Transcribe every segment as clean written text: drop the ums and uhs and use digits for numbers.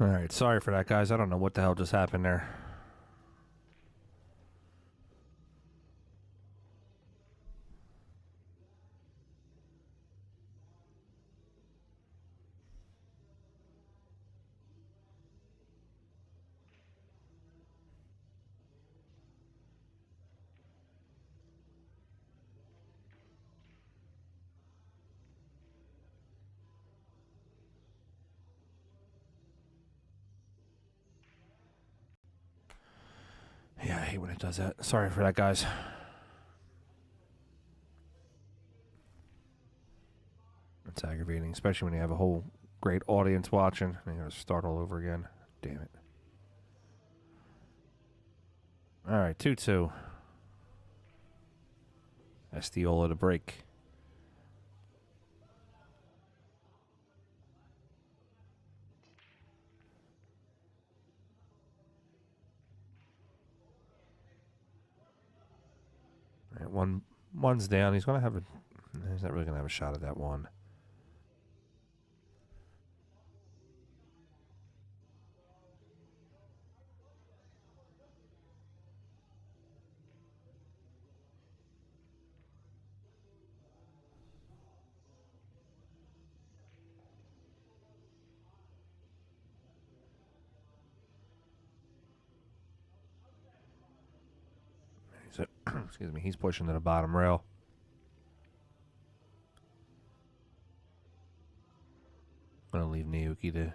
Alright, sorry for that, guys. I don't know what the hell just happened there. Yeah, I hate when it does that. Sorry for that, guys. It's aggravating, especially when you have a whole great audience watching and you gotta start all over again. Damn it. Alright, 2-2. Estiola to break. Alright, one's down. He's not really gonna have a shot at that one. Excuse me, he's pushing to the bottom rail. I'm going to leave Naoki to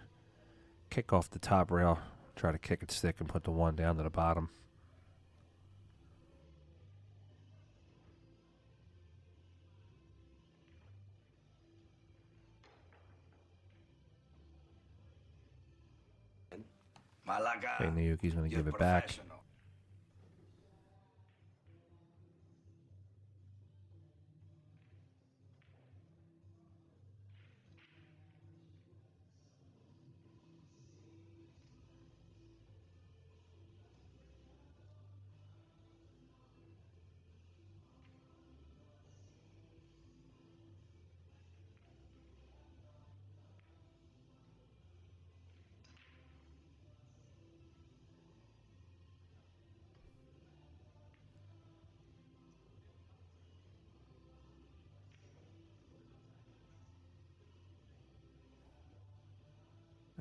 kick off the top rail, try to kick it stick and put the one down to the bottom. I think Naoki's going to give it back.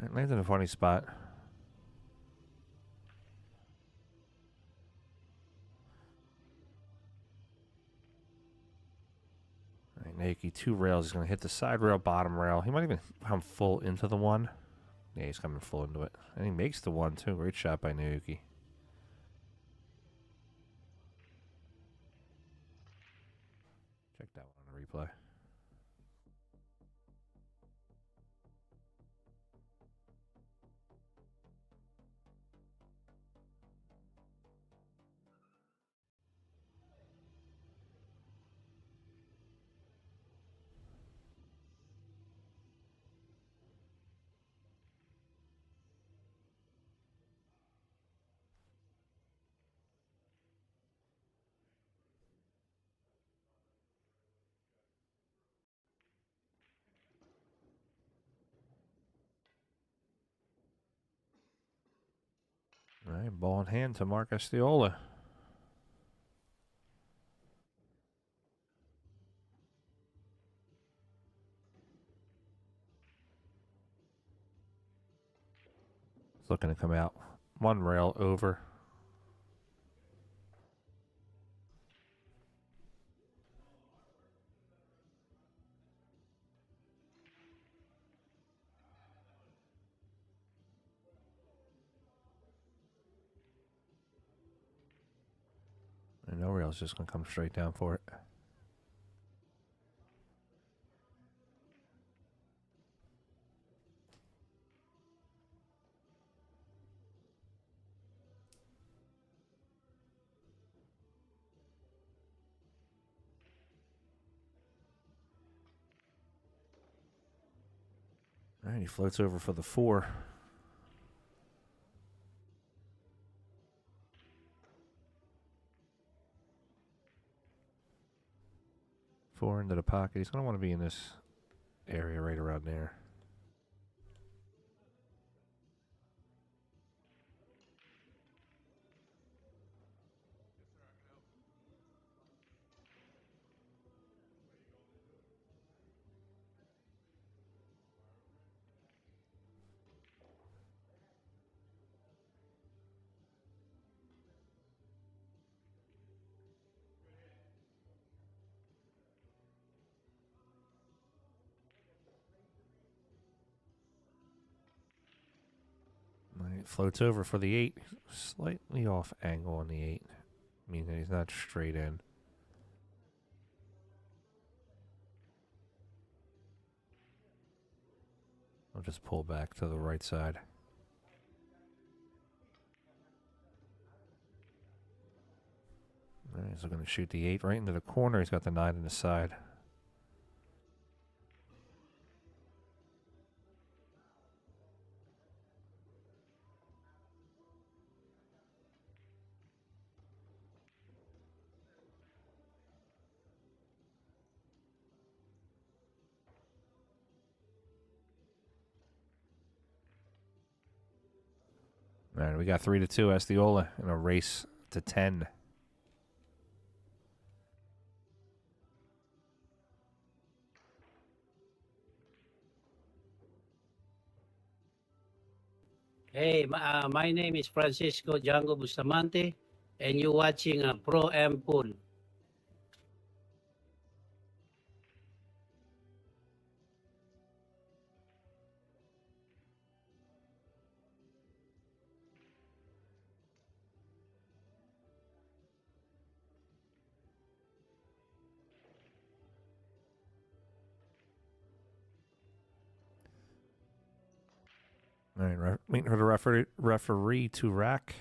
It lands in a funny spot. Right, Naoki, 2 rails. He's going to hit the side rail, bottom rail. He might even come full into the one. Yeah, he's coming full into it. And he makes the one, too. Great shot by Naoki. Check that one on the replay. All right, ball in hand to Mark Estiola. It's looking to come out 1 rail over. And no rail's just going to come straight down for it. All right, he floats over for the 4. Four into the pocket. He's going to want to be in this area right around there. right, floats over for the 8. Slightly off angle on the 8. Meaning he's not straight in. I'll just pull back to the right side. All right, so going to shoot the 8 right into the corner. He's got the 9 in the side. All right, we got 3-2 Estiola in a race to 10. Hey, my name is Francisco Django Bustamante, and you're watching a Pro Am Pool. All right, waiting for the referee to rack.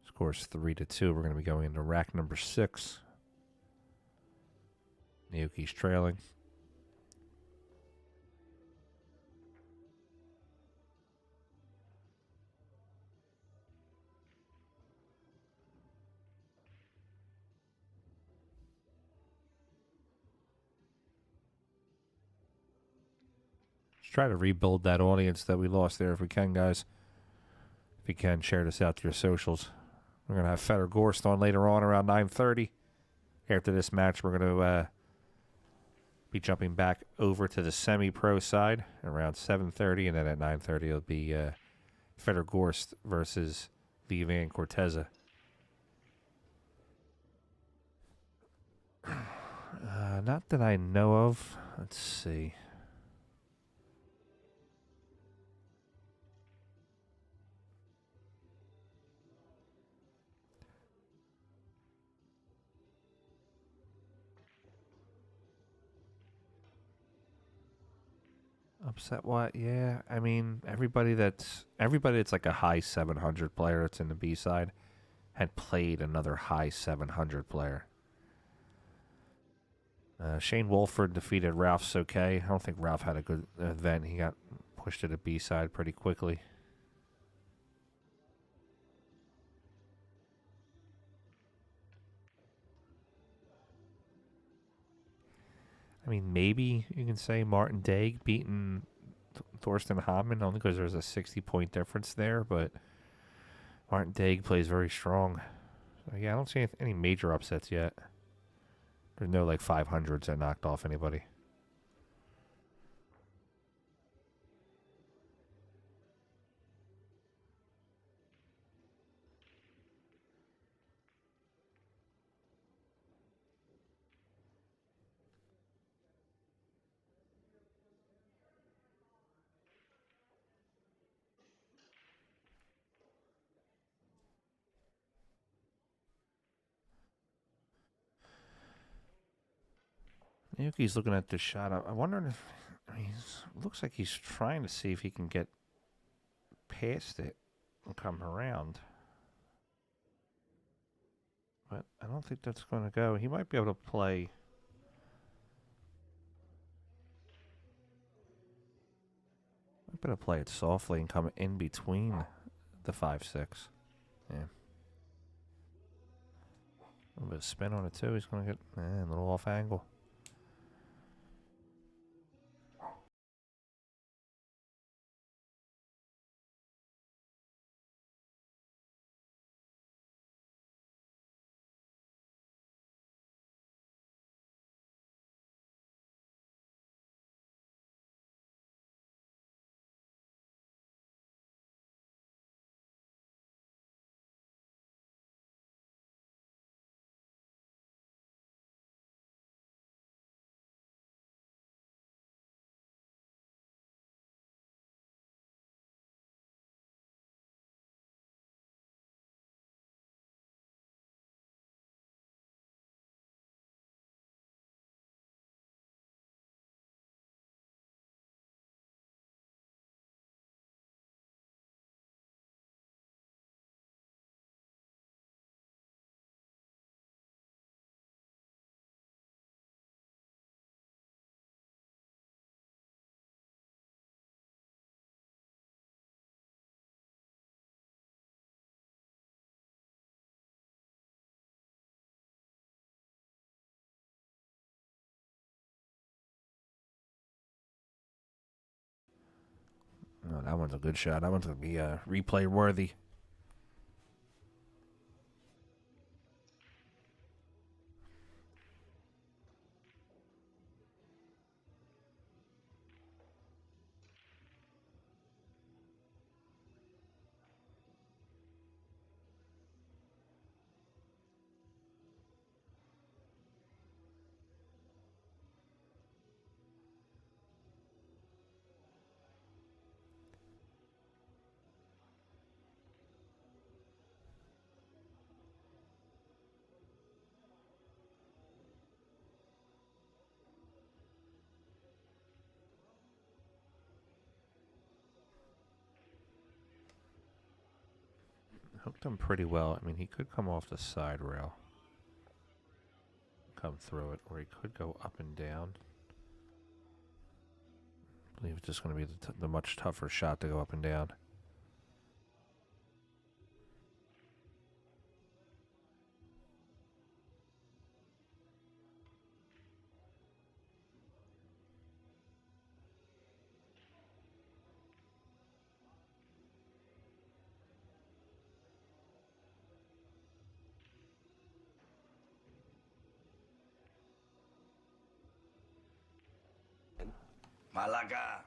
Scores 3-2. We're going to be going into rack number 6. Naoki's trailing. Let's try to rebuild that audience that we lost there if we can, guys. If you can, share this out to your socials. We're going to have Fedor Gorst on later on around 9:30. After this match, we're going to be jumping back over to the semi-pro side around 7:30, and then at 9:30 it'll be Fedor Gorst versus Lee Van Corteza. Not that I know of. Let's see. Upset what? Yeah, I mean everybody that's like a high 700 player that's in the B side had played another high 700 player. Shane Wolford defeated Ralph Soke. I don't think Ralph had a good event. He got pushed to the B side pretty quickly. I mean, maybe you can say Martin Daig beating Thorsten Hamann only because there's a 60-point difference there, but Martin Daig plays very strong. So, yeah, I don't see any major upsets yet. There's no, like, 500s that knocked off anybody. Yuki's looking at this shot. I wonder if looks like he's trying to see if he can get past it and come around. But I don't think that's going to go. He might be able to play. Might be able to play it softly and come in between the 5-6. Yeah. A little bit of spin on it too. He's going to get a little off angle. one's a good shot. That one's going to be replay worthy. Hooked him pretty well. I mean, he could come off the side rail, come through it, or he could go up and down. I believe it's just going to be the much tougher shot to go up and down. Malaga,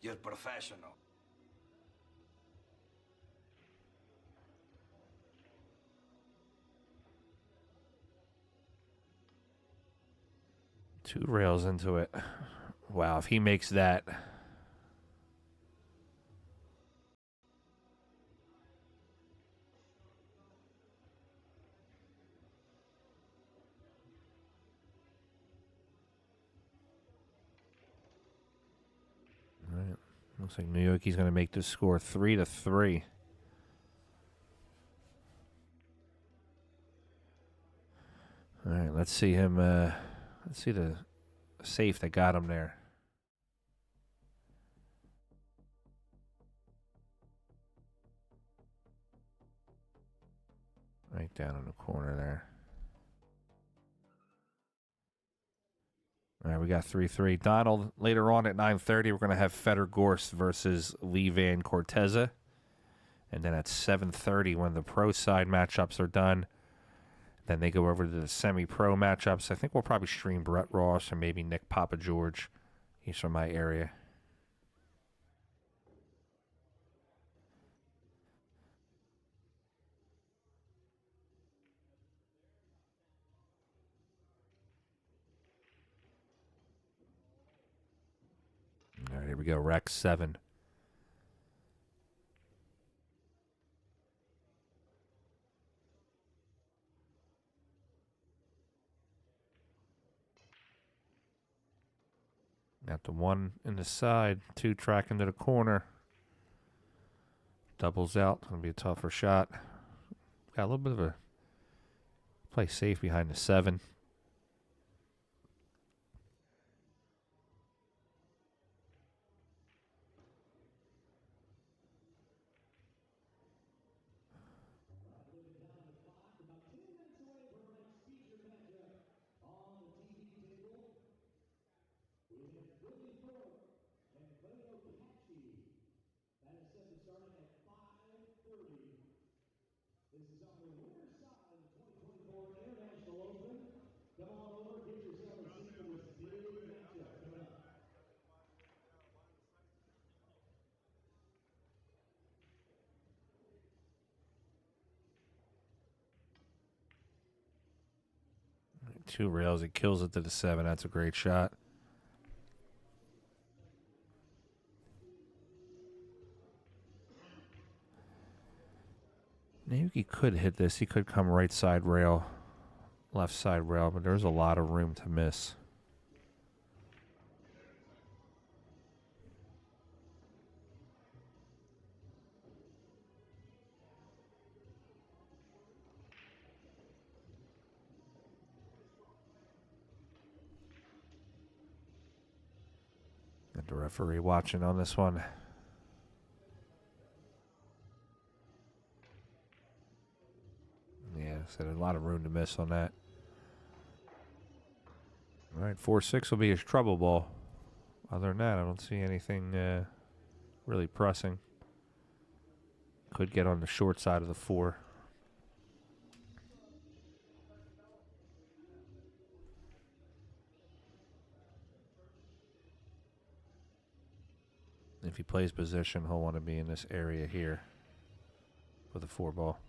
you're professional. Two rails into it. Wow, if he makes that. All right. Looks like New Yorkie's going to make this score 3-3. All right, let's see him. Let's see the safe that got him there. Right down in the corner there. All right, we got 3-3. Donald, later on at 9:30, we're going to have Fedor Gorst versus Lee Van Corteza. And then at 7:30, when the pro side matchups are done, then they go over to the semi-pro matchups. I think we'll probably stream Brett Ross or maybe Nick Papa George. He's from my area. All right, here we go. Rack 7. Got the 1 in the side, 2 track into the corner. Doubles out. Going to be a tougher shot. Got a little bit of a play safe behind the 7. This is on the winner's side of the 2024 International Open. Come on over, get yourself a seat for this big matchup coming up. Two rails. He kills it to the 7. That's a great shot. Maybe he could hit this. He could come right side rail, left side rail, but there's a lot of room to miss. Got the referee watching on this one. Yeah, so there's a lot of room to miss on that. All right, 4-6 will be his trouble ball. Other than that, I don't see anything really pressing. Could get on the short side of the 4. If he plays position, he'll want to be in this area here with a 4 ball.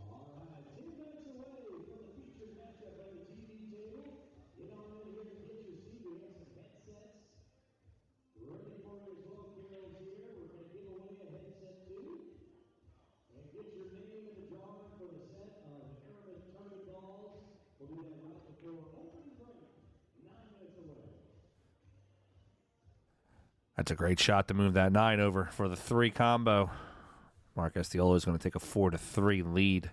All right, 10 minutes away from the featured matchup on the TV table. Get on in here and get your seat. We have some headsets ready for you as well, Carol's here. We're going to give away a headset too. And get your name in the drawing for the set of Airman Tournament balls. We'll do that right before opening break. 9 minutes away. That's a great shot to move that 9 over for the 3 combo. Mark Estiolo is going to take a 4-3 lead.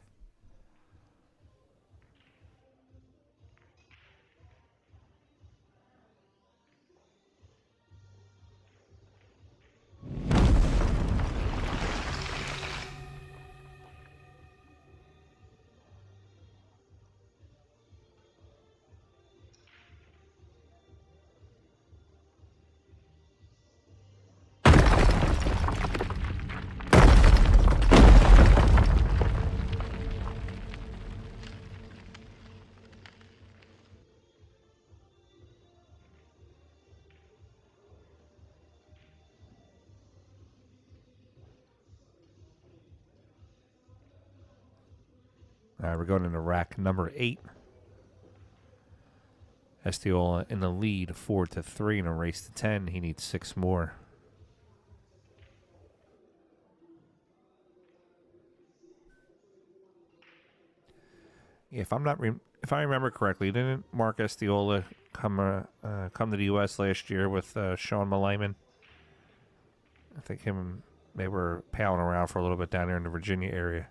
All right, we're going into rack number 8. Estiola in the lead, 4-3 in a race to 10. He needs 6 more. If I remember correctly, didn't Mark Estiola come to the U.S. last year with Sean Malayman? I think they were palling around for a little bit down there in the Virginia area.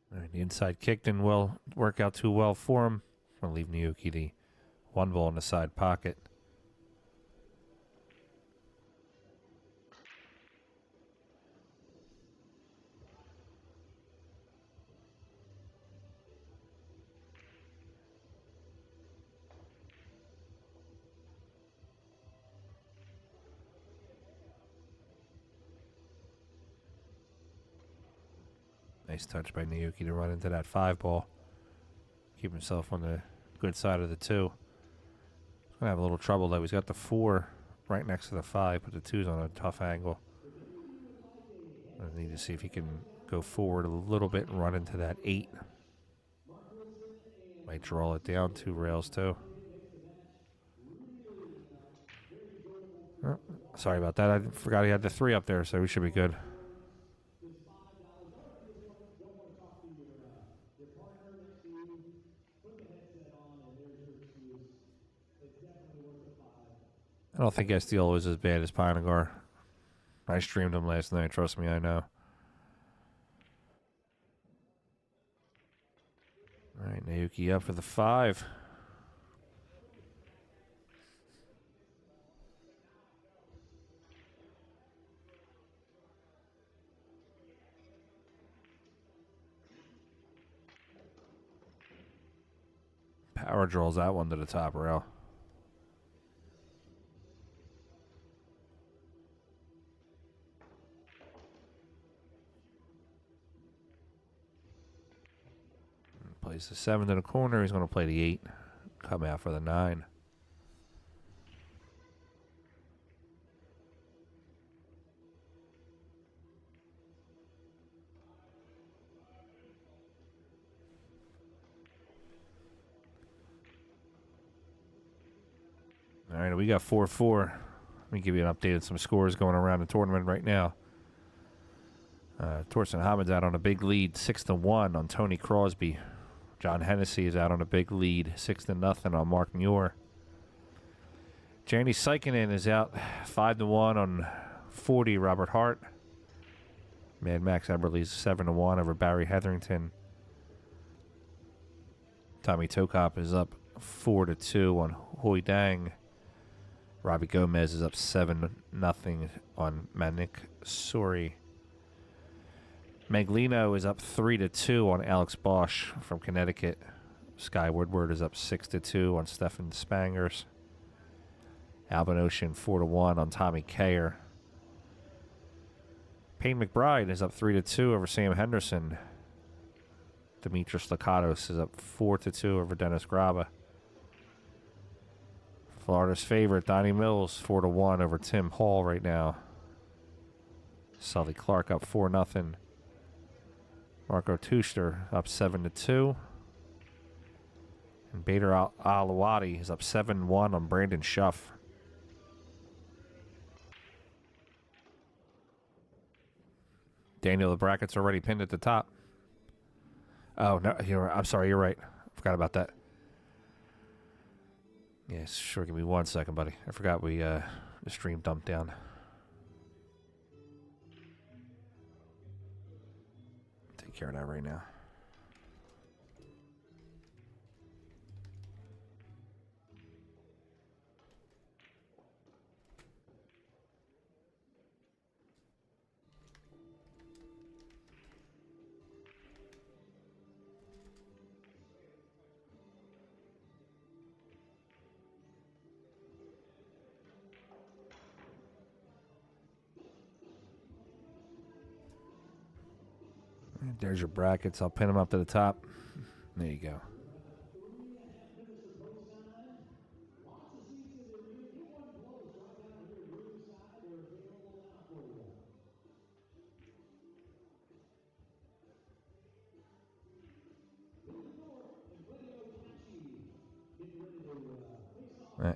All right, the inside kick didn't work out too well for him. I'll leave Naoki the 1 ball in the side pocket. Nice touch by Nayuki to run into that 5 ball. Keep himself on the good side of the 2. He's going to have a little trouble, though. He's got the 4 right next to the 5, but the 2's on a tough angle. I need to see if he can go forward a little bit and run into that 8. Might draw it down 2 rails, too. Oh, sorry about that. I forgot he had the 3 up there, so we should be good. I don't think Estiolo is as bad as Pinegar. I streamed him last night. Trust me, I know. All right, Nayuki up for the 5. Power draws that one to the top rail. Plays the 7 to the corner. He's going to play the 8. Come out for the 9. All right, we got 4-4. Let me give you an update on some scores going around the tournament right now. Torsten Hamid's out on a big lead, 6-1 on Tony Crosby. John Hennessy is out on a big lead, 6-0 on Mark Muir. Janny Sykinen is out 5-1 on 40 Robert Hart. Mad Max Eberle's 7-1 over Barry Hetherington. Tommy Tokop is up 4-2 on Hoi Dang. Robbie Gomez is up 7-0 on Manik Suri. Meglino is up 3-2 on Alex Bosch from Connecticut. Sky Woodward is up 6-2 on Stefan Spangers. Alvin Ocean 4-1 on Tommy Kayer. Payne McBride is up 3-2 over Sam Henderson. Demetrius Lakatos is up 4-2 over Dennis Graba. Florida's favorite, Donnie Mills, 4-1 over Tim Hall right now. Sully Clark up 4-0. Marco Tuster up 7-2. And Bader Alawadi is up 7-1 on Brandon Schuff. Daniel, the bracket's already pinned at the top. Oh, no, I'm sorry, you're right. Forgot about that. Yeah, sure, give me 1 second, buddy. I forgot the stream dumped down. Take care of that right now. There's your brackets. I'll pin them up to the top. There you go.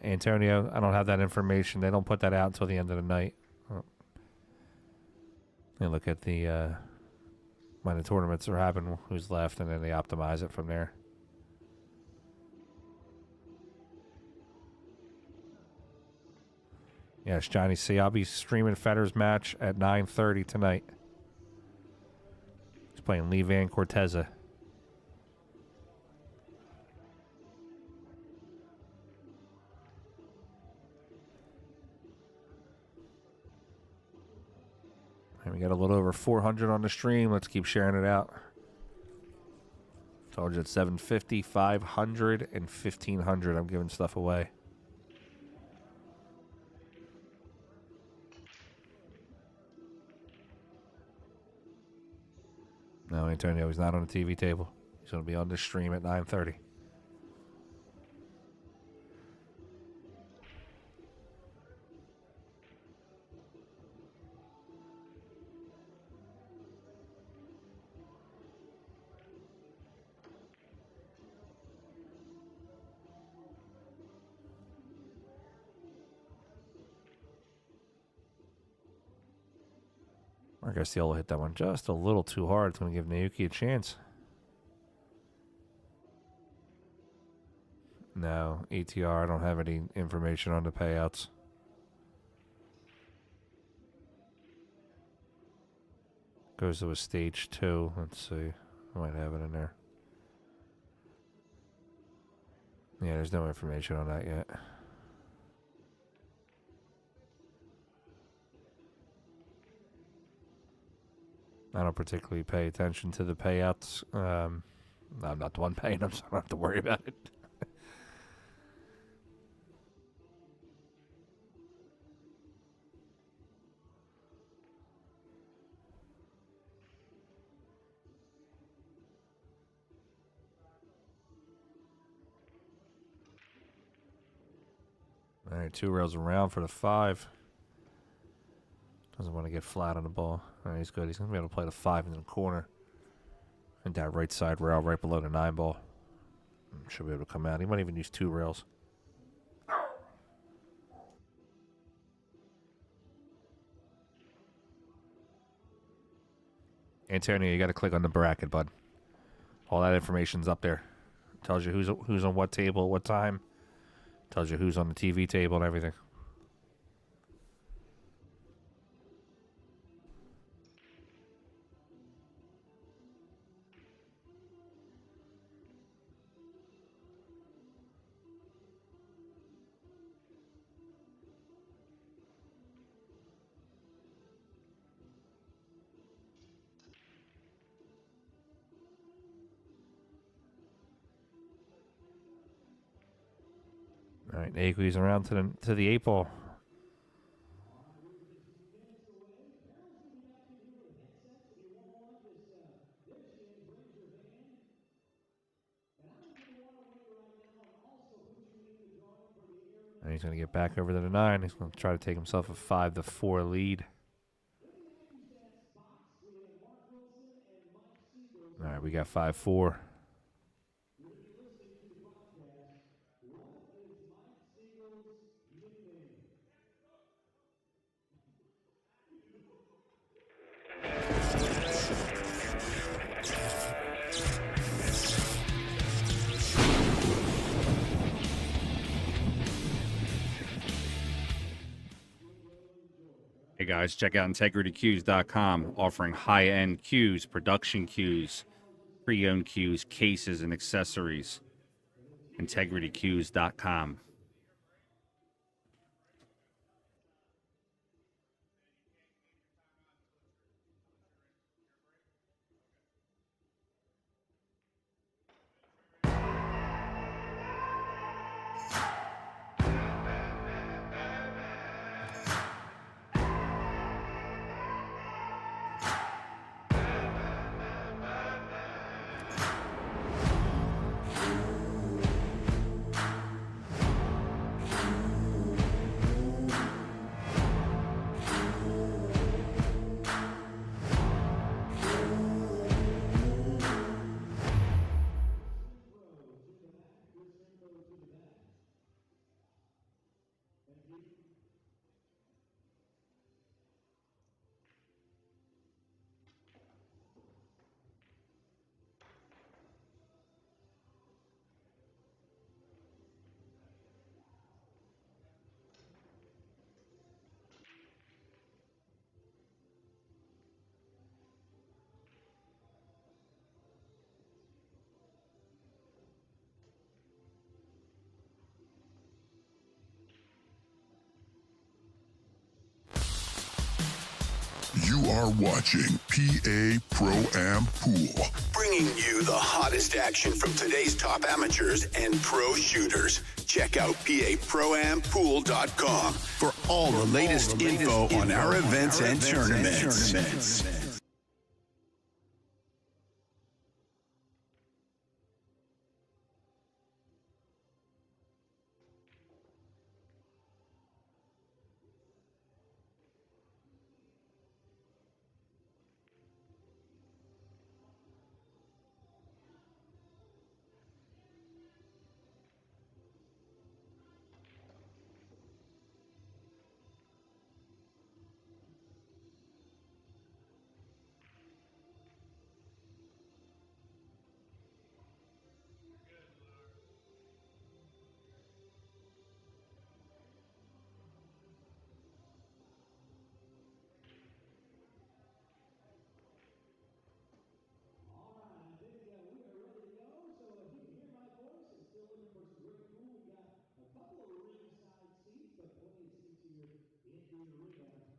Antonio, I don't have that information. They don't put that out until the end of the night. They look at the when the tournaments are happening, who's left, and then they optimize it from there. Yes, Johnny C. I'll be streaming Fedor's match at 9:30 tonight. He's playing Lee Van Corteza. And we got a little over 400 on the stream. Let's keep sharing it out. Told you it's 750, 500, and 1500. I'm giving stuff away. No, Antonio, he's not on the TV table. He's going to be on the stream at 9:30. Marco Cielo hit that one just a little too hard. It's going to give Naoki a chance. No, ETR, I don't have any information on the payouts. Goes to a stage 2. Let's see. I might have it in there. Yeah, there's no information on that yet. I don't particularly pay attention to the payouts. I'm not the one paying them, so I don't have to worry about it. All right, 2 rails around for the 5. Doesn't want to get flat on the ball. All right, he's good. He's going to be able to play the 5 in the corner. And that right side rail right below the 9 ball. Should be able to come out. He might even use 2 rails. Antonio, you got to click on the bracket, bud. All that information's up there. Tells you who's on what table at what time. Tells you who's on the TV table and everything. All right, Aque's around to the 8 ball. And he's going to get back over to the 9. He's going to try to take himself a 5-4 lead. All right, we got 5-4. Hey guys, check out integritycues.com, offering high-end cues, production cues, pre-owned cues, cases, and accessories. integritycues.com. You are watching PA Pro-Am Pool. Bringing you the hottest action from today's top amateurs and pro shooters. Check out paproampool.com for all the latest info on our events and tournaments. TV Arena.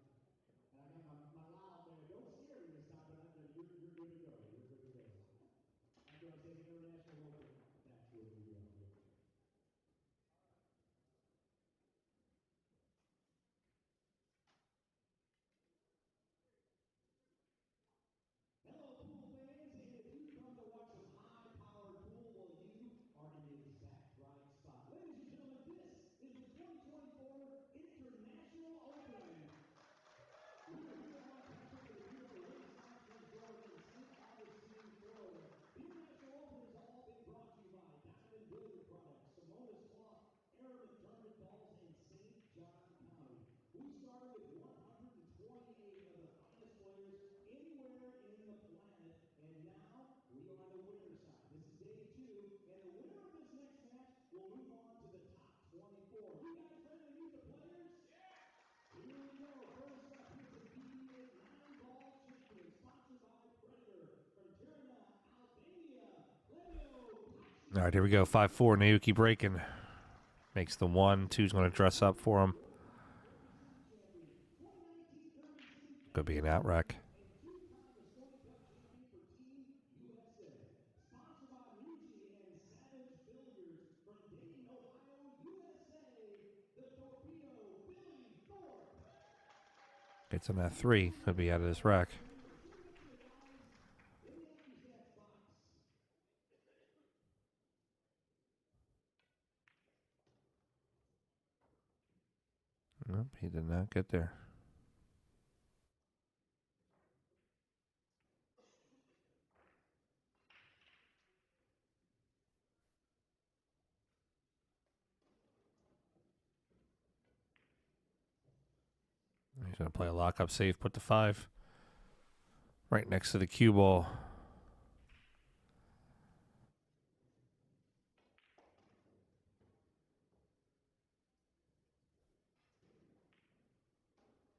And I got my loud there. Don't scare me this time, but you're good to go. You're good to go. After I say the International Open, that's when you go. Yeah. Hello, pool fans, and if you've come to watch some high-powered pool, well, you are in the exact right spot. Ladies and gentlemen, this is the 2024 International Open. We are here on passion for the beautiful lakeside resort in St. Augustine, Florida. The International Open has all been brought to you by Diamond Building Products, Simona's Cloth, Airman Tournament Balls, and St. John County. We started with 128 of the finest players anywhere in the planet, and now we are on the winner's side. This is day 2, and the winner of this next match will move on to the top 24. You guys ready to meet the players? Here we go. First up, here's the PBA 9-ball champion, sponsored by Predator from Tirana, Albania, Levio. All right, here we go. 5-4. Naoki breaking. Makes the 1. 2's going to dress up for him. Could be an out rack. Sponsored by Muji and Savage Billiards from Dayton, Ohio, USA, the Torpedo, Billy Thorpe. Gets him at 3. Could be out of this rack. In the Accu-Stats box. Nope, he did not get there. He's going to play a lockup save, put the 5 right next to the cue ball.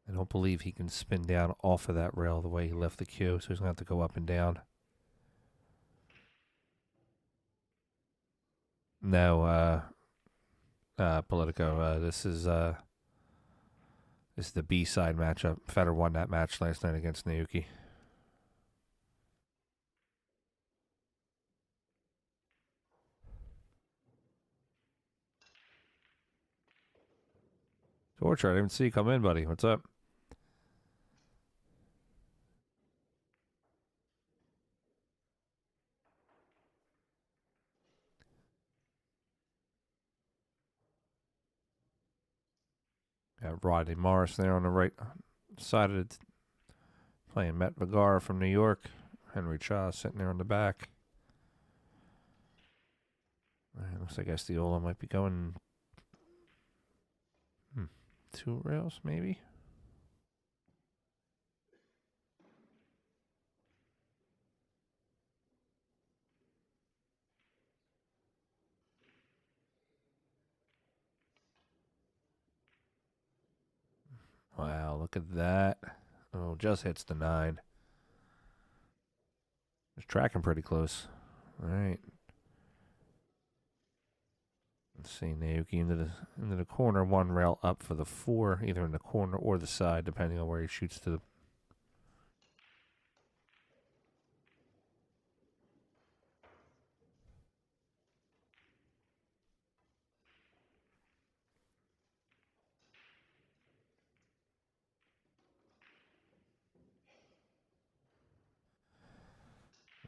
I don't believe he can spin down off of that rail the way he left the cue, so he's going to have to go up and down. No, Politico, this is the B-side matchup. Fedor won that match last night against Naoki. George, I didn't even see you come in, buddy. What's up? Got Rodney Morris there on the right side of it, playing Met Vigar from New York. Henry Cha sitting there on the back. All right, looks like Estiola might be going 2 rails, maybe. Wow, look at that. Oh, just hits the 9. It's tracking pretty close. All right. Let's see, Naoki into the corner. 1 rail up for the 4, either in the corner or the side, depending on where he shoots to the.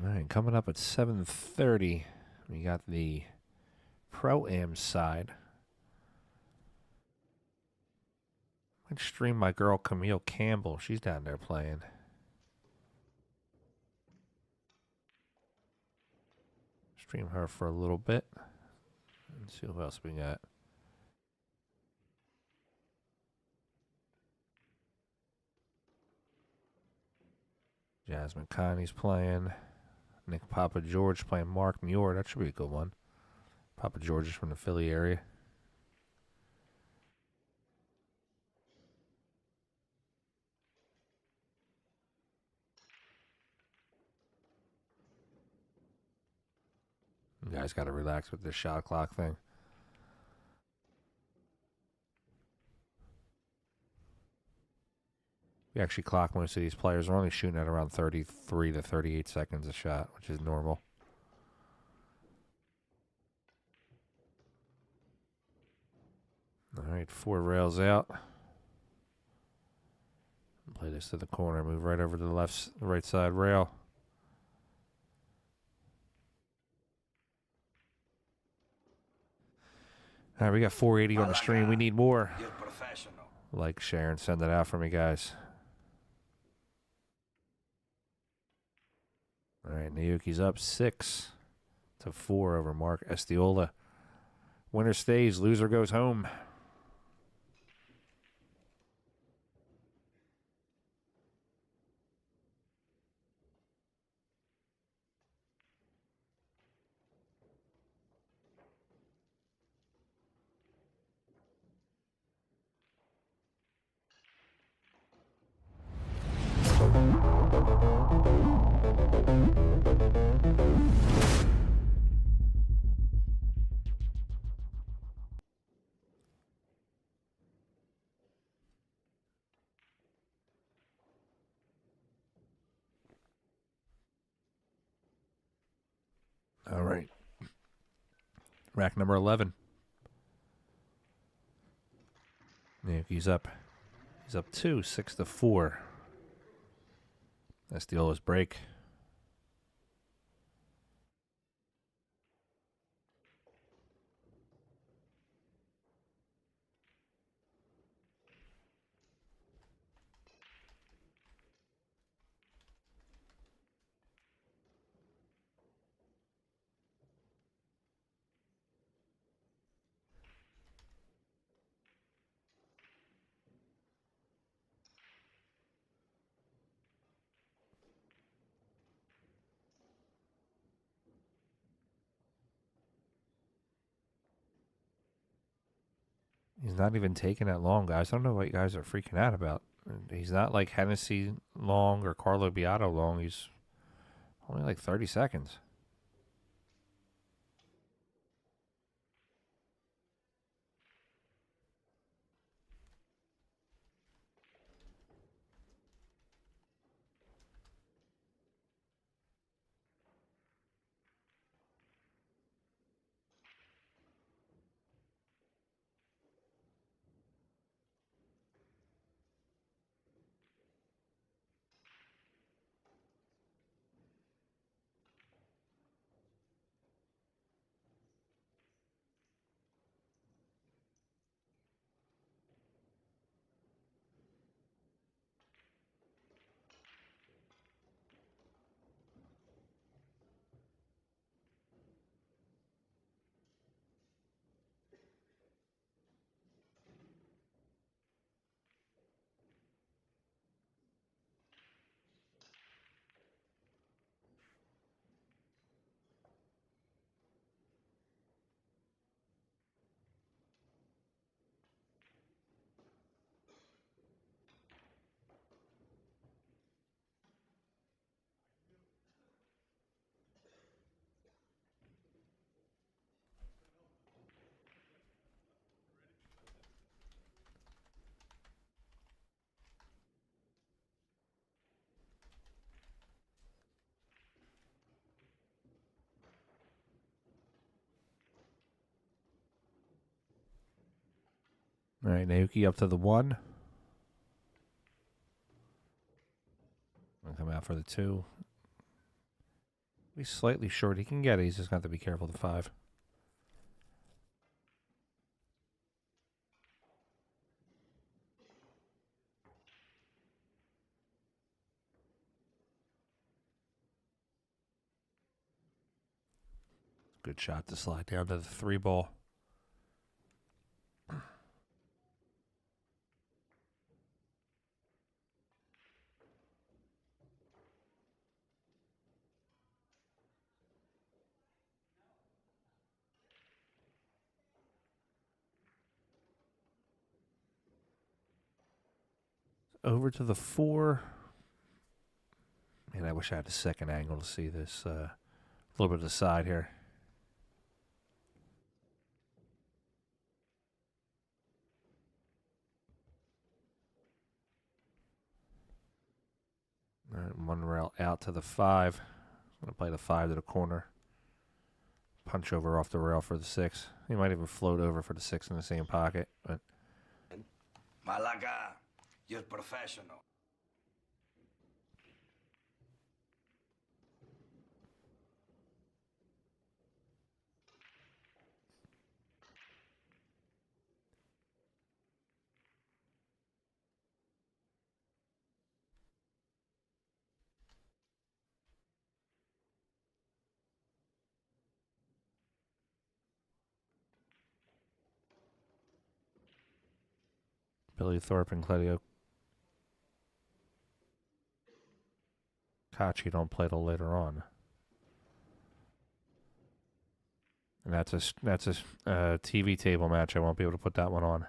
All right, coming up at 7:30, we got the Pro-Am side. I'd stream my girl Camille Campbell. She's down there playing. Stream her for a little bit. Let's see who else we got. Jasmine Connie's playing. Nick Papa George playing Mark Muir. That should be a good one. Papa George is from the Philly area. You guys got to relax with this shot clock thing. We actually clock most of these players. We're only shooting at around 33 to 38 seconds a shot, which is normal. All right, 4 rails out. Play this to the corner. Move right over to the right side rail. All right, we got 480 on the stream. We need more. You're professional. Like, share, and send it out for me, guys. All right, Naoki's up 6-4 over Mark Estiola. Winner stays, loser goes home. All right. Rack number 11. Naoki's up. He's up 2, 6-4. Estiola's break. He's not even taking that long, guys. I don't know what you guys are freaking out about. He's not like Hennessy long or Carlo Beato long. He's only like 30 seconds. All right, Naoki up to the 1. Gonna come out for the 2. He's slightly short. He can get it. He's just got to be careful the 5. Good shot to slide down to the 3 ball. Over to the 4. Man, I wish I had a second angle to see this. A little bit of the side here. One rail out to the 5. I'm going to play the 5 to the corner. Punch over off the rail for the 6. He might even float over for the 6 in the same pocket. But Malaga, you're professional. Billy Thorpe and Claudio Kachi don't play till later on. And that's a TV table match. I won't be able to put that one on.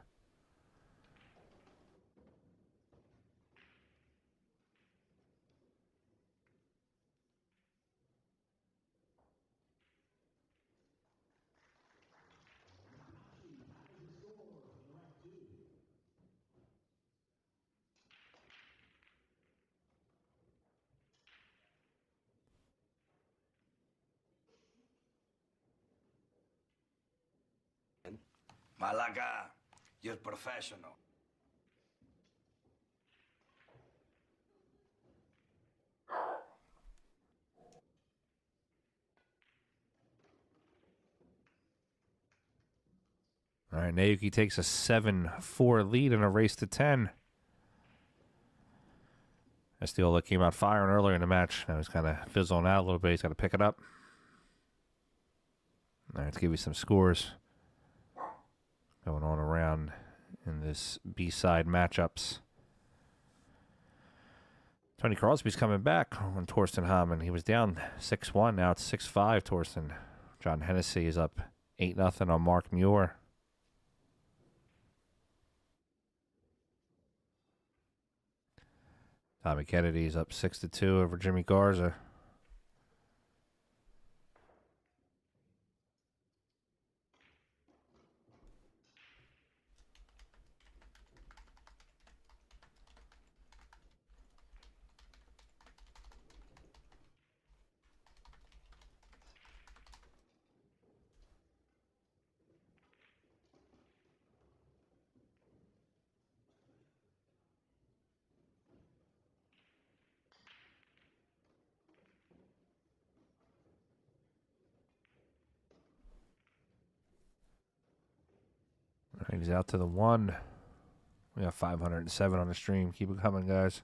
Malaga, you're professional. All right, Naoki takes a 7-4 lead in a race to 10. Estiola came out firing earlier in the match. Now he's kind of fizzling out a little bit. He's got to pick it up. All right, let's give you some scores going on around in this B-side matchups. Tony Crosby's coming back on Torsten Hamann. He was down 6-1. Now it's 6-5, Torsten. John Hennessy is up 8-0 on Mark Muir. Tommy Kennedy's up 6-2 over Jimmy Garza. All right, he's out to the 1. We got 507 on the stream. Keep it coming, guys.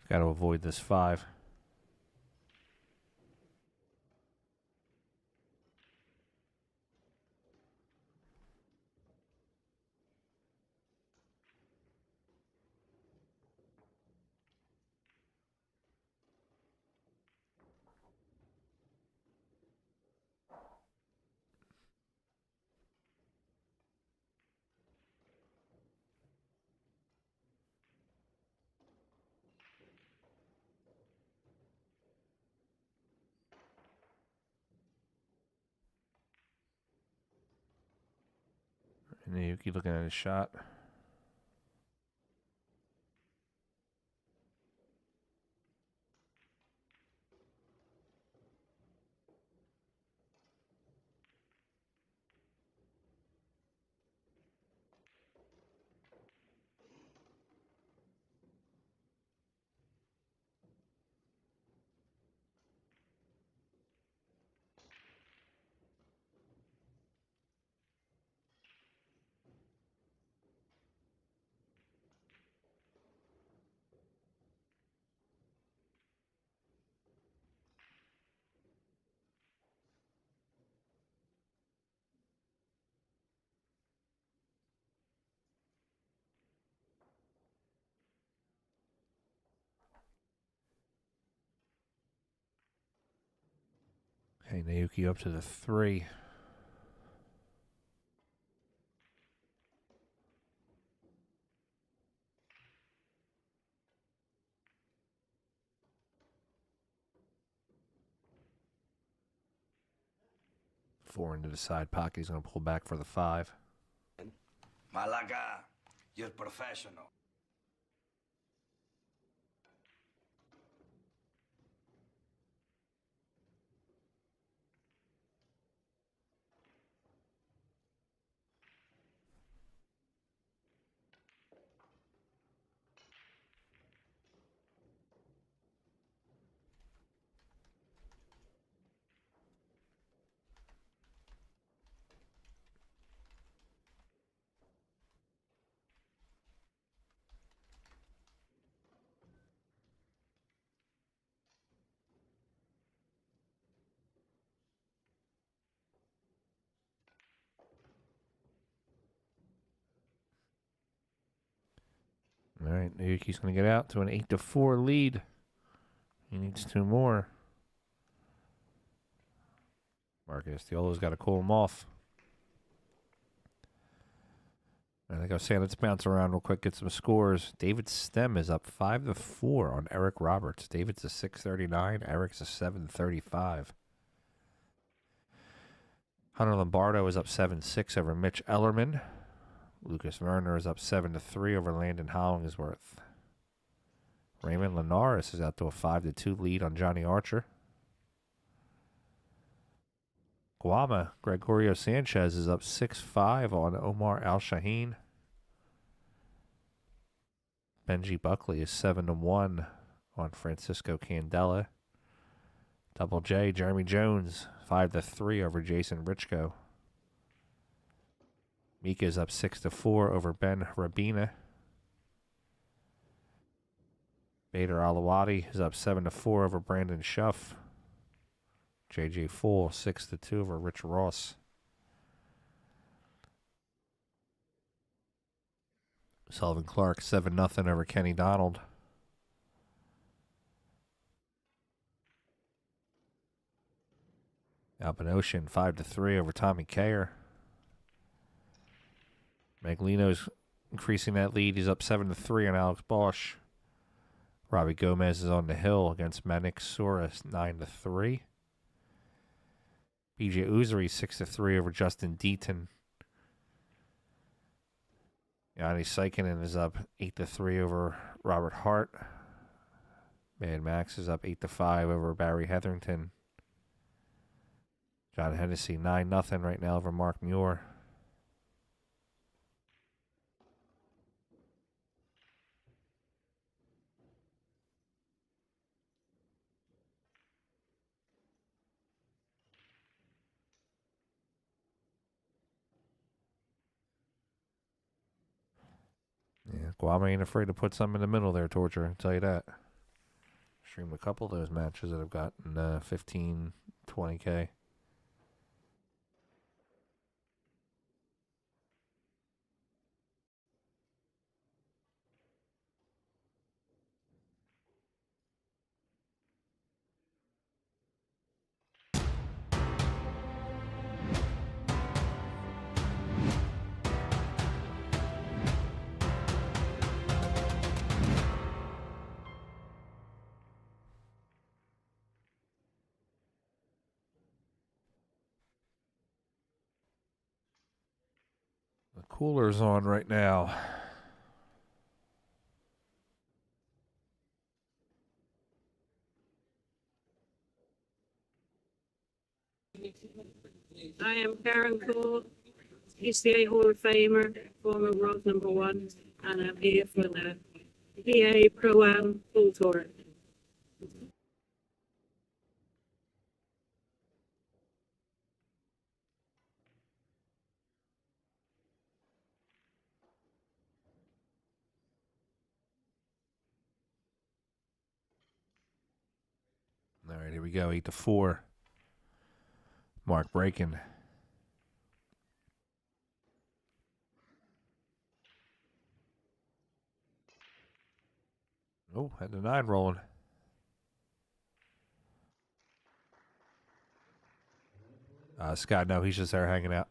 Got to avoid this 5. And Yuki looking at his shot. Okay, Naoki up to the 3. 4 into the side pocket. He's going to pull back for the 5. Malaga, you're professional. All right, Naoki's going to get out to an 8-4 lead. He needs 2 more. Marcus Diolo's got to cool him off. I think I was saying, let's bounce around real quick, get some scores. David Stem is up 5-4 on Eric Roberts. David's a 639. Eric's a 735. Hunter Lombardo is up 7-6 over Mitch Ellerman. Lucas Werner is up 7-3 over Landon Hollingsworth. Raymond Linares is out to a 5-2 lead on Johnny Archer. Guama, Gregorio Sanchez is up 6-5 on Omar Al-Shaheen. Benji Buckley is 7-1 on Francisco Candela. Double J, Jeremy Jones, 5-3 over Jason Richko. Mika is up 6-4 over Ben Rabina. Bader Alawadi is up 7-4 over Brandon Schuff. JJ Fool 6-2 over Rich Ross. Sullivan Clark 7-0 over Kenny Donald. Alpin Ocean 5-3 over Tommy Kayer. Maglino's increasing that lead. He's up 7-3 on Alex Bosch. Robbie Gomez is on the hill against Manik Soros 9-3. BJ Uzuri 6-3 over Justin Deaton. Yanni Saikinen is up 8-3 over Robert Hart. Mad Max is up 8-5 over Barry Hetherington. John Hennessy 9-0 right now over Mark Muir. Yeah, Guam ain't afraid to put some in the middle there, Torture. I can tell you that. Streamed a couple of those matches that have gotten 15, 20K. The cooler's on right now. I am Karen Cool, PCA Hall of Famer, former world #1, and I'm here for the PA Pro-Am Full Tour. All right, here we go. 8-4. Mark Braken. Oh, had the 9 rolling. Scott, no, he's just there hanging out.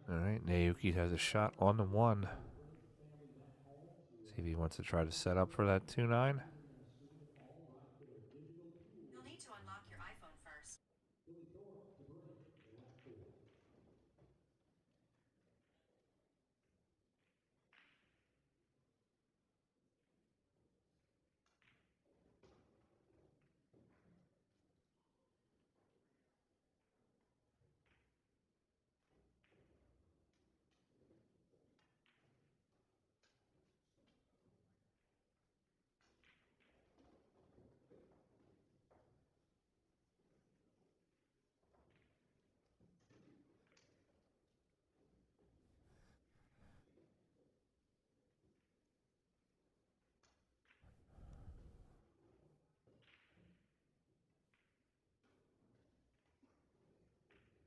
All right, Nave Naoki has a shot on the 1. See if he wants to try to set up for that 2-9. You'll need to unlock your iPhone first.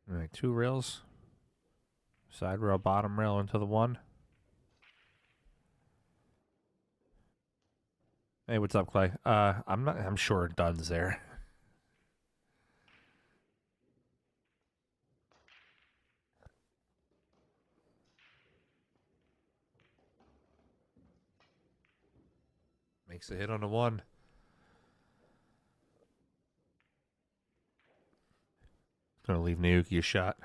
All right, 2 rails. Side rail, bottom rail into the 1. Hey, what's up, Clay? I'm sure Dunn's there. Makes a hit on the 1. Gonna leave Naoki a shot.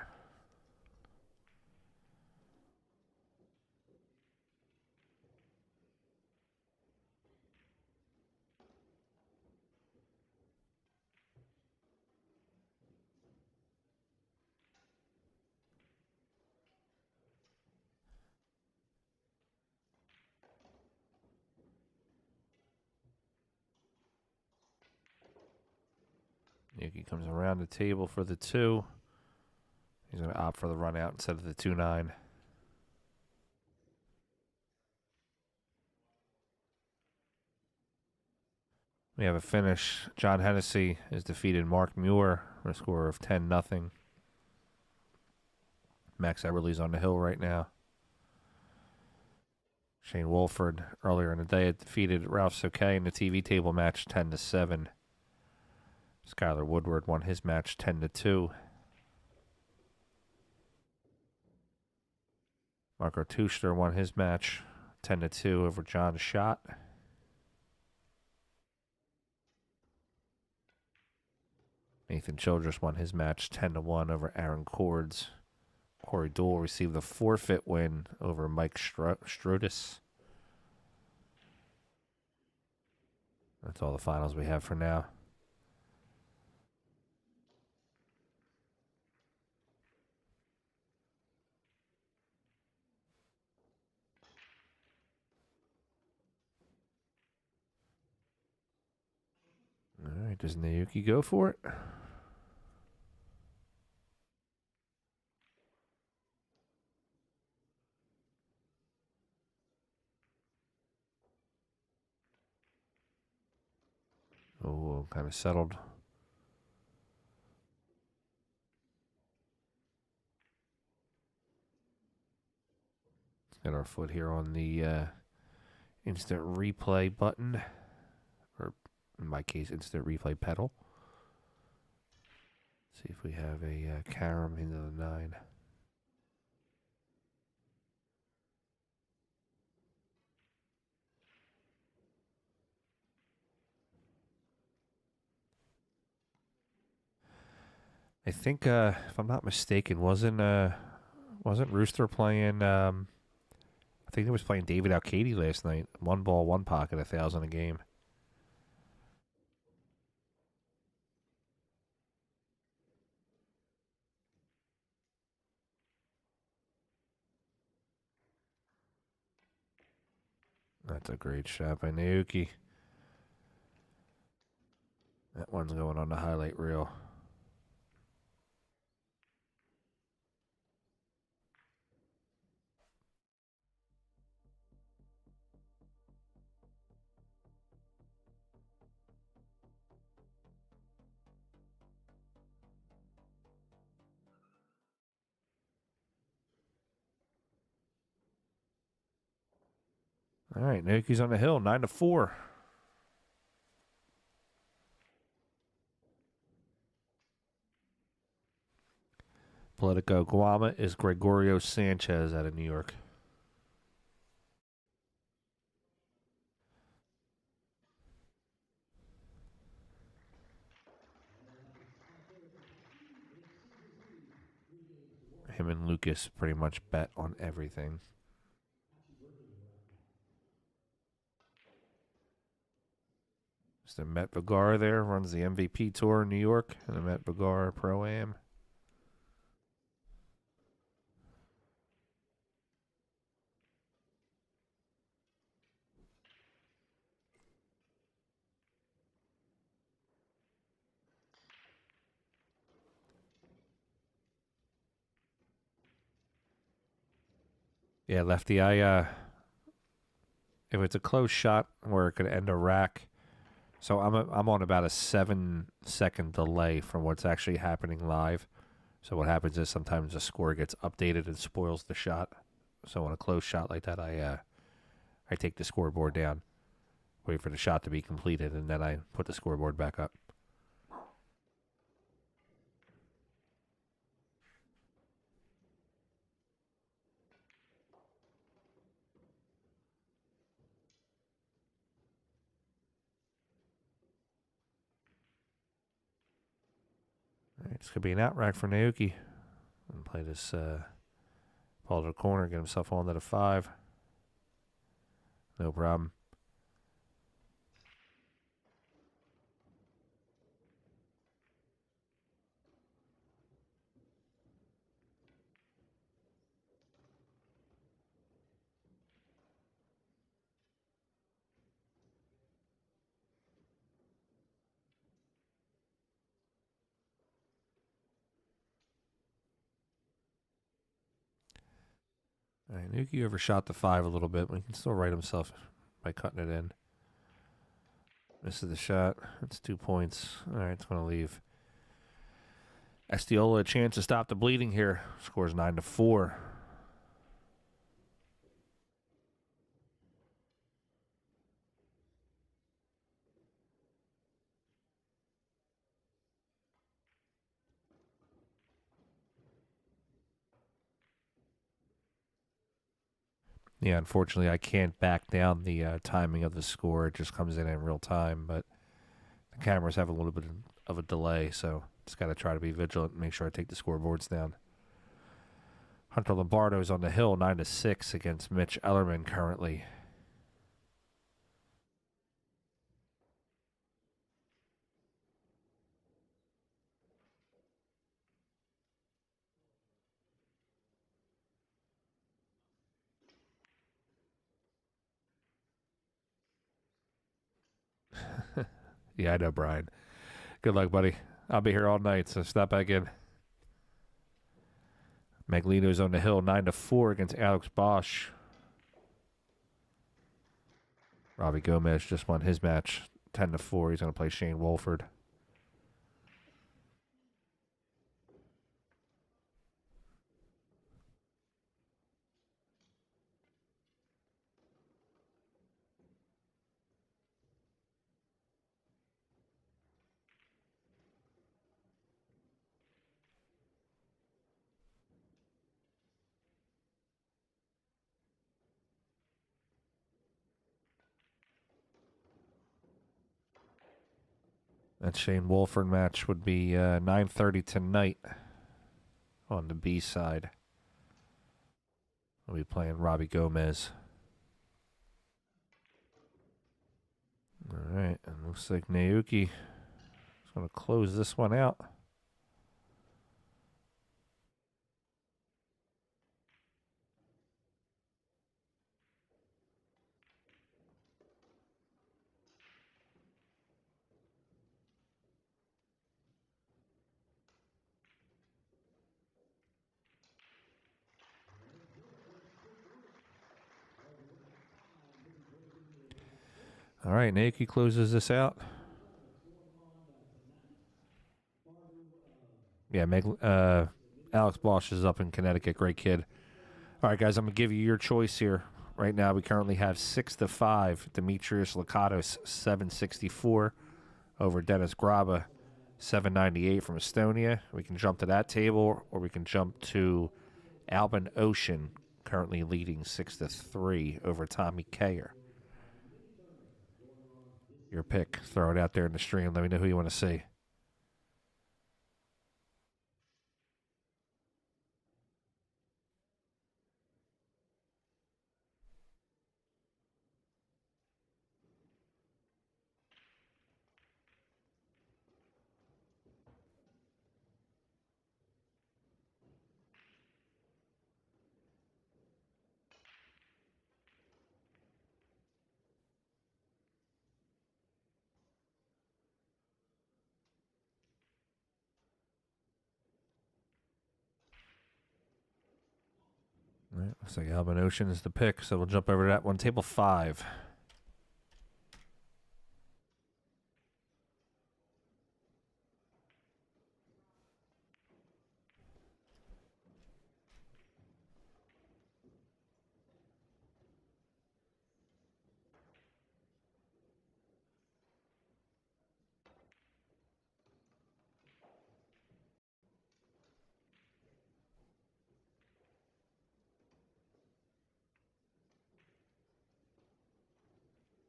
Naoki comes around the table for the 2. He's gonna opt for the run out instead of the 2-9. We have a finish. John Hennessy has defeated Mark Muir for a score of 10-0. Max Eberle's on the hill right now. Shane Wolford earlier in the day had defeated Ralph Soke in the TV table match 10-7. Skylar Woodward won his match 10-2. Marco Tuchler won his match 10-2 over John Schott. Nathan Childress won his match 10-1 over Aaron Cords. Corey Dole received the forfeit win over Mike Strudis. That's all the finals we have for now. All right, does Naoki go for it? Oh, kind of settled. Let's get our foot here on the instant replay button, or in my case, instant replay pedal. See if we have a carom into the 9. I think, if I'm not mistaken, wasn't Rooster playing? I think he was playing David Alcady last night. 1 ball, 1 pocket, 1,000 a game. That's a great shot by Naoki. That one's going on the highlight reel. All right, Naoki's on the hill, 9-4. Politico. Guama is Gregorio Sanchez out of New York. Him and Lucas pretty much bet on everything. Mr. Met Vigar there runs the MVP Tour in New York and the Met Vigar Pro-Am. Yeah, Lefty, if it's a close shot where it could end a rack, so I'm on about a 7-second delay from what's actually happening live. So what happens is sometimes the score gets updated and spoils the shot. So on a close shot like that, I take the scoreboard down, wait for the shot to be completed, and then I put the scoreboard back up. All right, this could be an out rack for Naoki. And play this ball to the corner, get himself onto the 5. No problem. All right, Nuki overshot the 5 a little bit, but he can still right himself by cutting it in. Misses the shot. That's 2 points. All right, it's going to leave Estiola a chance to stop the bleeding here. Scores 9-4. Yeah, unfortunately, I can't back down the timing of the score. It just comes in real time, but the cameras have a little bit of a delay, so just got to try to be vigilant and make sure I take the scoreboards down. Hunter Lombardo's on the hill, 9-6 against Mitch Ellerman currently. Yeah, I know, Brian. Good luck, buddy. I'll be here all night, so stop back in. Maglino's on the hill, 9-4 against Alex Bosch. Robbie Gomez just won his match, 10-4. He's going to play Shane Wolford. That Shane Wolford match would be 9:30 tonight on the B side. We'll be playing Robbie Gomez. All right, and looks like Naoki is going to close this one out. All right, Naoki closes this out. Yeah, Alex Bosch is up in Connecticut. Great kid. All right, guys, I'm going to give you your choice here. Right now, we currently have 6-5. Demetrius Lakatos, 764 over Dennis Graba, $7.98 from Estonia. We can jump to that table, or we can jump to Albin Ocean, currently leading 6-3 over Tommy Kayer. Your pick. Throw it out there in the stream. Let me know who you want to see. All right, looks like Albin Ocean is the pick, so we'll jump over to that one. Table 5.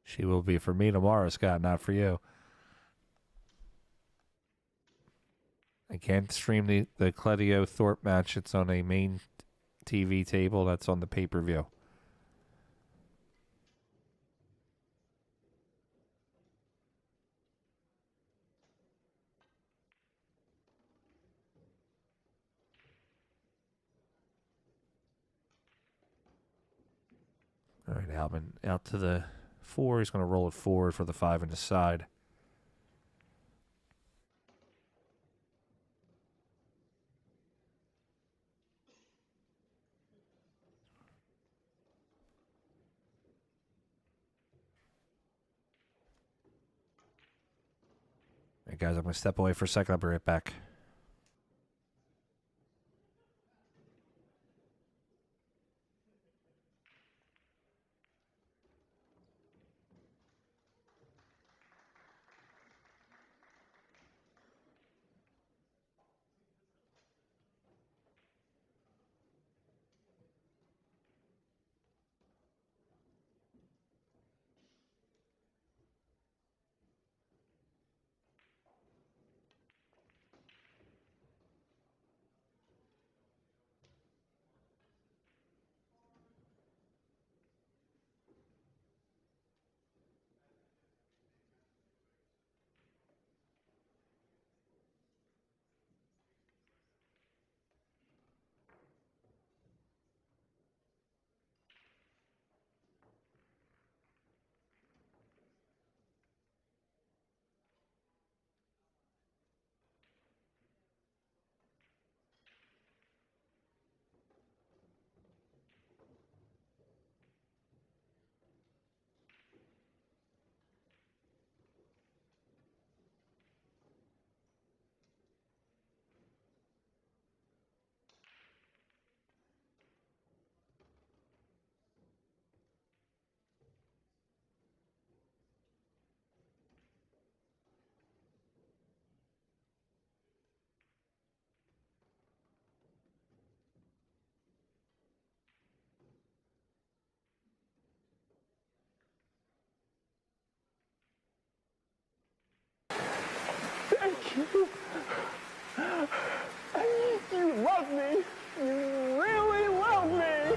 She will be for me tomorrow, Scott, not for you. I can't stream the Cledio Thorpe match. It's on a main TV table that's on the pay-per-view. All right, Albin out to the 4. He's going to roll it forward for the 5 in the side. All right, guys, I'm going to step away for a second. I'll be right back. You love me. You really love me.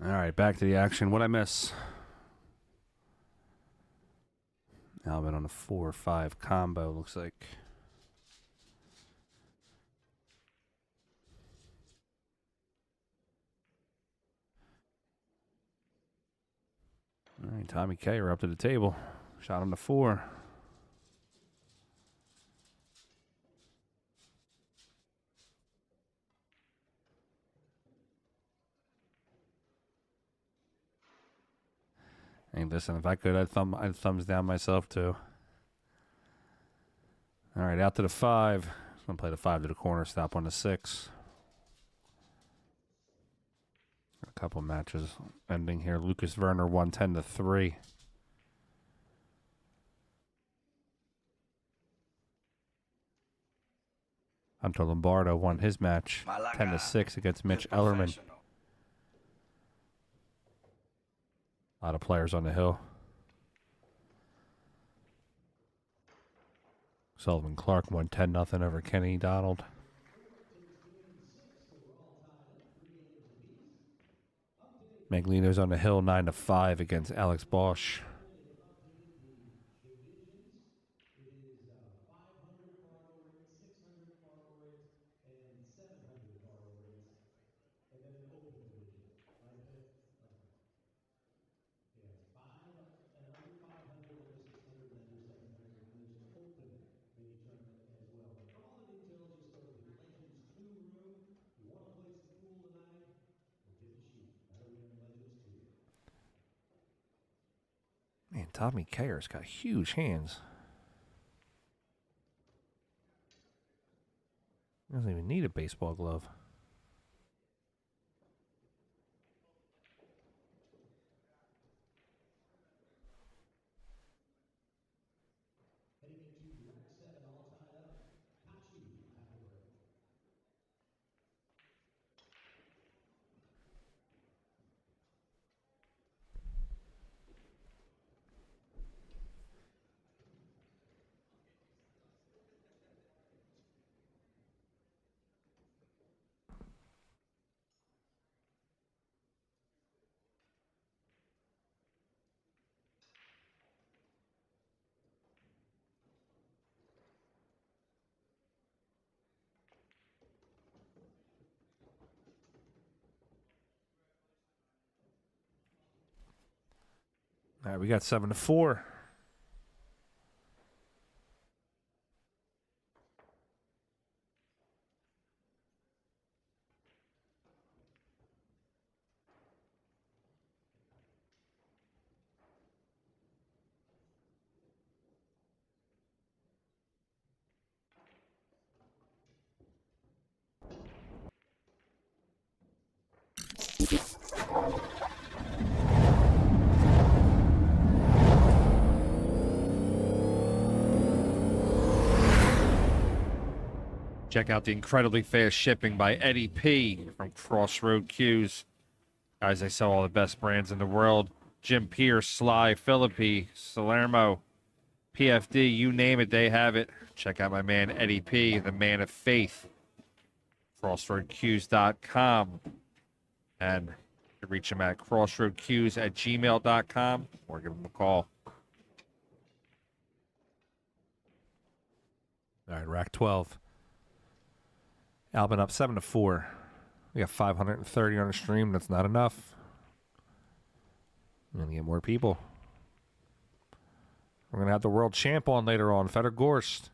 All right, back to the action. What'd I miss? Albin on a 4-5 combo, looks like. All right, Tommy K are up to the table. Shot on the 4. Hey, listen, if I could, I'd thumbs down myself too. All right, out to the 5. I'm gonna play the 5 to the corner, stop on the 6. A couple matches ending here. Lucas Werner 110-3. Hunter Lombardo won his match 10-6 against Mitch Ellerman. A lot of players on the hill. Sullivan Clark won 10-0 over Kenny Donald. Maglino's on the hill 9-5 against Alex Bosch. And then an open division, right, Vic? Okay. Yeah, it's 5 and under 500, under 600, and under 700. And then there's an open mini tournament as well. But for all the details, just go to the Legends 2 room. You want to play some pool tonight? We'll get to shoot right over there in Legends 2. Man, Tommy Kayer's got huge hands. He doesn't even need a baseball glove. Heading into rack 7, all tied up. Kachu at the break. All right, we got 7-4. Check out the incredibly fast shipping by Eddie P from Crossroad Cues. Guys, they sell all the best brands in the world. Jim Pierce, Sly, Philippi, Salermo, PFD, you name it, they have it. Check out my man Eddie P, the man of faith. CrossroadCues.com. And you can reach him at crossroadcues@gmail.com or give him a call. All right, rack 12. Albin up 7-4. We got 530 on the stream. That's not enough. We're going to get more people. We're going to have the world champ on later on, Fedor Gorst.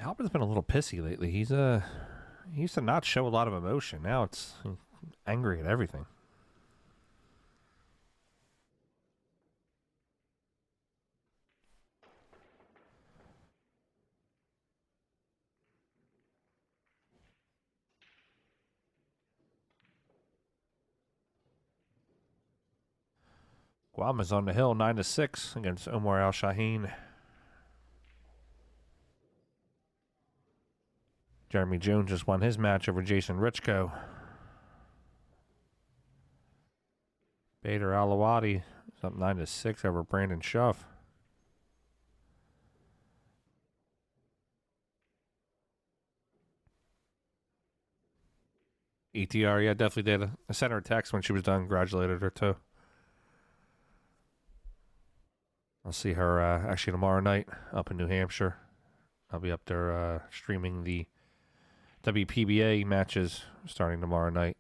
Albin's been a little pissy lately. He used to not show a lot of emotion. Now it's angry at everything. Guam is on the hill 9-6 against Omar Al Shaheen. Jeremy Jones just won his match over Jason Richko. Bader Alawadi is up 9-6 over Brandon Schuff. ETR, yeah, definitely did. I sent her a text when she was done, congratulated her too. I'll see her actually tomorrow night up in New Hampshire. I'll be up there streaming the WPBA matches starting tomorrow night.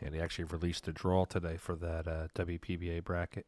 Yeah, they actually released a draw today for that WPBA bracket.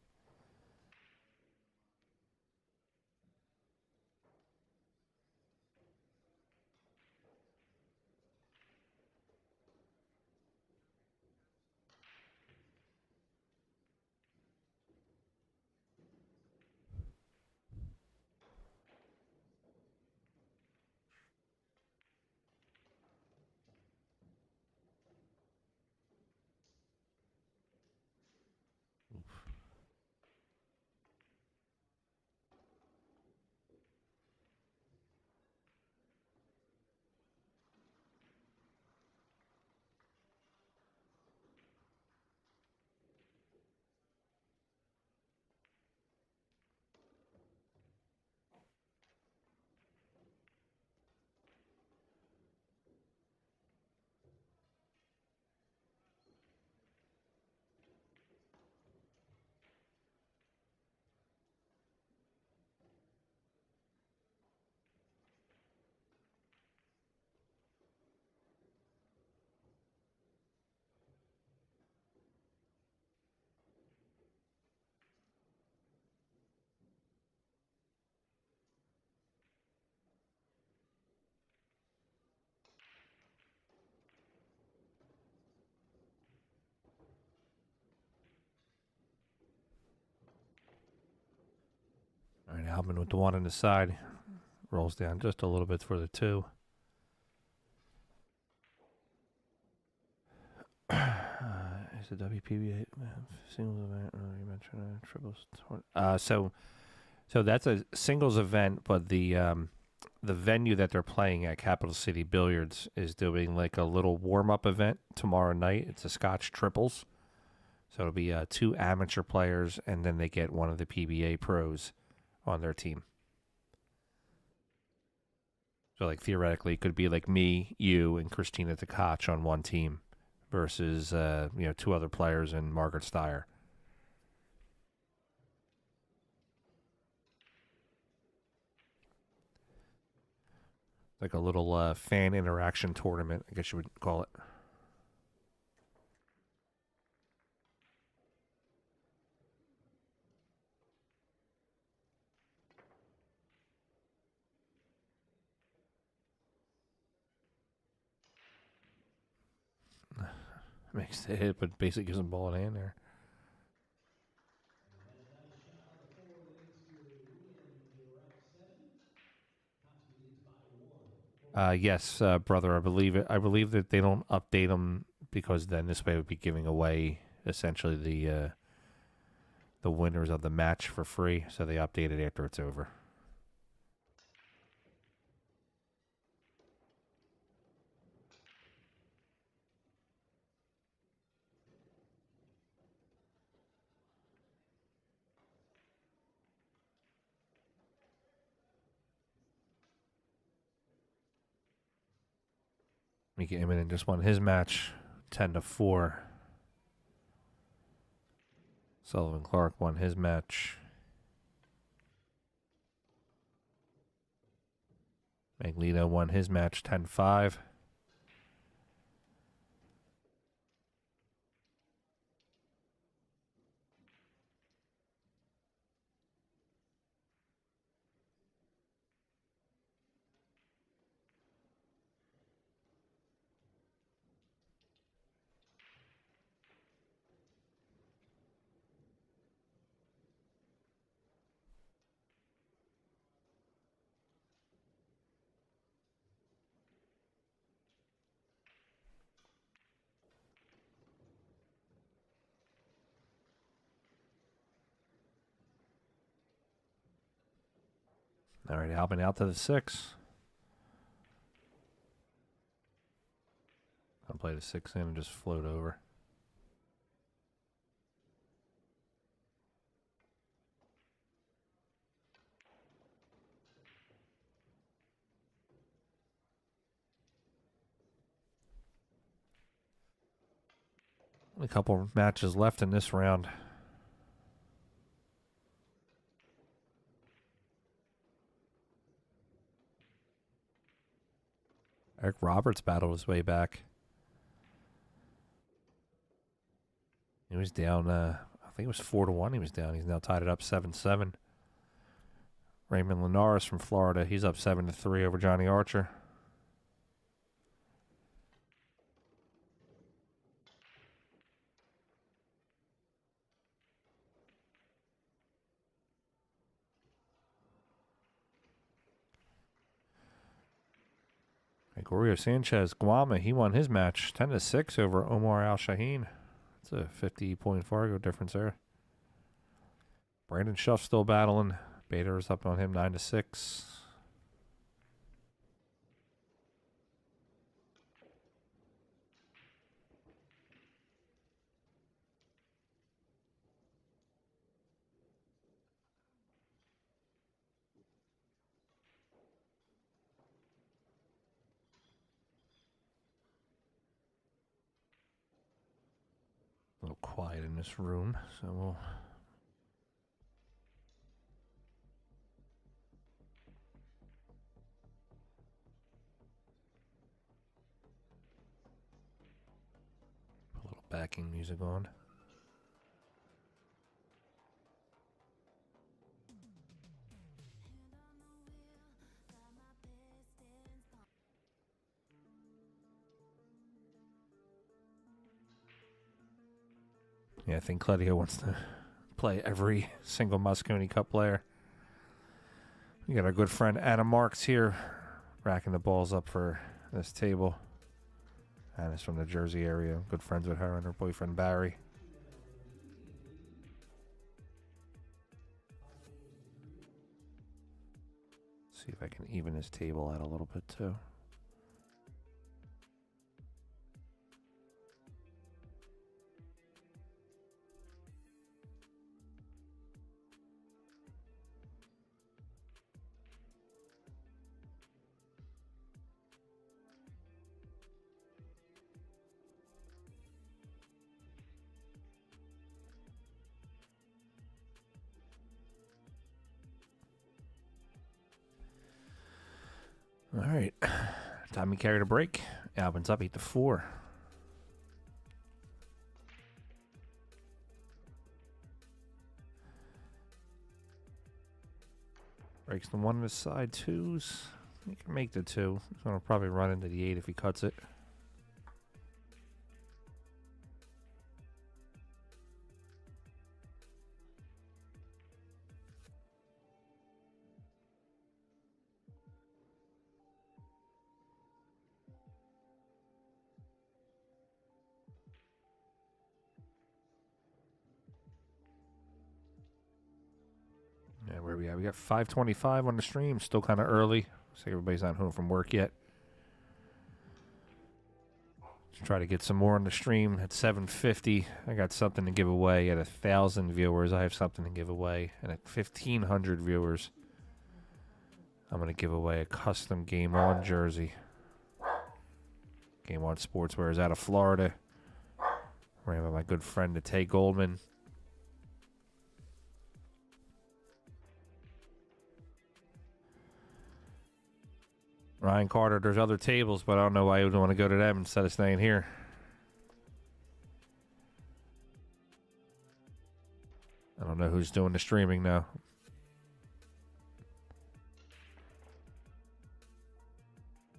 All right, Albin with the one on the side. Rolls down just a little bit for the two. Is the WPBA singles event? You mentioned triples. So that's a singles event, but the venue that they're playing at, Capital City Billiards, is doing like a little warm up event tomorrow night. It's a Scotch triples, so it'll be 2 amateur players, and then they get one of the PBA pros on their team. So, like, theoretically, it could be like me, you, and Christina Tkach on one team versus, 2 other players and Margaret Steyer. Like a little fan interaction tournament, I guess you would call it. Makes the hit, but basically gives them ball in hand there. Yes, brother. I believe it. I believe that they don't update them because then this way it would be giving away essentially the winners of the match for free. So they update it after it's over. Mika Immonen just won his match 10-4. Sullivan Clark won his match. Maglito won his match 10-5. All right, Albin out to the 6. I'll play the 6 in and just float over. A couple matches left in this round. Eric Roberts battled his way back. He was down, I think it was 4-1 he was down. He's now tied it up 7-7. Raymond Linares from Florida, he's up 7-3 over Johnny Archer. Gregorio Sanchez, Guama, he won his match 10-6 over Omar Al Shaheen. It's a 50-point Fargo difference there. Brandon Schuff still battling. Bader's up on him 9-6. A little quiet in this room, so we'll put a little backing music on. Yeah, I think Claudio wants to play every single Mosconi Cup player. We got our good friend Anna Marks here, racking the balls up for this table. Anna's from the Jersey area. Good friends with her and her boyfriend Barry. See if I can even this table out a little bit too. All right, time we carry the break. Albin's up 8-4. Breaks the 1 to the side 2s. He can make the 2. He's going to probably run into the 8 if he cuts it. Yeah, where we at? We got 5:25 on the stream. Still kind of early. Looks like everybody's not home from work yet. Let's try to get some more on the stream at 7:50. I got something to give away. At 1,000 viewers, I have something to give away. And at 1,500 viewers, I'm going to give away a custom Game On jersey. Game On Sportswear is out of Florida. Ran by my good friend, Tay Goldman. Ryan Carter, there's other tables, but I don't know why you would want to go to them instead of staying here. I don't know who's doing the streaming now.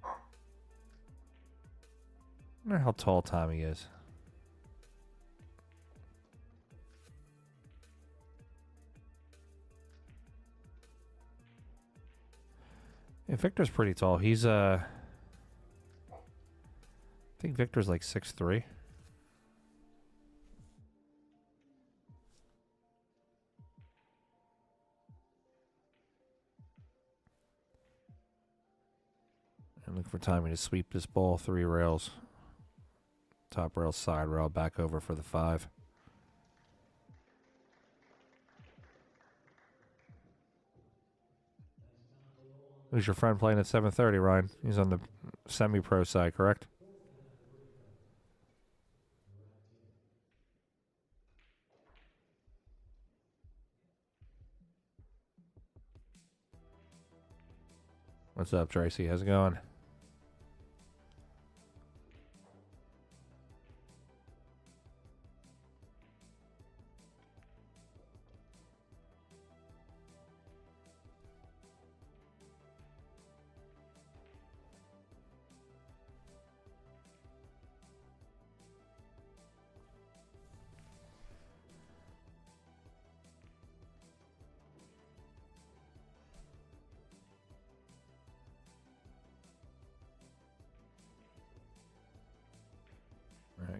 I wonder how tall Tommy is. Yeah, Victor's pretty tall. He's I think Victor's like 6'3". Look for timing to sweep this ball 3 rails. Top rail, side rail, back over for the 5. Who's your friend playing at 7:30, Ryan? He's on the semi-pro side, correct? What's up, Tracy? How's it going?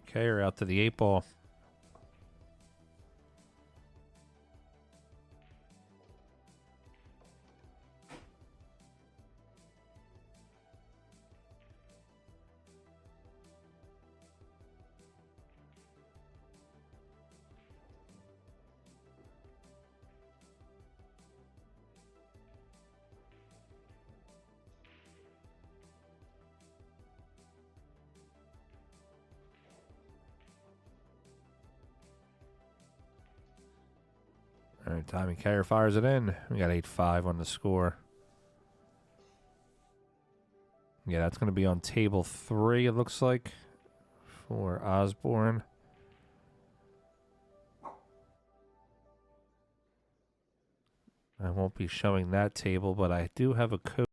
Okay, we're out to the 8 ball. All right, Tommy Carrier fires it in. We got 8-5 on the score. Yeah, that's going to be on table 3, it looks like, for Osborne. I won't be showing that table, but I do have a code.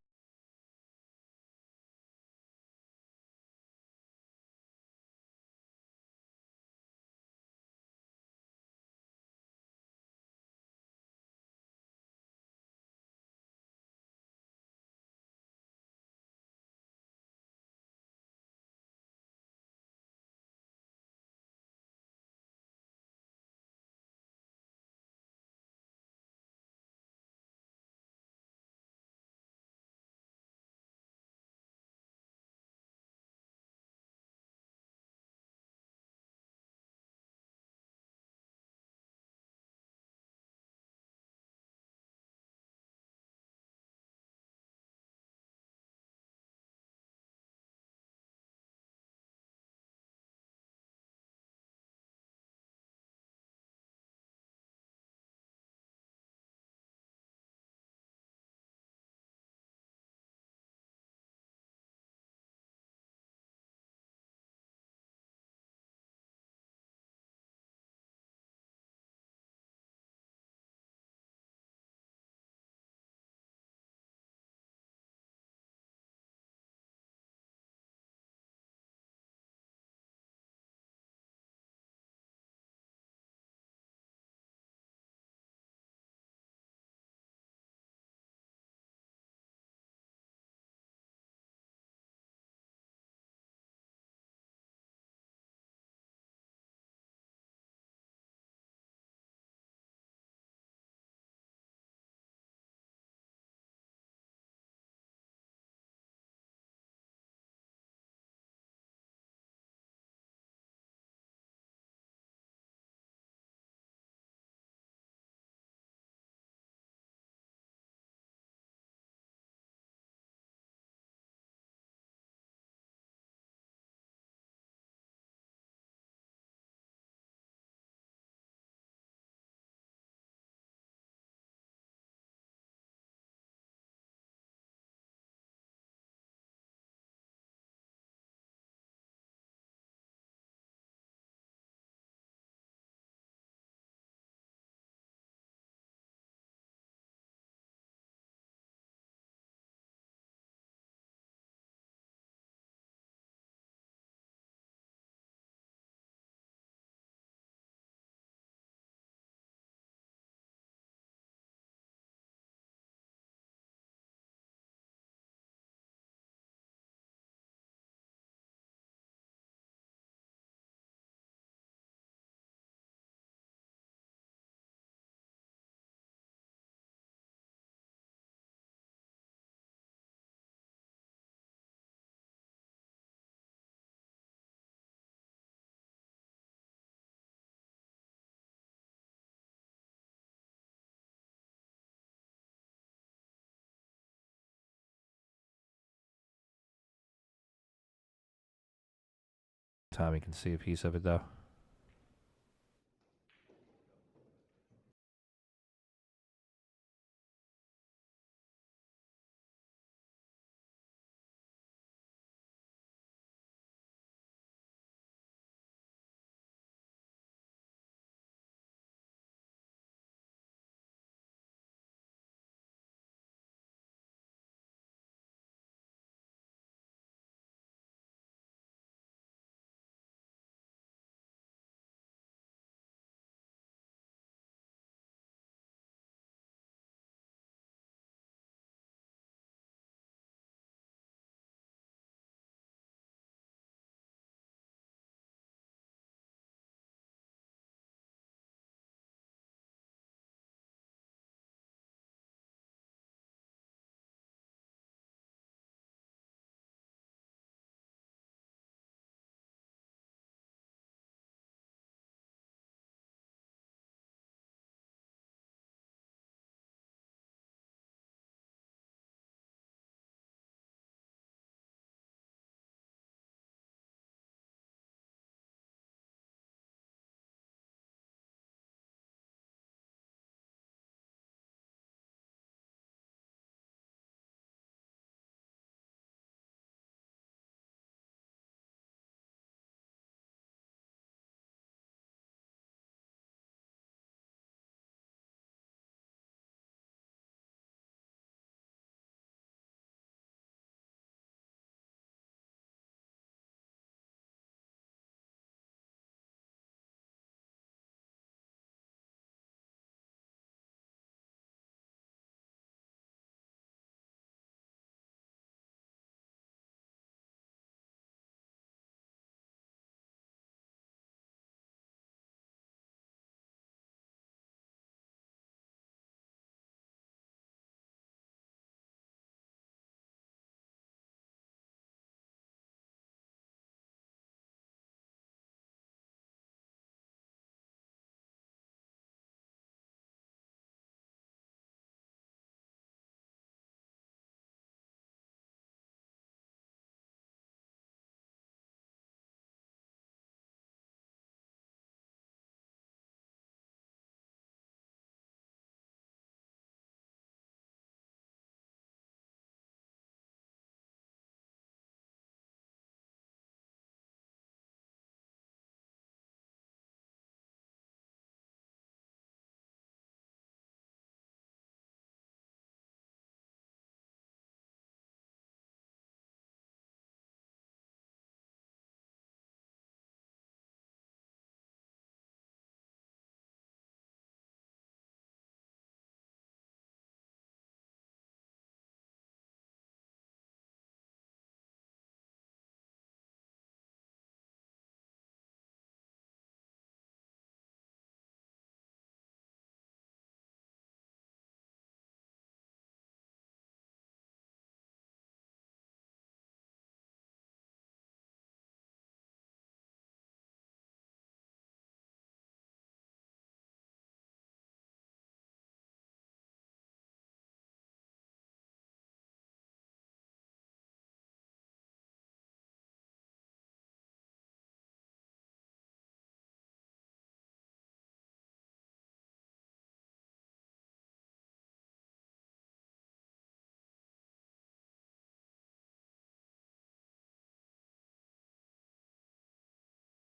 Tommy can see a piece of it, though.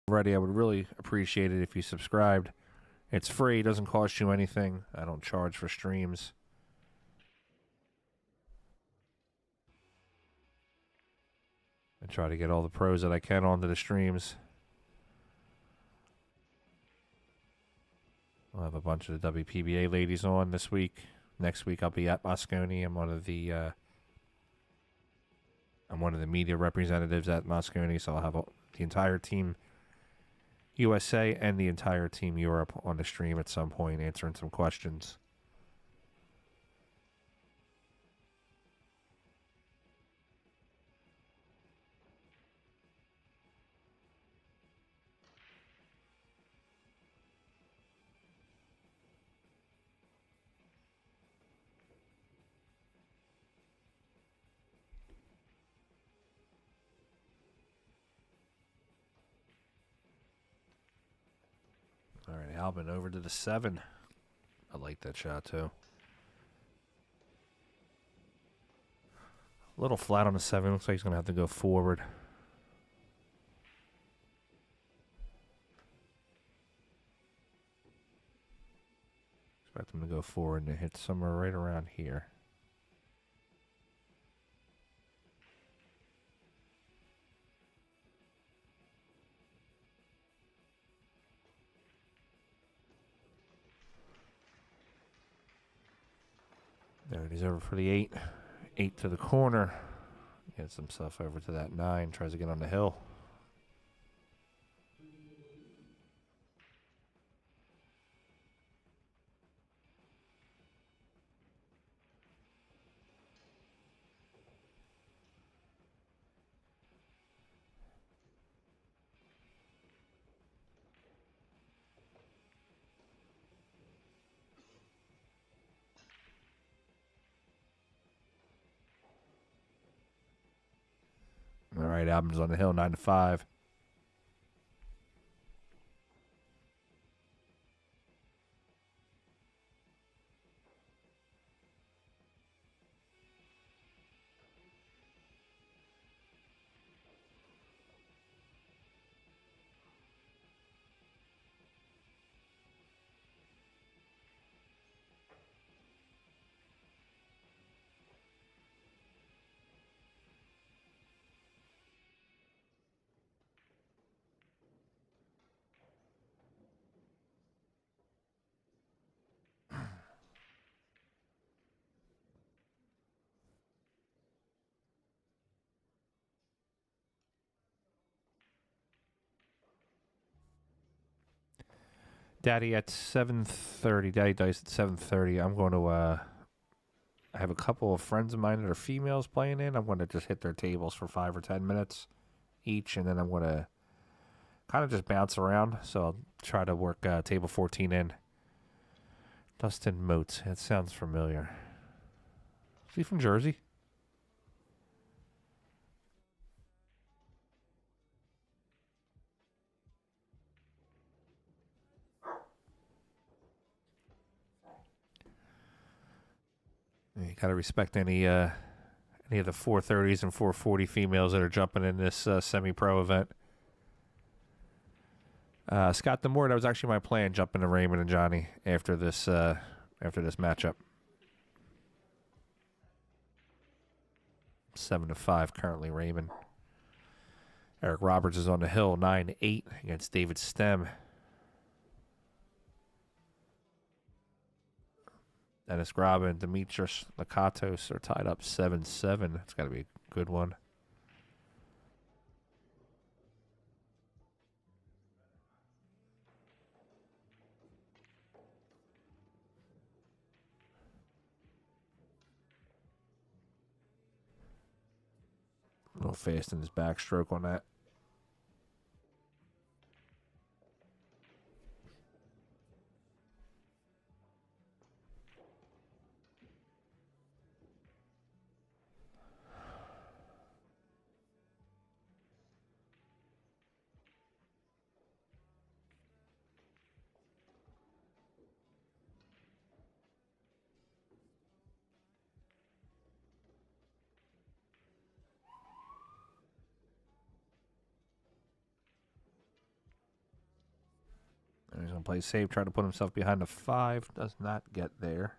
Already, I would really appreciate it if you subscribed. It's free, doesn't cost you anything. I don't charge for streams. I try to get all the pros that I can onto the streams. I'll have a bunch of the WPBA ladies on this week. Next week I'll be at Moscone. I'm one of the media representatives at Moscone, so I'll have the entire team USA and the entire team Europe on the stream at some point answering some questions. Albin over to the 7. I like that shot, too. A little flat on the 7. Looks like he's going to have to go forward. Expect him to go forward and hit somewhere right around here. There it is, over for the 8. 8 to the corner. Gets himself over to that 9. Tries to get on the hill. All right, Albin's on the hill, 9 to 5. Daddy at 7:30. Daddy dice at 7:30. I'm going to I have a couple of friends of mine that are females playing in. I'm going to just hit their tables for 5 or 10 minutes each, and then I'm going to kind of just bounce around. So I'll try to work table 14 in. Dustin Motes. That sounds familiar. Is he from Jersey? You gotta respect any of the 430s and 440 females that are jumping in this semi-pro event. Scott Demore, that was actually my plan, jumping to Raymond and Johnny after this matchup. 7 to 5 currently Raymond. Eric Roberts is on the hill, 9-8 against David Stem. Dennis Graba and Demetrius Lakatos are tied up 7-7. It's got to be a good one. A little fast in his backstroke on that. He's going to play safe, try to put himself behind the 5. Does not get there.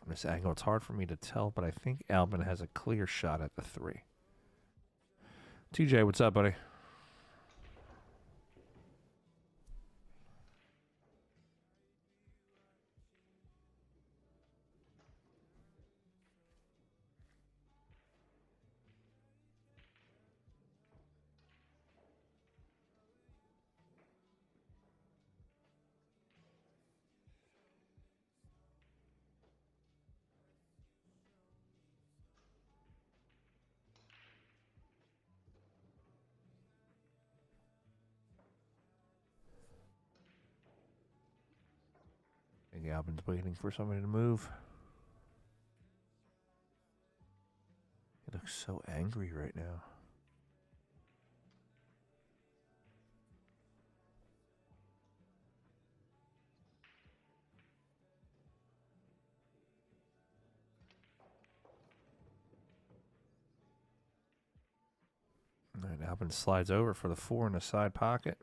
From this angle, it's hard for me to tell, but I think Albin has a clear shot at the 3. TJ, what's up, buddy? I think Albin's waiting for somebody to move. He looks so angry right now. right, Albin slides over for the 4 in the side pocket.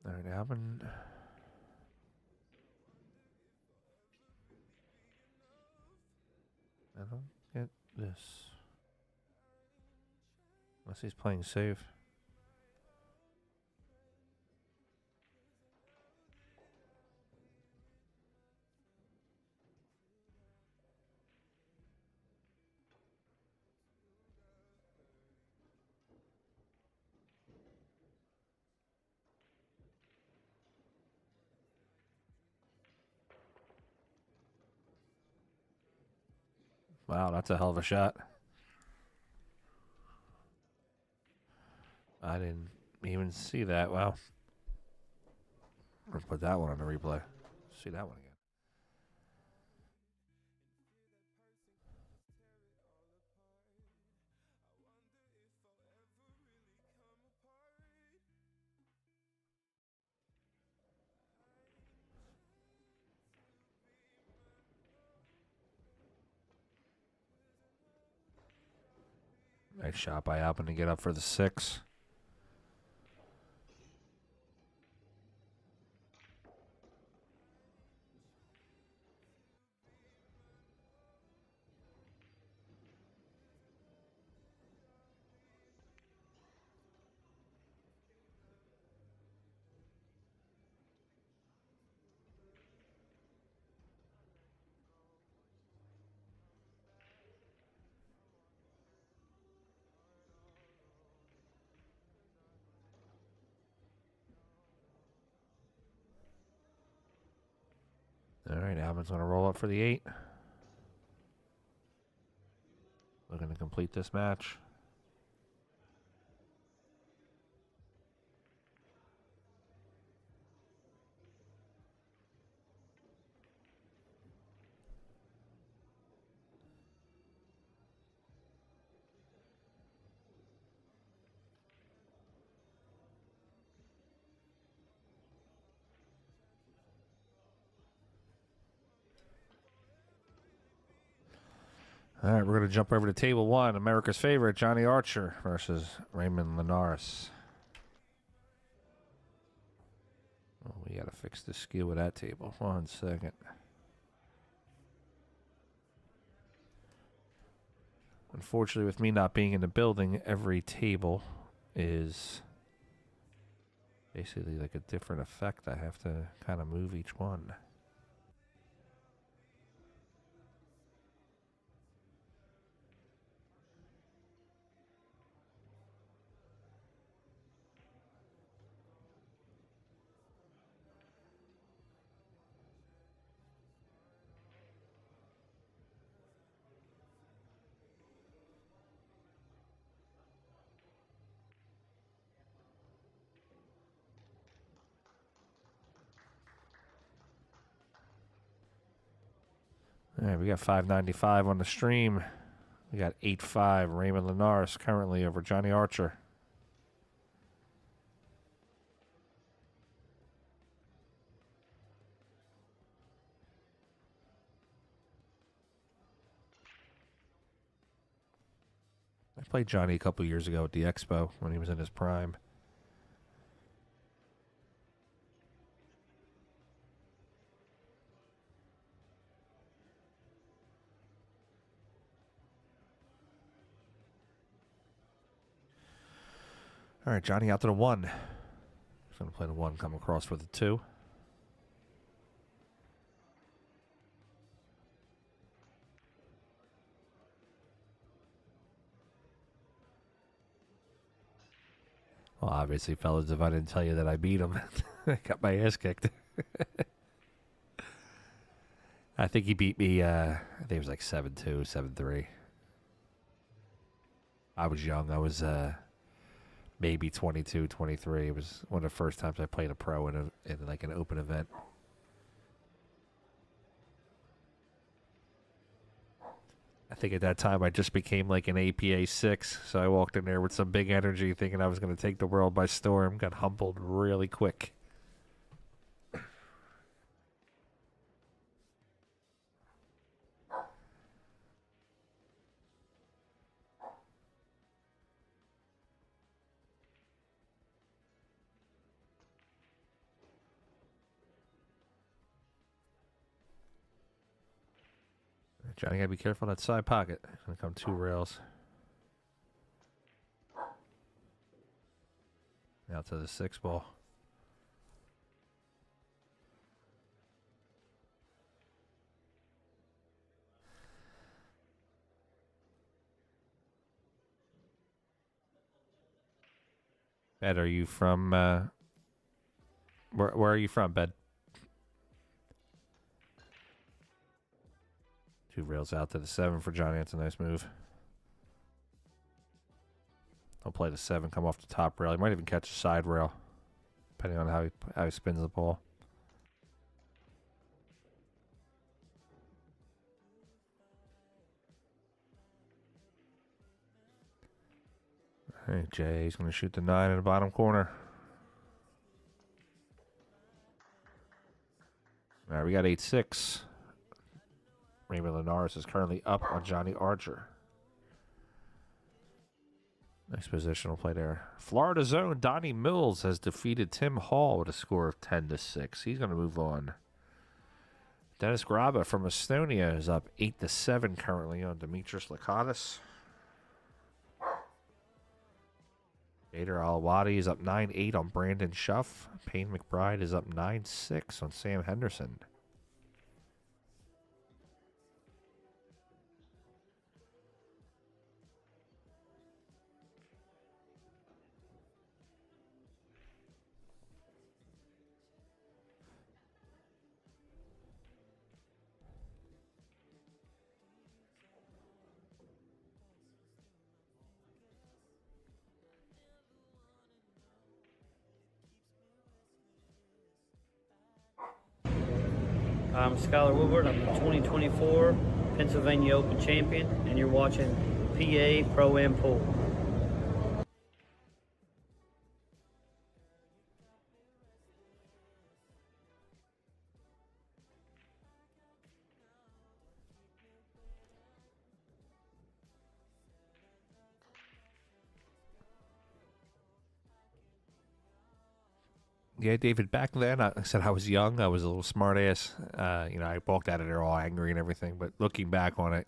All right, Albin. I don't get this. Unless he's playing safe. Wow, that's a hell of a shot. I didn't even see that. Wow. Let's put that one on the replay. See that one again. Nice shot by Albin to get up for the 6. All right, Albin's going to roll up for the 8. Looking to complete this match. All right, we're going to jump over to table 1. America's favorite, Johnny Archer versus Raymond Linares. Oh, we got to fix the skew of that table. 1 second. Unfortunately, with me not being in the building, every table is basically like a different effect. I have to kind of move each one. All right, we got 595 on the stream. We got 8-5 Raymond Linares currently over Johnny Archer. I played Johnny a couple years ago at the Expo when he was in his prime. All right, Johnny out to the 1. He's going to play the 1, come across for the 2. Well, obviously, fellas, if I didn't tell you that I beat him, I got my ass kicked. I think he beat me. I think it was like 7-2, 7-3. I was young. I was maybe 22, 23. It was one of the first times I played a pro in like an open event. I think at that time I just became like an APA 6, so I walked in there with some big energy thinking I was going to take the world by storm. Got humbled really quick. Johnny, gotta be careful that side pocket. Gonna come 2 rails. Out to the 6 ball. Bed, are you from where are you from, Bed? 2 rails out to the 7 for Johnny. That's a nice move. He'll play the 7, come off the top rail. He might even catch a side rail, depending on how he spins the ball. All right, Jay's going to shoot the 9 in the bottom corner. All right, we got 8-6. Raymond Linares is currently up on Johnny Archer. Nice positional play there. Florida zone, Donnie Mills has defeated Tim Hall with a score of 10-6. He's going to move on. Dennis Graba from Estonia is up 8-7 currently on Dimitris Lakatos. Bader Alawadi is up 9-8 on Brandon Schuff. Payne McBride is up 9-6 on Sam Henderson. I'm Skylar Woodward. I'm the 2024 Pennsylvania Open champion, and you're watching PA Pro-Am Pool. Yeah, David, back then, I said I was young. I was a little smart ass. I walked out of there all angry and everything. But looking back on it,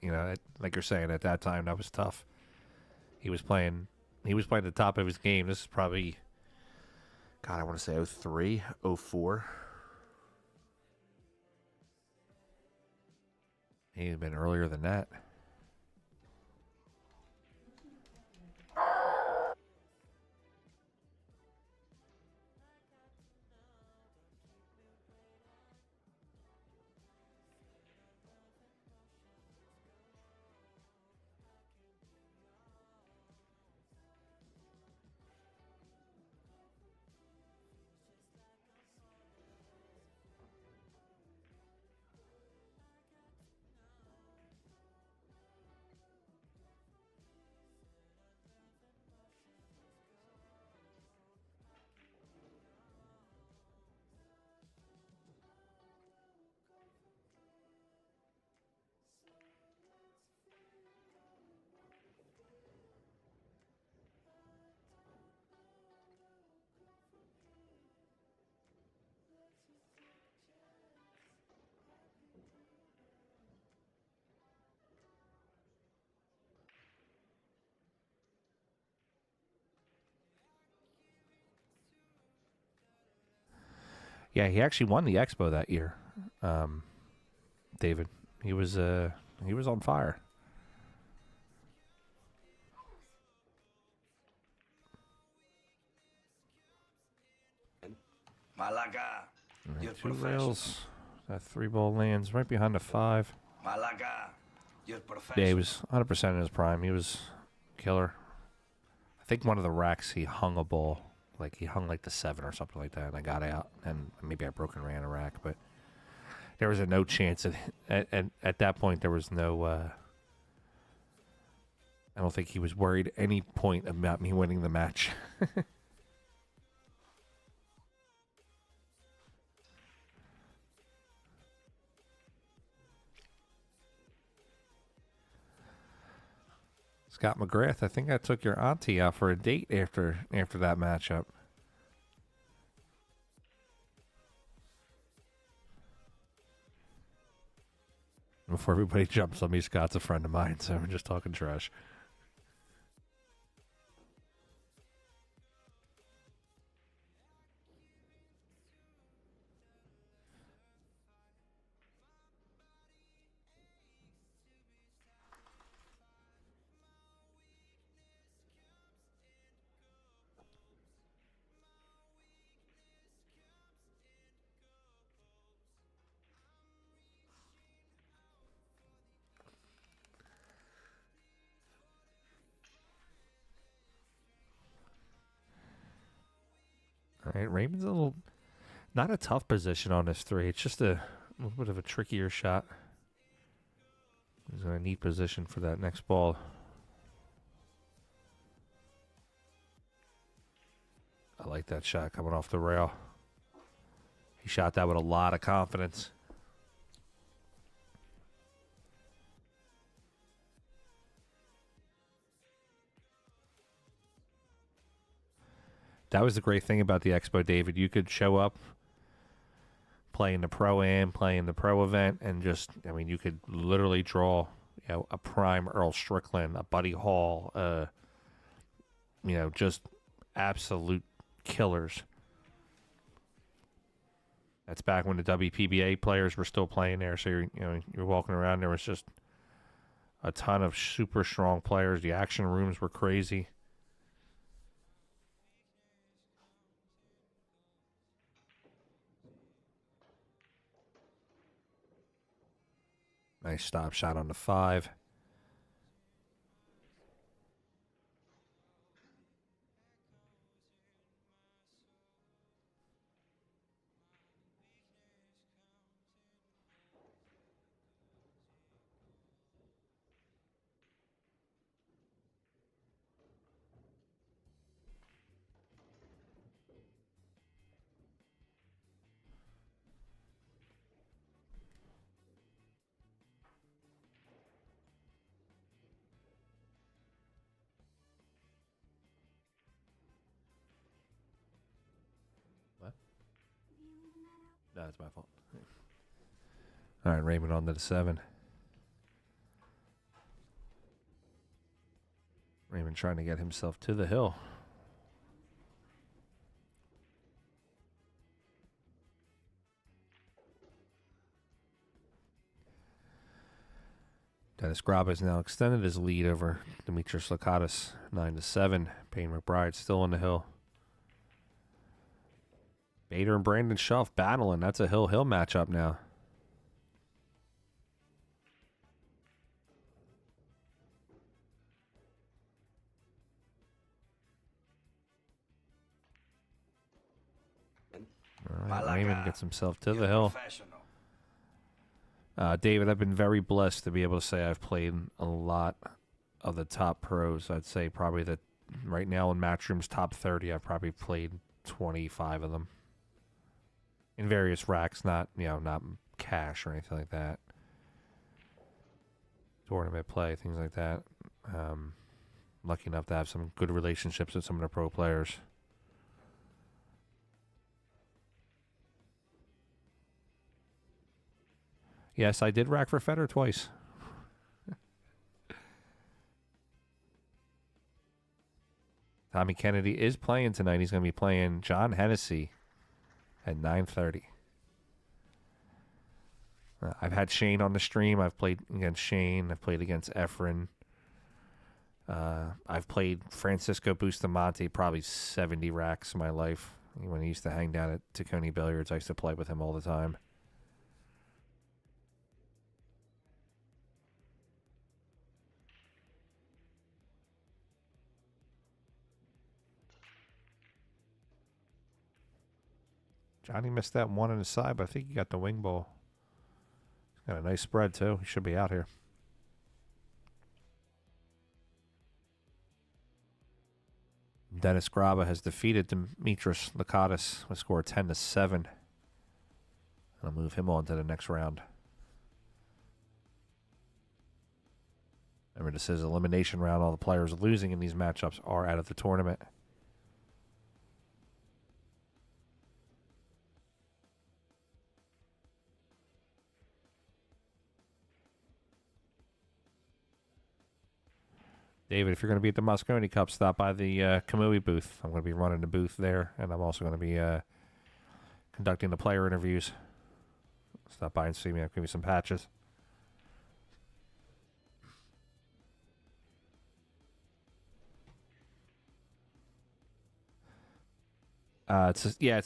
like you're saying, at that time, that was tough. He was playing the top of his game. This is probably, God, I want to say 03, 04. He had been earlier than that. Yeah, he actually won the Expo that year. David, he was on fire. Malaga, you're 2 professional. rails. That 3-ball lands right behind the 5. Malaga, you're professional. Yeah, he was 100% in his prime. He was killer. I think one of the racks he hung a ball. Like he hung like the 7 or something like that, and I got out, and maybe I broke and ran a rack, but there was no chance at that point. There was no. I don't think he was worried at any point about me winning the match. Scott McGrath, I think I took your auntie out for a date after that matchup. Before everybody jumps on me, Scott's a friend of mine, so we're just talking trash. All right, Raymond's a little, not a tough position on this 3. It's just a little bit of a trickier shot. He's in a neat position for that next ball. I like that shot coming off the rail. He shot that with a lot of confidence. That was the great thing about the Expo, David. You could show up, play in the Pro-Am, play in the Pro event, and just, I mean, you could literally draw, a prime Earl Strickland, a Buddy Hall, just absolute killers. That's back when the WPBA players were still playing there. So you're walking around. There was just a ton of super strong players. The action rooms were crazy. Nice stop shot on the 5. No, it's my fault. All right, Raymond on to the 7. Raymond trying to get himself to the hill. Dennis Graba has now extended his lead over Demetrius Lakatos, 9-7. Payne McBride still on the hill. Bader and Brandon Schuff battling. That's a hill matchup now. All right, Raymond gets himself to the hill. David, I've been very blessed to be able to say I've played a lot of the top pros. I'd say probably that right now in Matchroom's top 30, I've probably played 25 of them. In various racks, not cash or anything like that. Tournament play, things like that. Lucky enough to have some good relationships with some of the pro players. Yes, I did rack for Fedor twice. Tommy Kennedy is playing tonight. He's going to be playing John Hennessy at 9:30. I've had Shane on the stream. I've played against Shane. I've played against Efren. I've played Francisco Bustamante probably 70 racks in my life. When he used to hang down at Tacony Billiards, I used to play with him all the time. Johnny missed that one on his side, but I think he got the wing ball. Got a nice spread, too. He should be out here. Dennis Graba has defeated Dimitris Lakatos with a score of 10-7. I'll move him on to the next round. Remember, this is elimination round. All the players losing in these matchups are out of the tournament. David, if you're going to be at the Mosconi Cup, stop by the Kamui booth. I'm going to be running the booth there, and I'm also going to be conducting the player interviews. Stop by and see me. I'll give you some patches. It's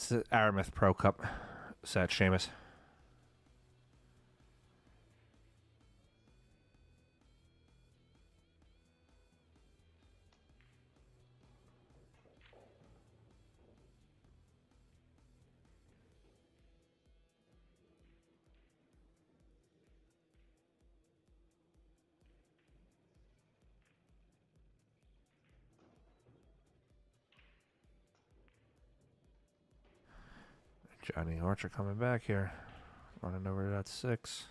the Aramith Pro Cup set, Seamus. Johnny Archer coming back here. Running over to that 6.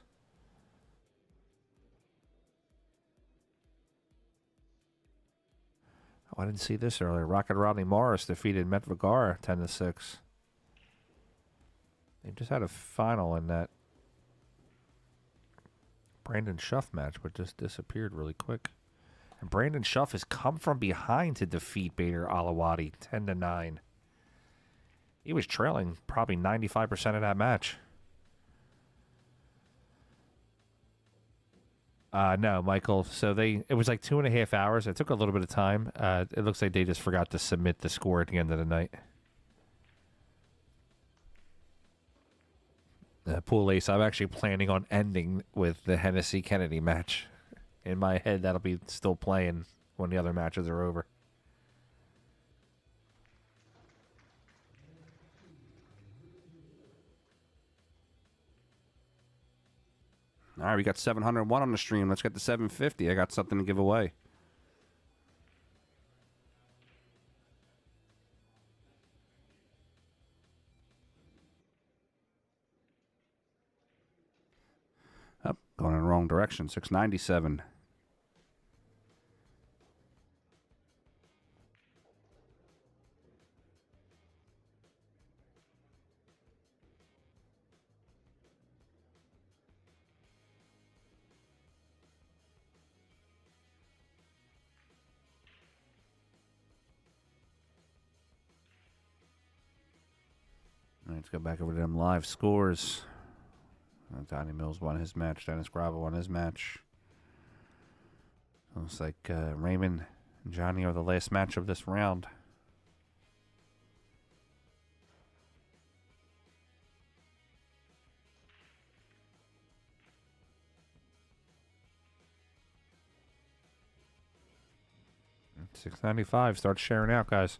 Oh, I didn't see this earlier. Rocket Rodney Morris defeated Met Vergara 10-6. They just had a final in that Brandon Schuff match, but just disappeared really quick. And Brandon Schuff has come from behind to defeat Bader Alawadi 10-9. He was trailing probably 95% of that match. No, Michael. So it was like 2.5 hours. It took a little bit of time. It looks like they just forgot to submit the score at the end of the night. Pool Ace, I'm actually planning on ending with the Hennessy Kennedy match. In my head, that'll be still playing when the other matches are over. All right, we got 701 on the stream. Let's get to 750. I got something to give away. Oh, going in the wrong direction. 697. All right, let's go back over to them live scores. Donnie Mills won his match. Dennis Graba won his match. Looks like Raymond and Johnny are the last match of this round. $6.95. Start sharing out, guys.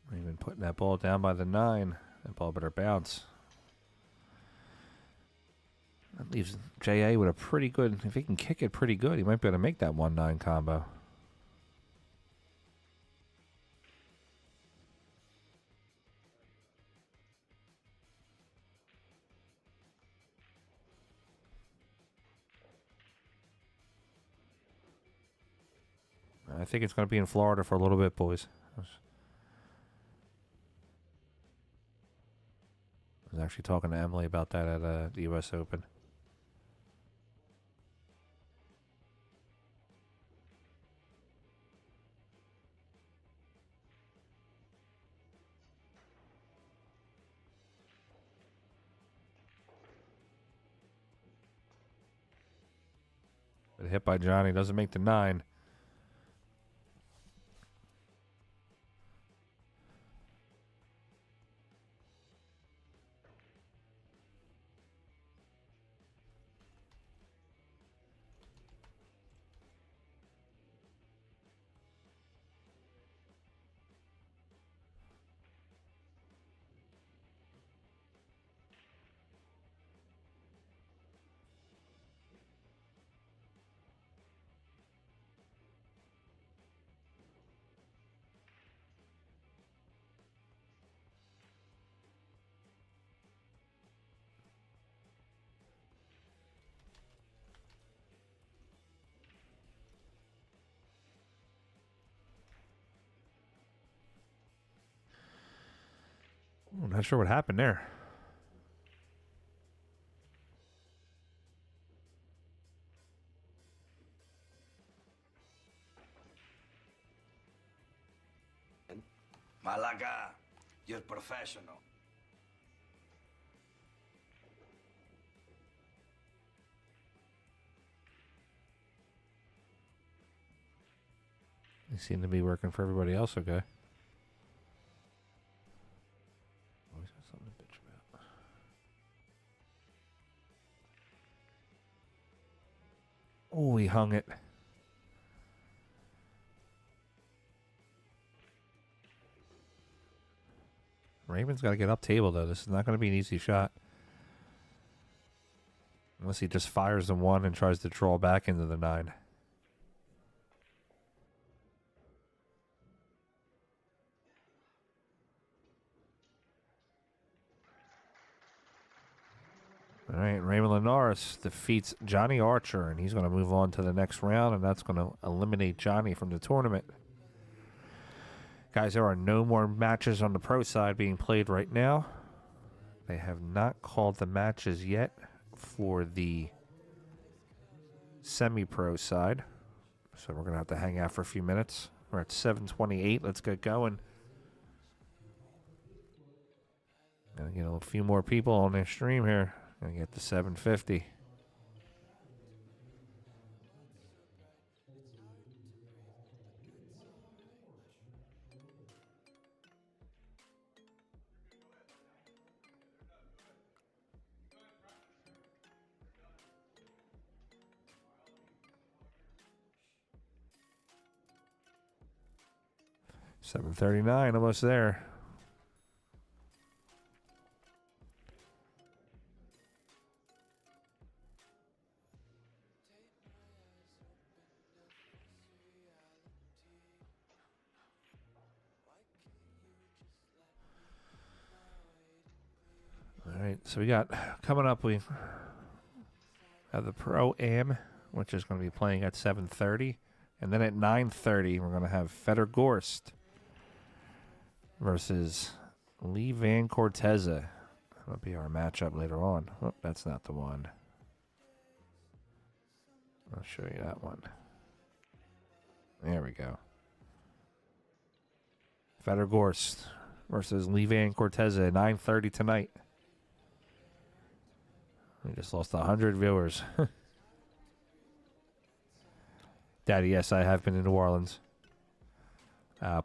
Raymond putting that ball down by the 9. That ball better bounce. That leaves J.A. with a pretty good... If he can kick it pretty good, he might be able to make that 1-9 combo. I think it's going to be in Florida for a little bit, boys. I was actually talking to Emily about that at the U.S. Open. But hit by Johnny doesn't make the 9. I'm not sure what happened there. Malaga, you're professional. They seem to be working for everybody else, okay. Always got something to bitch about. Oh, he hung it. Raymond's got to get up table, though. This is not going to be an easy shot. Unless he just fires the 1 and tries to draw back into the 9. All right, Raymond Linares defeats Johnny Archer, and he's going to move on to the next round, and that's going to eliminate Johnny from the tournament. Guys, there are no more matches on the pro side being played right now. They have not called the matches yet for the semi-pro side. So we're going to have to hang out for a few minutes. We're at 7:28. Let's get going. Gonna get a few more people on their stream here. Gonna get to 7:50. $7:39, almost there. All right, so we got coming up, we have the Pro-Am, which is going to be playing at 7:30. And then at 9:30, we're going to have Fedor Gorst versus Lee Van Corteza. That'll be our matchup later on. Oh, that's not the one. I'll show you that one. There we go. Fedor Gorst versus Lee Van Corteza at 9:30 tonight. We just lost 100 viewers. Daddy, yes, I have been in New Orleans.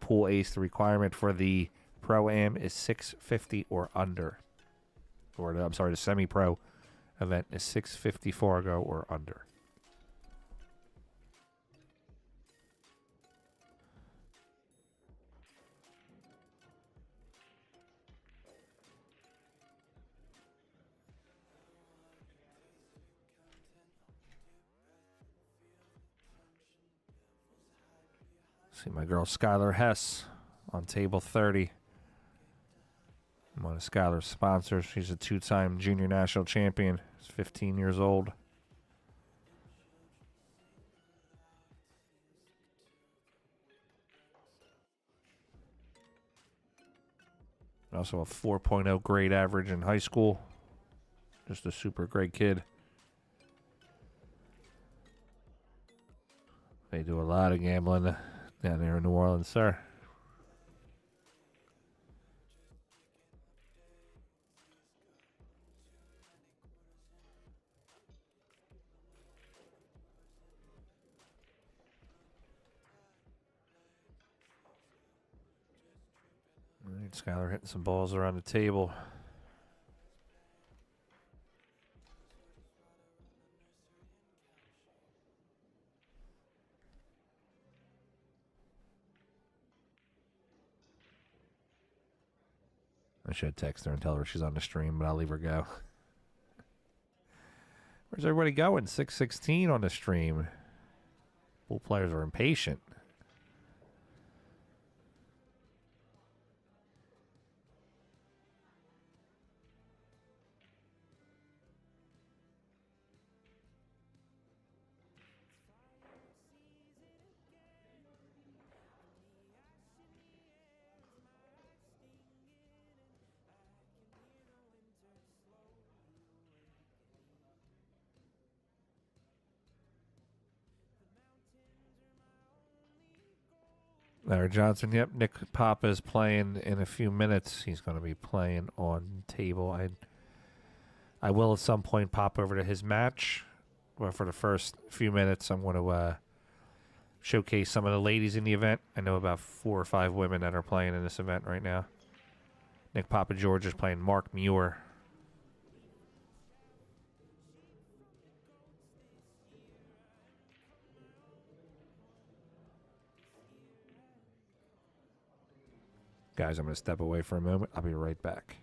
Pool Ace, the requirement for the Pro-Am is 650 or under. Or, I'm sorry, the semi-pro event is 650 Fargo or under. See my girl Skylar Hess on table 30. I'm one of Skylar's sponsors. She's a 2-time junior national champion. She's 15 years old. Also a 4.0 grade average in high school. Just a super great kid. They do a lot of gambling down there in New Orleans, sir. All right, Skylar hitting some balls around the table. I should text her and tell her she's on the stream, but I'll leave her go. Where's everybody going? 6:16 on the stream. Pool players are impatient. Larry Johnson, yep. Nick Papa is playing in a few minutes. He's going to be playing on table. I will at some point pop over to his match. Well, for the first few minutes, I'm going to showcase some of the ladies in the event. I know about 4 or 5 women that are playing in this event right now. Nick Papa George is playing Mark Muir. Guys, I'm going to step away for a moment. I'll be right back.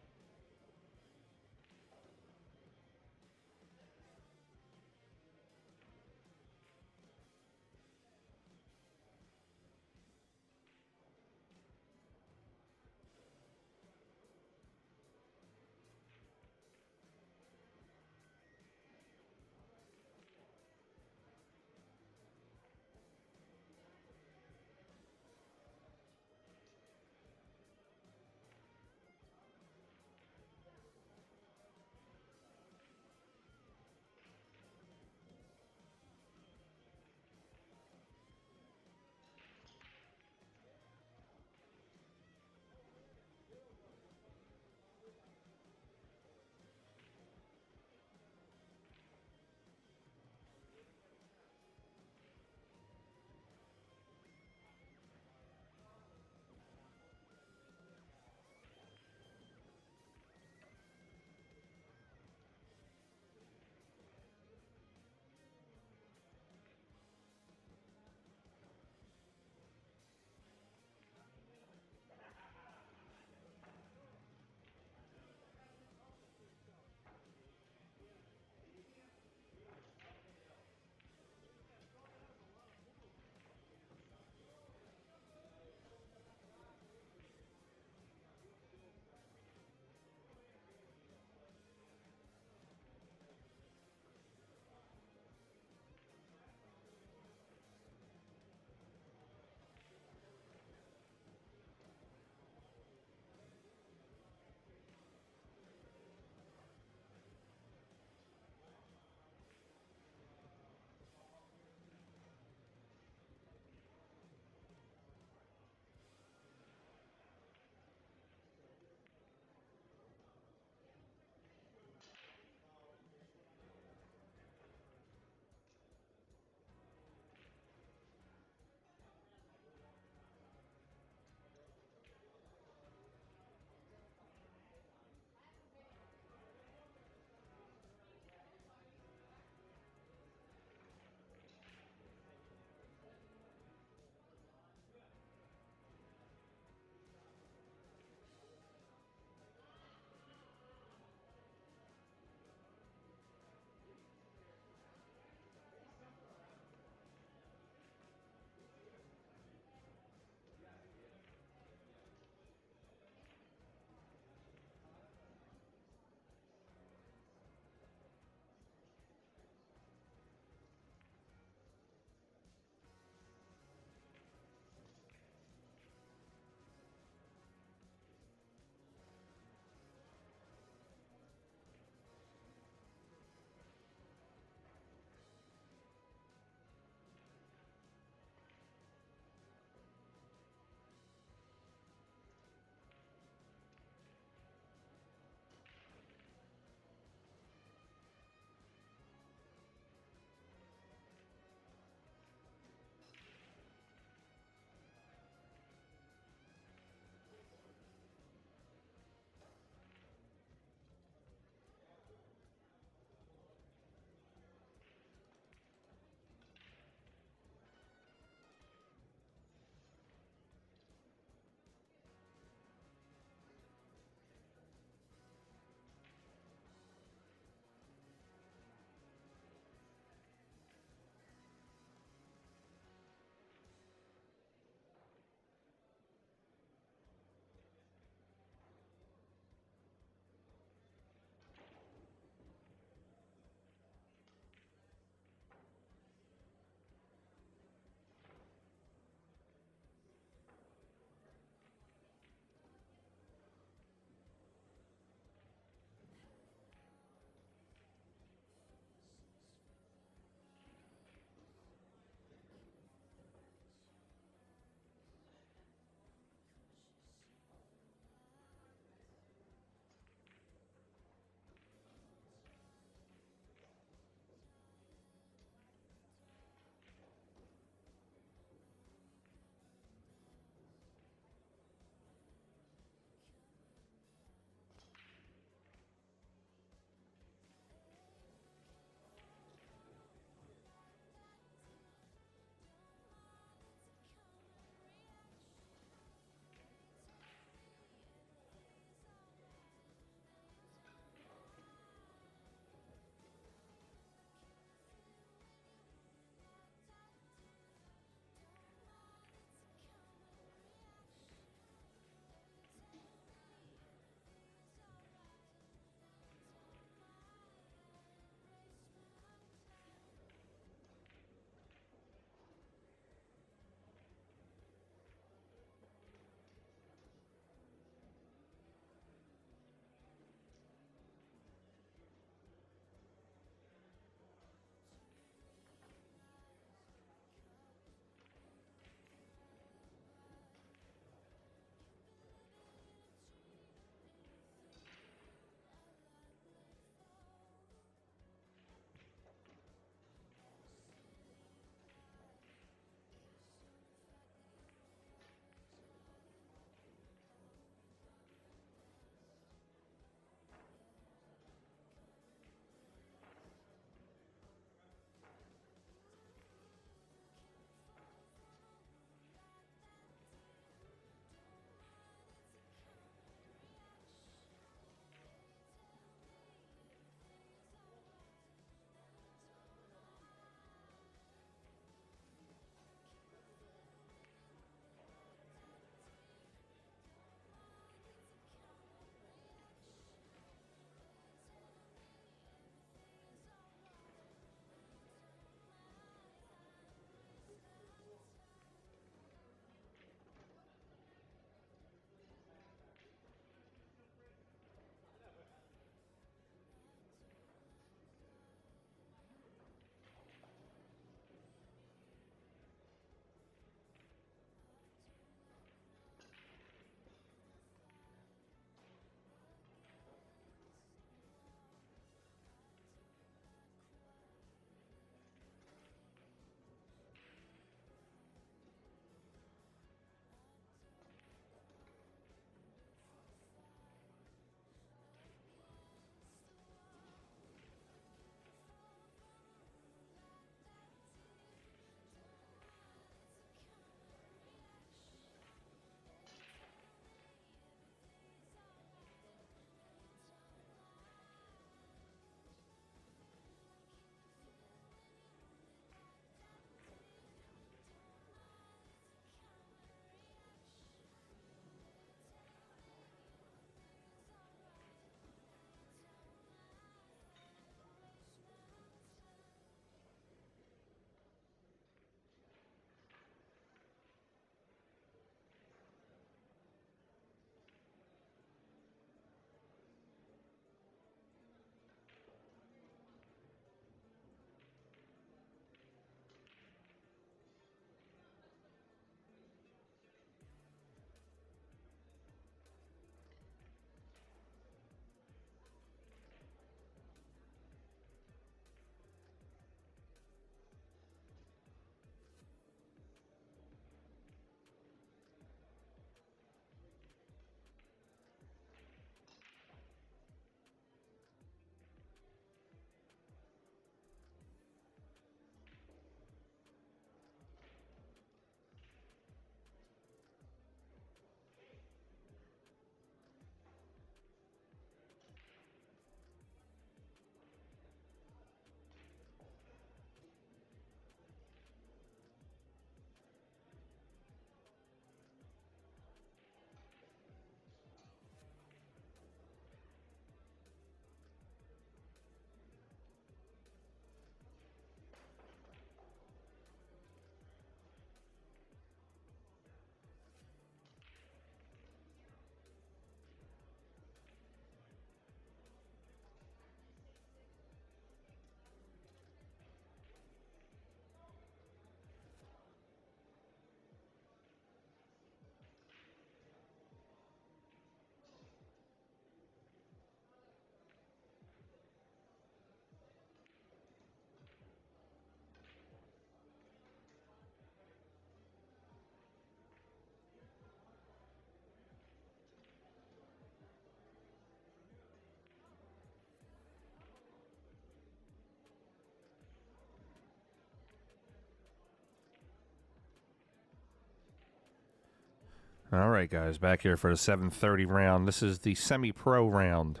All right, guys, back here for the 7:30 round. This is the semi-pro round.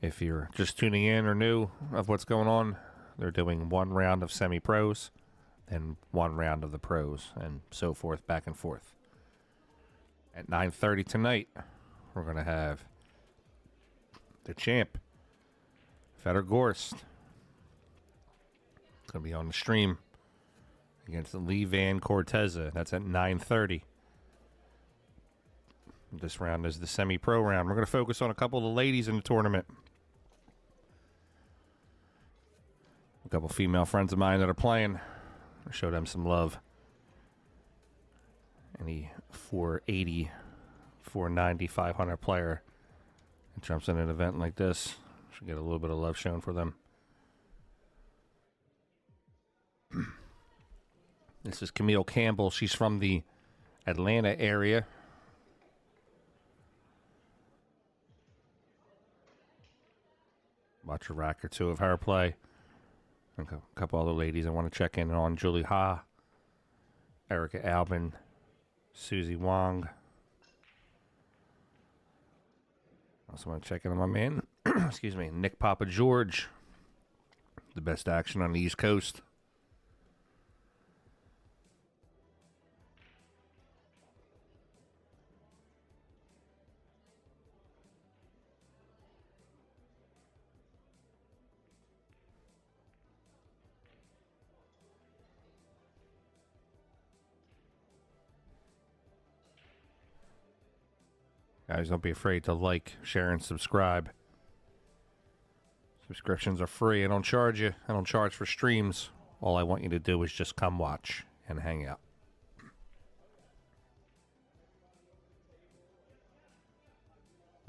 If you're just tuning in or new of what's going on, they're doing one round of semi-pros, then one round of the pros, and so forth, back and forth. At 9:30 tonight, we're going to have the champ, Fedor Gorst. It's going to be on the stream against Lee Van Corteza. That's at 9:30. This round is the semi-pro round. We're going to focus on a couple of the ladies in the tournament. A couple female friends of mine that are playing. I'll show them some love. Any 480, 490, 500 player that jumps in an event like this should get a little bit of love shown for them. This is Camille Campbell. She's from the Atlanta area. Watch a rack or two of her play. And a couple other ladies I want to check in on. Julie Ha, Erica Albin, Susie Wong. Also want to check in on my man, excuse me, Nick Papa George. The best action on the East Coast. Guys, don't be afraid to like, share, and subscribe. Subscriptions are free. I don't charge you. I don't charge for streams. All I want you to do is just come watch and hang out.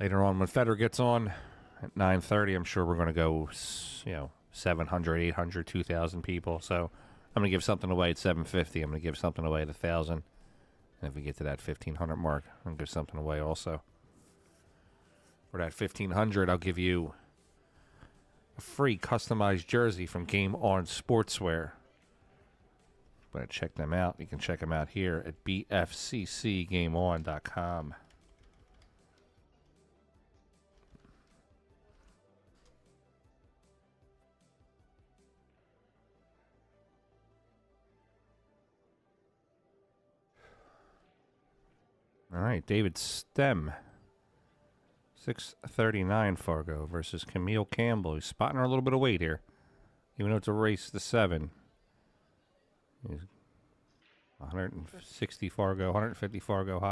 Later on, when Fedor gets on at 9:30, I'm sure we're going to go, 700, 800, 2,000 people. So I'm going to give something away at 750. I'm going to give something away at 1,000. And if we get to that 1,500 mark, I'm going to give something away also. For that 1,500, I'll give you a free customized jersey from Game On Sportswear. But check them out. You can check them out here at bfccgameon.com. All right, David Stem. 639 Fargo versus Camille Campbell. He's spotting her a little bit of weight here. Even though it's a race to 7. He's 160 Fargo, 150 Fargo high.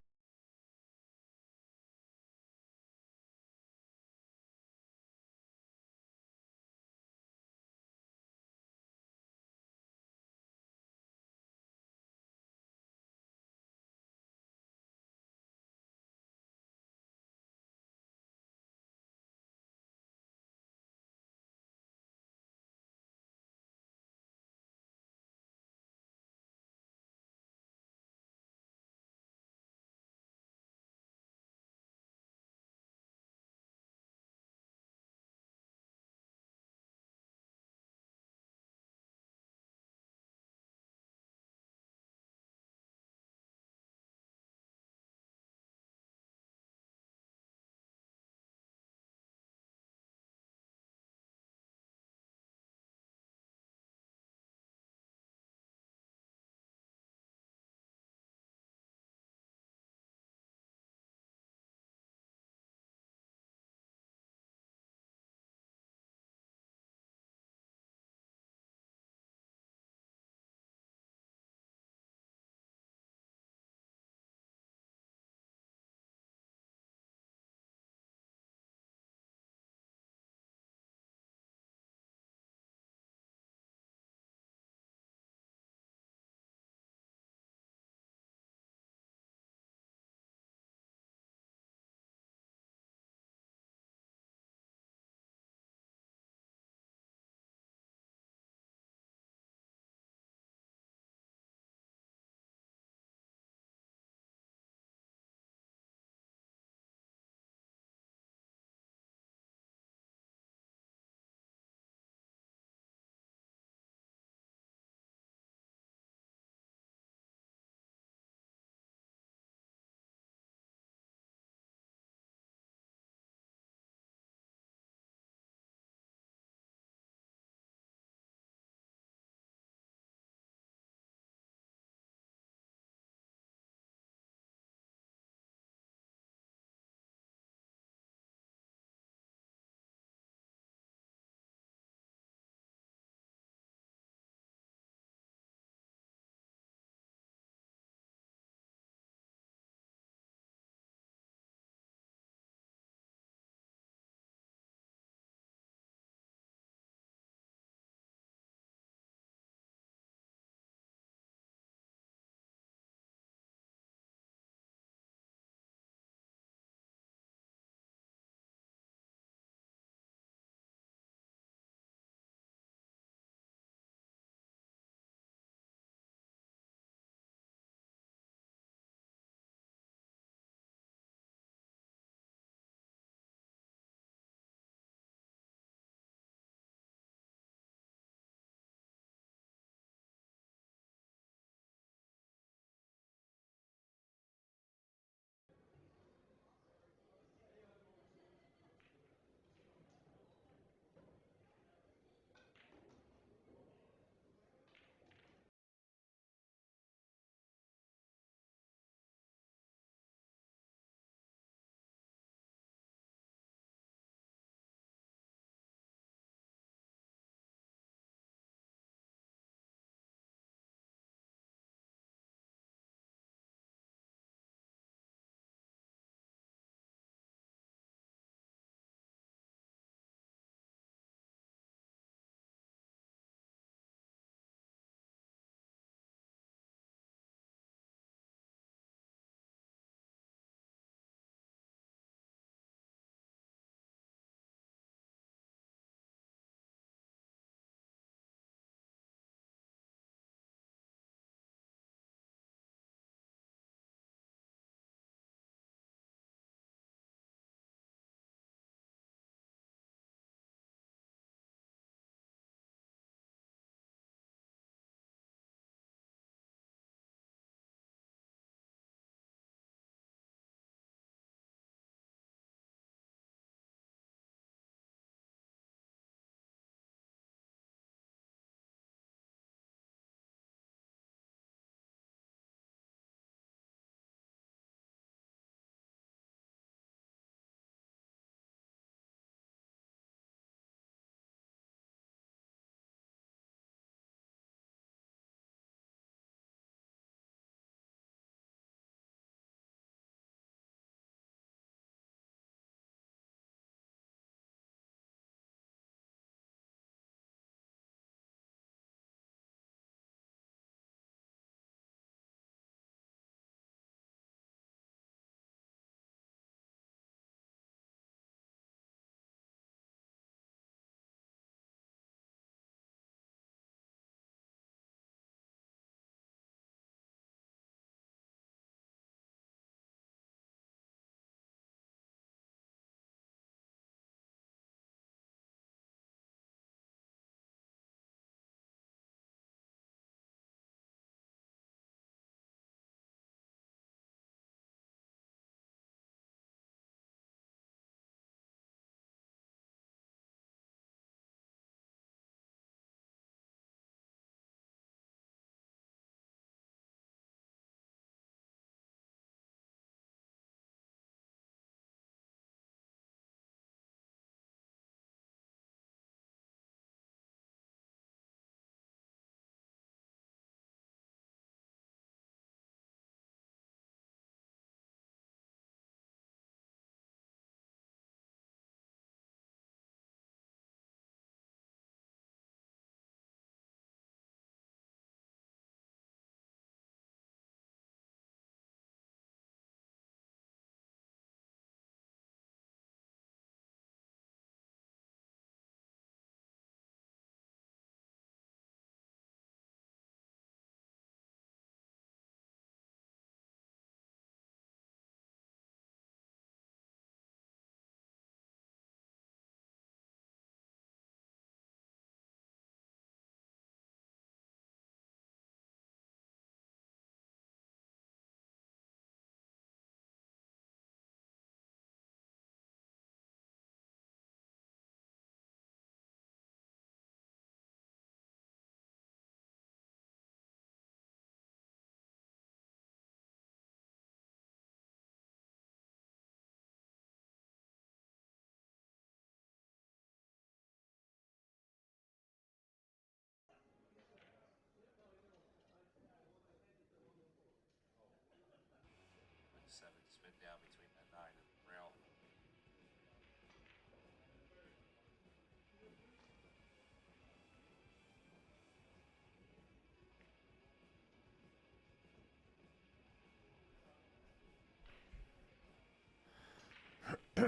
All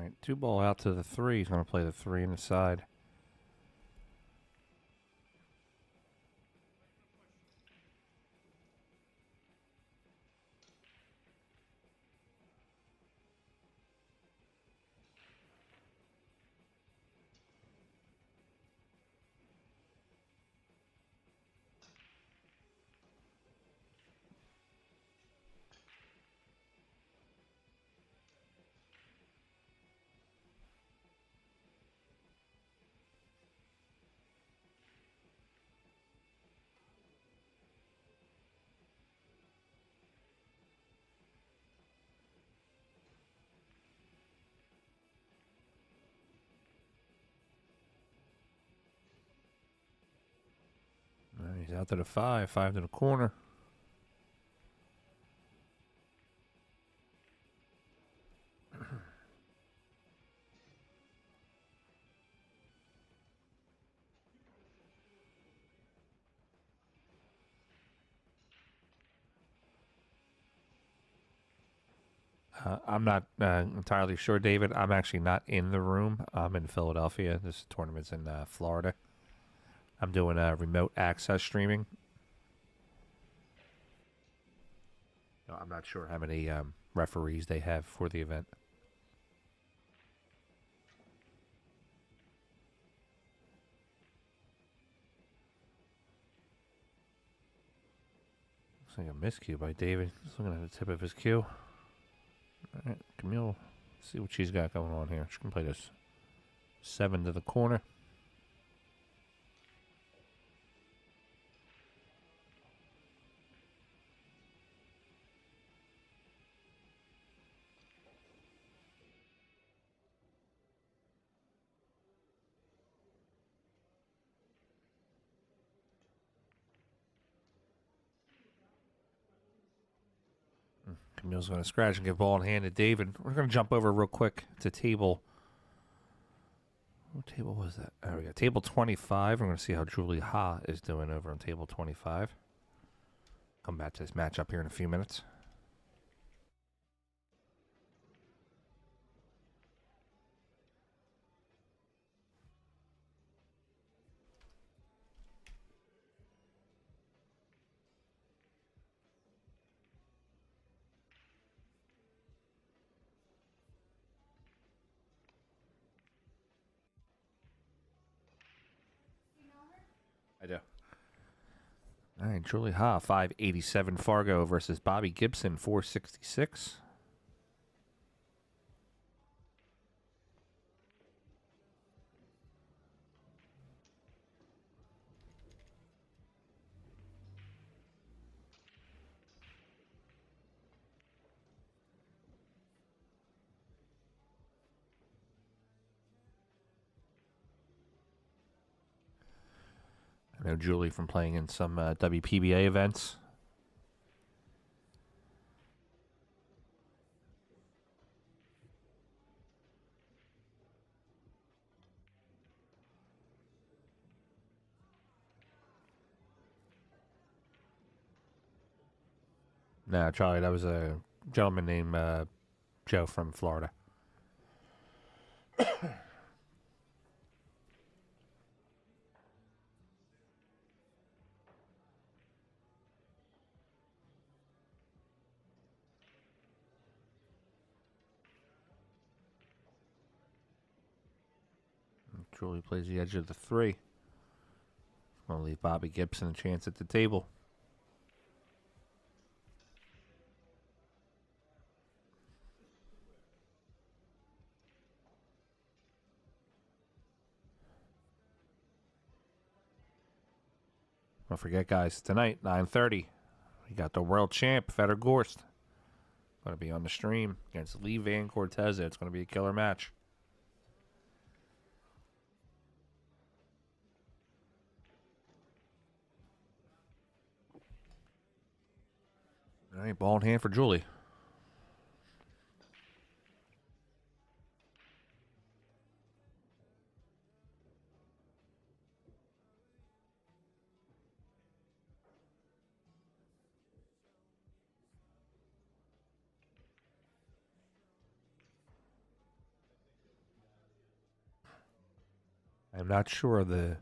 right, 2 ball out to the 3. He's going to play the 3 in the side. All right, he's out to the 5. 5 to the corner. I'm not entirely sure, David. I'm actually not in the room. I'm in Philadelphia. This tournament's in Florida. I'm doing remote access streaming. No, I'm not sure how many referees they have for the event. Looks like a miscue by David. Just looking at the tip of his cue. All right, Camille, let's see what she's got going on here. She can play this 7 to the corner. Camille's going to scratch and give ball in hand to David. We're going to jump over real quick to table. What table was that? There we go. Table 25. We're going to see how Julie Ha is doing over on table 25. Come back to this matchup here in a few minutes. I do. All right, Julie Ha, 587 Fargo versus Bobby Gibson, 466. I know Julie from playing in some WPBA events. No, Charlie, that was a gentleman named Joe from Florida. Julie plays the edge of the 3. Going to leave Bobby Gibson a chance at the table. Don't forget, guys, tonight, 9:30, we got the world champ, Fedor Gorst. Going to be on the stream against Lee Van Cortez. It's going to be a killer match. All right, ball in hand for Julie. I'm not sure the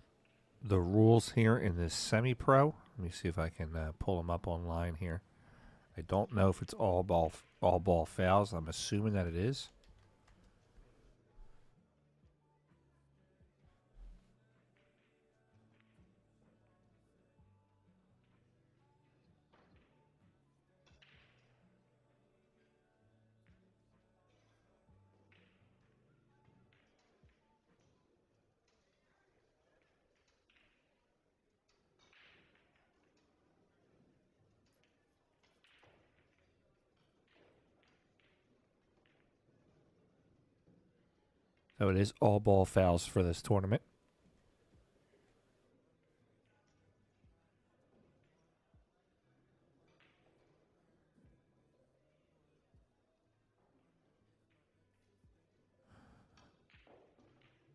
rules here in this semi-pro. Let me see if I can pull them up online here. I don't know if it's all ball fouls. I'm assuming that it is. So it is all ball fouls for this tournament.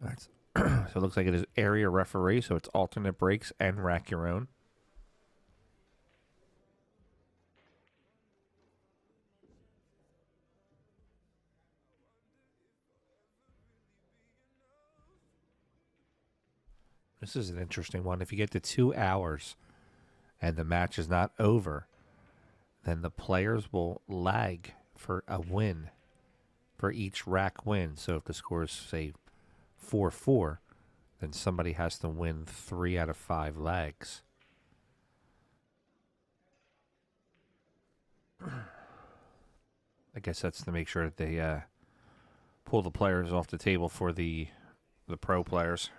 That's so it looks like it is area referee, so it's alternate breaks and rack your own. This is an interesting one. If you get to 2 hours and the match is not over, then the players will lag for a win for each rack win. So if the score is, say, 4-4, then somebody has to win 3 out of 5 lags. I guess that's to make sure that they pull the players off the table for the pro players.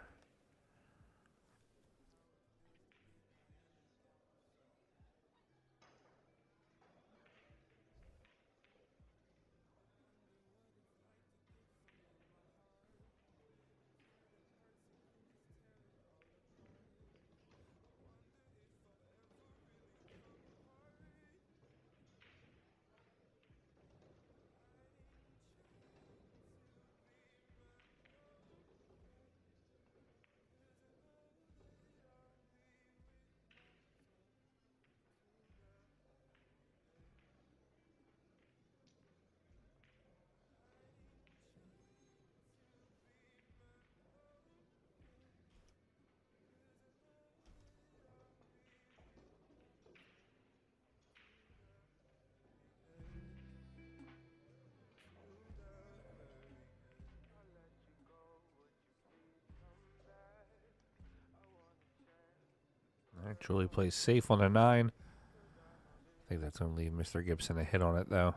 All right, Julie plays safe on a 9. I think that's going to leave Mr. Gibson a hit on it, though.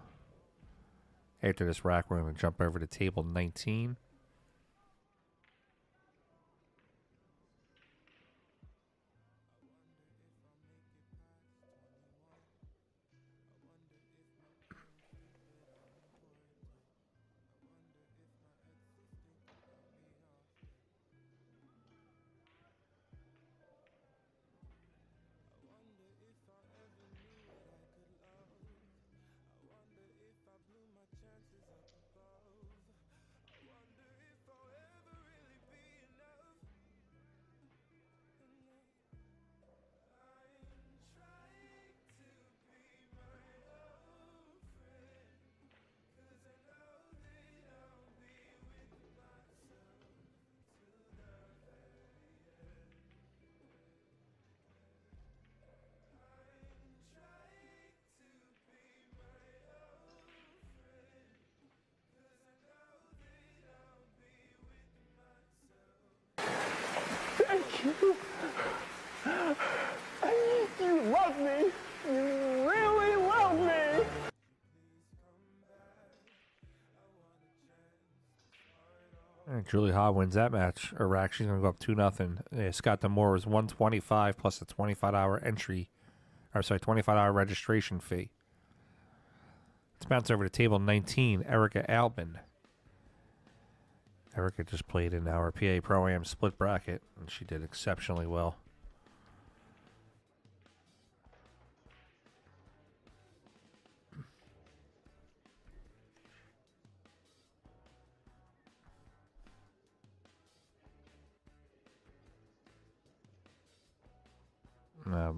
After this rack, we're going to jump over to table 19. Thank you. You love me. You really love me. All right, Julie Ha wins that match. Or rack, she's going to go up 2-0. Yeah, Scott Demore was 125 plus a 25-hour entry. Or sorry, 25-hour registration fee. Let's bounce over to table 19. Erica Albin. Erica just played in our PA Pro-Am split bracket, and she did exceptionally well.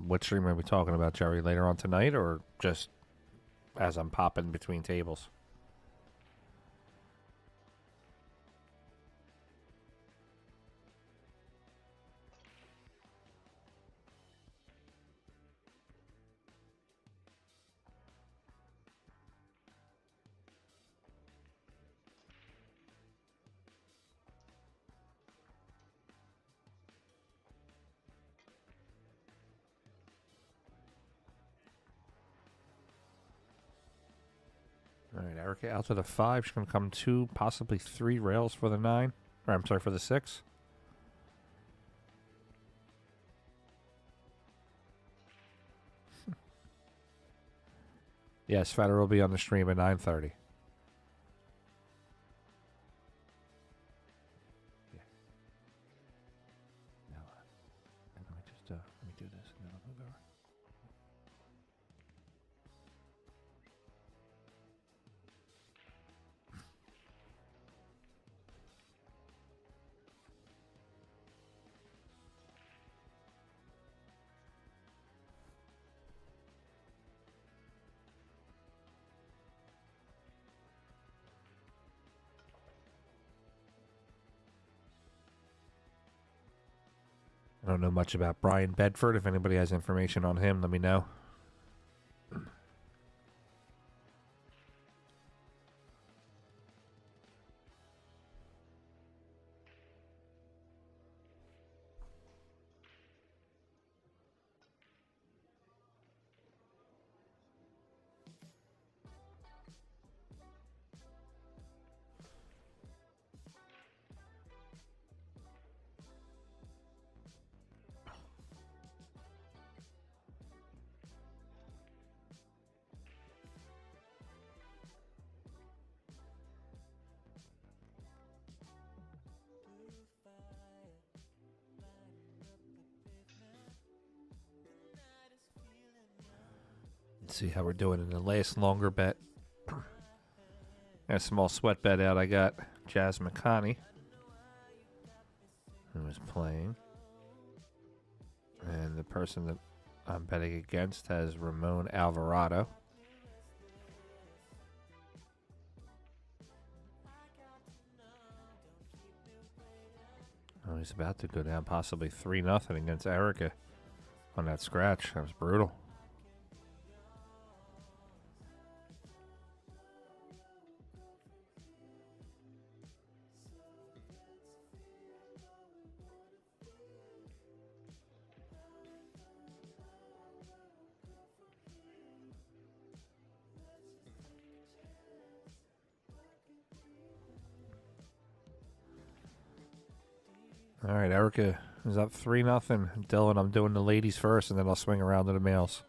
What stream are we talking about, Jerry? Later on tonight, or just as I'm popping between tables? Erica out to the 5. She's going to come 2, possibly 3 rails for the 9. Or I'm sorry, for the 6. Yes, Fedor will be on the stream at 9:30. Yeah. Now, let me do this and then I'll move over. I don't know much about Brian Bedford. If anybody has information on him, let me know. Let's see how we're doing in the last longer bet. A small sweat bet out. I got Jazz McConney, who is playing. And the person that I'm betting against has Ramon Alvarado. Oh, he's about to go down possibly 3-0 against Erica on that scratch. That was brutal. All right, Erica is up 3-0. Dylan, I'm doing the ladies first, and then I'll swing around to the males.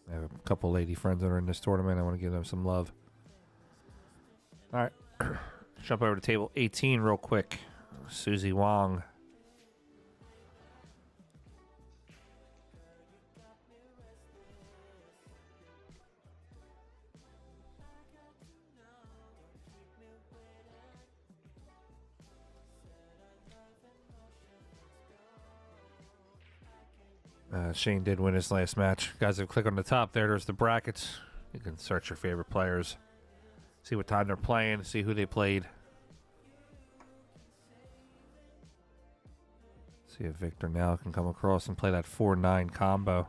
I have a couple lady friends that are in this tournament. I want to give them some love. All right, jump over to table 18 real quick. Susie Wong. Shane did win his last match. Guys, if you click on the top there's the brackets. You can search your favorite players, see what time they're playing, see who they played. See if Victor now can come across and play that 4-9 combo.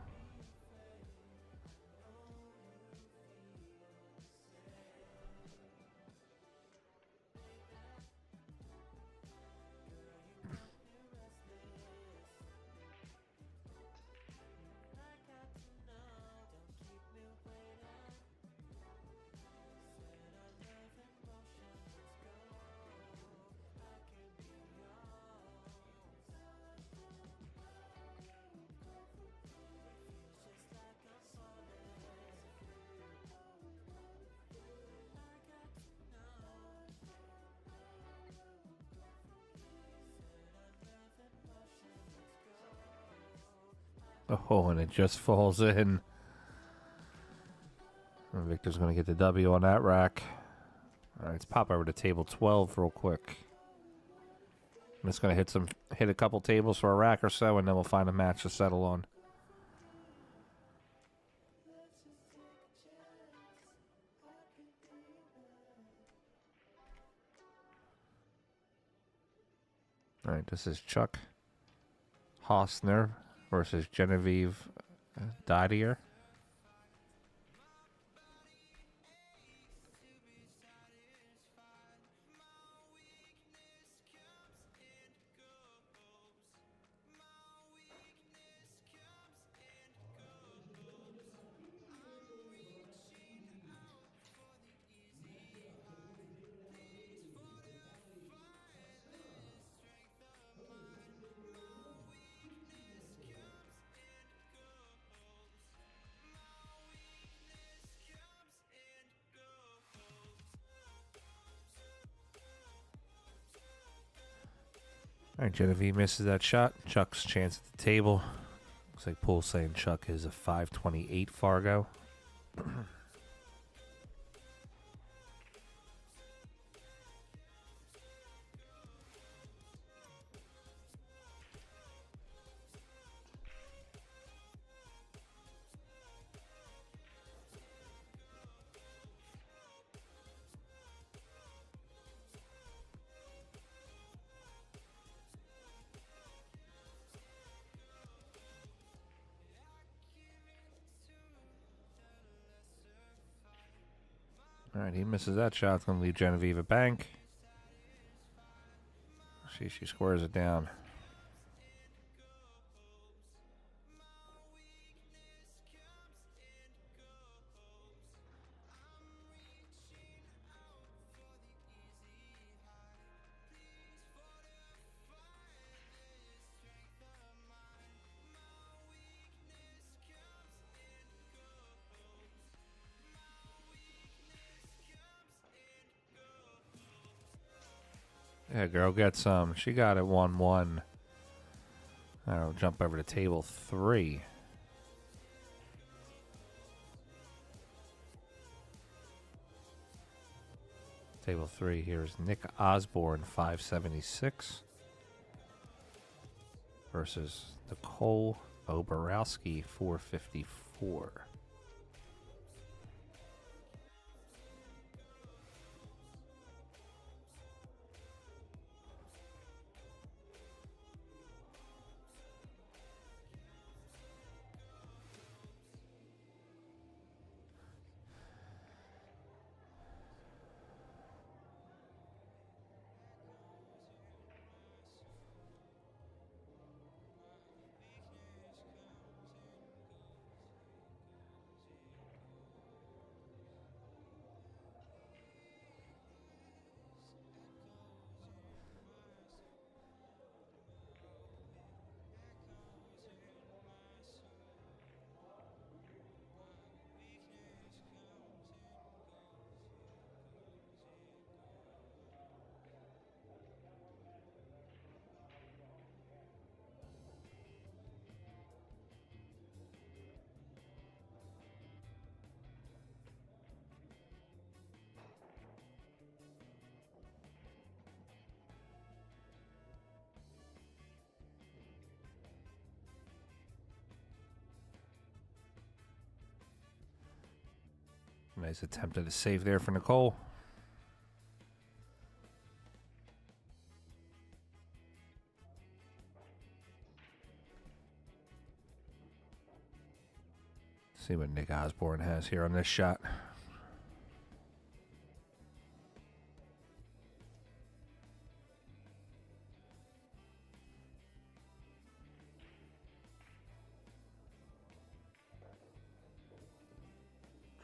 Oh, and it just falls in. And Victor's going to get the W on that rack. All right, let's pop over to table 12 real quick. I'm just going to hit a couple tables for a rack or so, and then we'll find a match to settle on. All right, this is Chuck Hausner versus Genevieve Dodier. All right, Genevieve misses that shot. Chuck's chance at the table. Looks like Pool's saying Chuck is a 528 Fargo. All right, he misses that shot. It's going to leave Genevieve a bank. See, she squares it down. Yeah, girl, get some. She got it 1-1. I'll jump over to table 3. Table 3, here's Nick Osborne, 576. Versus Nicole Oborowski, 454. Nice attempt at a save there for Nicole. See what Nick Osborne has here on this shot.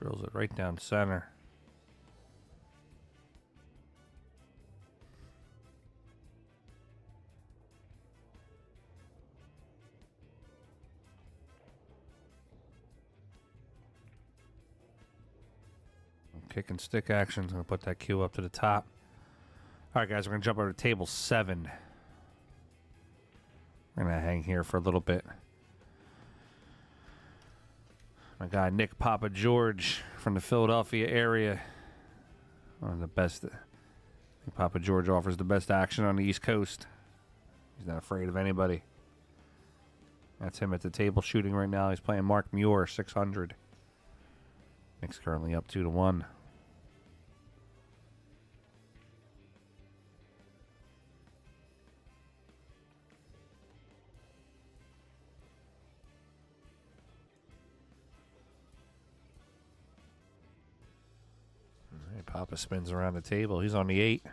Drills it right down center. Kick and stick action. I'm going to put that cue up to the top. All right, guys, we're going to jump over to table 7. We're going to hang here for a little bit. My guy Nick Papa George from the Philadelphia area. One of the best. I think Papa George offers the best action on the East Coast. He's not afraid of anybody. That's him at the table shooting right now. He's playing Mark Muir, 600. Nick's currently up 2-1. Papa spins around the table. He's on the 8.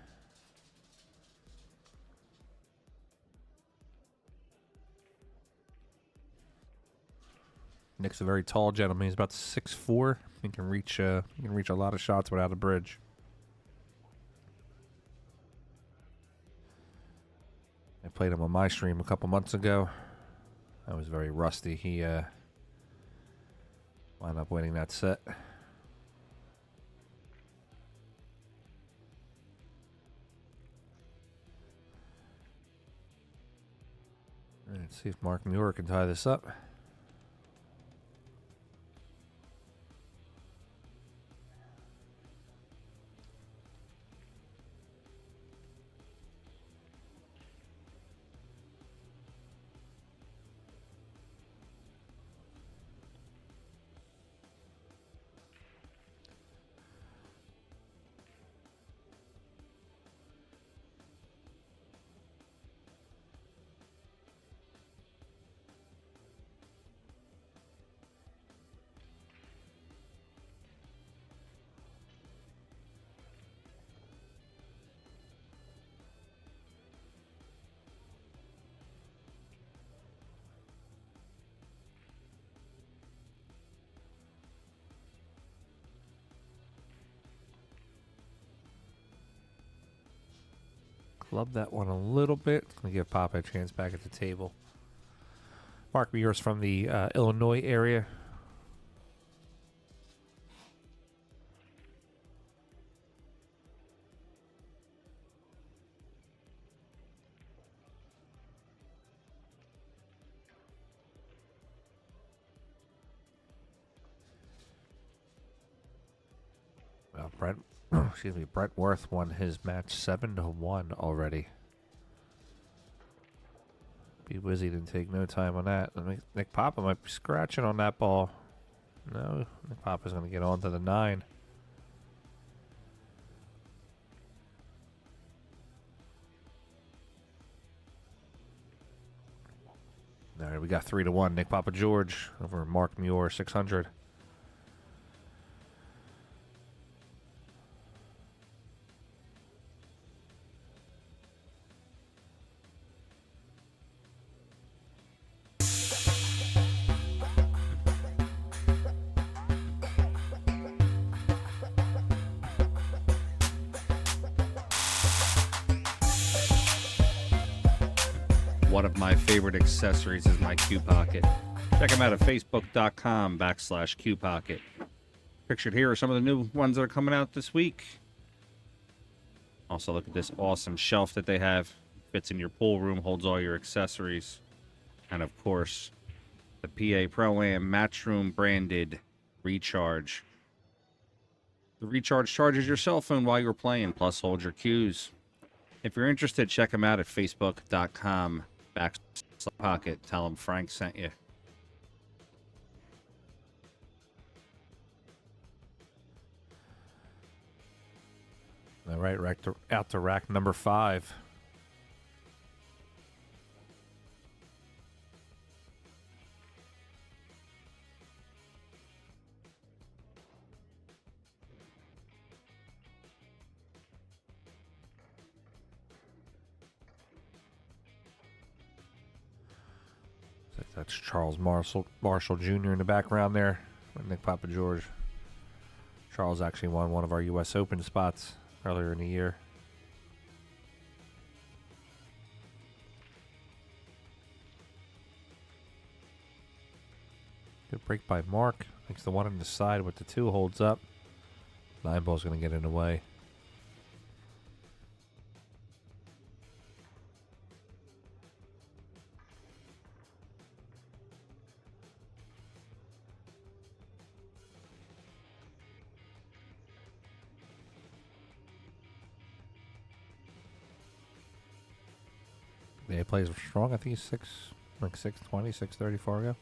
Nick's a very tall gentleman. He's about 6'4". He can reach a lot of shots without a bridge. I played him on my stream a couple months ago. I was very rusty. He wound up winning that set. Let's see if Mark Muir can tie this up. Club that one a little bit. It's going to give Papa a chance back at the table. Mark Muir's from the Illinois area. Well, Brent Worth won his match 7-1 already. B Wizzy didn't take no time on that. Nick Papa might be scratching on that ball. No, Nick Papa's going to get on to the 9. All right, we got 3-1. Nick Papa George over Mark Muir, 600. One of my favorite accessories is my Q Pocket. Check them out at facebook.com/Q Pocket. Pictured here are some of the new ones that are coming out this week. Also, look at this awesome shelf that they have. Fits in your pool room, holds all your accessories. And of course, the PA Pro-Am Matchroom branded Recharge. The Recharge charges your cell phone while you're playing, plus holds your cues. If you're interested, check them out at facebook.com/Pocket. Tell them Frank sent you. All right, out to rack number 5. That's Charles Marshall Jr. in the background there. Nick Papa George. Charles actually won one of our U.S. Open spots earlier in the year. Good break by Mark. Makes the one on the side with the 2 holds up. 9 ball's going to get in the way. Yeah, he plays strong. I think he's 6'20", 6'30 Fargo.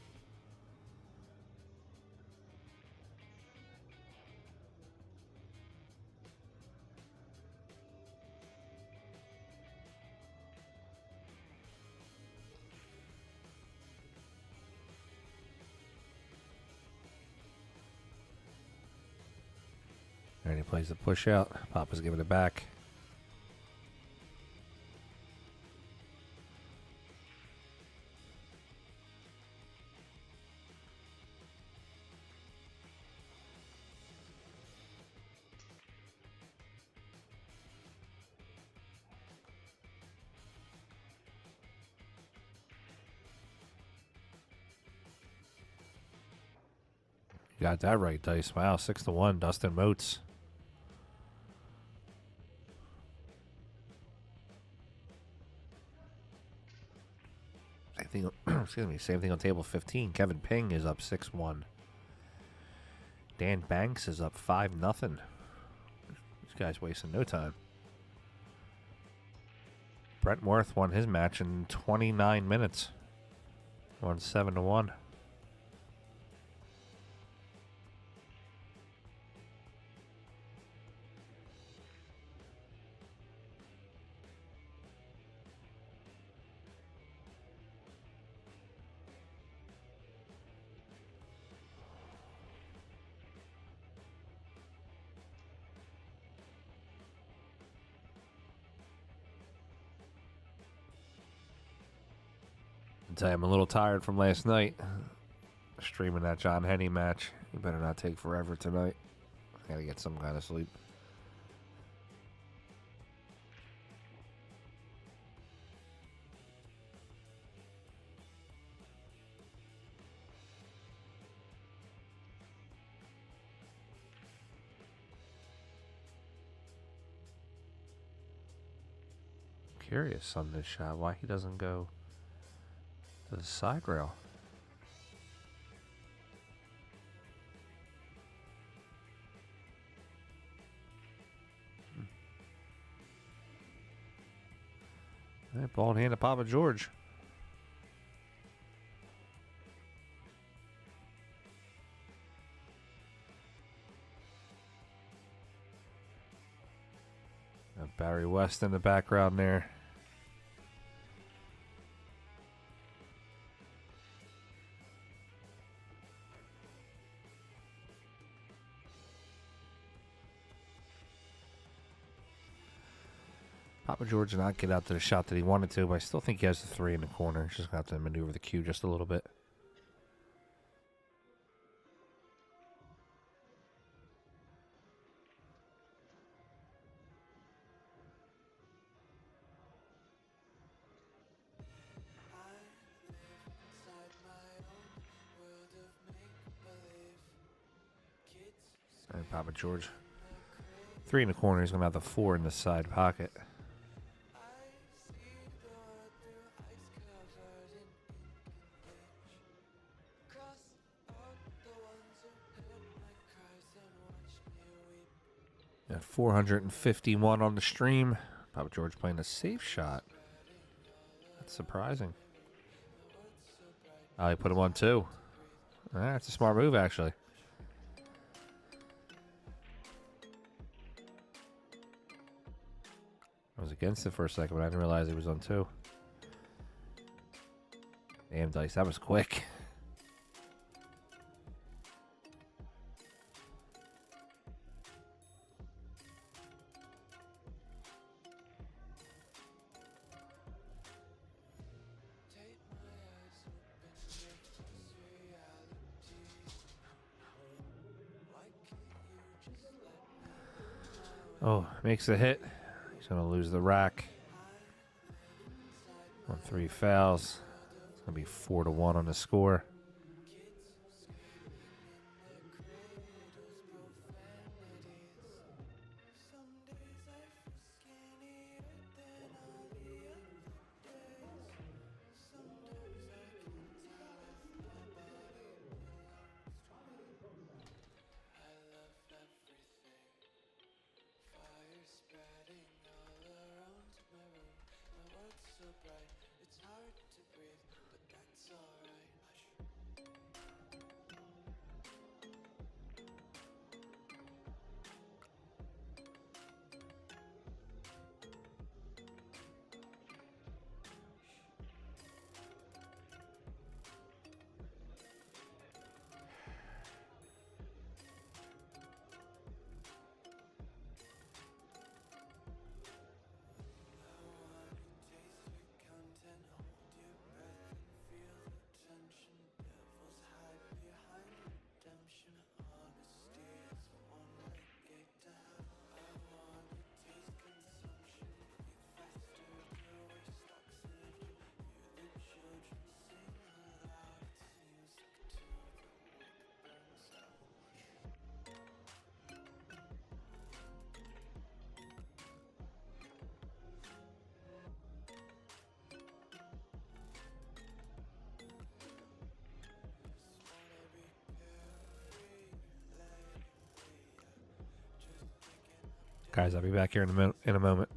And he plays the push out. Papa's giving it back. You got that right, Dice. Wow, 6-1, Dustin Motes. I think thing. Excuse me. Same thing on table 15. Kevin Ping is up 6-1. Dan Banks is up 5-0. This guy's wasting no time. Brent Worth won his match in 29 minutes. Won 7-1. I'm a little tired from last night. Streaming that John Henney match. You better not take forever tonight. I gotta get some kind of sleep. Curious on this shot why he doesn't go to the side rail. Ball in hand to Papa George. Barry West in the background there. Papa George did not get out to the shot that he wanted to, but I still think he has the 3 in the corner. He's just going to have to maneuver the cue just a little bit. And Papa George. 3 in the corner. He's going to have the 4 in the side pocket. Got 451 on the stream. Papa George playing a safe shot. That's surprising. Oh, he put him on 2. That's a smart move, actually. I was against it for a second, but I didn't realize he was on 2. Damn, Dice, that was quick. Oh, makes the hit. He's going to lose the rack. 1-3 fouls. It's going to be 4-1 on the score. Guys, I'll be back here in a moment.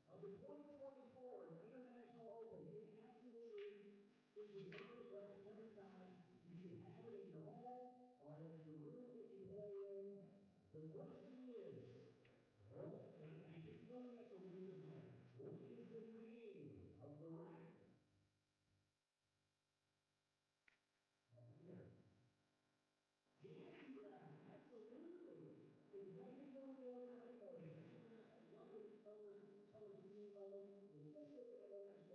Of the 2024 International Open, it absolutely is the perfect rest every time. You should have it in your home or in the room that you play in. The question is, I just know that's a weird one. What is the name of the rack? Jazzy rack, absolutely. It's right here on the other right. Love the color scheme of them. The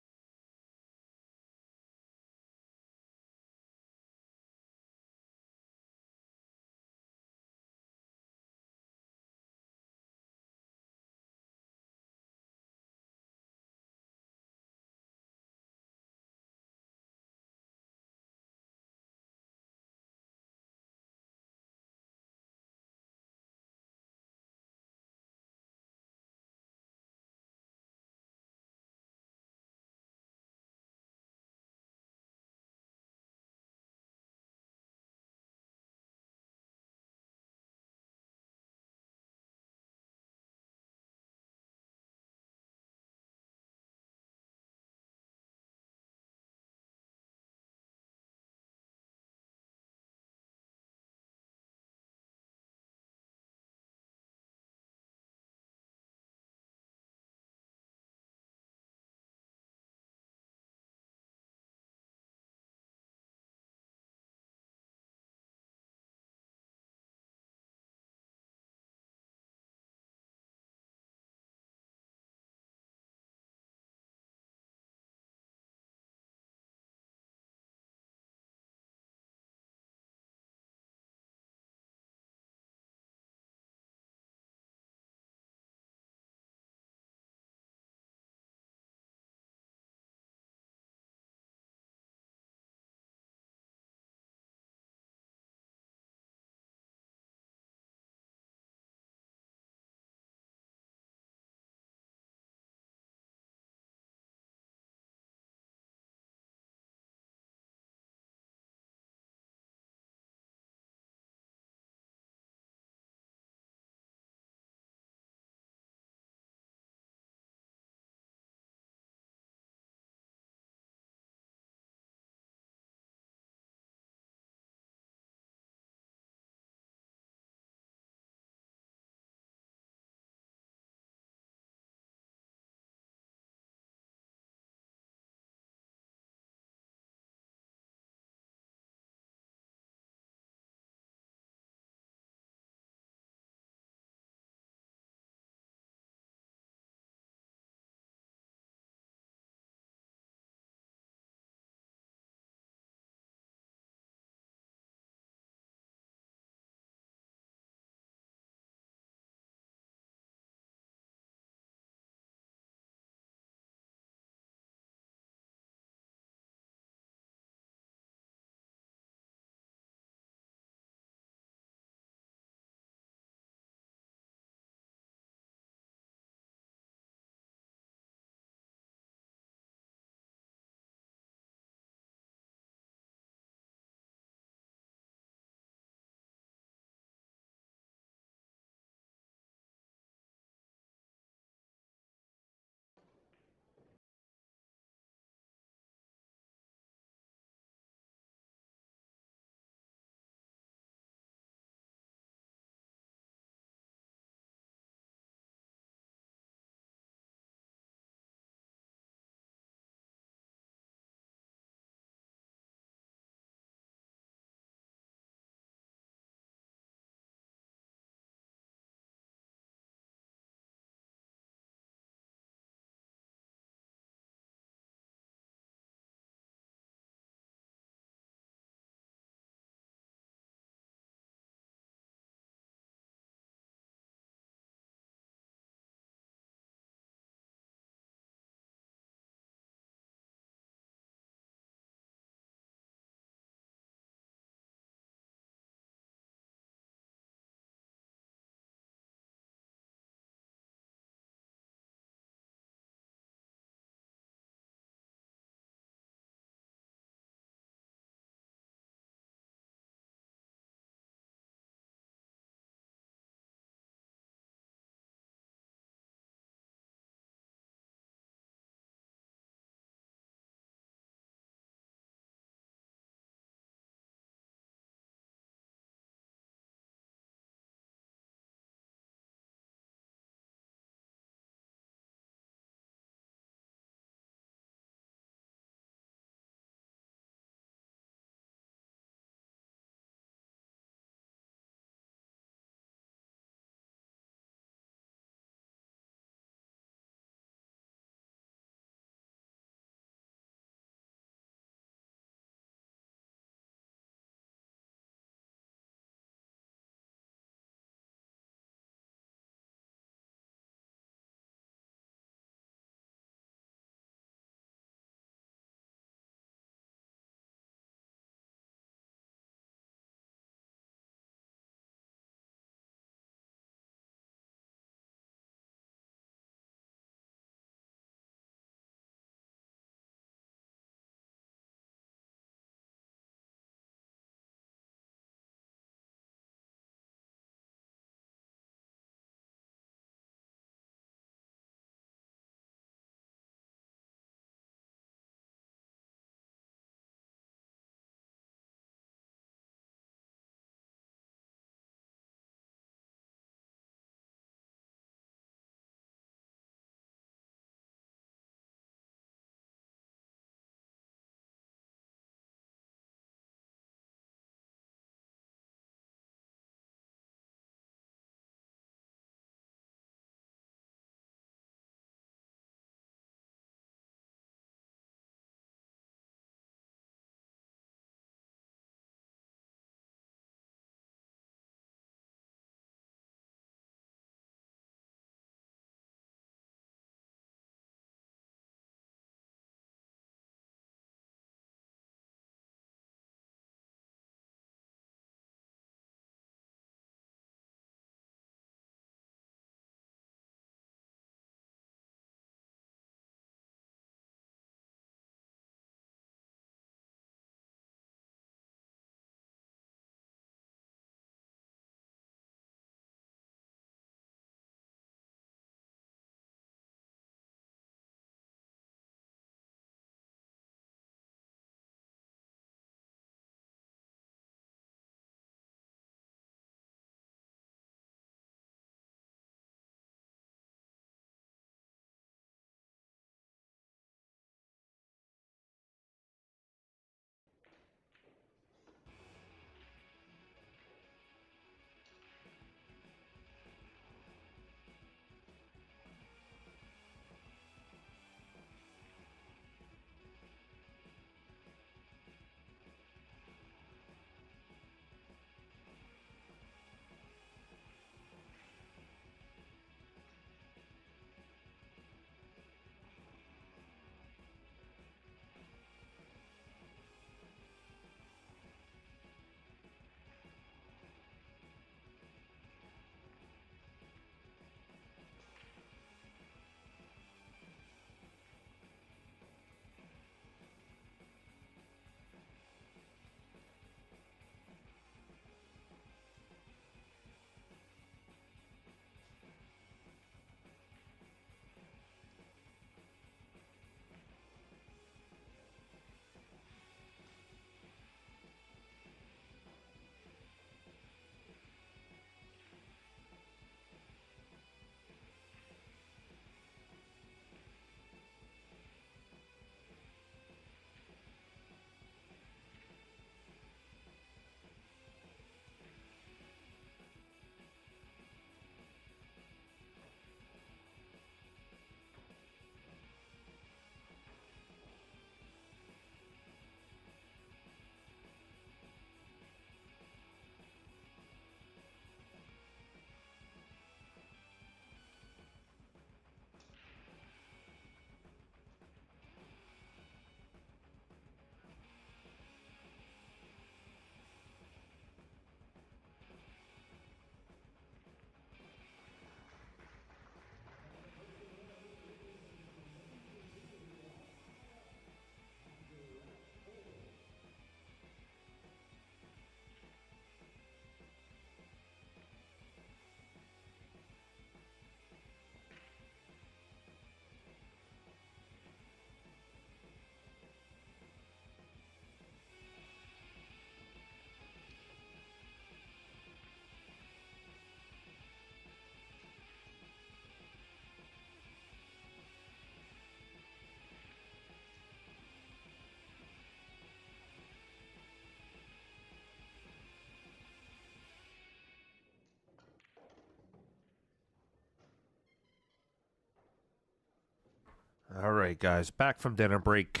All right, guys, back from dinner break.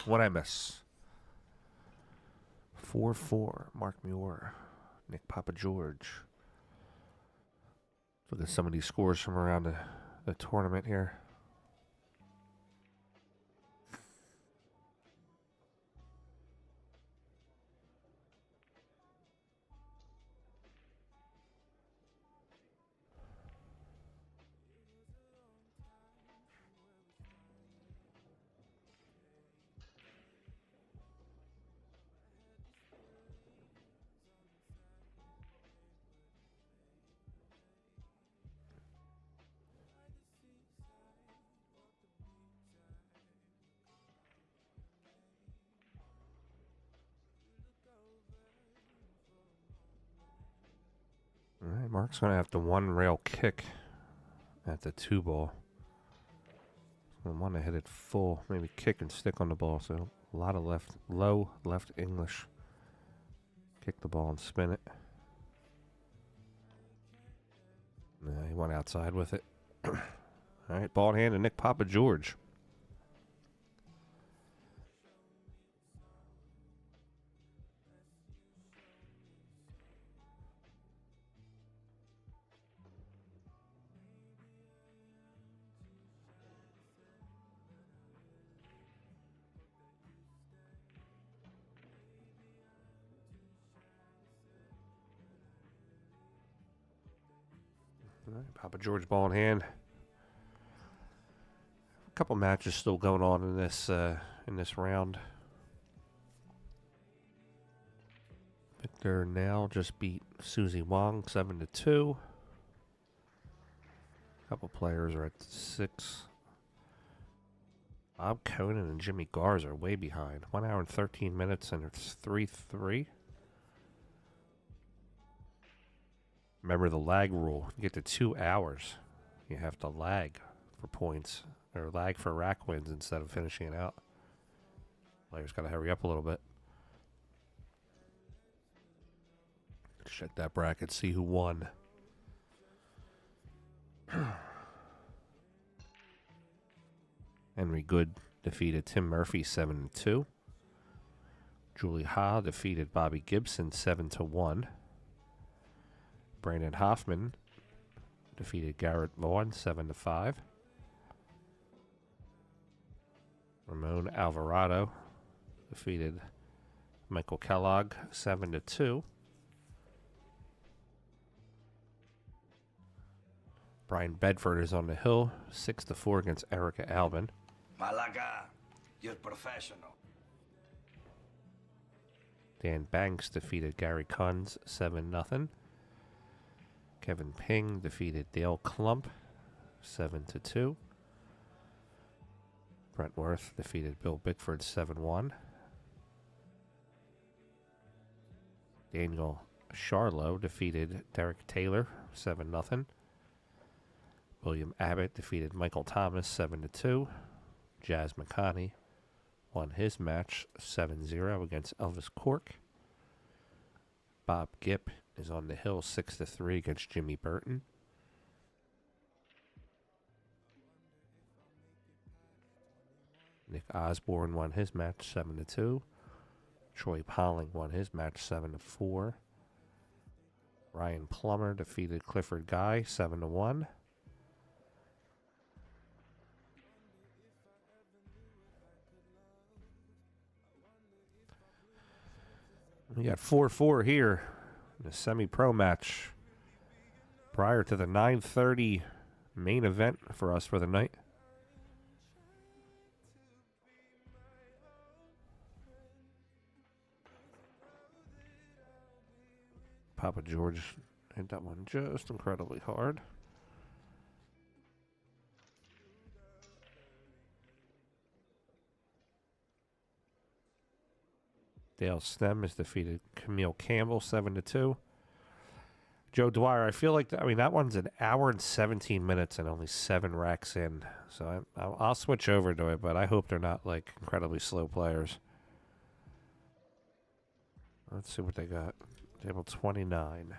What'd I miss? 4-4, Mark Muir, Nick Papa George. Look at some of these scores from around the tournament here. All right, Mark's going to have the one rail kick at the 2 ball. I want to hit it full, maybe kick and stick on the ball. So a lot of low left English. Kick the ball and spin it. Nah, he went outside with it. All right, ball in hand to Nick Papa George. All right, Papa George ball in hand. A couple matches still going on in this round. Victor Nell just beat Susie Wong 7-2. A couple players are at 6. Bob Conan and Jimmy Garza are way behind. 1 hour and 13 minutes, and it's 3-3. Remember the lag rule. You get to 2 hours. You have to lag for points, or lag for rack wins instead of finishing it out. Players got to hurry up a little bit. Check that bracket, see who won. Henry Good defeated Tim Murphy 7-2. Julie Ha defeated Bobby Gibson 7-1. Brandon Hoffman defeated Garrett Vaughn 7-5. Ramon Alvarado defeated Michael Kellogg 7-2. Brian Bedford is on the hill 6-4 against Erica Albin. Malaga, you're professional. Dan Banks defeated Gary Kunz 7-0. Kevin Ping defeated Dale Klump 7-2. Brent Worth defeated Bill Bickford 7-1. Daniel Charlo defeated Derek Taylor 7-0. William Abbott defeated Michael Thomas 7-2. Jazz McConney won his match 7-0 against Elvis Cork. Bob Gipp is on the hill 6-3 against Jimmy Burton. Nick Osborne won his match 7-2. Troy Polling won his match 7-4. Ryan Plummer defeated Clifford Guy 7-1. We got 4-4 here in a semi-pro match prior to the 9:30 main event for us for the night. Papa George hit that one just incredibly hard. Dale Stem has defeated Camille Campbell 7-2. Joe Dwyer, I feel like that one's an hour and 17 minutes and only 7 racks in. So I'll switch over to it, but I hope they're not like incredibly slow players. Let's see what they got. Table 29.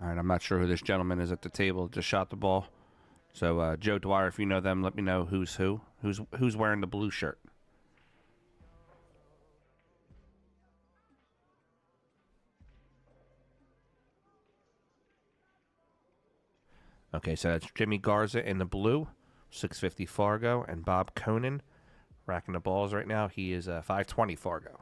All right, I'm not sure who this gentleman is at the table. Just shot the ball. So, Joe Dwyer, if you know them, let me know who's who. Who's wearing the blue shirt? Okay, so that's Jimmy Garza in the blue, 650 Fargo, and Bob Conan racking the balls right now. He is 520 Fargo.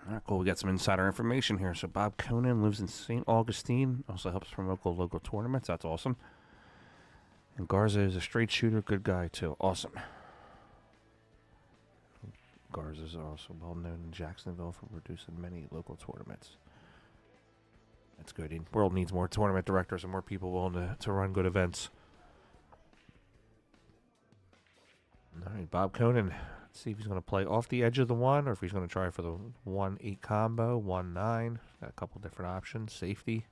All right, cool. We got some insider information here. So Bob Conan lives in St. Augustine. Also helps promote local tournaments. That's awesome. And Garza is a straight shooter. Good guy, too. Awesome. Garza is also well known in Jacksonville for producing many local tournaments. That's good. The world needs more tournament directors and more people willing to run good events. All right, Bob Conan. Let's see if he's going to play off the edge of the 1 or if he's going to try for the 1-8 combo, 1-9. Got a couple different options. Safety.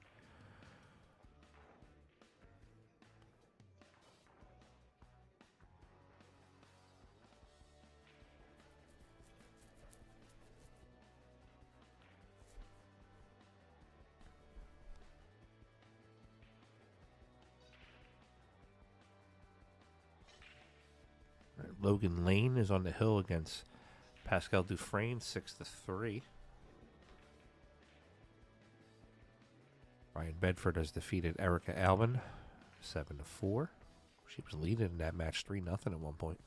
Logan Lane is on the hill against Pascal Dufresne, 6-3. Ryan Bedford has defeated Erica Albin, 7-4. She was leading in that match 3-0 at one point.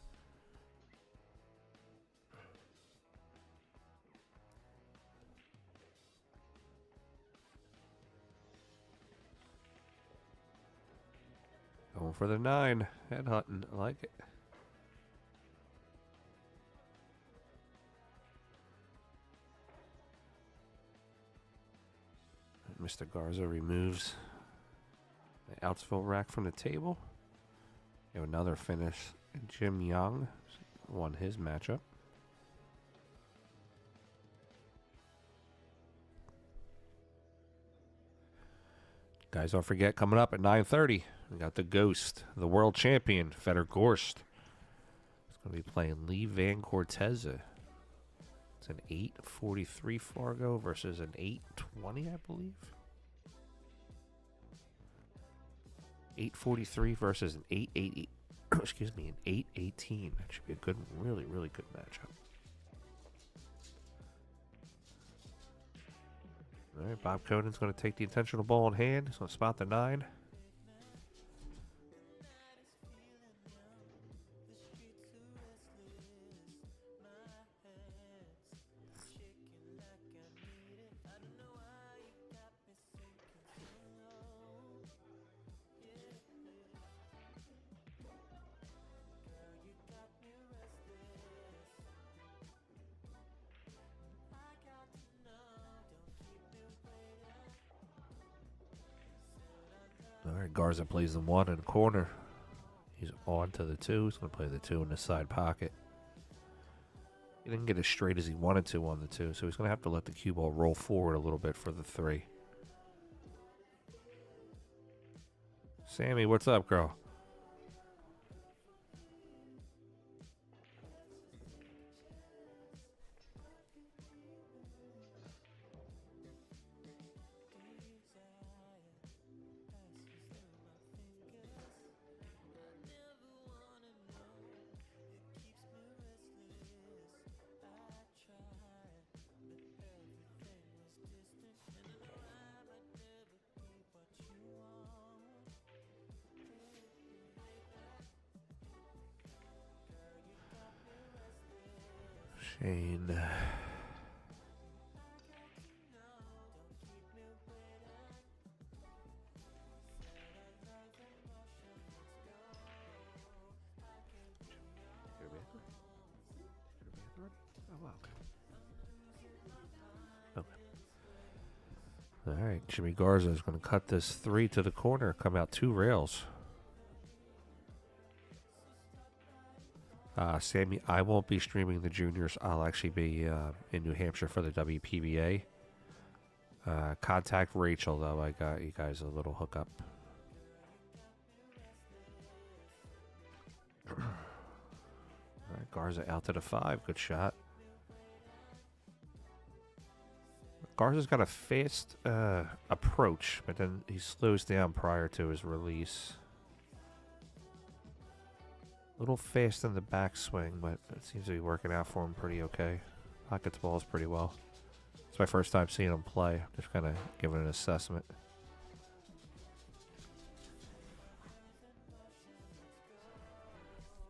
Going for the 9. Head hunting. I like it. Mr. Garza removes the outsville rack from the table. We have another finish. Jim Young won his matchup. Guys, don't forget, coming up at 9:30, we got the Ghost, the world champion, Fedor Gorst. He's going to be playing Lee Van Corteza. It's an 8:43 Fargo versus an 8:20, I believe. 8:43 versus an 8:80. Excuse me, an 8:18. That should be a good, really, really good matchup. All right, Bob Conan's going to take the intentional ball in hand. He's going to spot the 9. All right, Garza plays the 1 in the corner. He's on to the 2. He's going to play the 2 in the side pocket. He didn't get as straight as he wanted to on the 2, so he's going to have to let the cue ball roll forward a little bit for the 3. Sammy, what's up, girl? Shane. All right, Jimmy Garza is going to cut this 3 to the corner, come out 2 rails. Sammy, I won't be streaming the juniors. I'll actually be in New Hampshire for the WPBA. Contact Rachel, though. I got you guys a little hookup. All right, Garza out to the 5. Good shot. Garza's got a fast approach, but then he slows down prior to his release. A little fast in the backswing, but it seems to be working out for him pretty okay. Pockets balls pretty well. It's my first time seeing him play. Just kind of giving an assessment.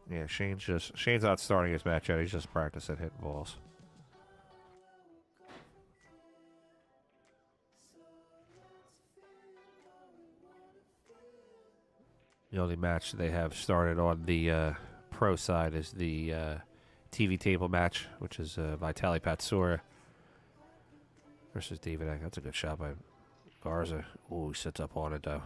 Yeah, Shane's not starting his match yet. He's just practicing hitting balls. The only match they have started on the pro side is the TV table match, which is Vitaly Patsura versus David Eck. That's a good shot by Garza. Ooh, he sits up on it, though.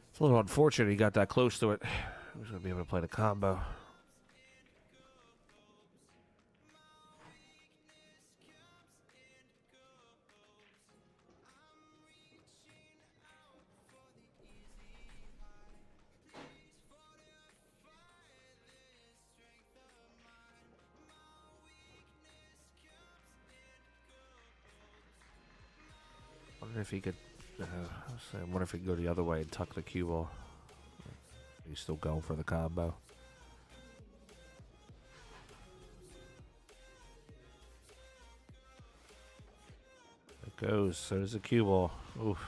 It's a little unfortunate he got that close to it. He was going to be able to play the combo. I wonder if he could. I wonder if he could go the other way and tuck the cue ball. He's still going for the combo. It goes. So does the cue ball. Oof.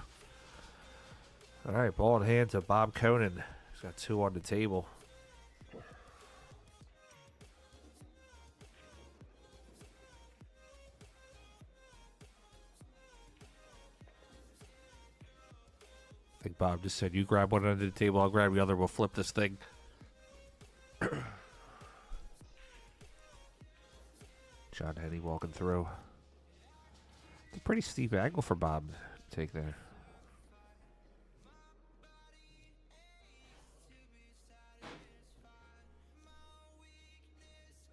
All right, ball in hand to Bob Conan. He's got 2 on the table. I think Bob just said, you grab one under the table, I'll grab the other, we'll flip this thing. John Henny walking through. It's a pretty steep angle for Bob to take there.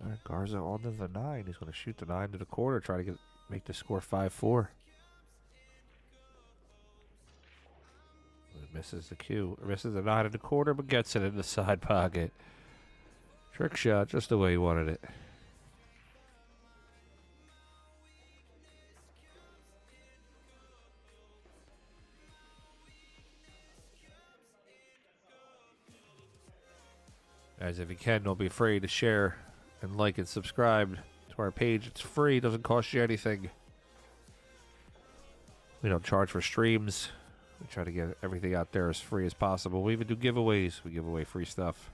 All right, Garza on to the 9. He's going to shoot the 9 to the quarter, try to make the score 5-4. Misses the cue. Misses the 9 and a quarter, but gets it in the side pocket. Trick shot, just the way he wanted it. As if you can, don't be afraid to share and like and subscribe to our page. It's free, doesn't cost you anything. We don't charge for streams. We try to get everything out there as free as possible. We even do giveaways. We give away free stuff.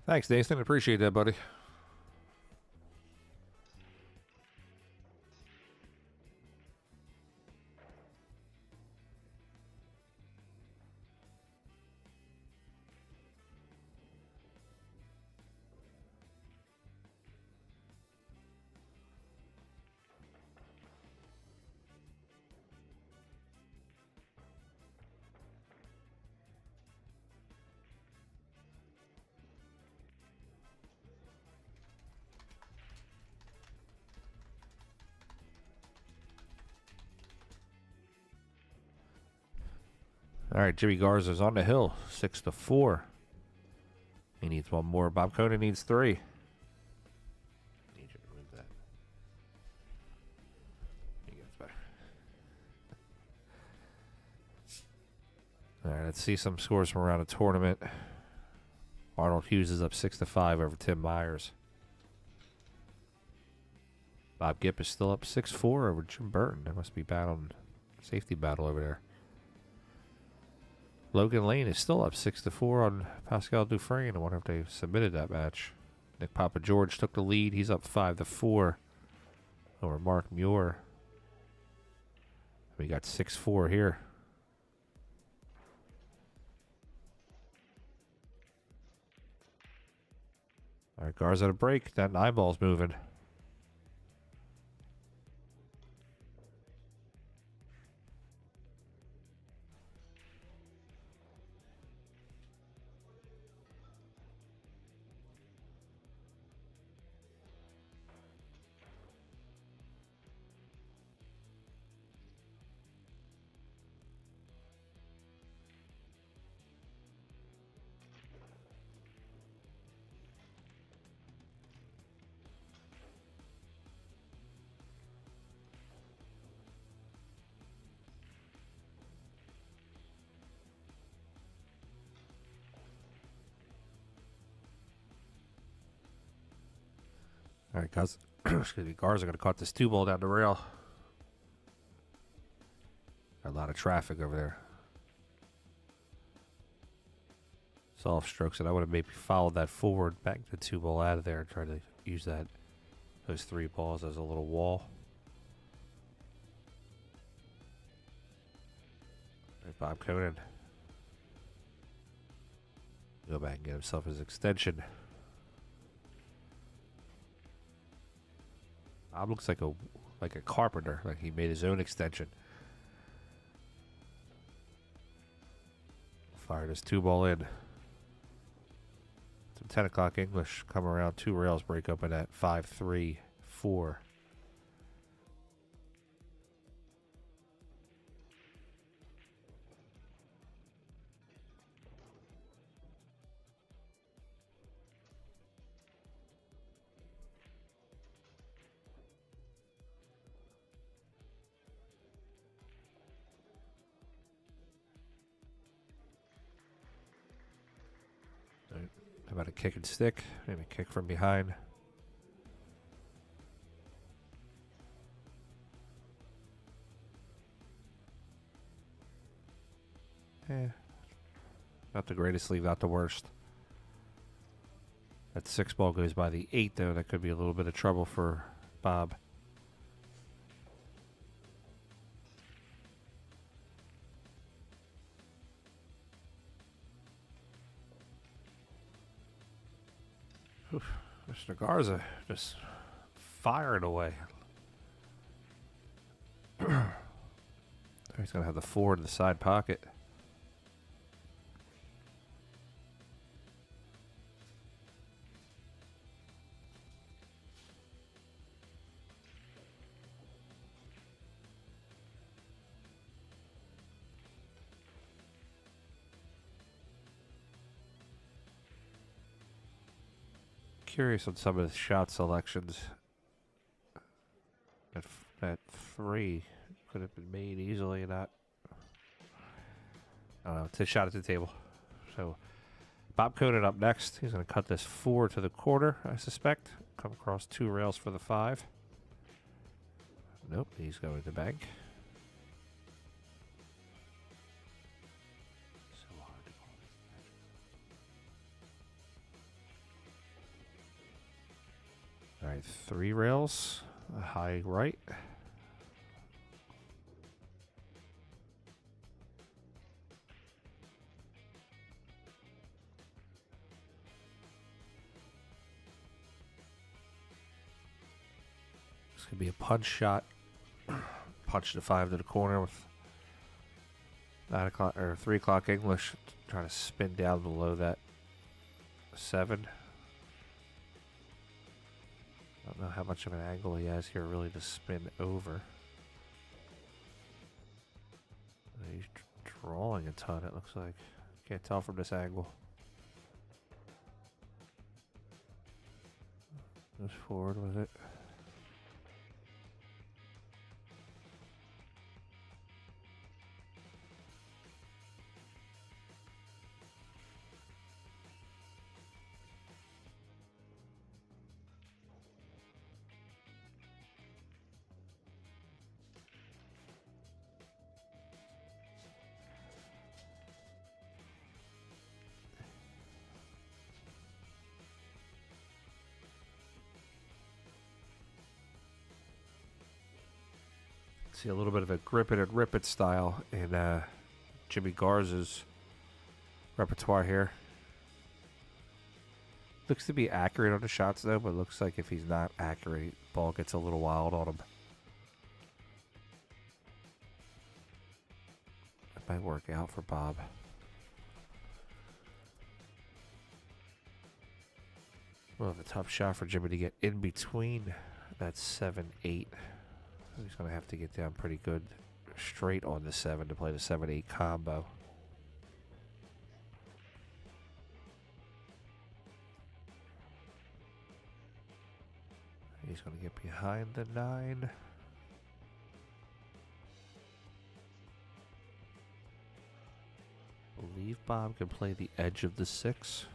Thanks, Nathan. Appreciate that, buddy. All right, Jimmy Garza's on the hill, 6-4. He needs one more. Bob Conan needs 3. Need you to remove that. He gets back. All right, let's see some scores from around the tournament. Arnold Hughes is up 6-5 over Tim Myers. Bob Gipp is still up 6-4 over Jim Burton. They must be battling safety battle over there. Logan Lane is still up 6-4 on Pascal Dufresne. I wonder if they submitted that match. Nick Papa George took the lead. He's up 5-4 over Mark Muir. We got 6-4 here. All right, Garza at a break. That 9 ball's moving. All right, guys. Excuse me. Garza going to cut this 2 ball down the rail. Got a lot of traffic over there. Soft strokes, and I would have maybe followed that forward, back the 2 ball out of there, and tried to use those 3 balls as a little wall. All right, Bob Conan. Go back and get himself his extension. Bob looks like a carpenter, like he made his own extension. Fired his 2 ball in. Some 10 o'clock English come around. 2 rails break open at 5-3-4. How about a kick and stick? Maybe kick from behind. Not the greatest leave, not the worst. That 6 ball goes by the 8, though. That could be a little bit of trouble for Bob. Mr. Garza just firing away. He's going to have the 4 in the side pocket. Curious on some of the shot selections. That 3 could have been made easily, not. I don't know. It's a shot at the table. So Bob Conan up next. He's going to cut this 4 to the quarter, I suspect. Come across 2 rails for the 5. Nope, he's going to bank. So hard to call right, 3 rails, a high right. This could be a punch shot. Punch the 5 to the corner with 9 o'clock or 3 o'clock English. Trying to spin down below that 7. I don't know how much of an angle he has here really to spin over. He's drawing a ton, it looks like. Can't tell from this angle. Goes forward with it. See a little bit of a grip it and rip it style in Jimmy Garza's repertoire here. Looks to be accurate on the shots though, but looks like if he's not accurate, the ball gets a little wild on him. That might work out for Bob. Well, a tough shot for Jimmy to get in between that 7-8. He's going to have to get down pretty good straight on the 7 to play the 7-8 combo. He's going to get behind the 9. I believe Bob can play the edge of the 6.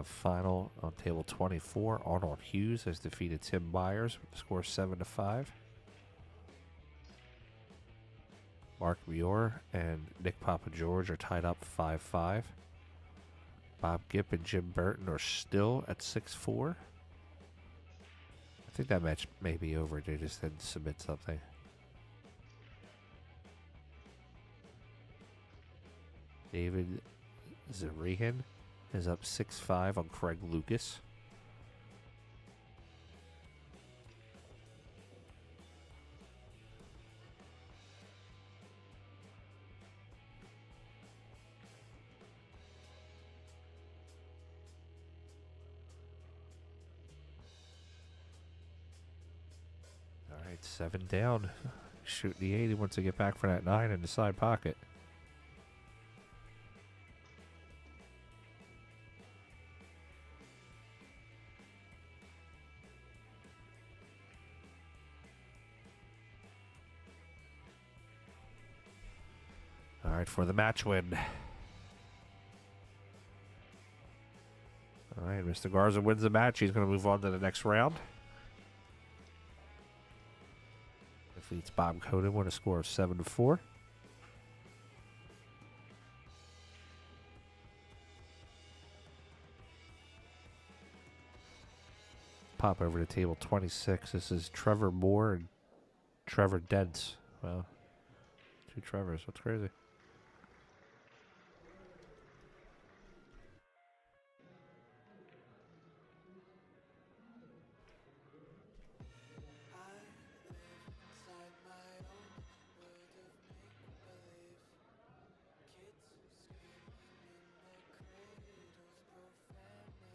Final on table 24. Arnold Hughes has defeated Tim Myers with the score 7-5. Mark Muir and Nick Papageorge are tied up 5-5. Bob Gipp and Jim Burton are still at 6-4. I think that match may be over. They just didn't submit something. David Zarihan is up 6-5 on Craig Lucas. All right, 7 down. Shooting the 8. He wants to get back for that 9 in the side pocket. All right, for the match win. All right, Mr. Garza wins the match. He's going to move on to the next round. Defeats Bob Coden with a score of 7-4. Pop over to table 26. This is Trevor Moore and Trevor Dents. Well, 2 Trevors. That's crazy.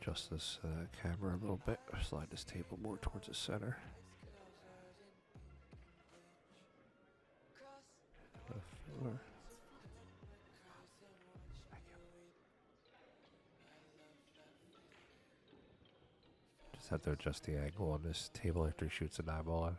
Adjust this camera a little bit. Slide this table more towards the center. Just have to adjust the angle on this table after he shoots an eyeball on.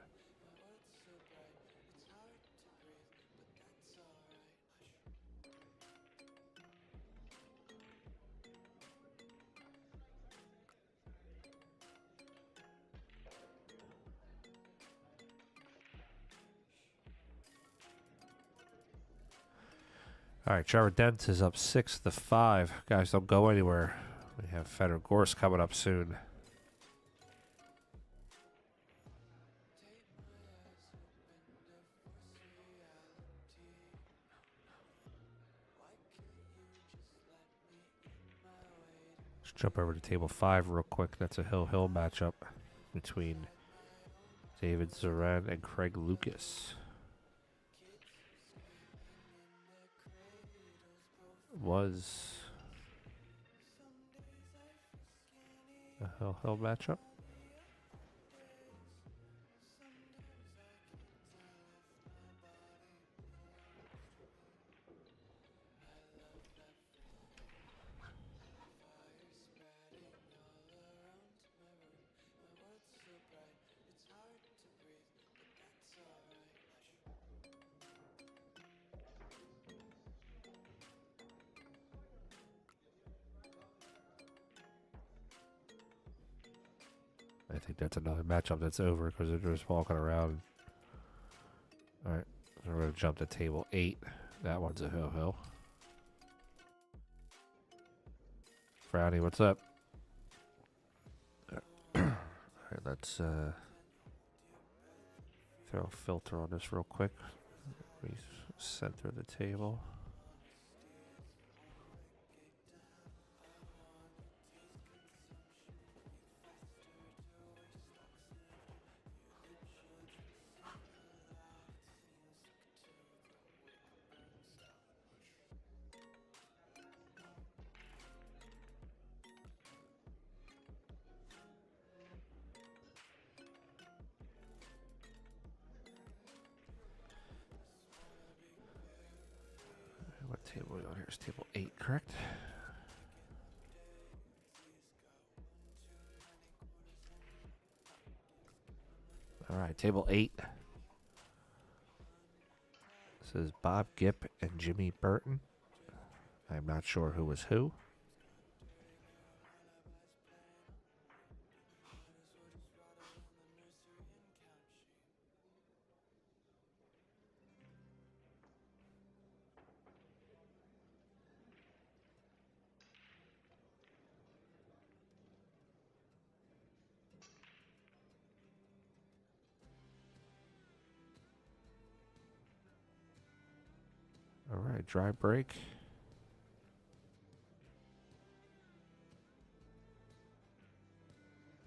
All right, Trevor Dent is up 6-5. Guys, don't go anywhere. We have Fedor Gorst coming up soon. Let's jump over to table 5 real quick. That's a hill-hill matchup between David Zoran and Craig Lucas. Was a hill-hill matchup. I think that's another matchup that's over because they're just walking around. All right, so we're going to jump to table 8. That one's a hill-hill. Frowny, what's up? All right, let's throw a filter on this real quick. We center the table. What table are we on here? It's table 8, correct? All right, table 8. This is Bob Gipp and Jimmy Burton. I'm not sure who was who. All right, dry break.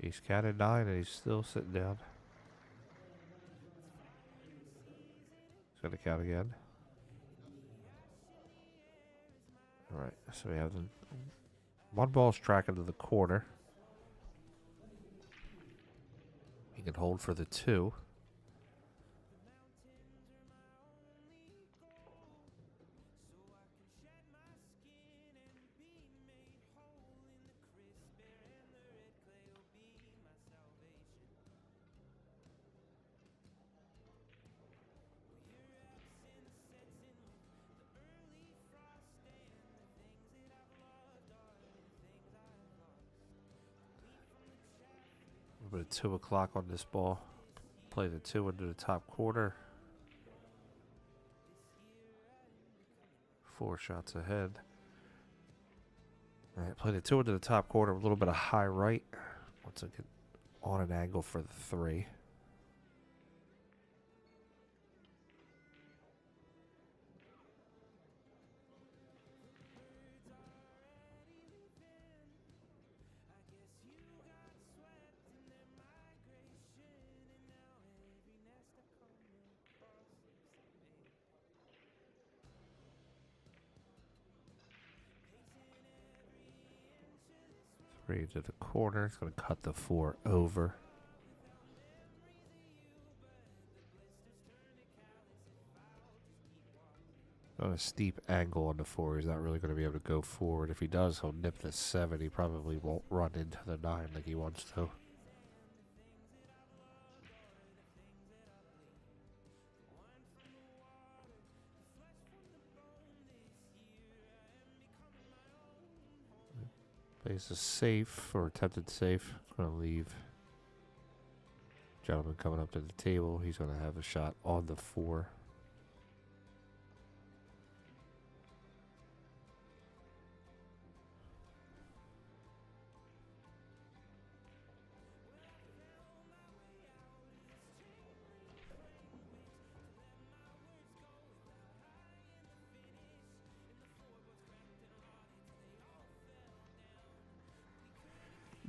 He's counted 9 and he's still sitting down. He's going to count again. All right, so we have the one ball's tracking to the corner. He can hold for the 2. But at 2 o'clock on this ball. Play the 2 into the top corner. 4 shots ahead. All right, play the 2 into the top corner. A little bit of high right. Once again, on an angle for the 3. Three to the corner. It's going to cut the 4 over. On a steep angle on the 4, he's not really going to be able to go forward. If he does, he'll nip the 7. He probably won't run into the 9 like he wants to. Plays a safe, or attempted safe. It's going to leave. Gentleman coming up to the table. He's going to have a shot on the 4.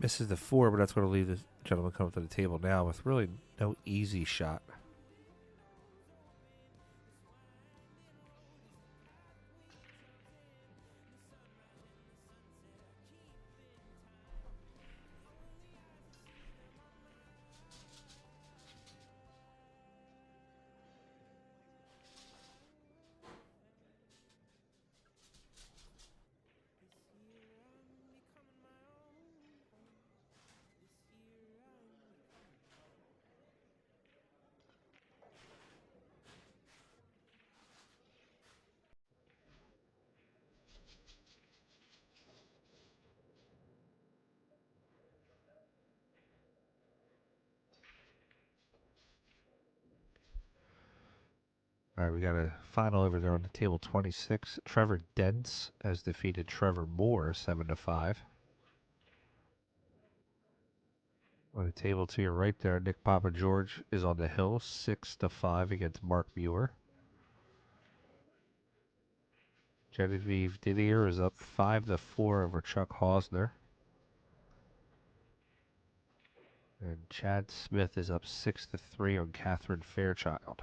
Misses the 4, but that's going to leave the gentleman come up to the table now with really no easy shot. All right, we got a final over there on the table 26. Trevor Dents has defeated Trevor Moore 7-5. On the table to your right there, Nick Papa George is on the hill 6-5 against Mark Muir. Genevieve Didier is up 5-4 over Chuck Hausner. And Chad Smith is up 6-3 on Catherine Fairchild.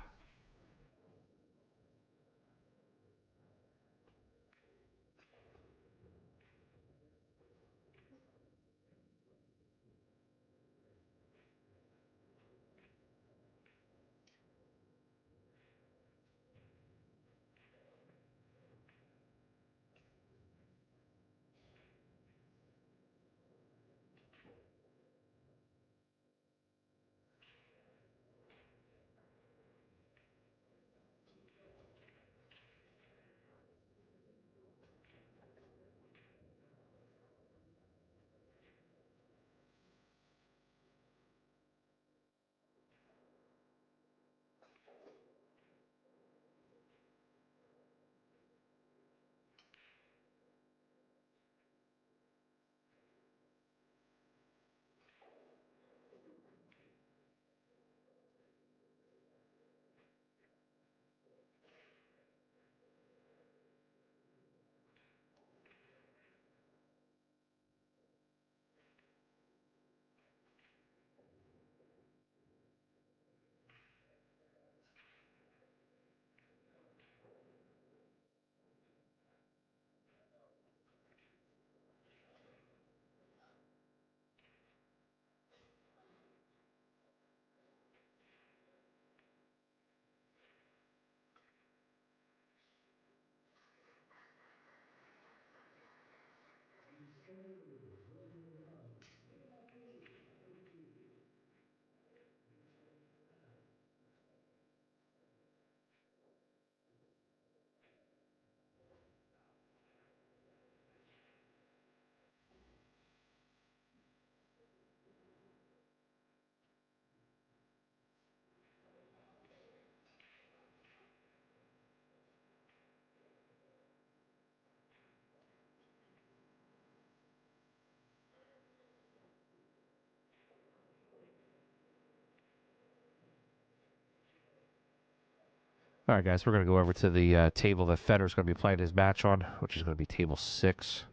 All right, guys, we're going to go over to the table that Federer's going to be playing his match on, which is going to be table 6.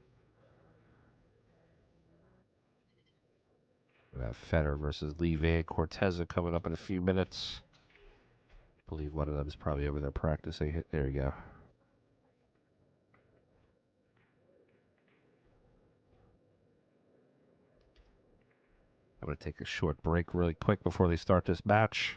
We have Federer versus Lee Van Corteza coming up in a few minutes. I believe one of them is probably over there practicing. There you go. I'm going to take a short break really quick before they start this match.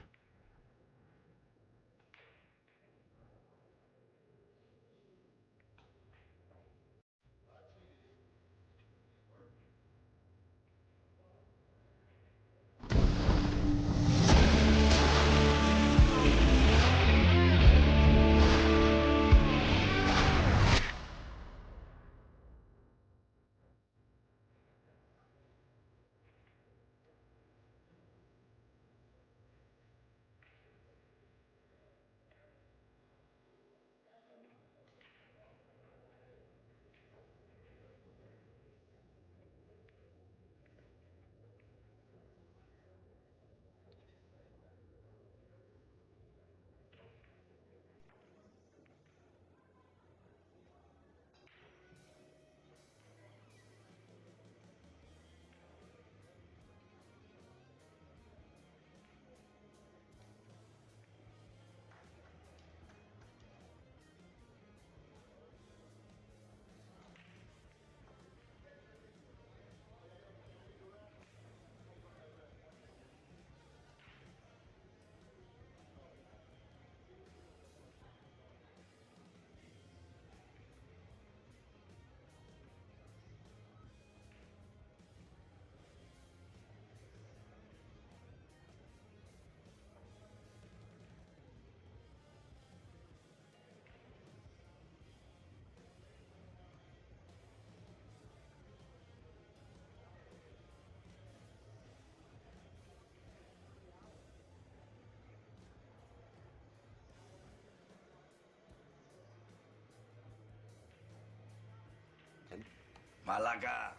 Palaga,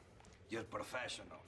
you're professional.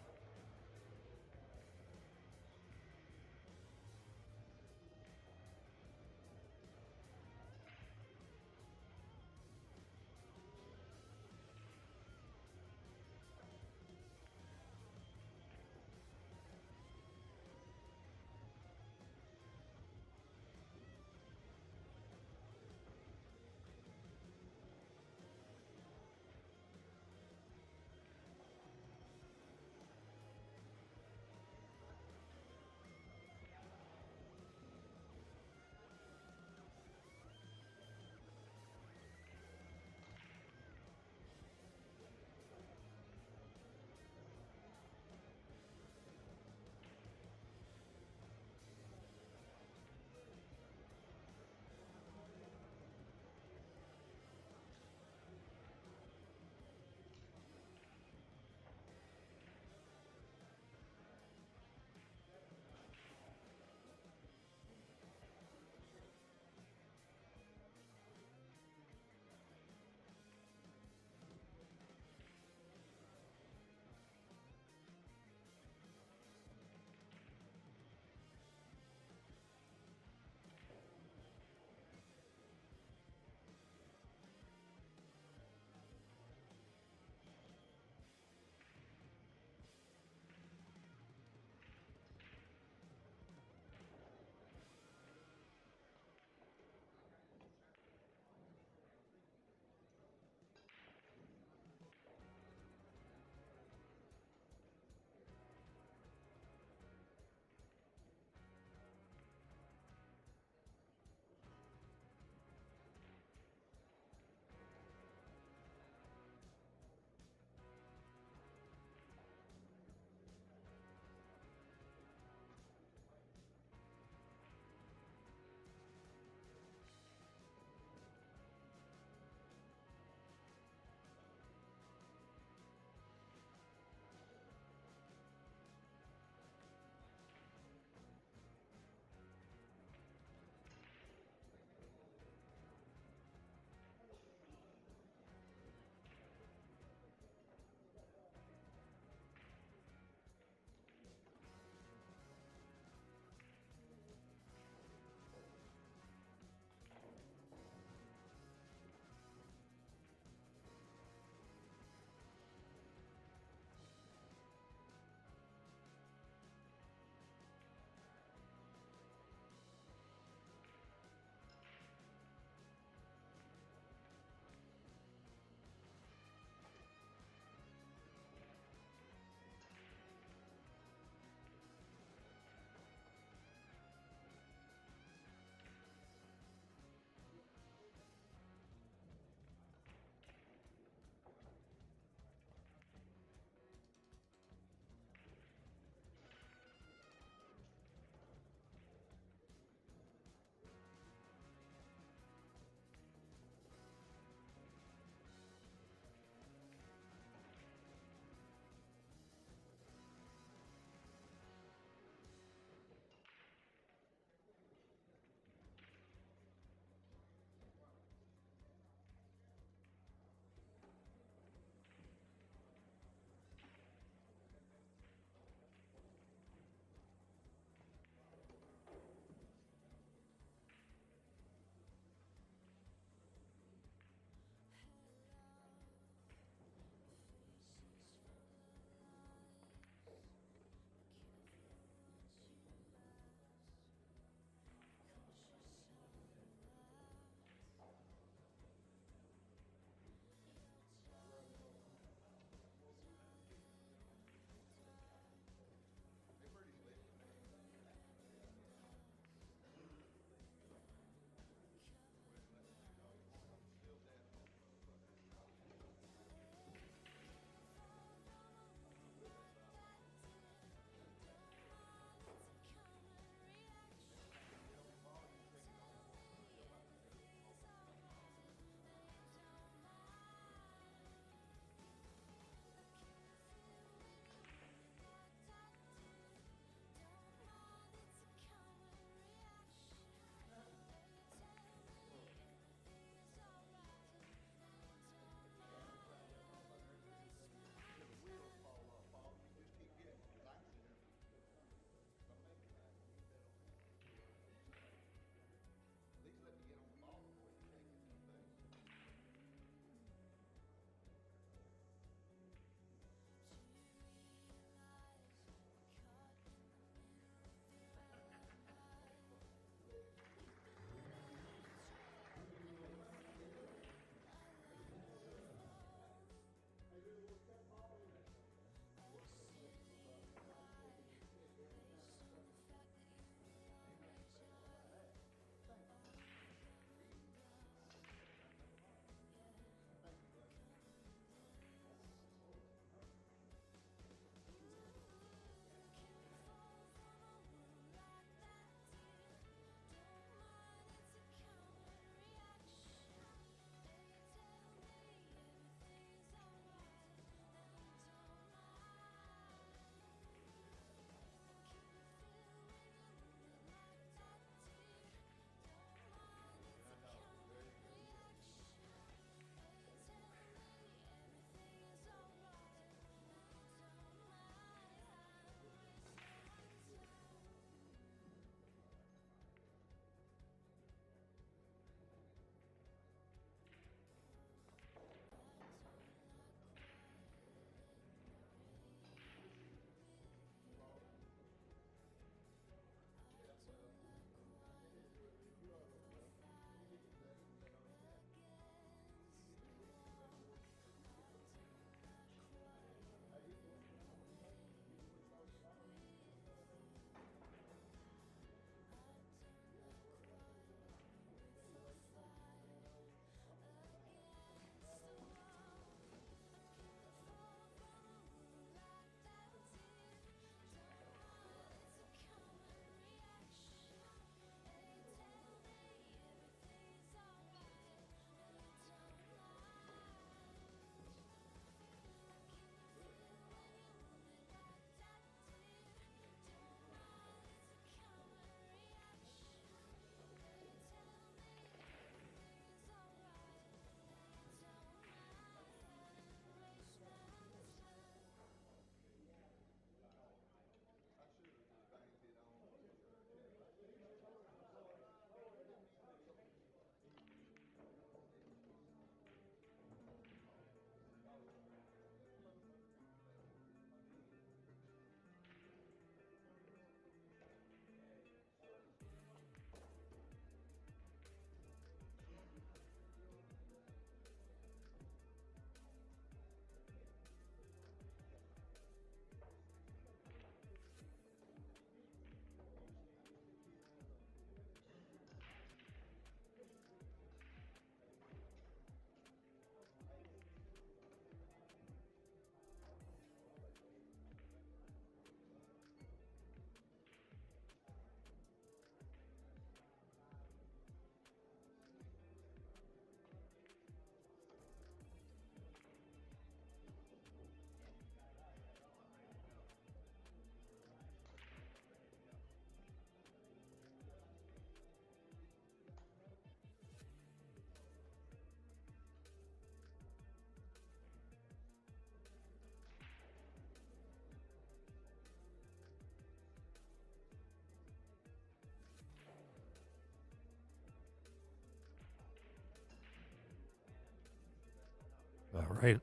right.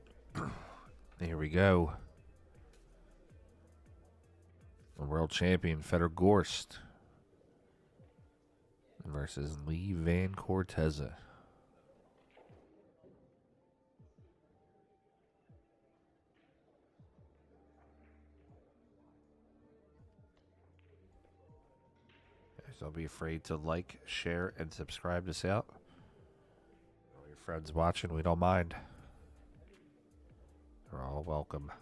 Here we go. The world champion, Fedor Gorst, versus Lee Van Corteza. Guys, don't be afraid to like, share, and subscribe this out. All your friends watching, we don't mind. They're all welcome.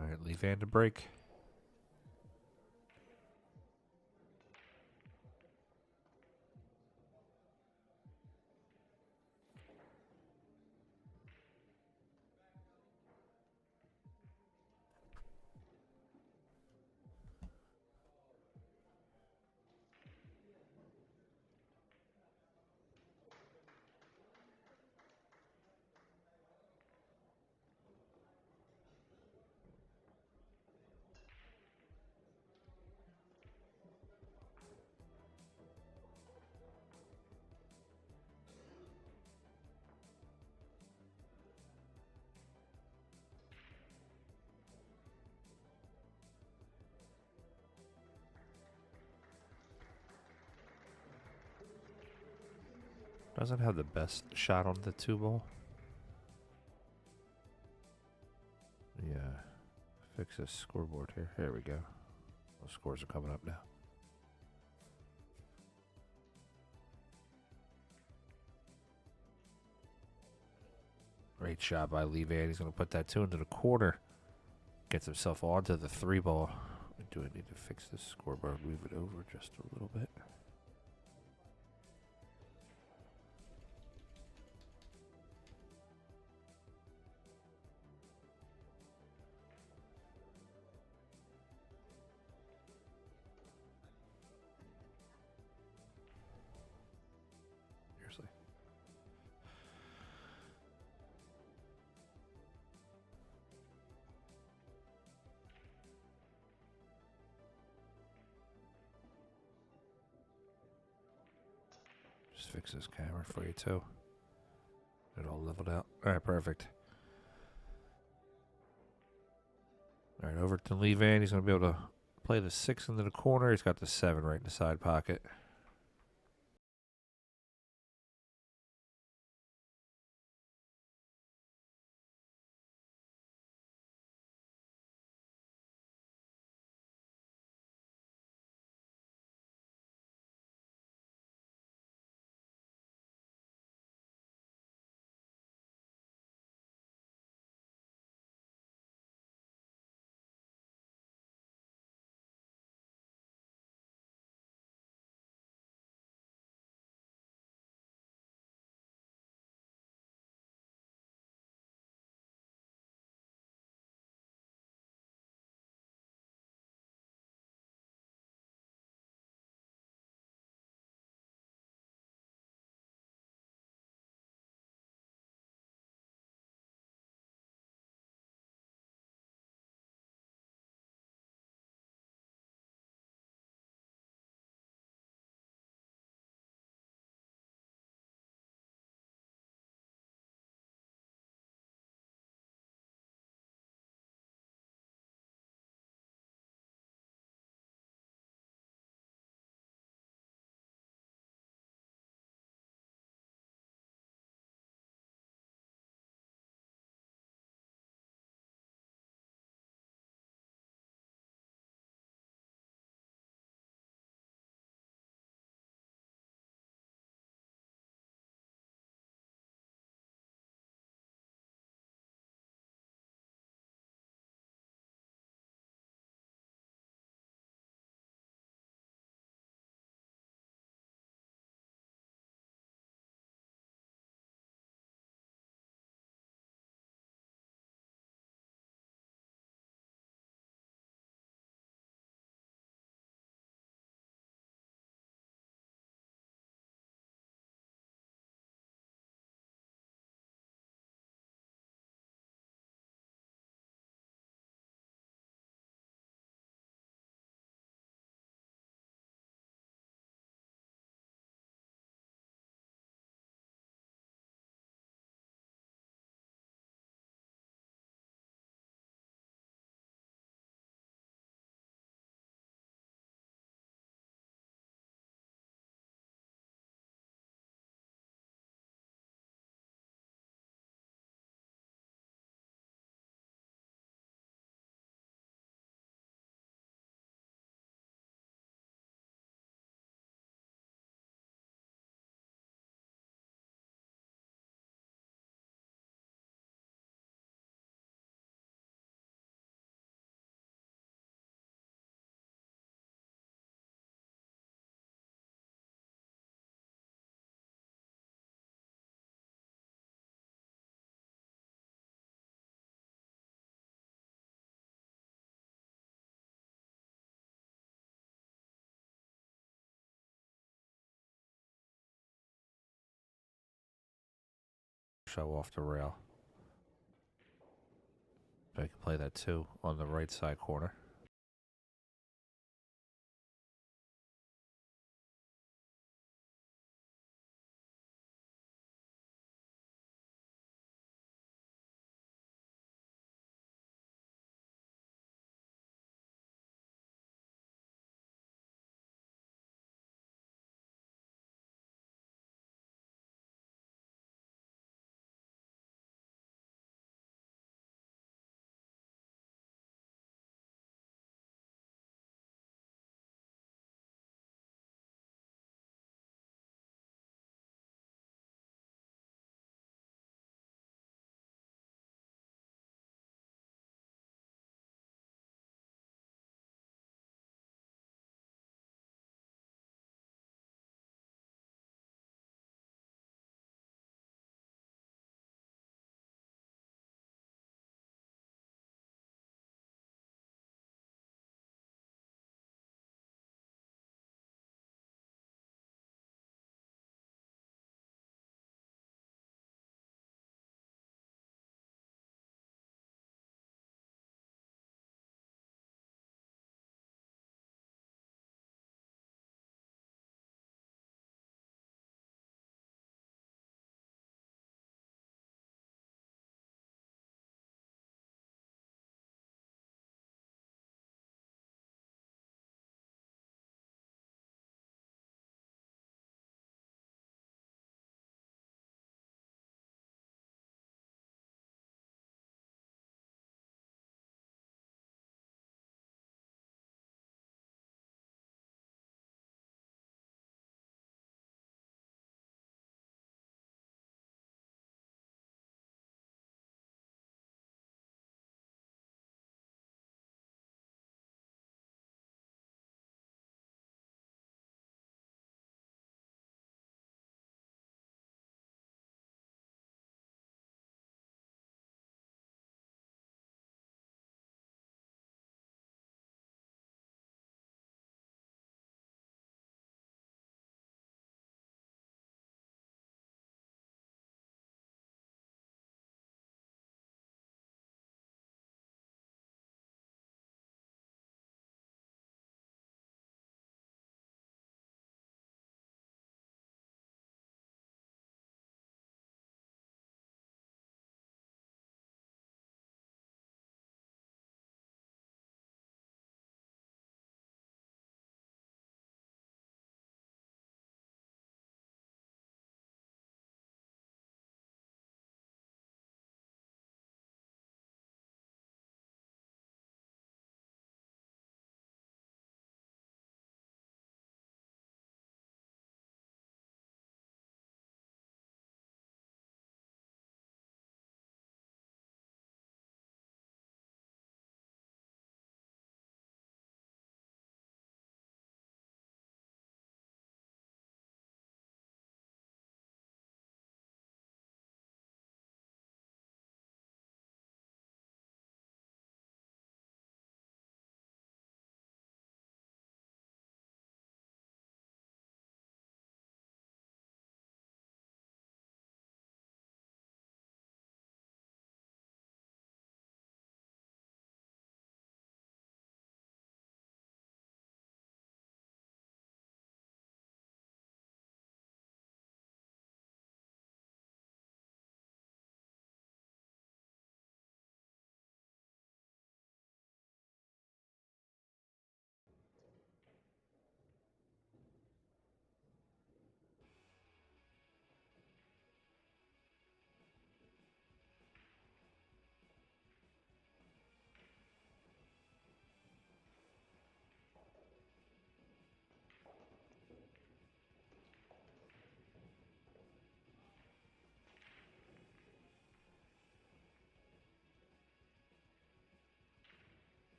All right, Lee Van to break. Doesn't have the best shot on the 2-ball. Yeah. Fix this scoreboard here. Here we go. Those scores are coming up now. Great shot by Lee Van. He's going to put that 2 into the corner. Gets himself onto the 3-ball. Do I need to fix this scoreboard? Move it over just a little bit. Seriously. Just fix this camera for you too. It all leveled out. All right, perfect. All right, over to Lee Van. He's going to be able to play the 6 into the corner. He's got the 7 right in the side pocket. Show off the rail. I can play that too on the right side corner.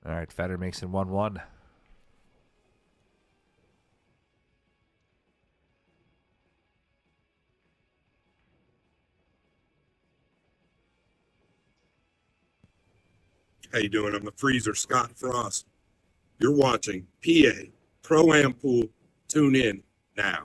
All right, Fedor makes it 1-1. How you doing? I'm the Freezer, Scott Frost. You're watching PA Pro-Am Pool. Tune in now.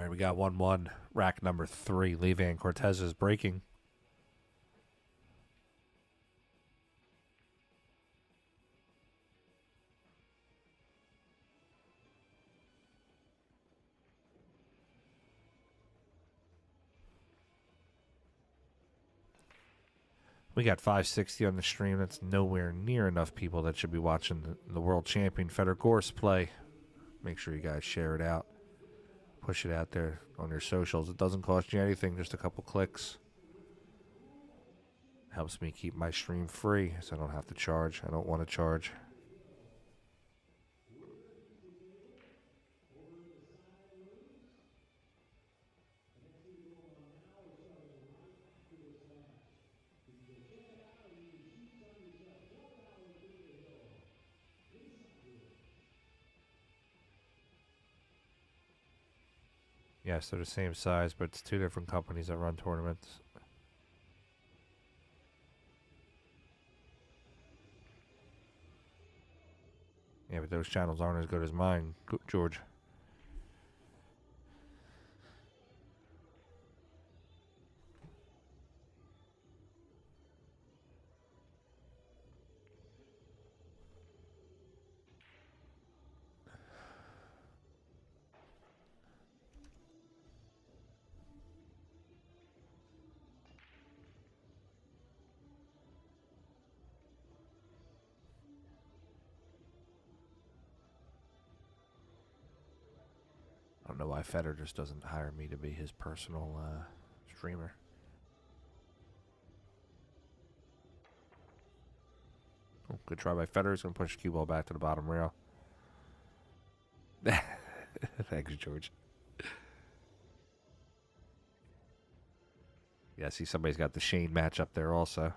right, we got 1-1. Rack number 3. Lee Van Cortez is breaking. We got 560 on the stream. That's nowhere near enough people that should be watching the world champion Fedor Gorst play. Make sure you guys share it out. Push it out there on your socials. It doesn't cost you anything, just a couple clicks. Helps me keep my stream free so I don't have to charge. I don't want to charge. Yes, they're the same size, but it's two different companies that run tournaments. Yeah, but those channels aren't as good as mine, George. I don't know why Fedor just doesn't hire me to be his personal streamer. Oh, good try by Fedor. He's going to push the cue ball back to the bottom rail. Thanks, George. Yeah, I see somebody's got the Shane match up there also. I'm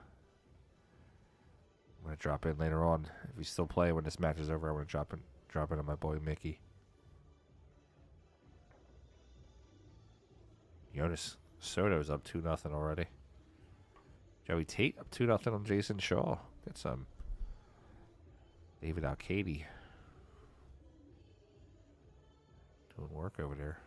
going to drop in later on. If he's still playing when this match is over, I'm going to drop in on my boy Mickey. Jonas Soto's up 2-0 already. Joey Tate up 2-0 on Jayson Shaw. Get some. David Alcady doing work over there.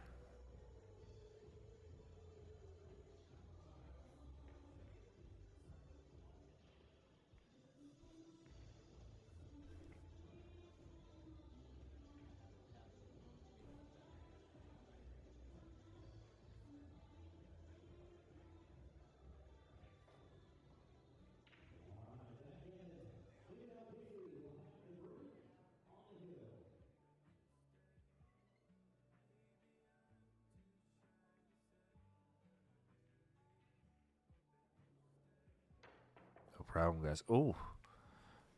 No problem, guys. Oh,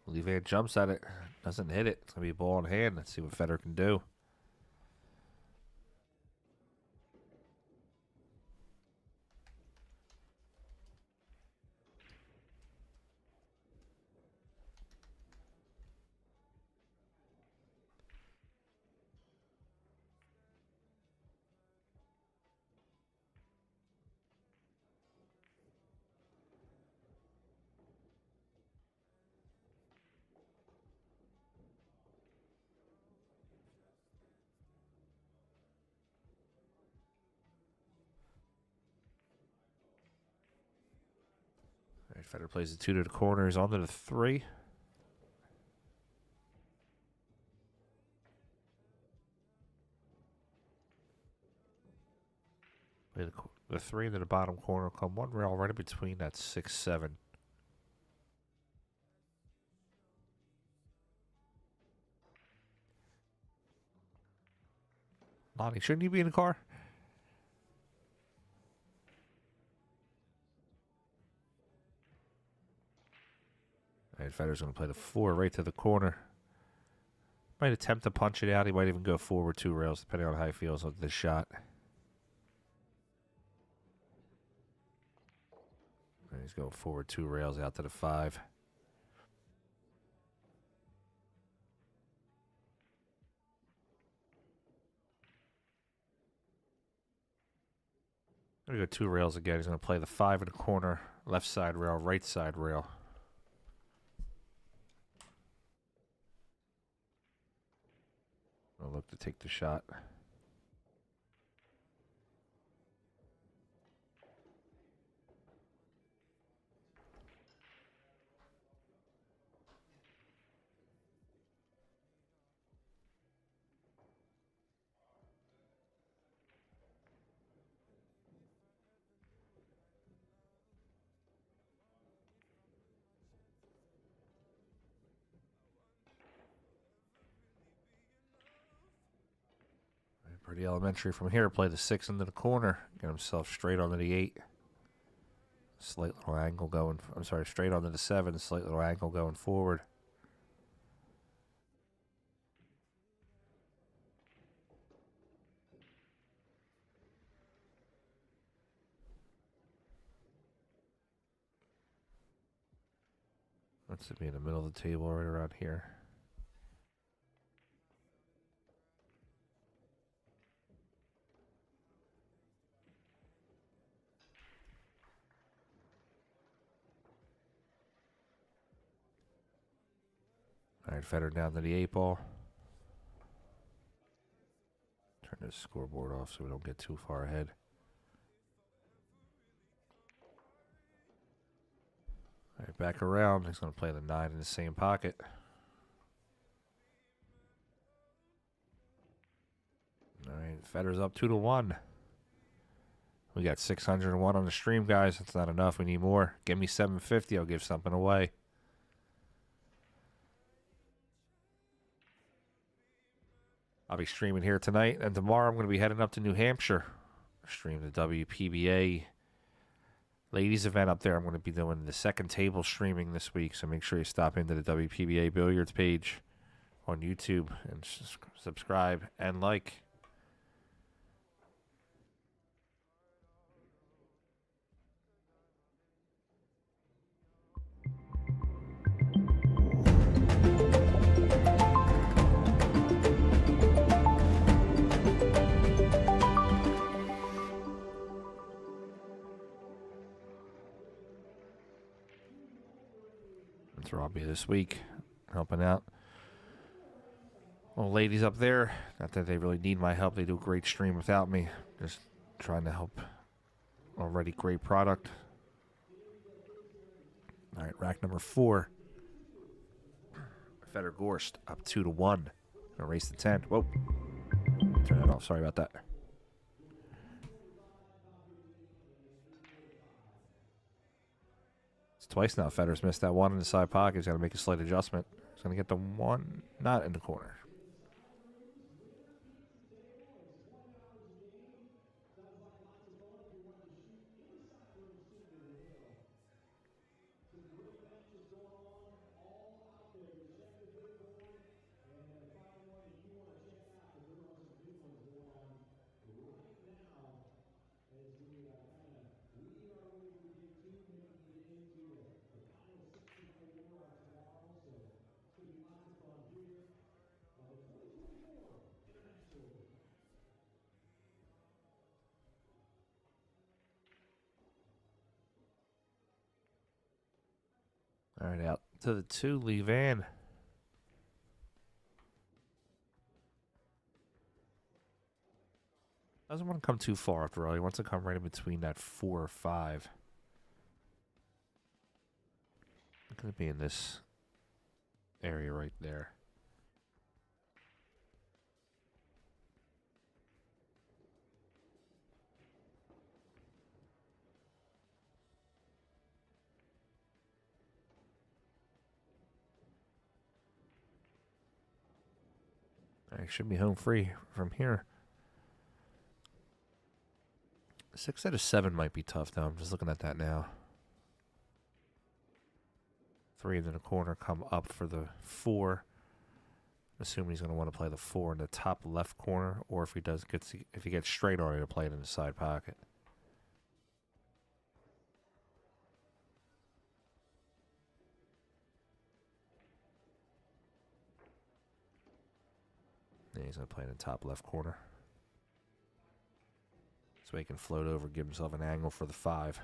Levan jumps at it. Doesn't hit it. It's going to be a ball in hand. Let's see what Fedor can do. All right, Fedor plays the 2 to the corner. He's on to the 3. Play the 3 into the bottom corner. Come one rail right in between that 6-7. Lonnie, shouldn't you be in the car? All right, Fedor's going to play the 4 right to the corner. Might attempt to punch it out. He might even go forward 2 rails, depending on how he feels with this shot. And he's going forward 2 rails out to the 5. Going to go 2 rails again. He's going to play the 5 in the corner, left side rail, right side rail. I'll look to take the shot. Pretty elementary from here. Play the 6 into the corner. Get himself straight onto the 8. Slight little angle going. I'm sorry, straight onto the 7. Slight little angle going forward. Wants to be in the middle of the table right around here. All right, Fedor down to the 8 ball. Turn this scoreboard off so we don't get too far ahead. All right, back around. He's going to play the 9 in the same pocket. All right, Fedor's up 2-1. We got 601 on the stream, guys. That's not enough. We need more. Give me 750. I'll give something away. I'll be streaming here tonight, and tomorrow I'm going to be heading up to New Hampshire. Stream the WPBA ladies event up there. I'm going to be doing the second table streaming this week, so make sure you stop into the WPBA Billiards page on YouTube and subscribe and like. That's where I'll be this week, helping out. Well, ladies up there, not that they really need my help. They do a great stream without me. Just trying to help. Already great product. All right, rack number 4. Fedor Gorst up 2-1. Gonna race to 10. Whoa. Turn that off. Sorry about that. Twice now, Fedor's missed that 1 in the side pocket. He's got to make a slight adjustment. He's going to get the 1 not in the corner. All right, out to the 2, Lee Van. Doesn't want to come too far after all. He wants to come right in between that 4 or 5. Going to be in this area right there. I should be home free from here. 6 out of 7 might be tough, though. I'm just looking at that now. 3 in the corner come up for the 4. Assuming he's going to want to play the 4 in the top left corner, or if he does, if he gets straight on it, he'll play it in the side pocket. And he's going to play in the top left corner. So he can float over, give himself an angle for the 5.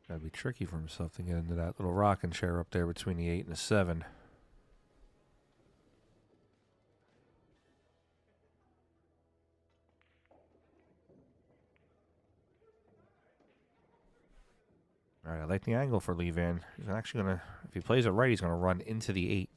Gotta be tricky for himself to get into that little rocking chair up there between the 8 and the 7. All right, I like the angle for Lee Van. He's actually going to, if he plays it right, he's going to run into the 8.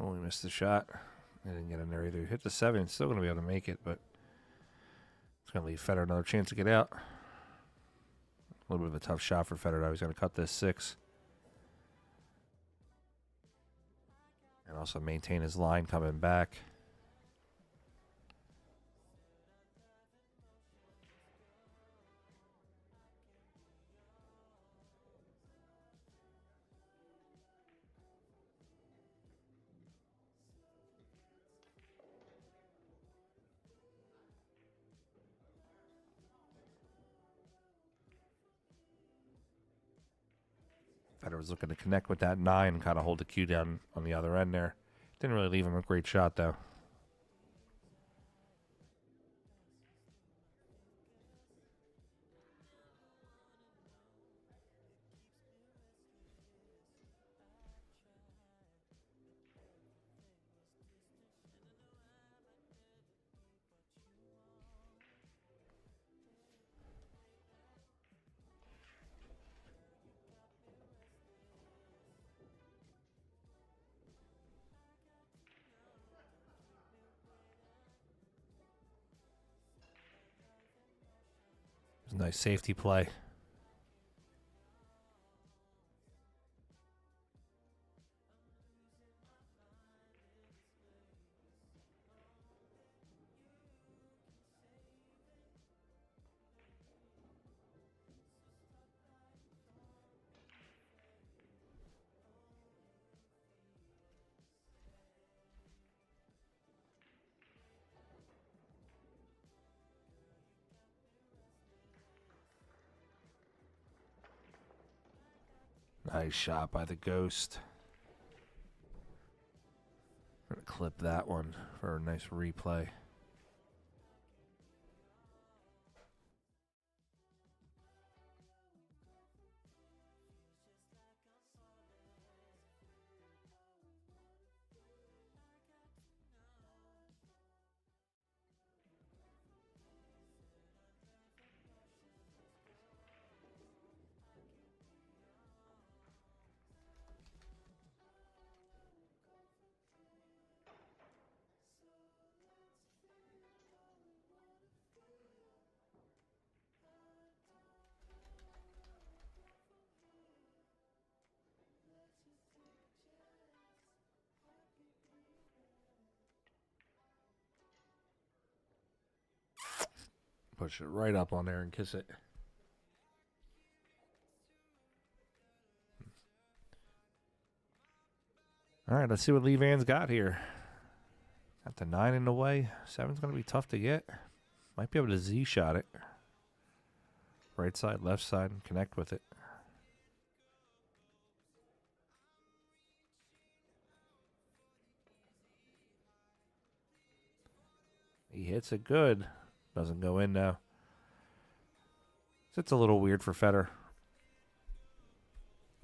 Oh, he missed the shot. I didn't get in there either. Hit the 7. Still going to be able to make it, but it's going to leave Fedor another chance to get out. A little bit of a tough shot for Fedor, though. He's going to cut this 6. And also maintain his line coming back. Fedor was looking to connect with that 9 and kind of hold the cue down on the other end there. Didn't really leave him a great shot, though. It was a nice safety play. Nice shot by the Ghost. I'm going to clip that one for a nice replay. Push it right up on there and kiss it. All right, let's see what Lee Van's got here. Got the 9 in the way. 7's going to be tough to get. Might be able to Z-shot it. Right side, left side, and connect with it. He hits it good. Doesn't go in now. It's a little weird for Fedor.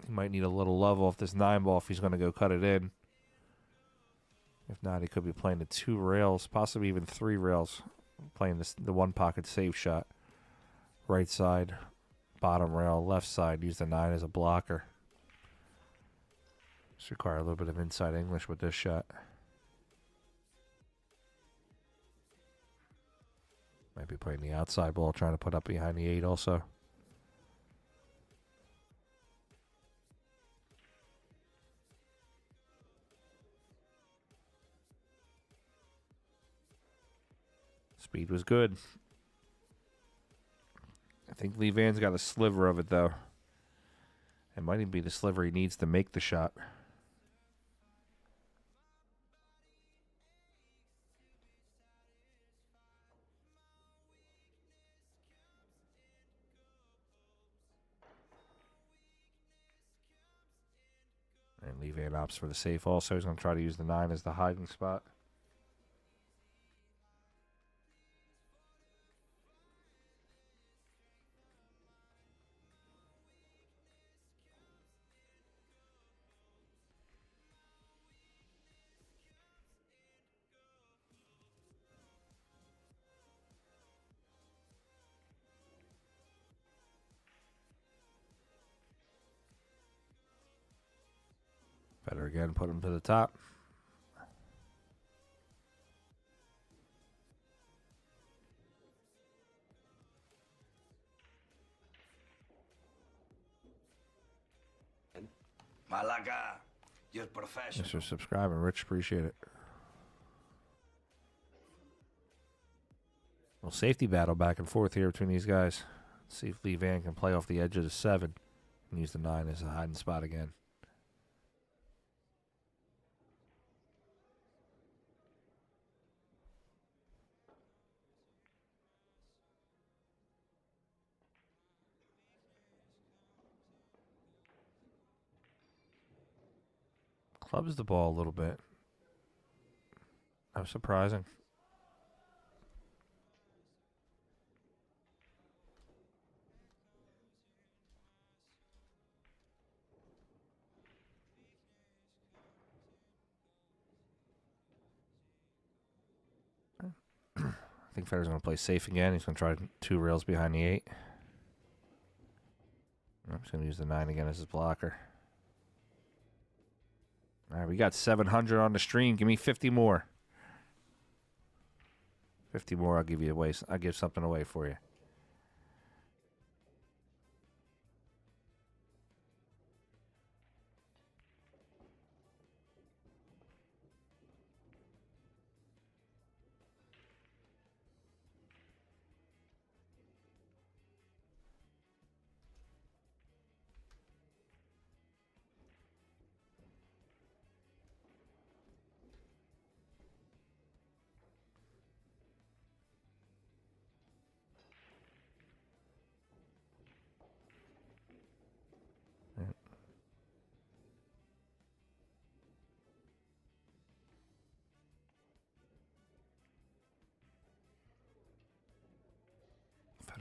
He might need a little love off this 9 ball if he's going to go cut it in. If not, he could be playing the 2 rails, possibly even 3 rails. Playing the 1 pocket save shot. Right side, bottom rail, left side. Use the 9 as a blocker. Just require a little bit of inside English with this shot. Might be playing the outside ball, trying to put up behind the 8 also. Speed was good. I think Lee Van's got a sliver of it, though. It might even be the sliver he needs to make the shot. And Lee Van opts for the safe also. He's going to try to use the 9 as the hiding spot. Better again, put him to the top. Malaga, you're professional. Thanks for subscribing, Rich. Appreciate it. Well, safety battle back and forth here between these guys. Let's see if Lee Van can play off the edge of the 7 and use the 9 as a hiding spot again. Clubs the ball a little bit. That was surprising. I think Federer's going to play safe again. He's going to try 2 rails behind the 8. I'm just going to use the 9 again as his blocker. All right, we got 700 on the stream. Give me 50 more. 50 more, I'll give you away. I'll give something away for you.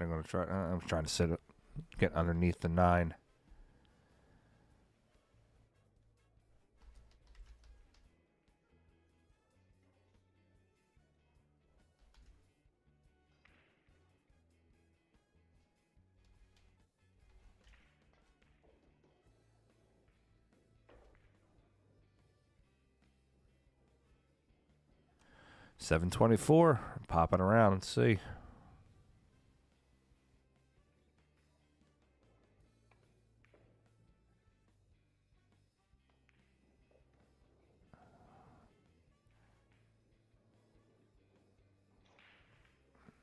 I'm going to try. I'm trying to sit up, get underneath the 9. $724. Popping around. Let's see.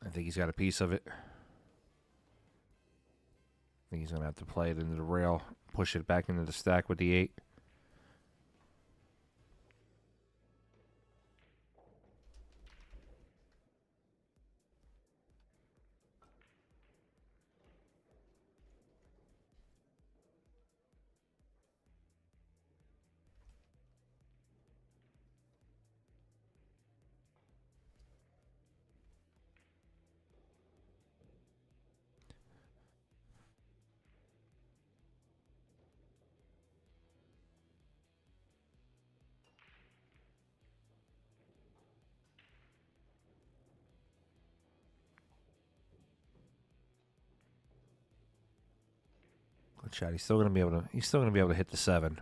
I think he's got a piece of it. I think he's going to have to play it into the rail, push it back into the stack with the 8. Good shot. He's still going to be able to. He's still going to be able to hit the 7.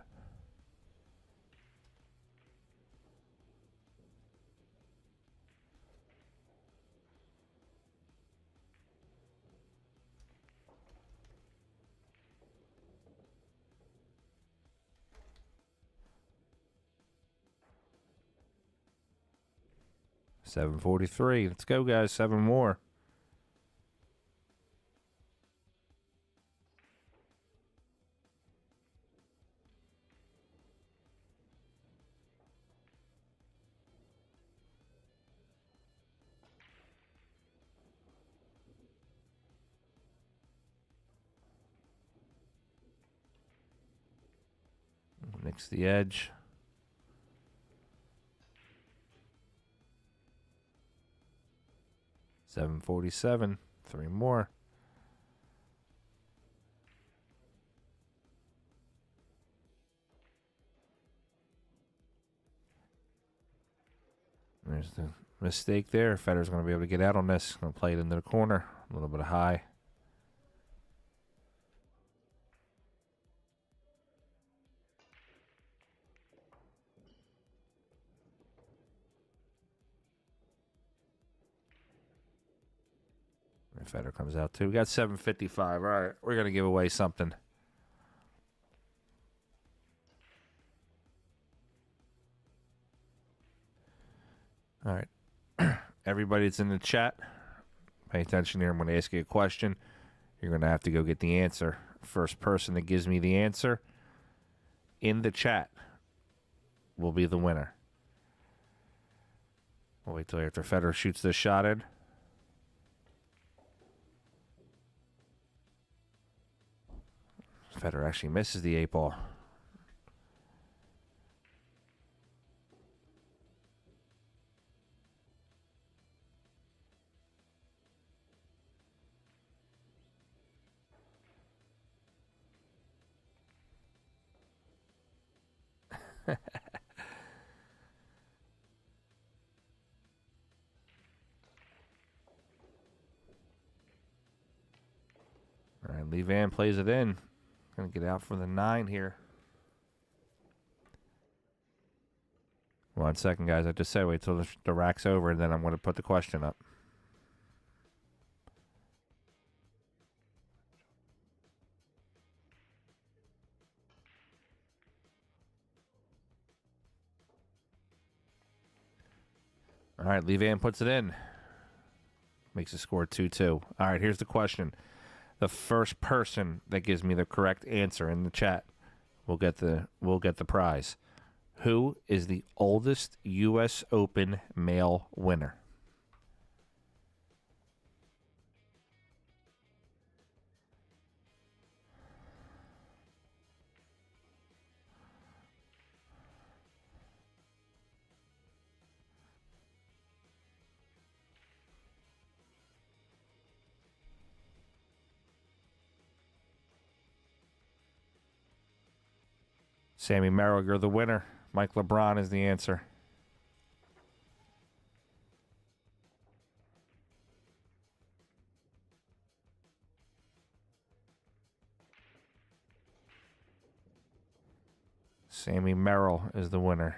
$743. Let's go, guys. 7 more. Takes the edge. $747. 3 more. There's the mistake there. Federer's going to be able to get out on this. Going to play it into the corner. A little bit of high. And Federer comes out too. We got 755. All right, we're going to give away something. All right. Everybody that's in the chat, pay attention here. I'm going to ask you a question. You're going to have to go get the answer. First person that gives me the answer in the chat will be the winner. We'll wait till after Federer shoots this shot in. Federer actually misses the 8 ball. All right, Lee Van plays it in. Gonna get out for the 9 here. 1 second, guys. I just said wait till the rack's over, and then I'm going to put the question up. All right, Lee Van puts it in. Makes the score 2-2. All right, here's the question. The first person that gives me the correct answer in the chat will get the prize. Who is the oldest U.S. Open male winner? Sammy Merrill, you're the winner. Mike LeBron is the answer. Sammy Merrill is the winner.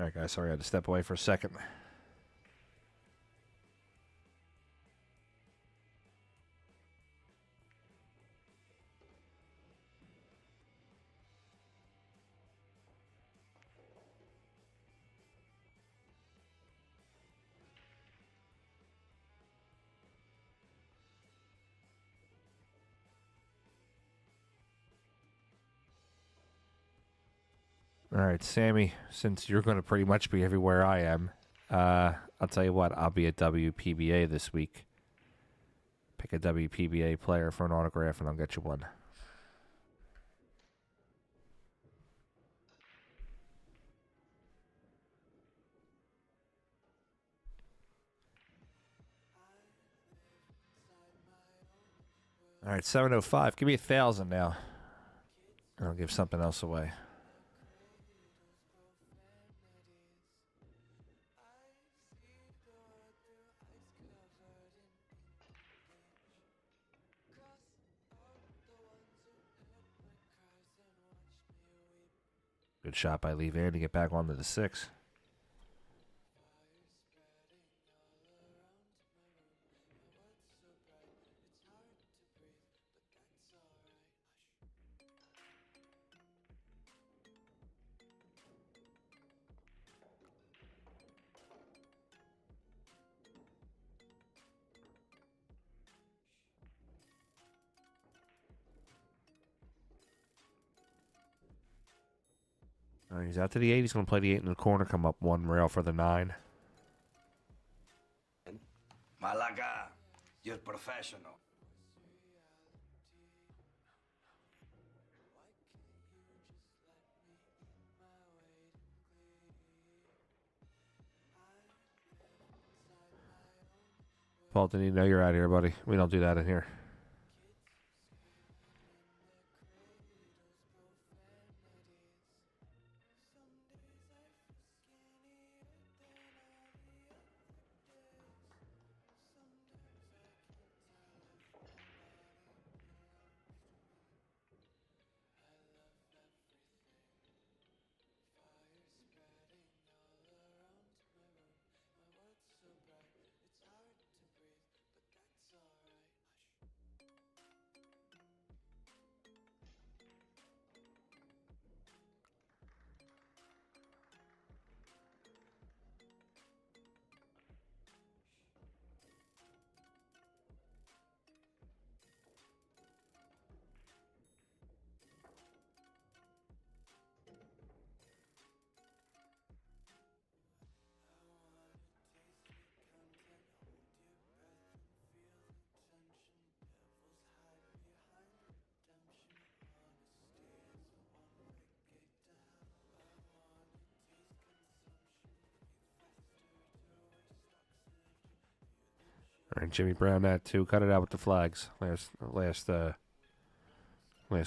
All right, guys. Sorry, I had to step away for a second. All right, Sammy, since you're going to pretty much be everywhere I am, I'll tell you what, I'll be at WPBA this week. Pick a WPBA player for an autograph, and I'll get you one. All right, 705. Give me 1,000 now. And I'll give something else away. Good shot by Lee Van to get back onto the 6. All right, he's out to the 8. He's going to play the 8 in the corner, come up 1 rail for the 9. Malaga, you're professional. Paul, didn't you know you're out here, buddy? We don't do that in here. All right, Jimmy Brown, that too. Cut it out with the flags. Last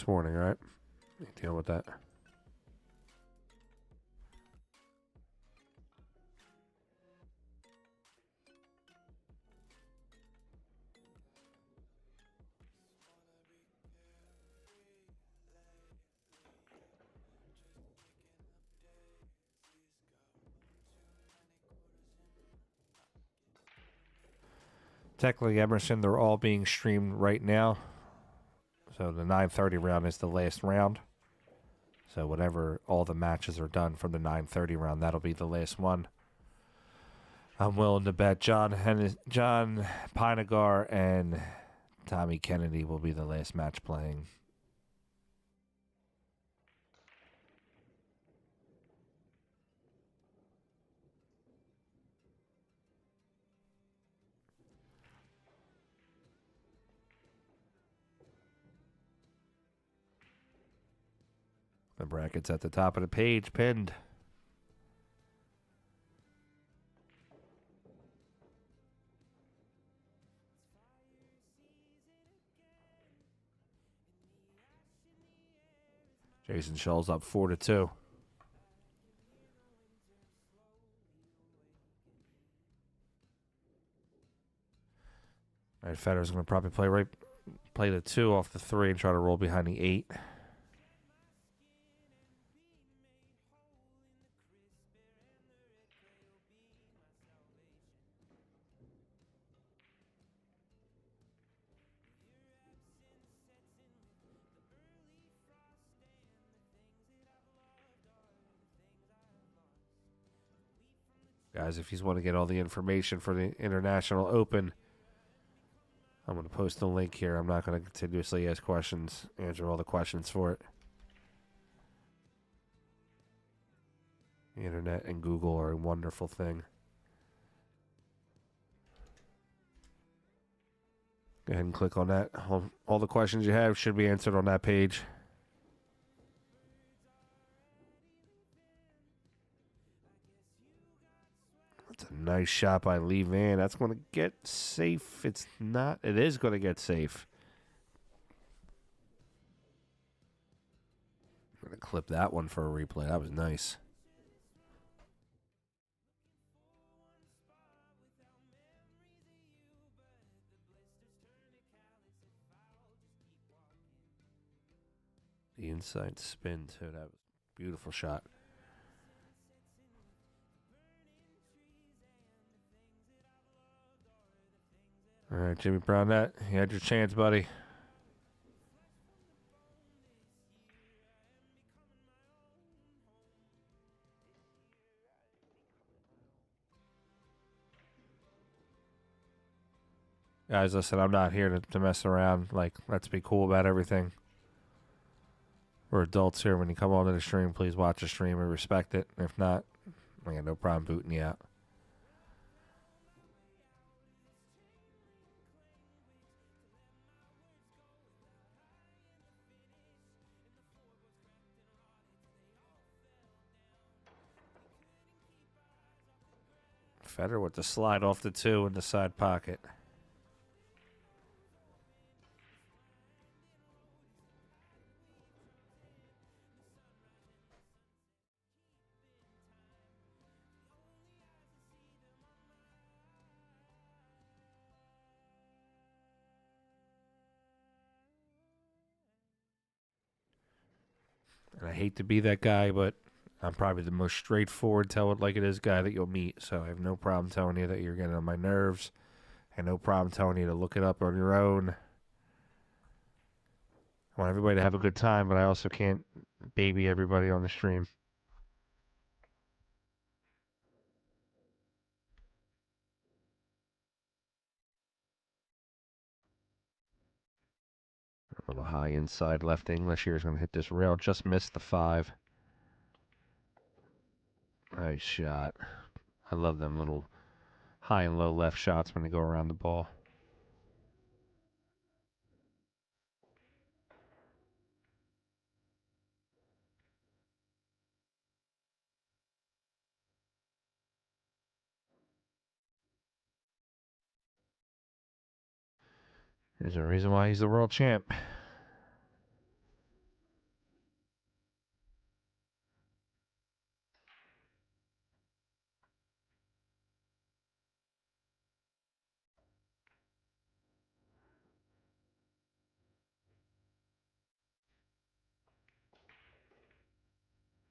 warning, all right? Deal with that. Technically, Emerson, they're all being streamed right now. So the 9:30 round is the last round. So whenever all the matches are done from the 9:30 round, that'll be the last one. I'm willing to bet John Pinegar and Tommy Kennedy will be the last match playing. The bracket's at the top of the page, pinned. Jayson Shaw's up 4-2. All right, Fedor's going to probably play the 2 off the 3 and try to roll behind the 8. Guys, if you want to get all the information for the International Open, I'm going to post a link here. I'm not going to continuously ask questions, answer all the questions for it. The internet and Google are a wonderful thing. Go ahead and click on that. All the questions you have should be answered on that page. That's a nice shot by Lee Van. That's going to get safe. It's not. It is going to get safe. I'm going to clip that one for a replay. That was nice. The inside spin, too. That was a beautiful shot. All right, Jimmy Brownette, you had your chance, buddy. Guys, listen, I'm not here to mess around. Like, let's be cool about everything. We're adults here. When you come onto the stream, please watch the stream and respect it. If not, I got no problem booting you out. Fedor with the slide off the 2 in the side pocket. And I hate to be that guy, but I'm probably the most straightforward, tell it like it is guy that you'll meet. So I have no problem telling you that you're getting on my nerves. I have no problem telling you to look it up on your own. I want everybody to have a good time, but I also can't baby everybody on the stream. A little high inside left English here is going to hit this rail. Just missed the 5. Nice shot. I love them little high and low left shots when they go around the ball. There's a reason why he's the world champ.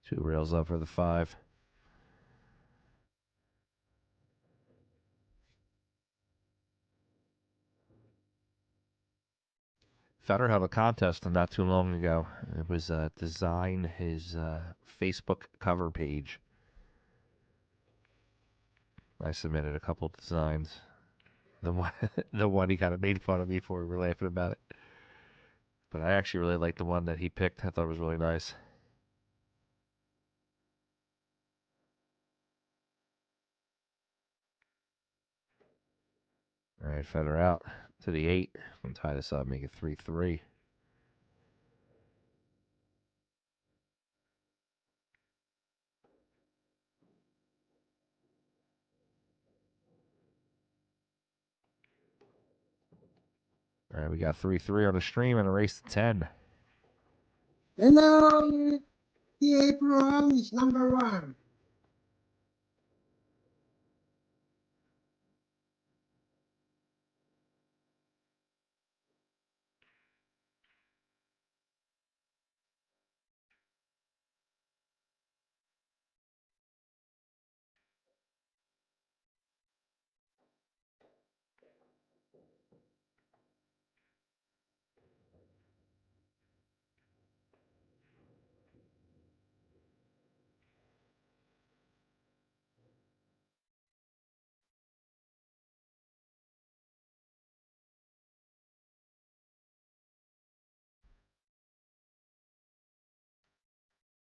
Two rails up for the 5. Fedor held a contest not too long ago. It was design his Facebook cover page. I submitted a couple designs. The one, the one he kind of made fun of me for. We were laughing about it. But I actually really liked the one that he picked. I thought it was really nice. All right, Fedor out to the 8. I'm going to tie this up, make it 3-3. All right, we got 3-3 on the stream and a race to 10. Hello, PA Pro is number 1.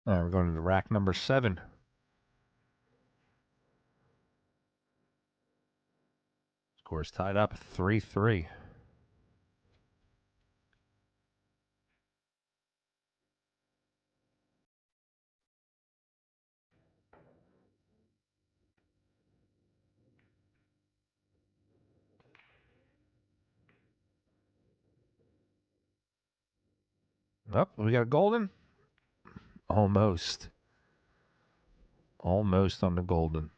All right, we're going to the rack number 7. Score's tied up 3-3. Oh, we got a golden? Almost. Almost on the golden.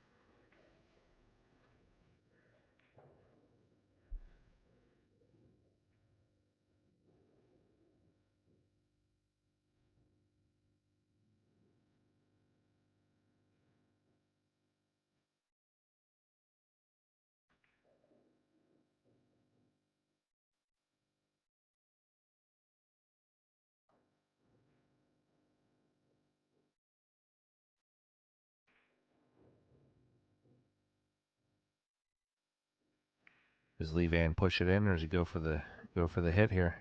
Does Lee Van push it in, or does he go for the hit here?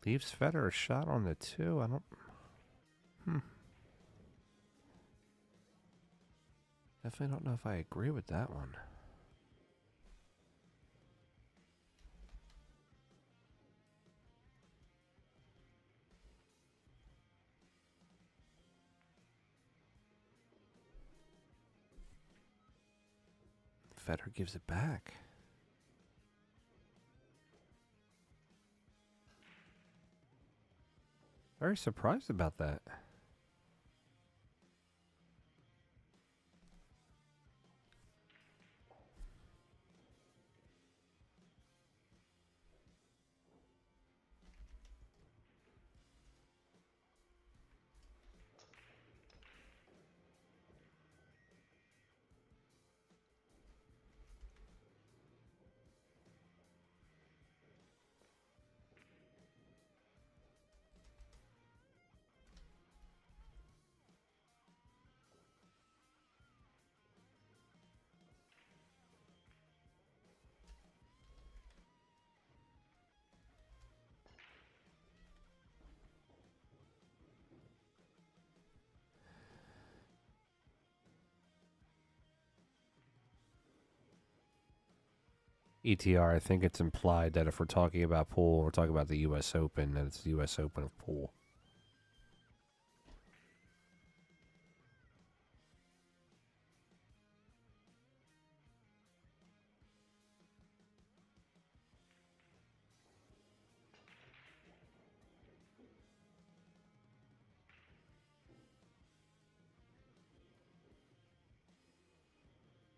It leaves Fedor a shot on the 2. I don't. Definitely don't know if I agree with that one. Fedor gives it back. Very surprised about that. ETR, I think it's implied that if we're talking about pool, we're talking about the U.S. Open, that it's the U.S. Open of pool.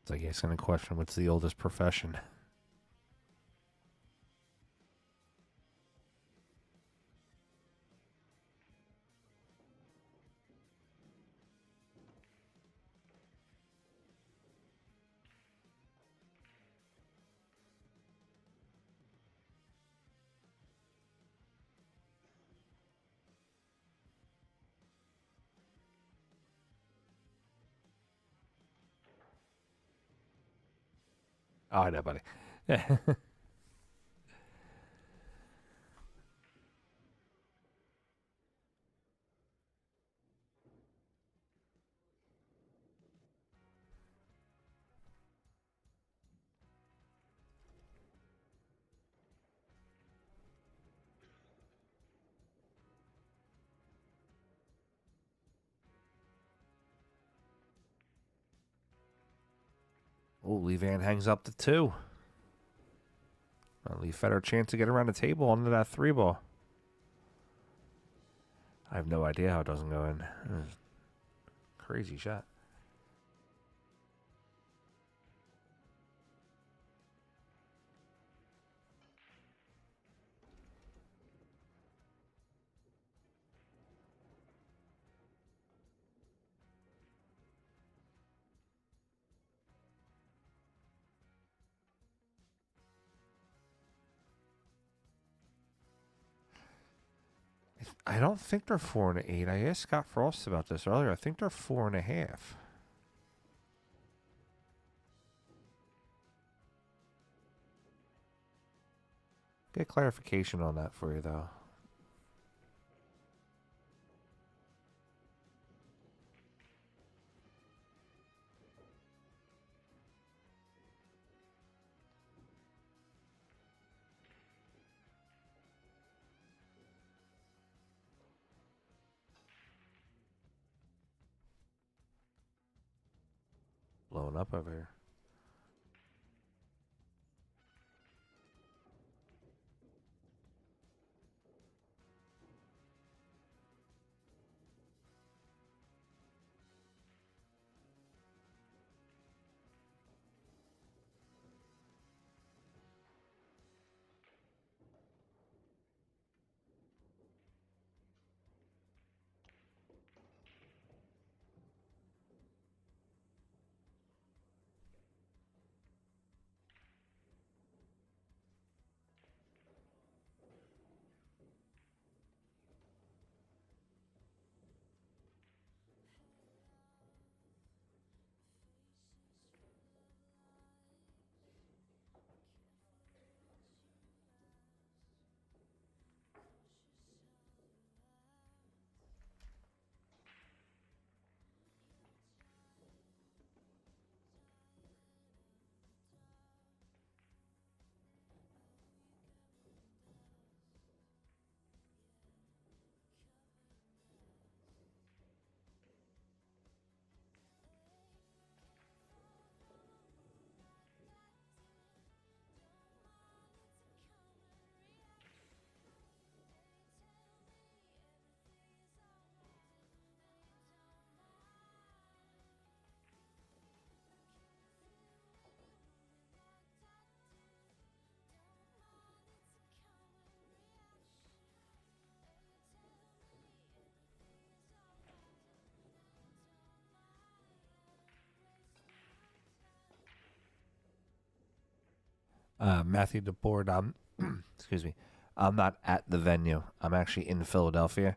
It's like asking a question, what's the oldest profession? Oh, I know, buddy. Oh, Lee Van hangs up the 2. I'll leave Fedor a chance to get around the table under that 3 ball. I have no idea how it doesn't go in. Crazy shot. I don't think they're 4 and 8. I asked Scott Frost about this earlier. I think they're 4.5. Get clarification on that for you, though. Blowing up over here. Matthew DeBoard, excuse me, I'm not at the venue. I'm actually in Philadelphia.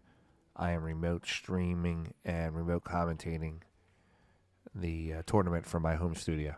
I am remote streaming and remote commentating the tournament from my home studio.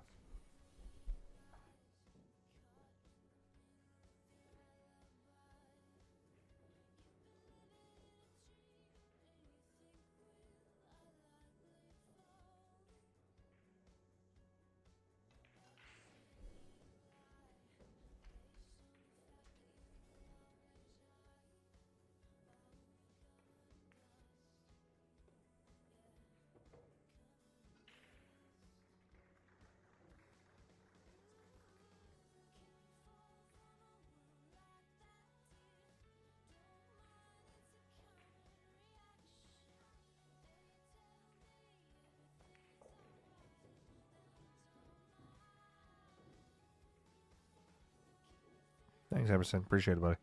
Thanks, Emerson. Appreciate it, buddy.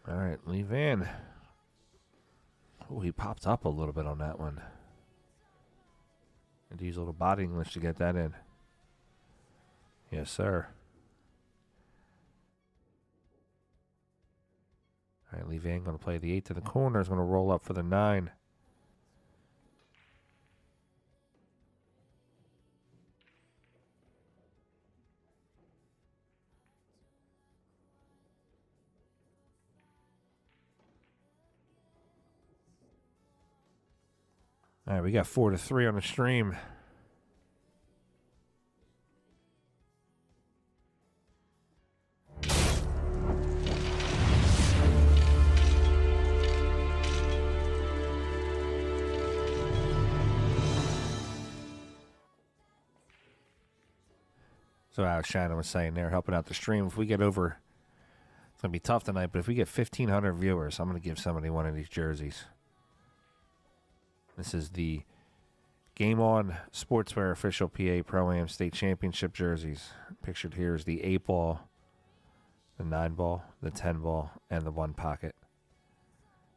All right, Lee Van. Oh, he popped up a little bit on that one. And use a little body English to get that in. Yes, sir. All right, Lee Van going to play the 8 to the corner. Is going to roll up for the 9. All right, we got 4 to 3 on the stream. So Alex Shannon was saying there, helping out the stream. If we get over, it's going to be tough tonight, but if we get 1,500 viewers, I'm going to give somebody one of these jerseys. This is the Game On Sportswear official PA Pro-Am State Championship jerseys. Pictured here is the 8 ball, the 9 ball, the 10 ball, and the 1 pocket.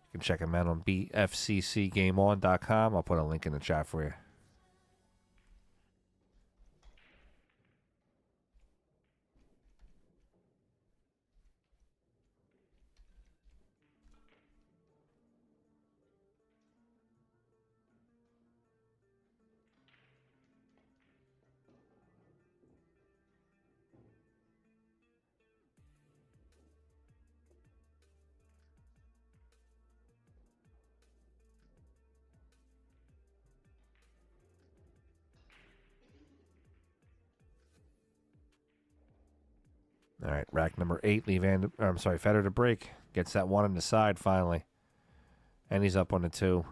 You can check them out on bfccgameon.com. I'll put a link in the chat for you. All right, rack number 8. Fedor to break. Gets that one on the side finally. And he's up on the 2.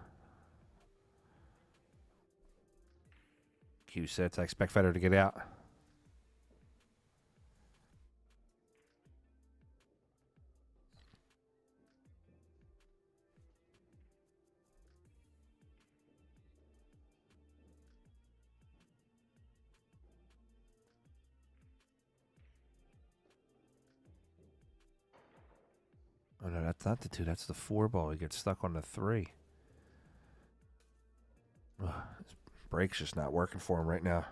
Q sets. I expect Fedor to get out. Oh, no, that's not the 2. That's the 4 ball. He gets stuck on the 3. Ugh, his break's just not working for him right now.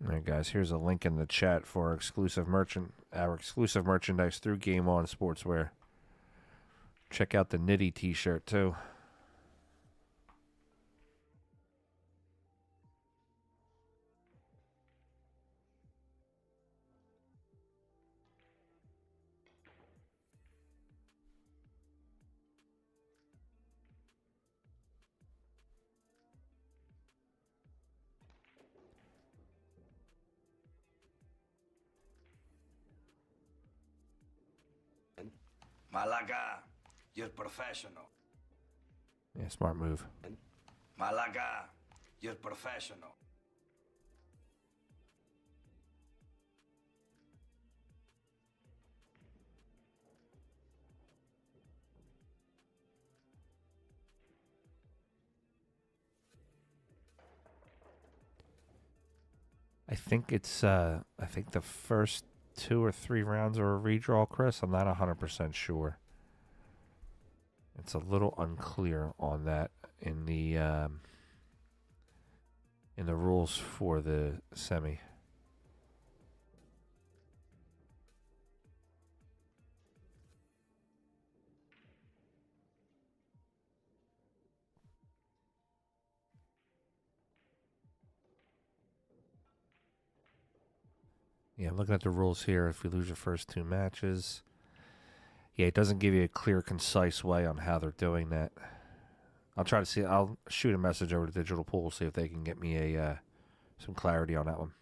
All right, guys, here's a link in the chat for our exclusive merchandise through Game On Sportswear. Check out the Nitty t-shirt, too. Malaga, you're professional. Yeah, smart move. Malaga, you're professional. I think it's, I think the first 2 or 3 rounds are a redraw, Chris. I'm not 100% sure. It's a little unclear on that in the rules for the semi. Yeah, I'm looking at the rules here. If you lose your first 2 matches, yeah, it doesn't give you a clear, concise way on how they're doing that. I'll try to see. I'll shoot a message over to Digital Pool, see if they can get me some clarity on that one.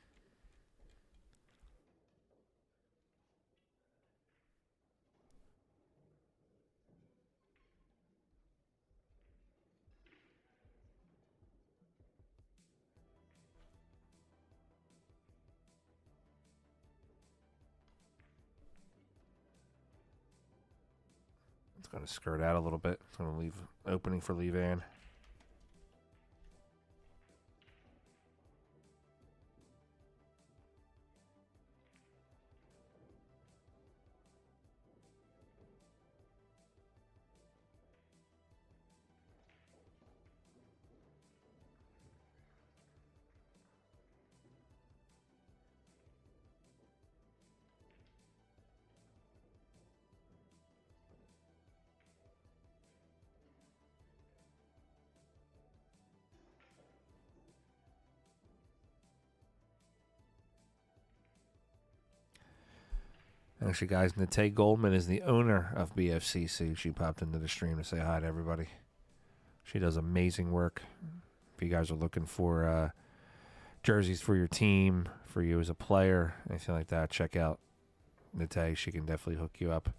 It's going to skirt out a little bit. It's going to leave opening for Lee Van. Actually, guys, Nate Goldman is the owner of BFCC. She popped into the stream to say hi to everybody. She does amazing work. If you guys are looking for jerseys for your team, for you as a player, anything like that, check out Nate. She can definitely hook you up.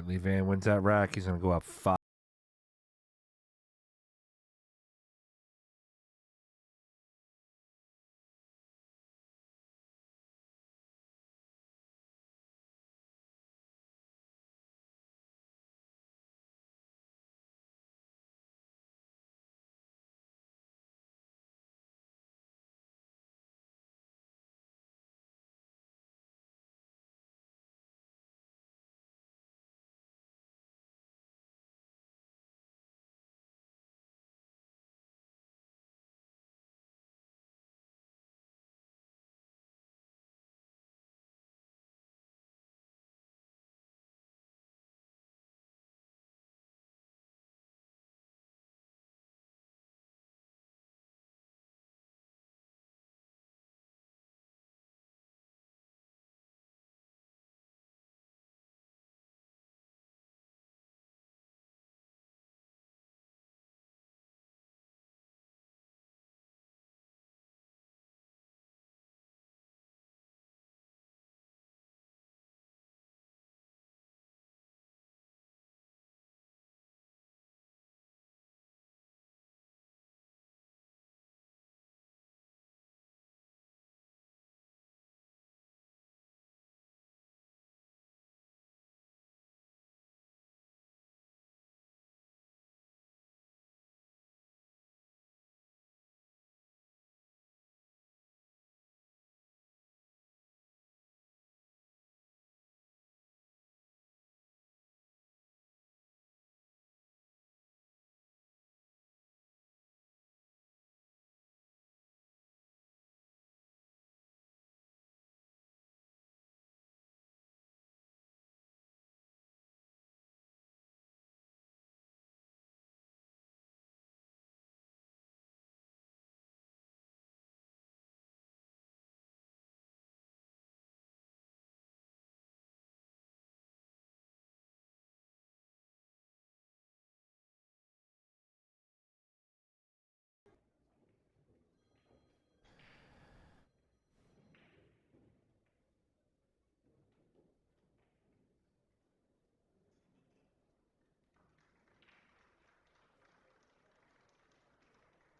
Lee Van wins that rack. He's going to go up 5.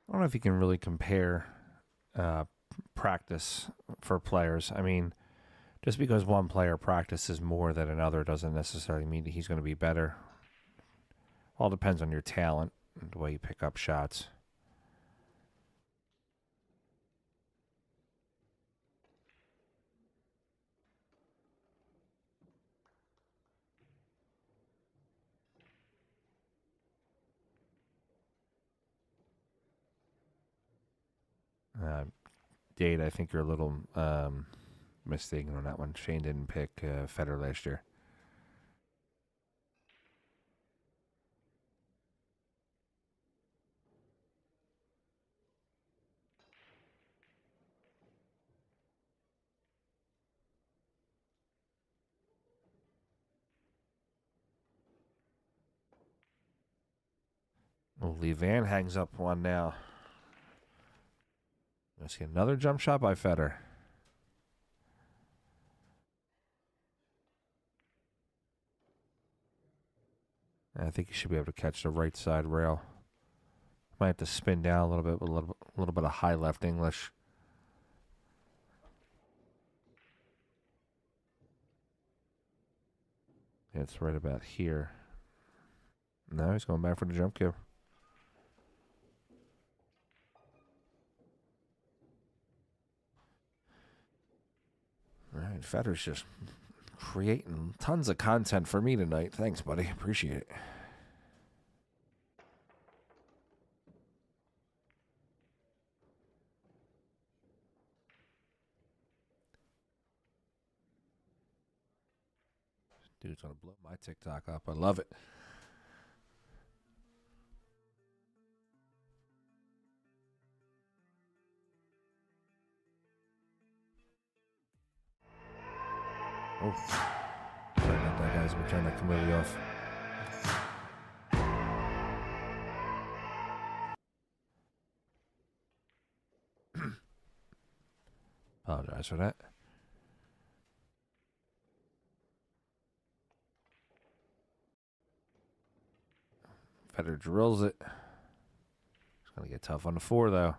I don't know if you can really compare practice for players. I mean, just because one player practices more than another doesn't necessarily mean that he's going to be better. All depends on your talent and the way you pick up shots. Dade, I think you're a little mistaken on that one. Shane didn't pick Fedor last year. Oh, Lee Van hangs up one now. I see another jump shot by Fedor. I think he should be able to catch the right side rail. Might have to spin down a little bit with a little bit of high left English. It's right about here. No, he's going back for the jump cue. All right, Fedor's just creating tons of content for me tonight. Thanks, buddy. Appreciate it. Dude's gonna blow my TikTok up. I love it. Oh, sorry about that, guys. We're trying to completely off. Apologize for that. Fedor drills it. It's going to get tough on the 4, though.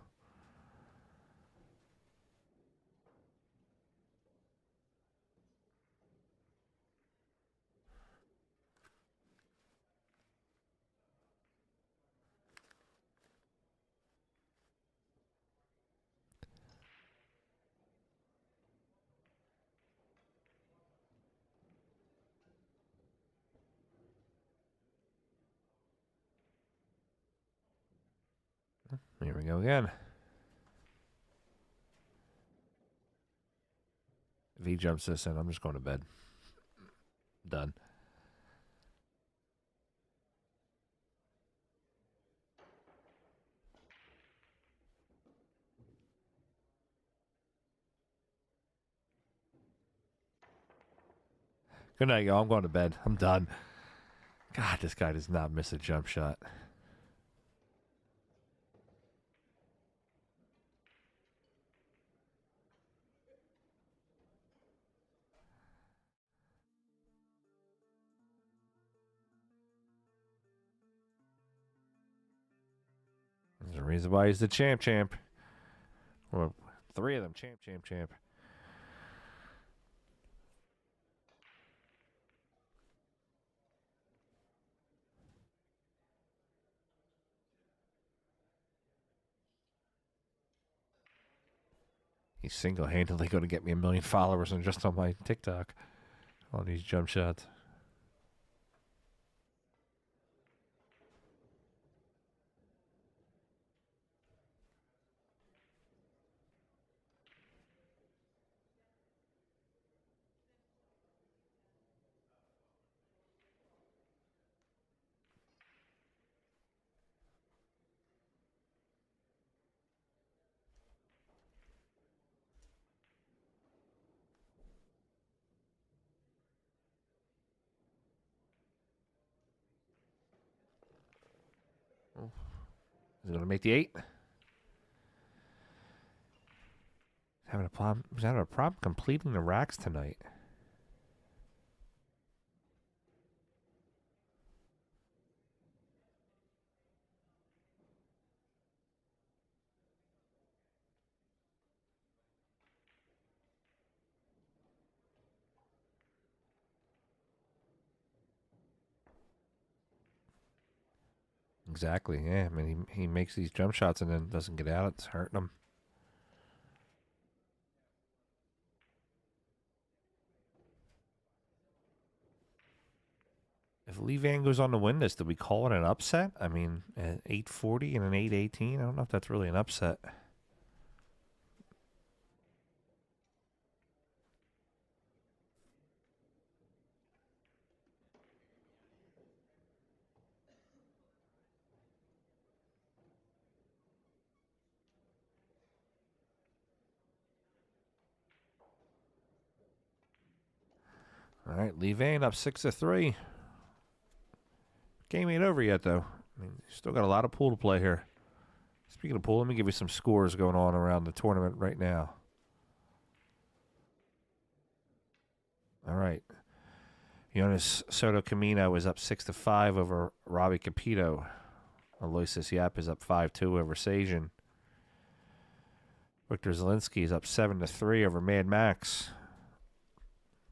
Here we go again. If he jumps this in, I'm just going to bed. Done. Good night, y'all. I'm going to bed. I'm done. God, this guy does not miss a jump shot. There's a reason why he's the champ. Well, 3 of them, champ. He's single-handedly going to get me 1 million followers and just on my TikTok on these jump shots. Is it going to make the 8? Having a problem. He's having a problem completing the racks tonight. Exactly, yeah. I mean, he makes these jump shots and then doesn't get out. It's hurting him. If Lee Van goes on to win this, do we call it an upset? I mean, an 840 and an 818? I don't know if that's really an upset. All right, Lee Van up 6-3. Game ain't over yet, though. I mean, still got a lot of pool to play here. Speaking of pool, let me give you some scores going on around the tournament right now. All right. Jonas Soto Camino is up 6-5 over Robbie Capito. Aloysius Yap is up 5-2 over Sajin. Victor Zelinsky is up 7-3 over Mad Max.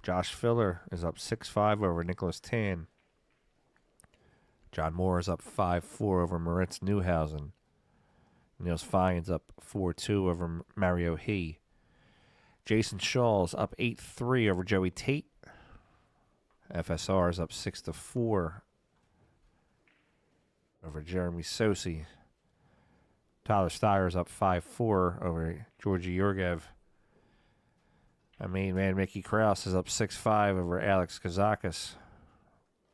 Josh Filler is up 6-5 over Nicholas Tan. John Moore is up 5-4 over Moritz Newhausen. Niels Fiennes up 4-2 over Mario He. Jayson Shaw is up 8-3 over Joey Tate. FSR is up 6-4 over Jeremy Sosi. Tyler Steyer is up 5-4 over Georgi Yurgev. Our main man Mickey Krause is up 6-5 over Alex Kazakis.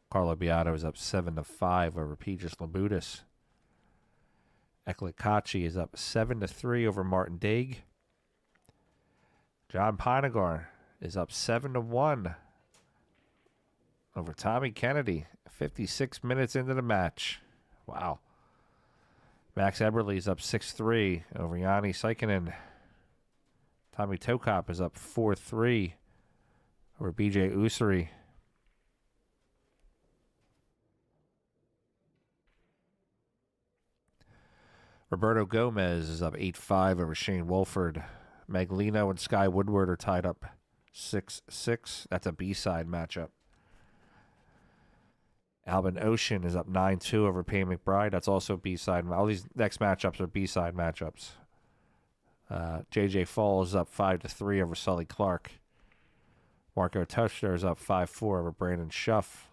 Carlo Beato is up 7-5 over Petrus Labutis. Eklik Kachi is up 7-3 over Martin Daig. John Pinegar is up 7-1 over Tommy Kennedy. 56 minutes into the match. Wow. Max Eberle is up 6-3 over Yanni Saikinen. Tommy Tokop is up 4-3 over BJ Usuri. Roberto Gomez is up 8-5 over Shane Wolford. Maglino and Sky Woodward are tied up 6-6. That's a B-side matchup. Albin Ocean is up 9-2 over Payne McBride. That's also B-side. All these next matchups are B-side matchups. JJ Falls is up 5-3 over Sully Clark. Marco Tuchler is up 5-4 over Brandon Schuff.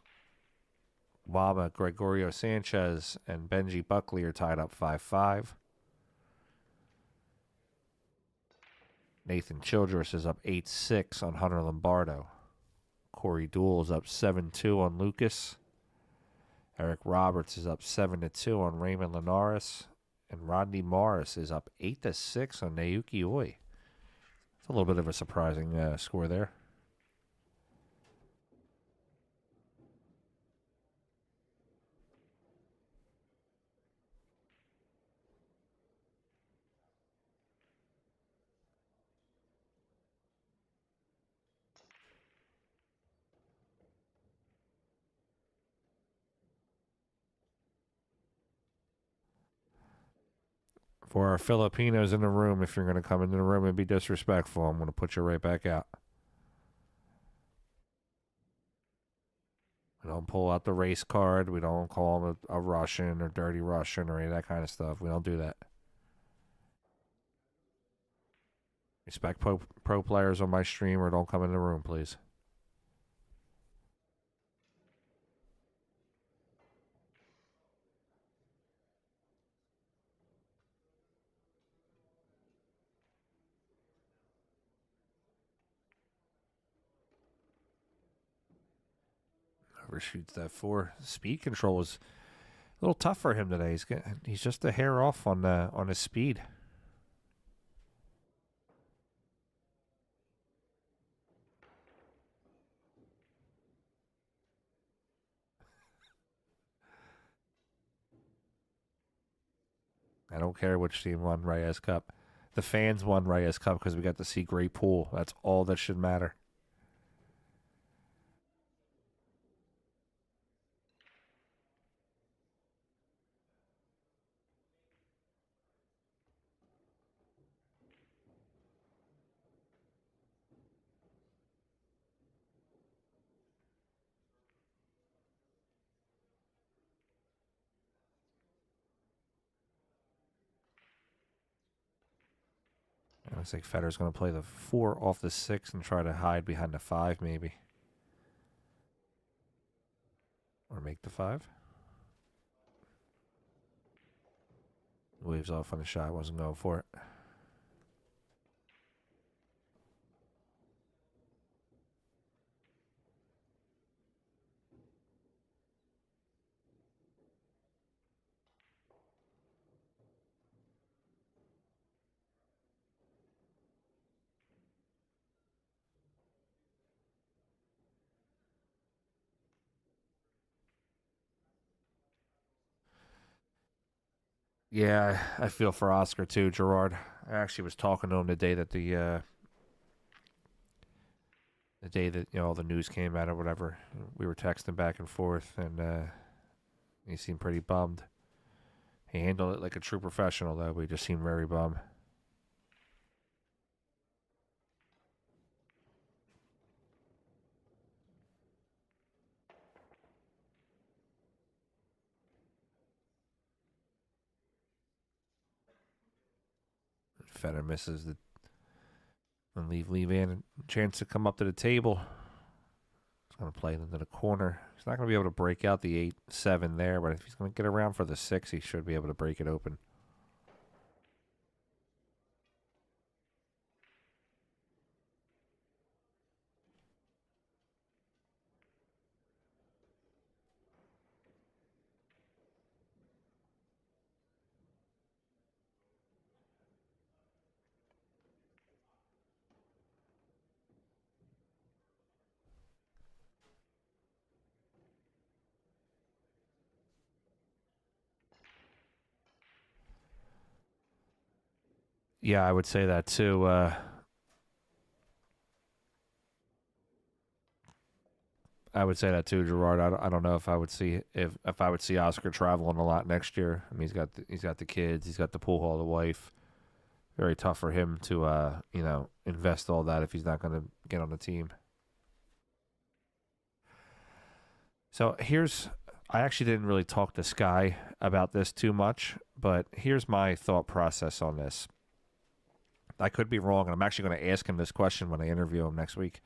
Wama, Gregorio Sanchez, and Benji Buckley are tied up 5-5. Nathan Childress is up 8-6 on Hunter Lombardo. Corey Dool is up 7-2 on Lucas. Eric Roberts is up 7-2 on Raymond Linares. And Rodney Morris is up 8-6 on Naoki Oi. It's a little bit of a surprising score there. For our Filipinos in the room, if you're going to come into the room and be disrespectful, I'm going to put you right back out. We don't pull out the race card. We don't call them a Russian or dirty Russian or any of that kind of stuff. We don't do that. Respect pro players on my stream or don't come in the room, please. Overshoots that 4. Speed control was a little tough for him today. He's just a hair off on his speed. I don't care which team won Reyes Cup. The fans won Reyes Cup because we got to see great pool. That's all that should matter. It looks like Federer's going to play the 4 off the 6 and try to hide behind the 5 maybe. Or make the 5. Waves off on the shot. Wasn't going for it. Yeah, I feel for Oscar too, Gerard. I actually was talking to him the day that the day that all the news came out or whatever. We were texting back and forth, and he seemed pretty bummed. He handled it like a true professional, though. But he just seemed very bummed. Federer misses the and leave Van a chance to come up to the table. He's going to play it into the corner. He's not going to be able to break out the 8-7 there, but if he's going to get around for the 6, he should be able to break it open. Yeah, I would say that too. I would say that too, Gerard. I don't know if I would see if I would see Oscar traveling a lot next year. I mean, he's got the kids, he's got the pool hall, the wife. Very tough for him to invest all that if he's not going to get on the team. So I actually didn't really talk to Sky about this too much, but here's my thought process on this. I could be wrong, and I'm actually going to ask him this question when I interview him next week.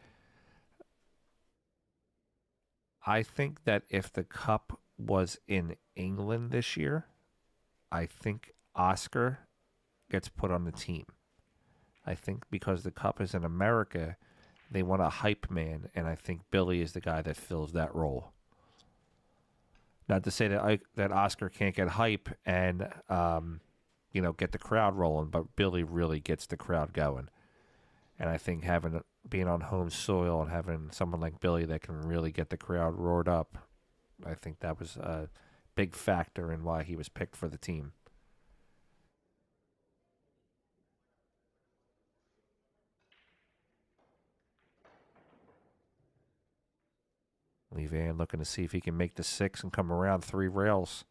I think that if the Cup was in England this year, I think Oscar gets put on the team. I think because the Cup is in America, they want a hype man, and I think Billy is the guy that fills that role. Not to say that Oscar can't get hype and get the crowd rolling, but Billy really gets the crowd going. And I think being on home soil and having someone like Billy that can really get the crowd roared up, I think that was a big factor in why he was picked for the team. Lee Van looking to see if he can make the 6 and come around 3 rails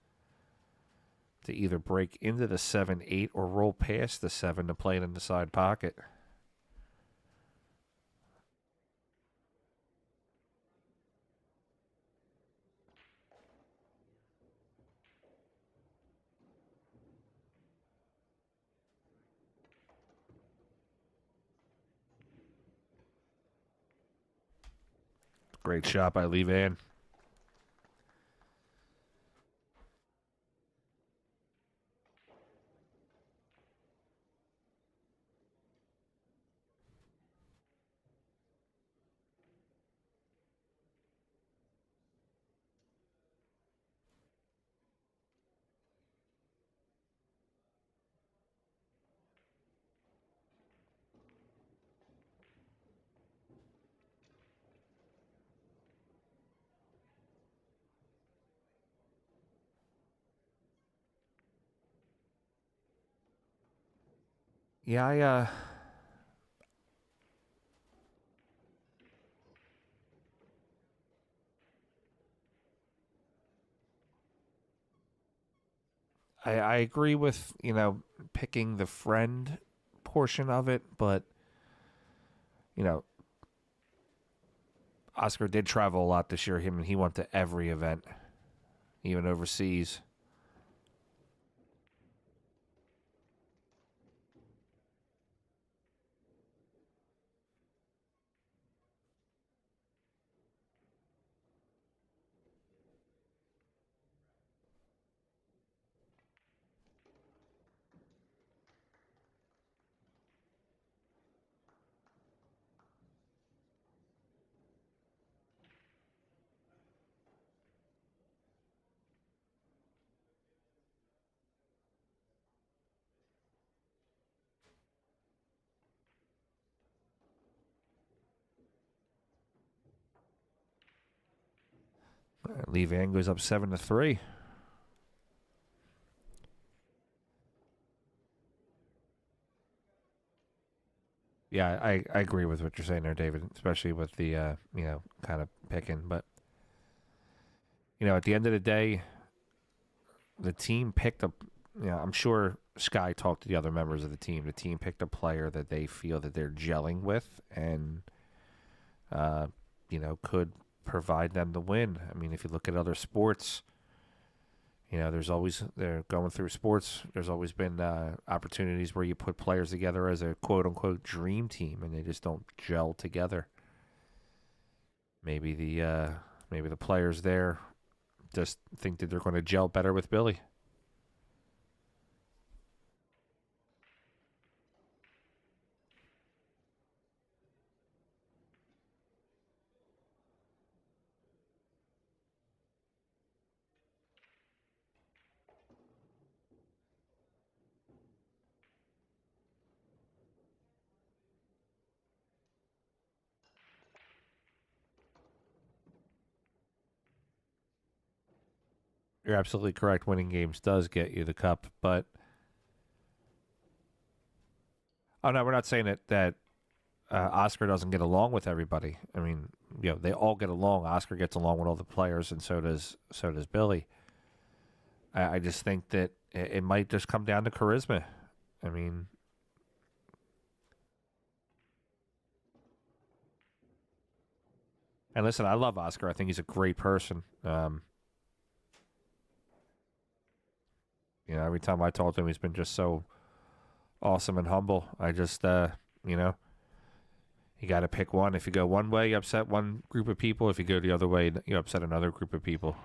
to either break into the 7-8 or roll past the 7 to play it in the side pocket. Great shot by Lee Van. Yeah, I agree with, picking the friend portion of it, but, Oscar did travel a lot this year. He went to every event, even overseas. Lee Van goes up 7-3. Yeah, I agree with what you're saying there, David, especially with the, kind of picking. But, at the end of the day, the team picked I'm sure Sky talked to the other members of the team. The team picked a player that they feel that they're gelling with and, could provide them the win. I mean, if you look at other sports, they're going through sports. There's always been opportunities where you put players together as a quote unquote dream team, and they just don't gel together. Maybe the players there just think that they're going to gel better with Billy. You're absolutely correct. Winning games does get you the cup, but oh no, we're not saying that Oscar doesn't get along with everybody. I mean, they all get along. Oscar gets along with all the players, and so does Billy. I just think that it might just come down to charisma. I mean, and listen, I love Oscar. I think he's a great person. Every time I talk to him, he's been just so awesome and humble. I just, you got to pick one. If you go one way, you upset one group of people. If you go the other way, you upset another group of people.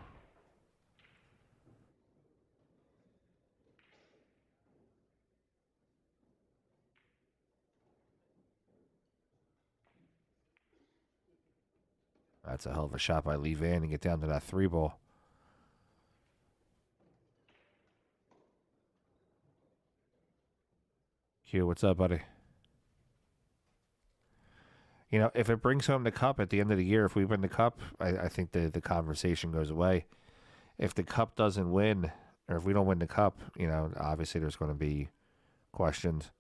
That's a hell of a shot by Lee Van and get down to that 3-ball. Q, what's up, buddy? If it brings home the cup at the end of the year, if we win the cup, I think the conversation goes away. If the cup doesn't win, or if we don't win the cup, obviously there's going to be questions.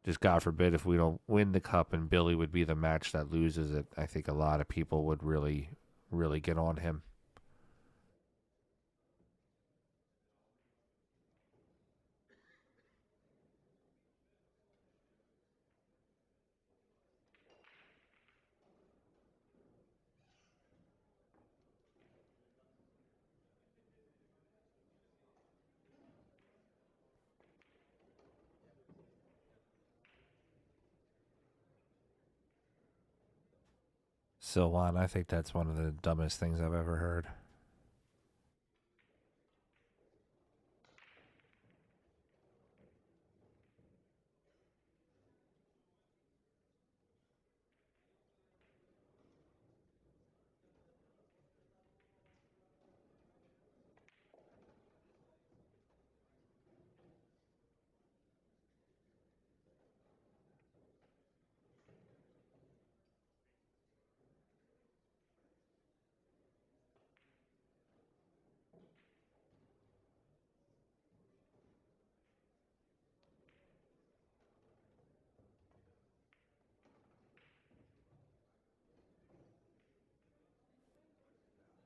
Just God forbid if we don't win the cup and Billy would be the match that loses it, I think a lot of people would really, really get on him. Silwan, I think that's one of the dumbest things I've ever heard.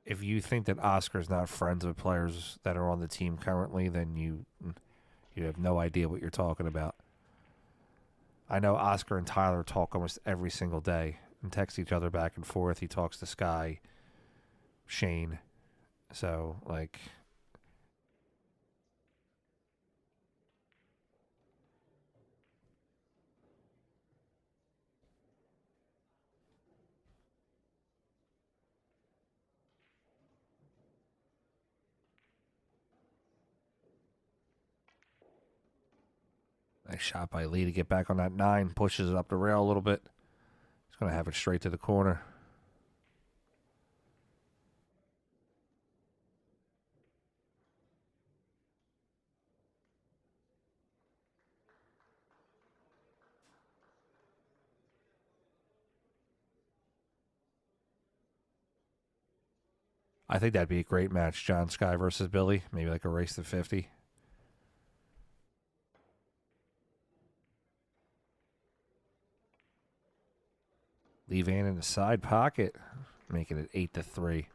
If you think that Oscar's not friends with players that are on the team currently, then you have no idea what you're talking about. I know Oscar and Tyler talk almost every single day and text each other back and forth. He talks to Sky, Shane. So, nice shot by Lee to get back on that 9. Pushes it up the rail a little bit. He's going to have it straight to the corner. I think that'd be a great match, John Sky versus Billy. Maybe like a race to 50. Lee Van in the side pocket, making it 8-3.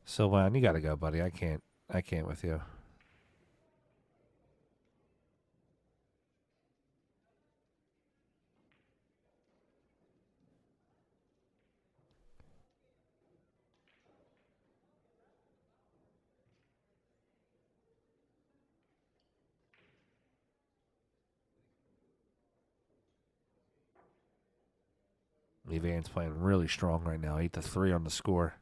Sylvan, you got to go, buddy. I can't with you. Lee Van's playing really strong right now. 8-3 on the score.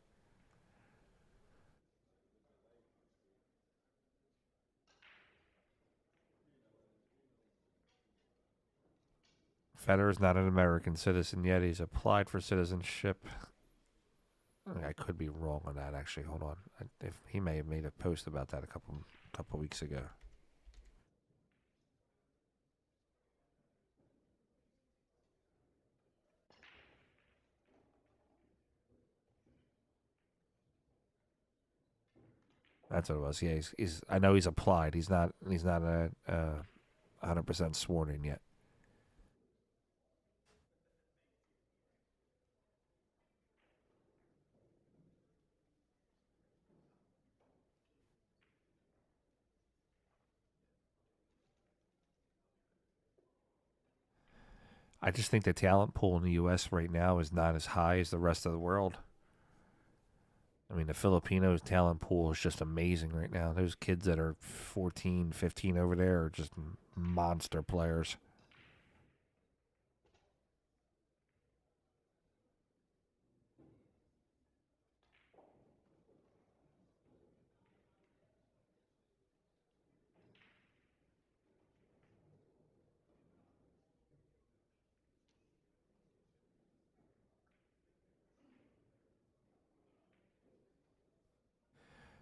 Fedor's not an American citizen yet. He's applied for citizenship. I could be wrong on that, actually. Hold on. He may have made a post about that a couple weeks ago. That's what it was. Yeah, he's I know he's applied. He's not 100% sworn in yet. I just think the talent pool in the U.S. right now is not as high as the rest of the world. I mean, the Filipinos talent pool is just amazing right now. Those kids that are 14, 15 over there are just monster players.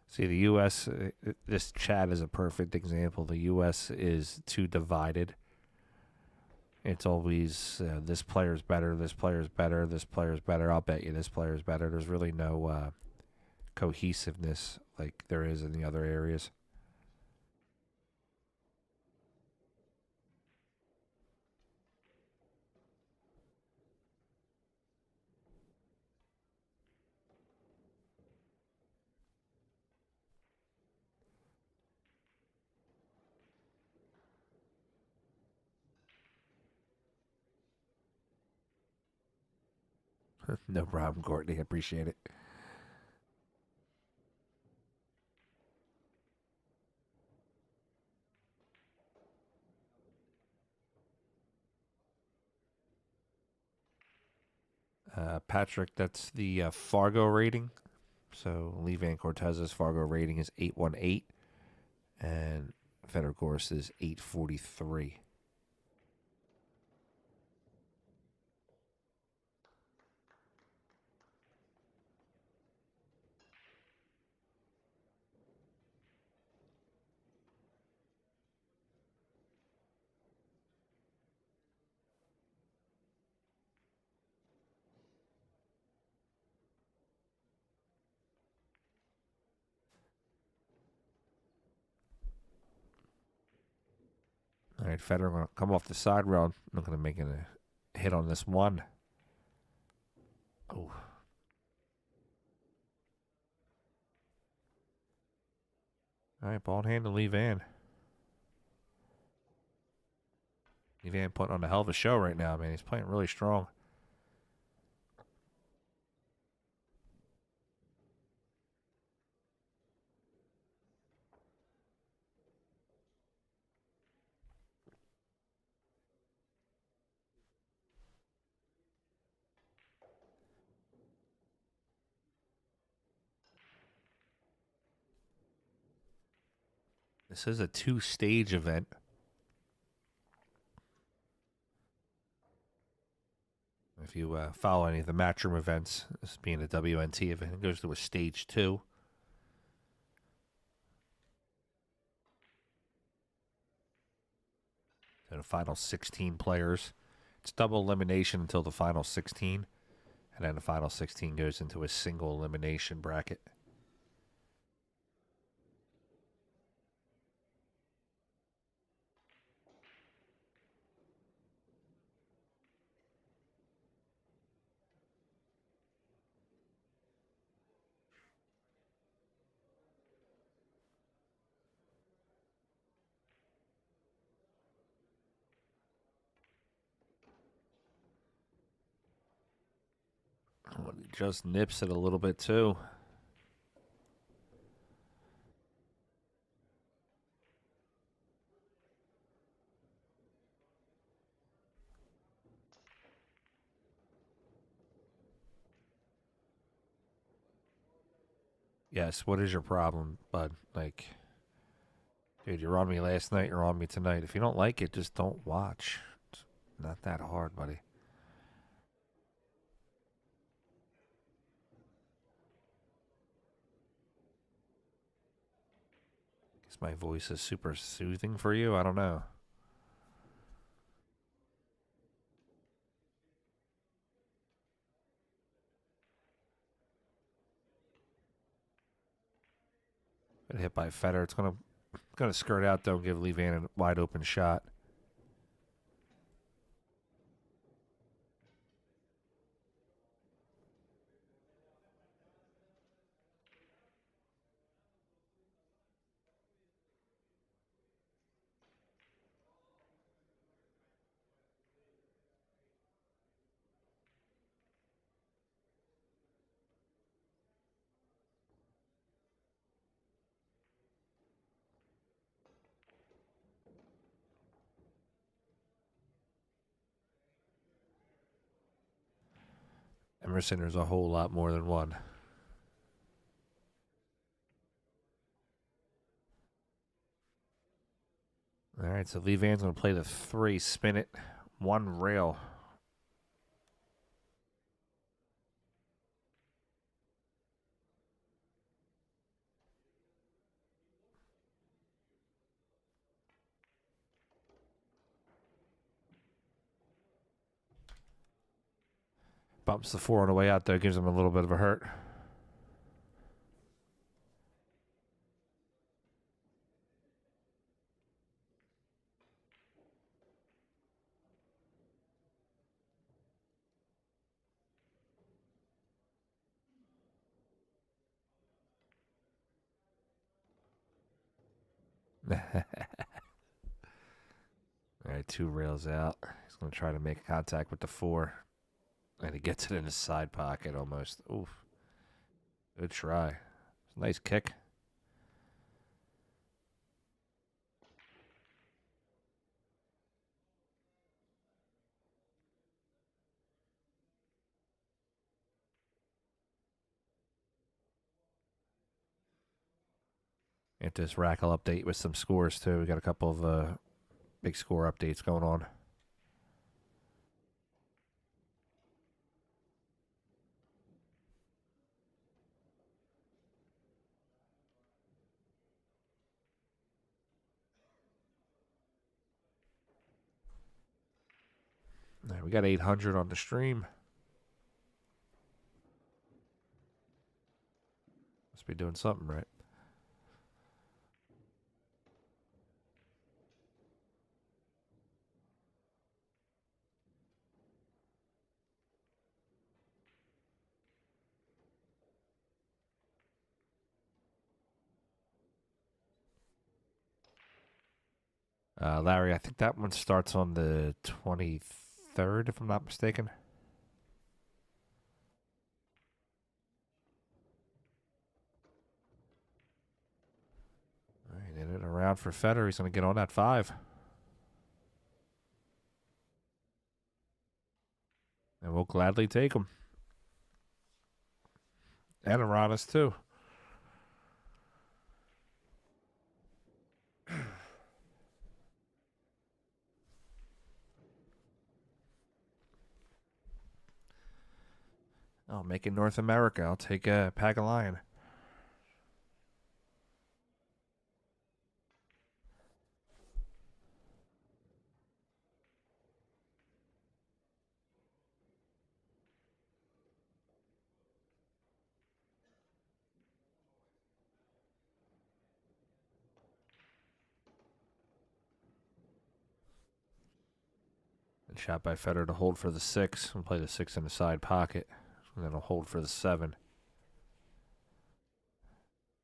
See, the U.S., this chat is a perfect example. The U.S. is too divided. It's always this player's better, this player's better, this player's better. I'll bet you this player's better. There's really no cohesiveness like there is in the other areas. No problem, Courtney. I appreciate it. Patrick, that's the Fargo rating. So Lee Van Cortez's Fargo rating is 818, and Fedor Gorst is 843. All right, Federer going to come off the side rail. I'm going to make a hit on this one. Oh. All right, ball in hand to Lee Van. Lee Van putting on a hell of a show right now, man. He's playing really strong. This is a two-stage event. If you follow any of the Matchroom events, this being a WNT event, it goes to a stage 2. So the final 16 players. It's double elimination until the final 16. And then the final 16 goes into a single elimination bracket. Oh, he just nips it a little bit too. Yes, what is your problem, bud? Like, dude, you're on me last night, you're on me tonight. If you don't like it, just don't watch. It's not that hard, buddy. Guess my voice is super soothing for you? I don't know. Got hit by Fedor. It's gonna skirt out though and give Lee Van a wide open shot. Emerson, there's a whole lot more than one. All right, so Lee Van's going to play the 3, spin it, 1 rail. Bumps the 4 on the way out there, gives him a little bit of a hurt. All right, 2 rails out. He's going to try to make contact with the 4. And he gets it in his side pocket almost. Oof. Good try. Nice kick. Get this Rackle update with some scores too. We got a couple of big score updates going on. All right, we got 800 on the stream. Must be doing something right. Larry, I think that one starts on the 23rd, if I'm not mistaken. All right, in it around for Fedor. He's going to get on that 5. And we'll gladly take him. And Aranis, too. Oh, make it North America. I'll take a Pagalion. And shot by Fedor to hold for the 6. And play the 6 in the side pocket. And then he'll hold for the 7.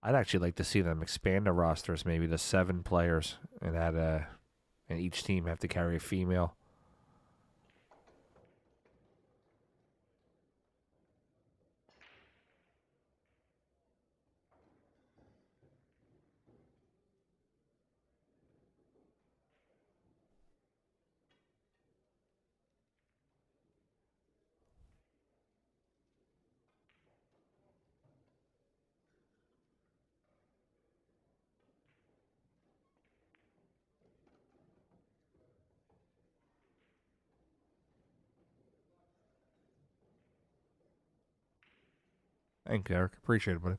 I'd actually like to see them expand the rosters, maybe to 7 players, and add and each team have to carry a female. Thank you, Eric. Appreciate it, buddy.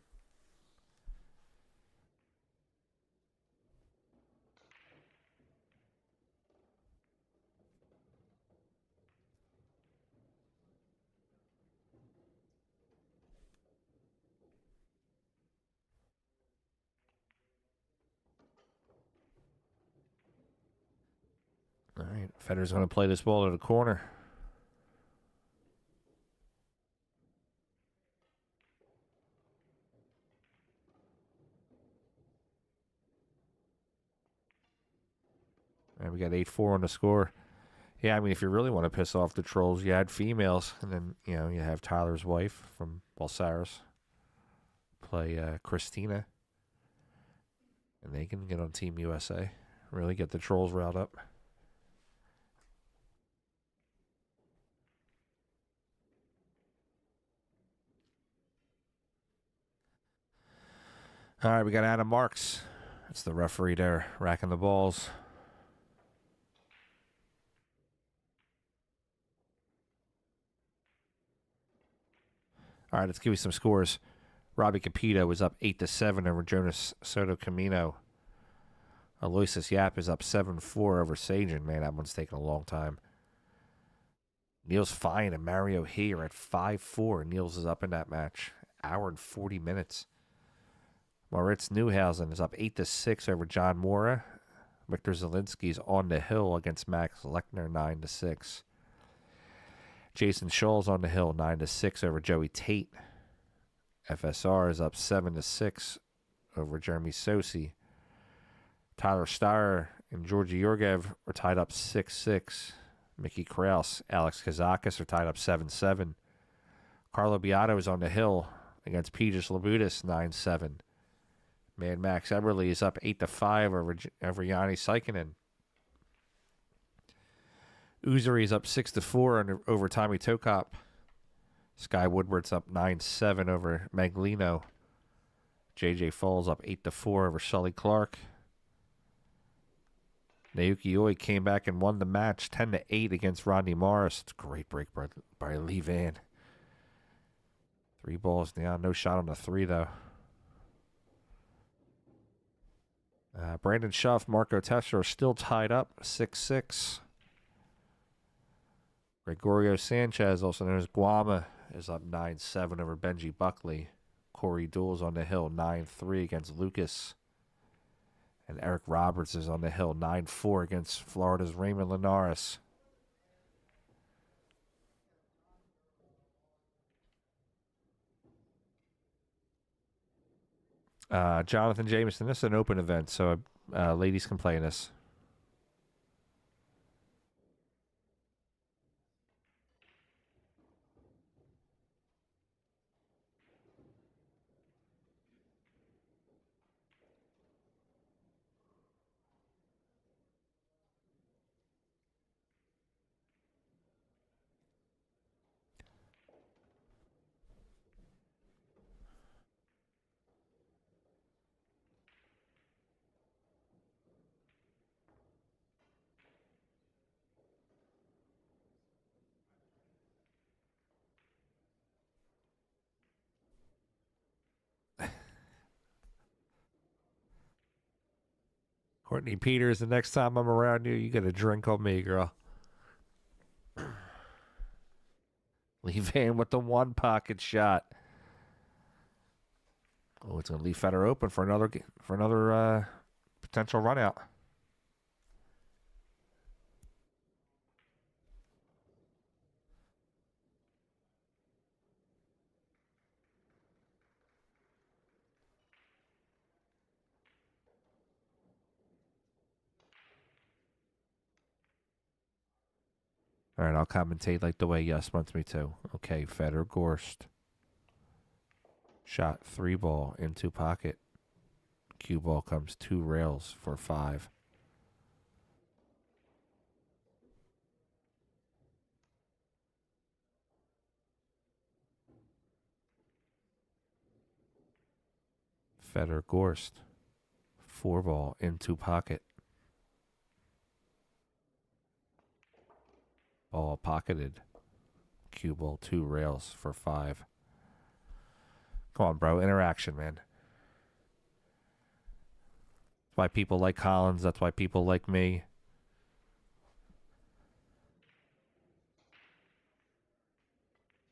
Fedor's going to play this ball to the corner. And we got 8-4 on the score. Yeah, I mean, if you really want to piss off the trolls, you add females, and then, you know, you have Tyler's wife from Balsaris play Christina, and they can get on Team USA. Really get the trolls riled up. All right, we got Adam Marks. That's the referee there, racking the balls. All right, let's give you some scores. Robbie Capito was up 8-7 over Jonas Soto Camino. Aloysius Yap is up 7-4 over Sajin. Man, that one's taking a long time. Niels Fine and Mario He are at 5-4. Niels is up in that match. Hour and 40 minutes. Moritz Newhausen is up 8-6 over John Mora. Victor Zielinski's on the hill against Max Lechner 9-6. Jayson Shaw's on the hill 9-6 over Joey Tate. FSR is up 7-6 over Jeremy Sosi. Tyler Steyer and Georgi Yorgev are tied up 6-6. Mickey Kraus, Alex Kazakis are tied up 7-7. Carlo Beato is on the hill against Pegis Labutis 9-7. Mad Max Eberly is up 8-5 over Yanni Saikinen. Uzuri is up 6-4 over Tommy Tokop. Sky Woodward's up 9-7 over Maglino. JJ Falls up 8-4 over Sully Clark. Naoki Oi came back and won the match 10-8 against Rodney Morris. It's a great break by Lee Van. 3 balls down. No shot on the 3, though. Brandon Schuff, Marco Tesser are still tied up 6-6. Gregorio Sanchez, also known as Guama, is up 9-7 over Benji Buckley. Corey Dools on the hill 9-3 against Lucas. And Eric Roberts is on the hill 9-4 against Florida's Raymond Linares. Jonathan Jameson, this is an open event, so ladies can play in this. Courtney Peters, the next time I'm around you get a drink on me, girl. Lee Van with the one pocket shot. Oh, it's going to leave Fedor open for another potential run out. All right, I'll commentate like the way Yes wants me to. Okay, Fedor Gorst. Shot 3 ball into pocket. Cue ball comes 2 rails for 5. Fedor Gorst. 4 ball into pocket. Ball pocketed. Cue ball 2 rails for 5. Come on, bro. Interaction, man. That's why people like Collins. That's why people like me.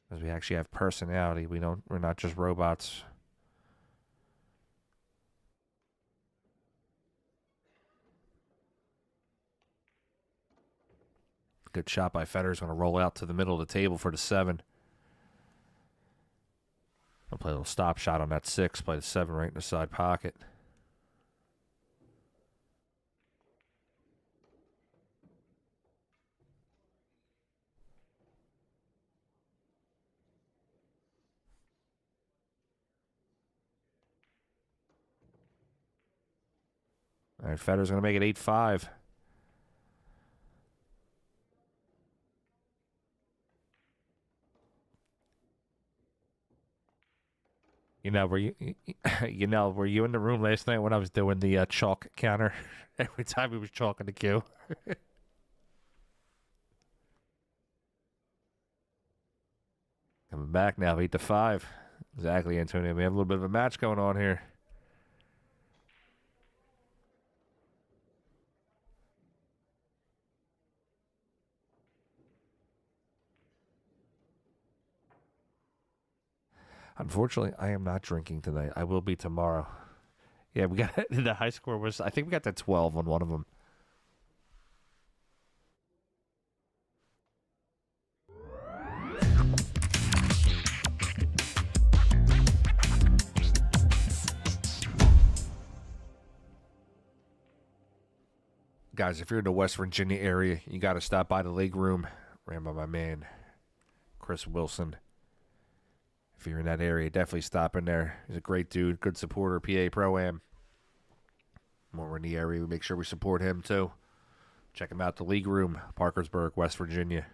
Because we actually have personality. We're not just robots. Good shot by Fedor's going to roll out to the middle of the table for the 7. I'll play a little stop shot on that 6. Play the 7 right in the side pocket. All right, Fedor's going to make it 8-5. You know, were you in the room last night when I was doing the chalk counter? Every time he was chalking the cue. Coming back now, 8-5. Exactly, Antonio. We have a little bit of a match going on here. Unfortunately, I am not drinking tonight. I will be tomorrow. Yeah, we got the high score was, I think we got to 12 on one of them. Guys, if you're in the West Virginia area, you got to stop by the league room. Ran by my man, Chris Wilson. If you're in that area, definitely stop in there. He's a great dude, good supporter, PA Pro-Am. When we're in the area, we make sure we support him too. Check him out, the League Room, Parkersburg, West Virginia.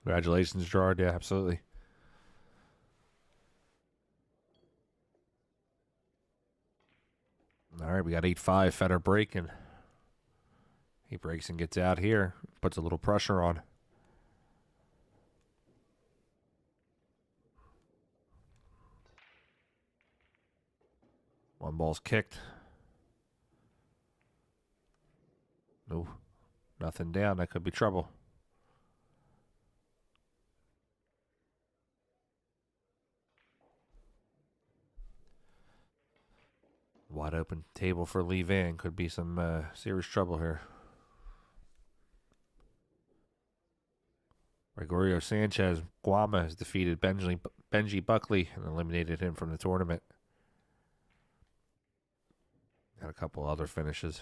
Congratulations, Gerard. Yeah, absolutely. All right, we got 8-5. Fedor breaking. He breaks and gets out here. Puts a little pressure on. One ball's kicked. No, nothing down. That could be trouble. Wide open table for Lee Van. Could be some serious trouble here. Gregorio Sanchez, Guama, has defeated Benji Buckley and eliminated him from the tournament. Got a couple other finishes.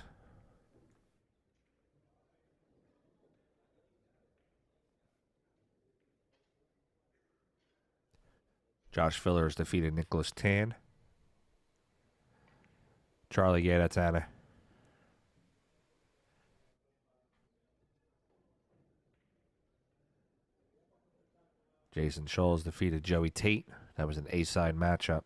Josh Filler has defeated Nicholas Tan. Charlie, yeah, that's Anna. Jayson Shaw has defeated Joey Tate. That was an A-side matchup.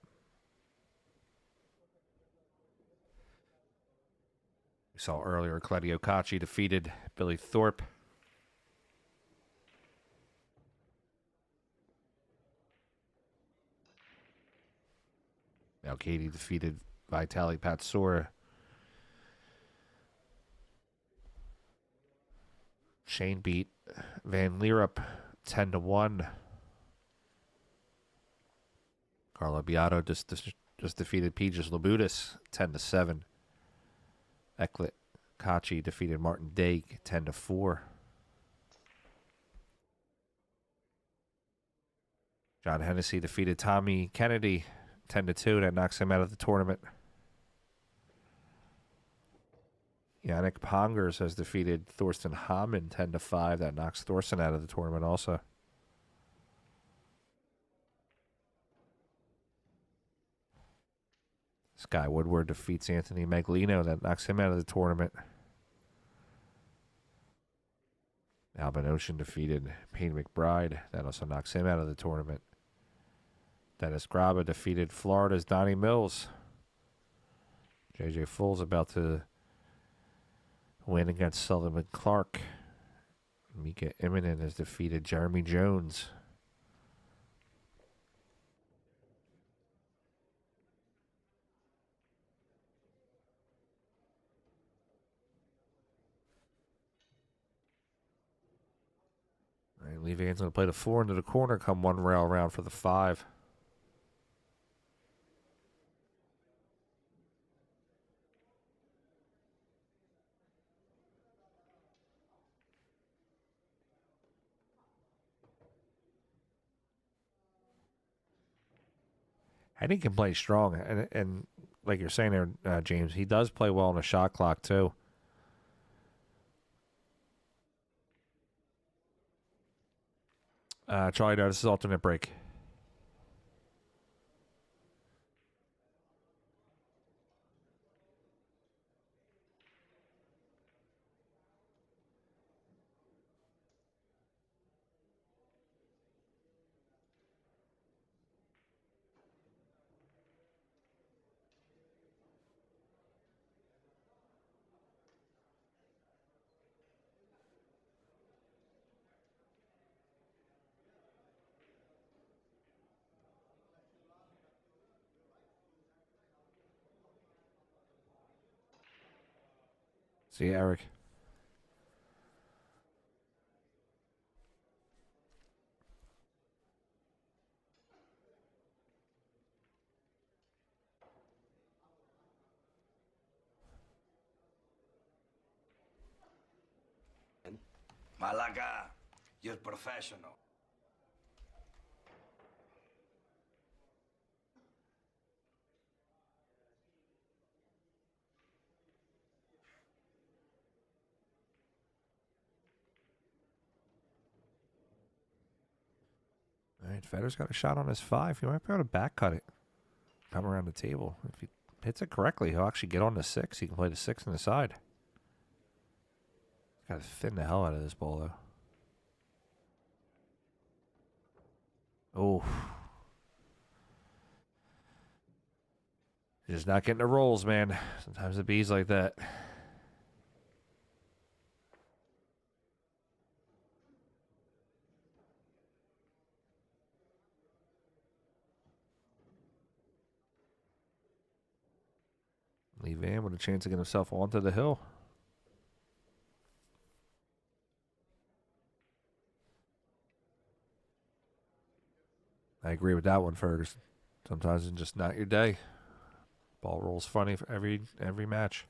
We saw earlier Claudio Cacci defeated Billy Thorpe. Now Katie defeated Vitali Patsora. Shane beat Van Leerup 10-1. Carlo Beato just defeated Pijus Labutis 10-7. Eklit Kachi defeated Martin Dake 10-4. John Hennessy defeated Tommy Kennedy 10-2. That knocks him out of the tournament. Yannick Pongers has defeated Thorsten Hamann 10-5. That knocks Thorsten out of the tournament also. Sky Woodward defeats Anthony Maglino. That knocks him out of the tournament. Alban Ocean defeated Payne McBride. That also knocks him out of the tournament. Dennis Graba defeated Florida's Donnie Mills. JJ Full's about to win against Sullivan Clark. Mika Immonen has defeated Jeremy Jones. right, Levan's going to play the 4 into the corner, come one rail around for the 5. And he can play strong. And like you're saying there, James, he does play well on the shot clock, too. Charlie, no, this is alternate break. See you, Eric. Malaga, you're professional. All right, Fedor's got a shot on his 5. He might be able to back cut it. Come around the table. If he hits it correctly, he'll actually get on the 6. He can play the 6 on the side. Got to thin the hell out of this ball, though. Oh. He's just not getting the rolls, man. Sometimes it bees like that. Lee Van with a chance to get himself onto the hill. I agree with that one, Ferguson. Sometimes it's just not your day. Ball rolls funny for every match.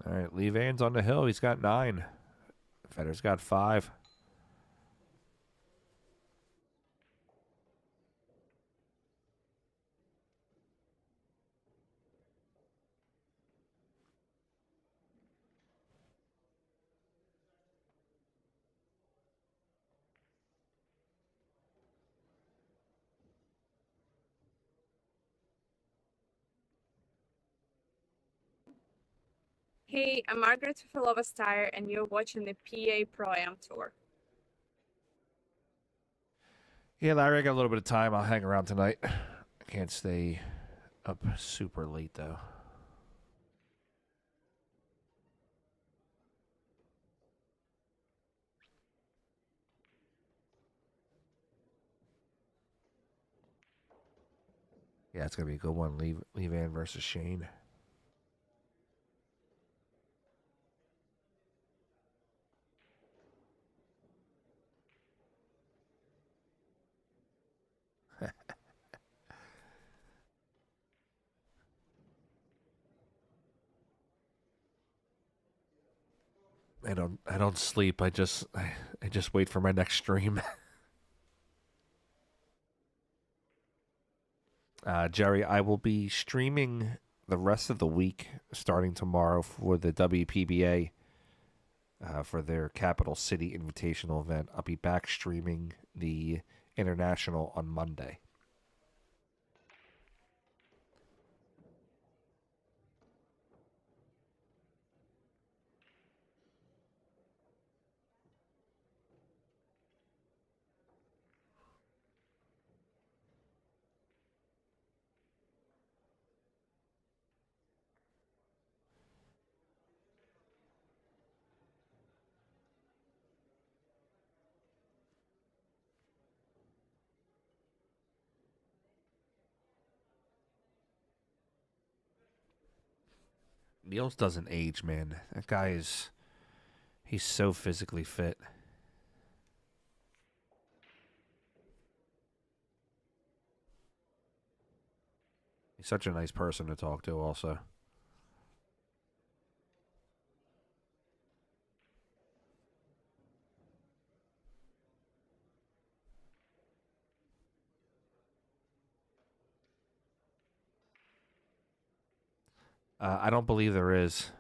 All right, Lee Van's on the hill. He's got 9. Fedor's got 5. Hey, I'm Margaret Filova-Steyer, and you're watching the PA Pro-Am Tour. Yeah, Larry, I got a little bit of time. I'll hang around tonight. I can't stay up super late, though. Yeah, it's going to be a good one. Lee Van versus Shane. I don't sleep. I just wait for my next stream. Jerry, I will be streaming the rest of the week starting tomorrow for the WPBA for their Capital City Invitational event. I'll be back streaming the International on Monday. Niels doesn't age, man. That guy is... He's so physically fit. He's such a nice person to talk to also. I don't believe there is.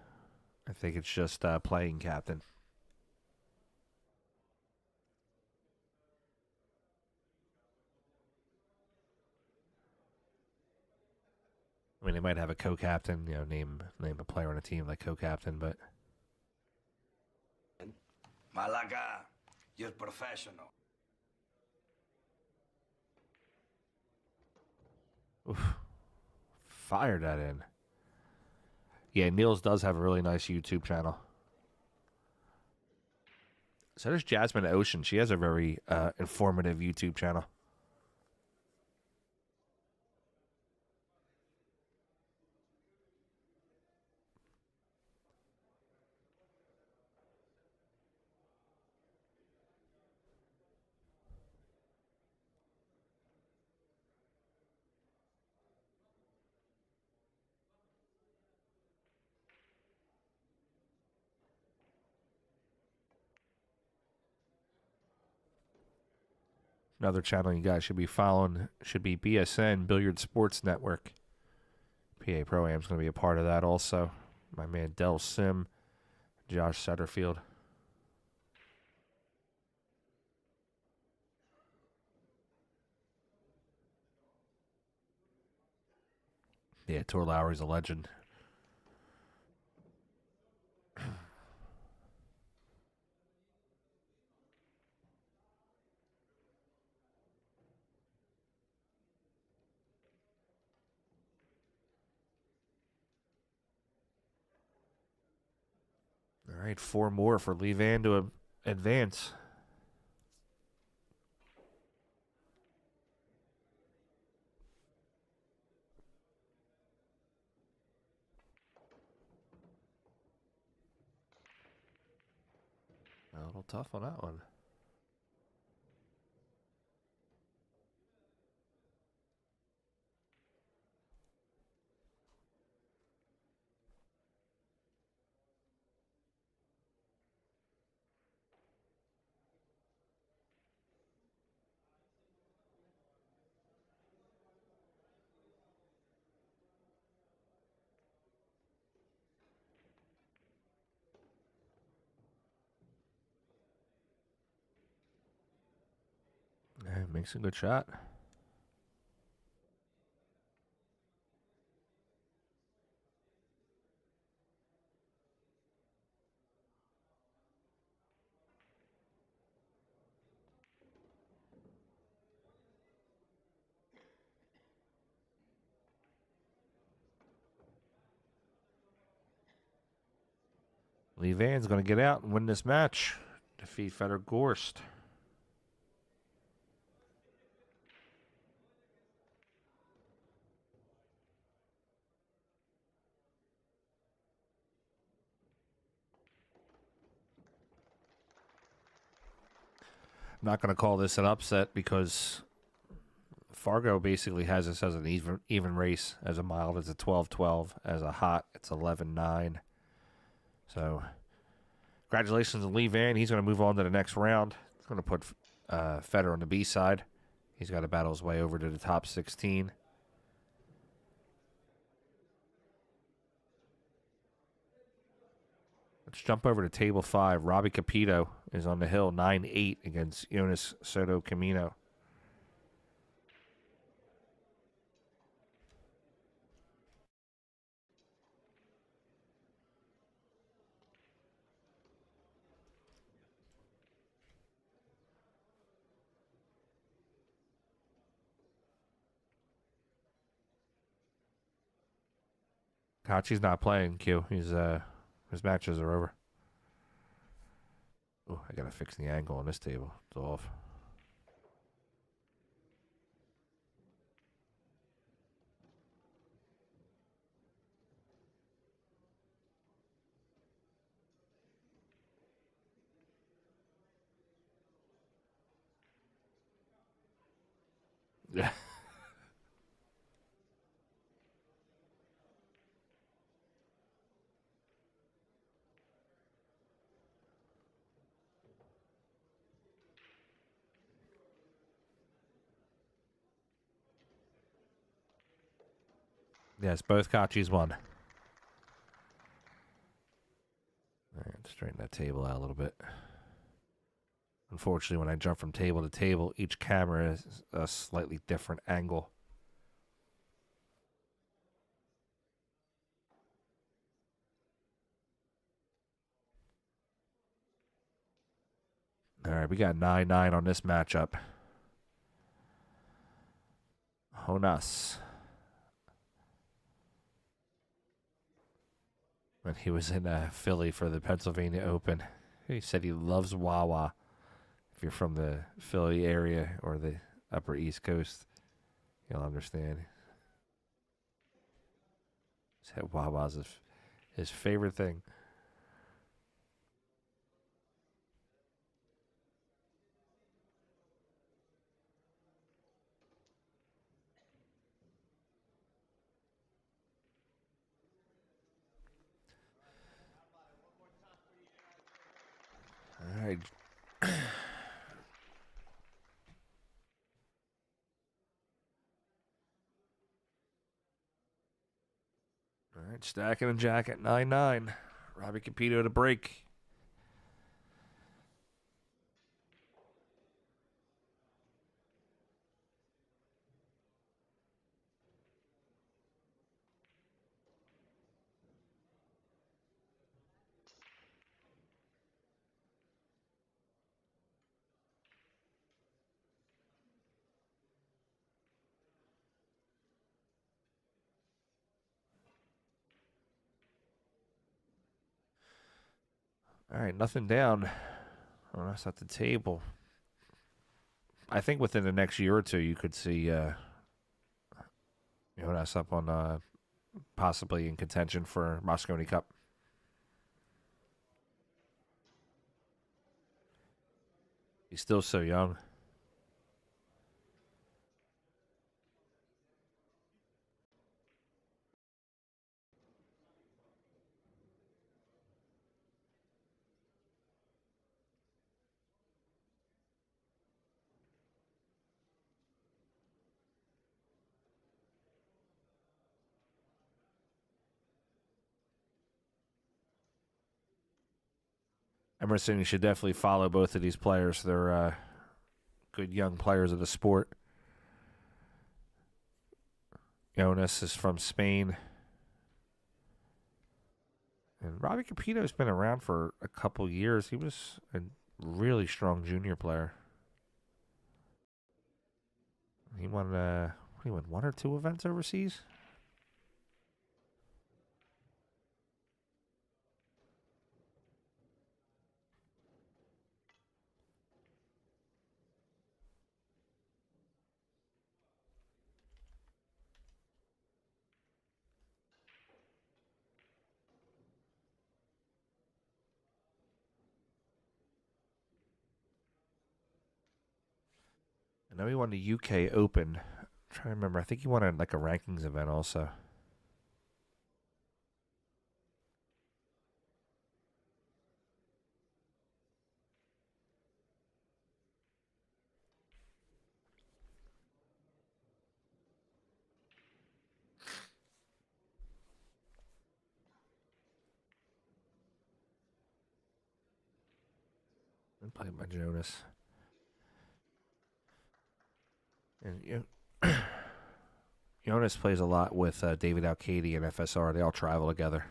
I think it's just playing captain. I mean, they might have a co-captain, name a player on a team like co-captain, but Malaga, you're professional. oof, fired that in. Yeah, Niels does have a really nice YouTube channel. So does Jasmine Ocean. She has a very informative YouTube channel. Another channel you guys should be following should be BSN, Billiard Sports Network. PA Pro-Am's going to be a part of that also. My man Del Sim, Josh Setterfield. Yeah, Tor Lowry's a legend. All right, 4 more for Lee Van to advance. A little tough on that one. Yeah, makes a good shot. Lee Van's going to get out and win this match. Defeat Fedor Gorst. I'm not going to call this an upset because Fargo basically has this as an even race. As a mild, it's a 12-12. As a hot, it's 11-9. So, congratulations to Lee Van. He's going to move on to the next round. He's going to put Fedor on the B side. He's got to battle his way over to the top 16. Let's jump over to table 5. Robbie Capito is on the hill, 9-8 against Jonas Soto Camino. Kachi's not playing, Q. He's his matches are over. Oh, I gotta fix the angle on this table. It's off. Yeah. Yes, both Kachis won. All right, straighten that table out a little bit. Unfortunately, when I jump from table to table, each camera is a slightly different angle. All right, we got 9-9 on this matchup. Jonas. When he was in Philly for the Pennsylvania Open, he said he loves Wawa. If you're from the Philly area or the Upper East Coast, you'll understand. He said Wawa's his favorite thing. All right. All right, stacking and jack at 9-9. Robbie Capito to break. All right, nothing down. Oh, that's at the table. I think within the next year or two, you could see Jonas up on possibly in contention for Mosconi Cup. He's still so young. Emerson, you should definitely follow both of these players. They're good young players of the sport. Jonas is from Spain. And Robbie Capito's been around for a couple years. He was a really strong junior player. He won one or two events overseas. I know he won the UK Open. I'm trying to remember. I think he won a rankings event also. And played by Jonas. And Jonas plays a lot with David Alcady and FSR. They all travel together.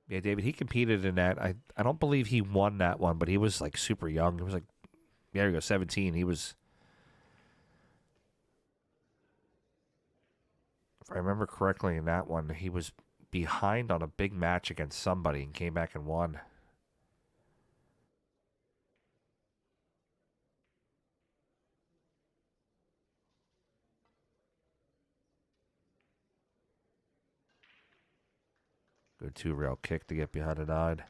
Yeah, David, he competed in that. I don't believe he won that one, but he was super young. He was there you go, 17. He was, if I remember correctly, in that one, he was behind on a big match against somebody and came back and won. Good 2-rail kick to get behind a 9.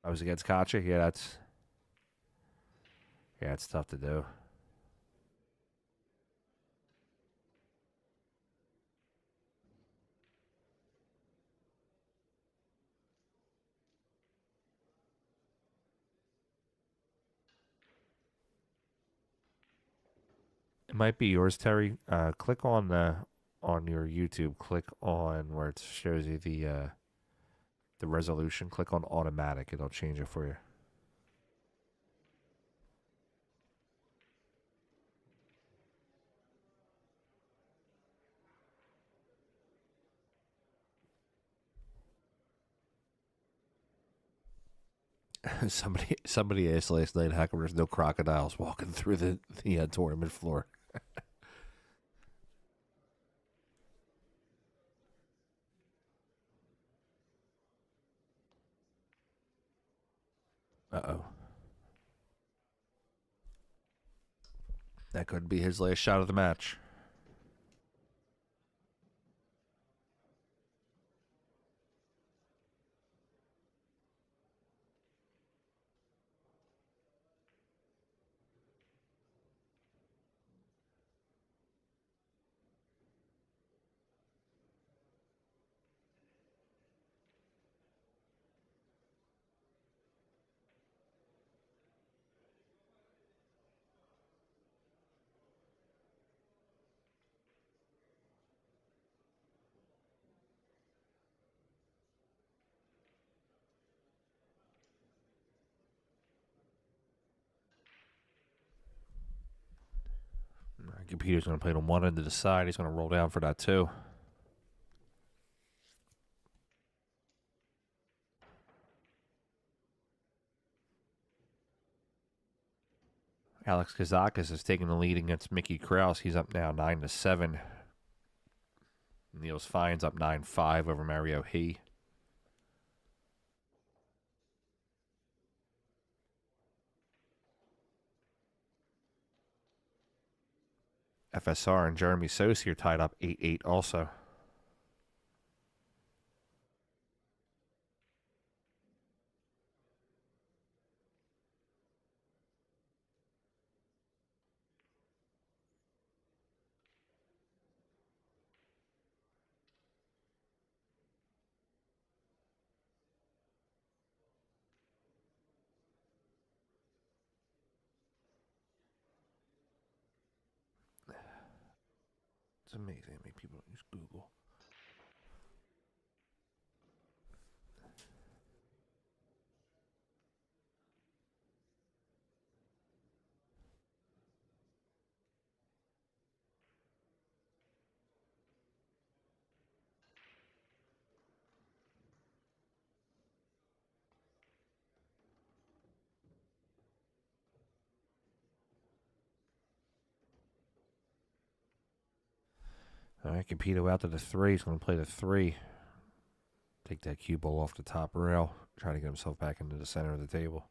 I was against Kacha. Yeah, it's tough to do. It might be yours, Terry. Click on your YouTube. Click on where it shows you the resolution. Click on automatic. It'll change it for you. Somebody asked last night how come there's no crocodiles walking through the tournament floor. Uh-oh. That could be his last shot of the match. Computer's going to play it on one end to the side. He's going to roll down for that too. Alex Kazakis is taking the lead against Mickey Kraus. He's up now 9-7. Niels Fine's up 9-5 over Mario He. FSR and Jeremy Sosi are tied up 8-8 also. It's amazing how many people use Google. All right, Capito out to the 3. He's going to play the 3. Take that cue ball off the top rail. Try to get himself back into the center of the table.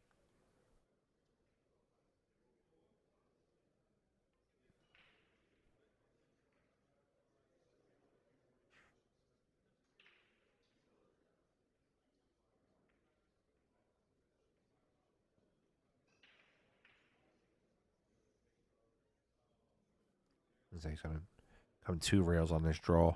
He's going to come 2 rails on this draw.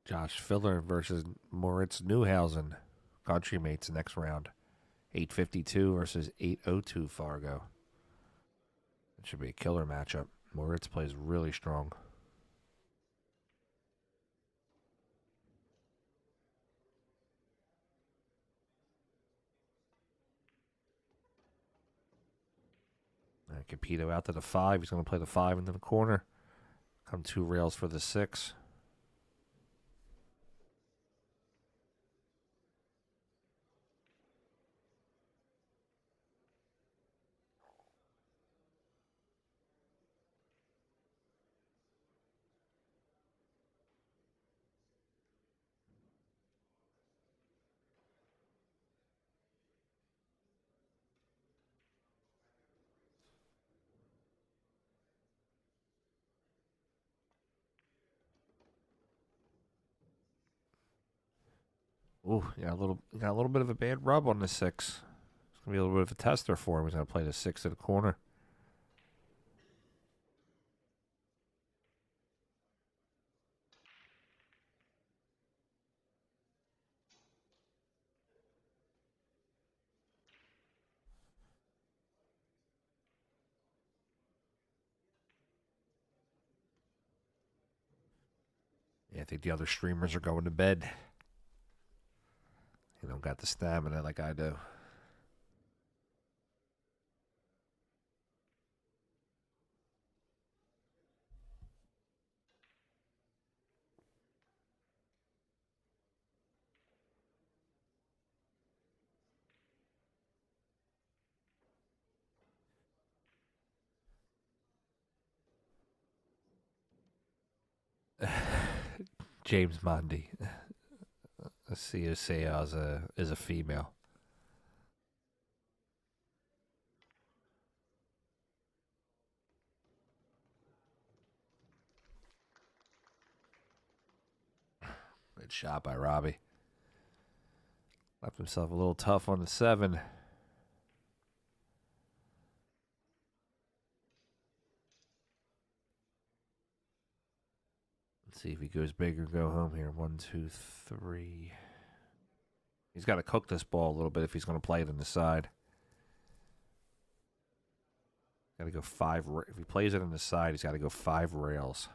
Josh Filler versus Moritz Neuhausen. Country mates next round. 852 versus 802 Fargo. It should be a killer matchup. Moritz plays really strong. Capito out to the 5. He's going to play the 5 into the corner. Come 2 rails for the 6. Ooh, got a little bit of a bad rub on the 6. It's gonna be a little bit of a tester for him. He's gonna play the 6 to the corner. Yeah, I think the other streamers are going to bed. They don't got the stamina like I do. James Mondi. Let's see who say is a female. Good shot by Robbie. Left himself a little tough on the 7. Let's see if he goes big or go home here. 1, 2, 3. He's got to cook this ball a little bit if he's going to play it in the side. Got to go 5. If he plays it in the side, he's got to go 5 rails.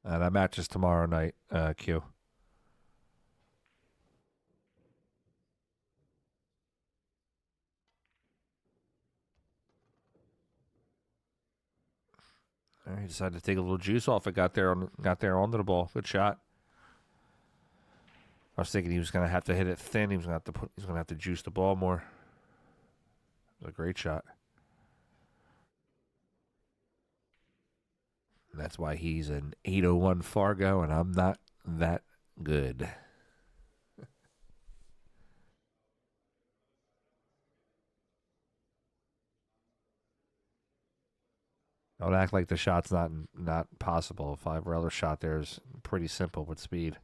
That match is tomorrow night, Q. All right, he decided to take a little juice off it. Got there onto the ball. Good shot. I was thinking he was going to have to hit it thin. He's going to have to juice the ball more. It was a great shot. And that's why he's an 801 Fargo, and I'm not that good. Don't act like the shot's not possible. 5 railer shot there is pretty simple with speed.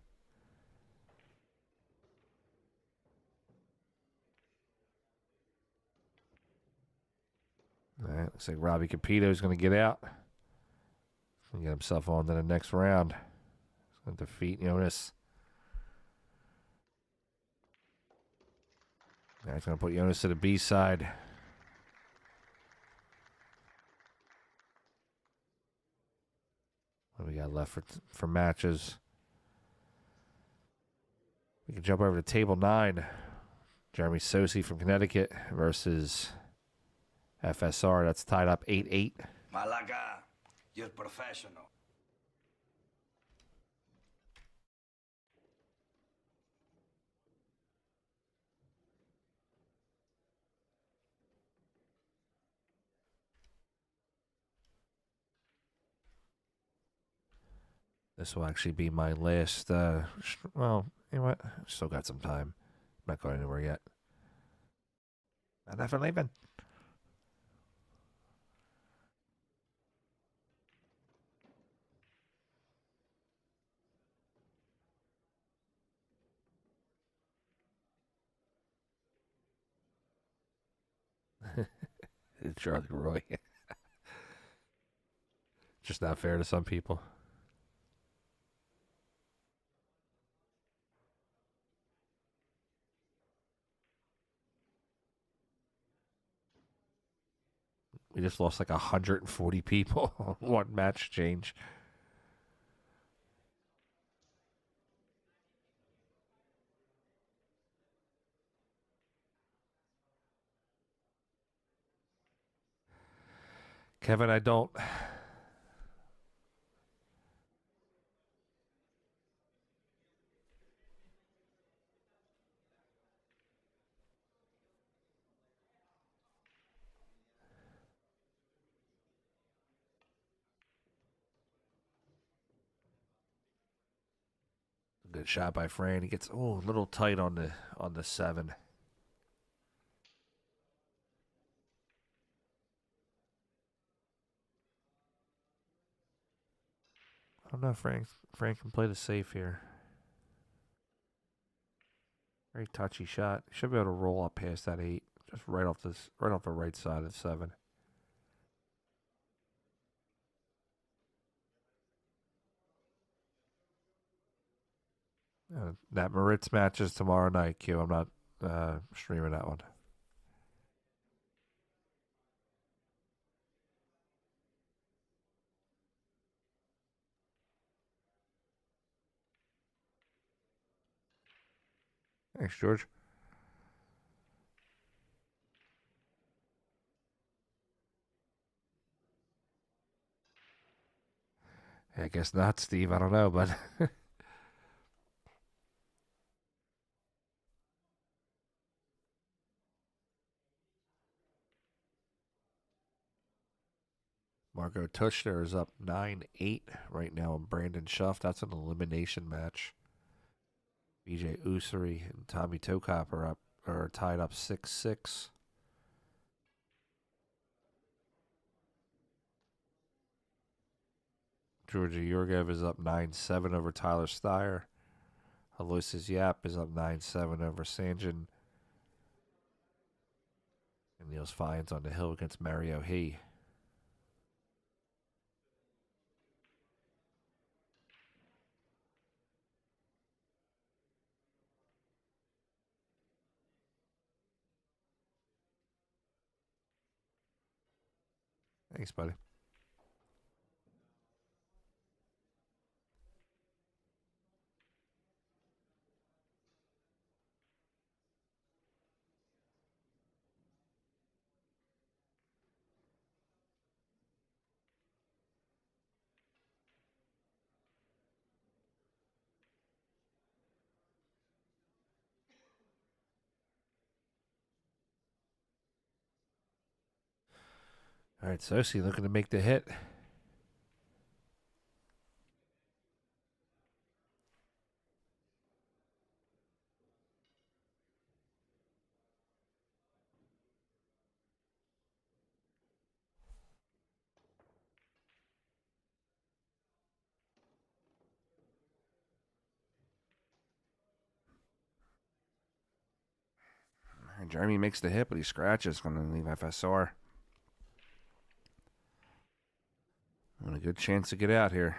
All right, looks like Robbie Capito is going to get out and get himself on to the next round. He's going to defeat Jonas. Now he's going to put Jonas to the B side. What do we got left for matches? We can jump over to table 9. Jeremy Sosi from Connecticut versus FSR. That's tied up 8-8. Malaga, you're professional. This will actually be my last, well, you know what? Still got some time. Not going anywhere yet. Not for leaving. Charlie Roy. Just not fair to some people. just lost like 140 people on one match change. Kevin, I don't. Good shot by Fran. He gets a little tight on the 7. I don't know. Frank can play the safe here. Very touchy shot. Should be able to roll up past that 8, just right off the right side of 7. That Moritz match is tomorrow night, Q. I'm not streaming that one. Thanks, George. I guess not, Steve. I don't know, but Marco Tushner is up 9-8 right now on Brandon Schuff. That's an elimination match. BJ Ussery and Tommy Tokop are tied up 6-6. Georgia Yurgev is up 9-7 over Tyler Steyer. Aloysius Yap is up 9-7 over Sanjin. And Niels Fines on the hill against Mario He. Thanks, buddy. All right, Sosi looking to make the hit. And Jeremy makes the hit, but he scratches. Going to leave FSR. And a good chance to get out here.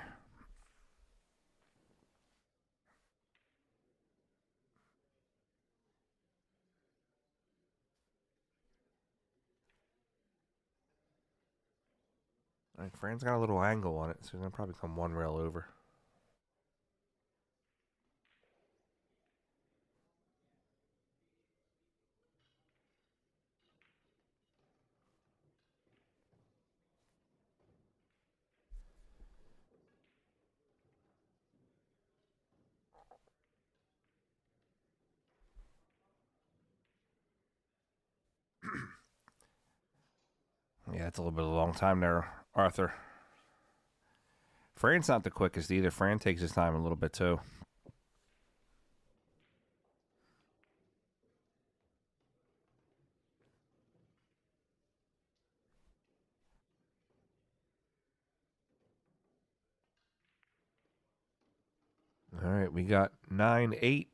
All right, Fran's got a little angle on it, so he's going to probably come one rail over. Yeah, it's a little bit of a long time there, Arthur. Fran's not the quickest either. Fran takes his time a little bit too. All right, we got 9-8.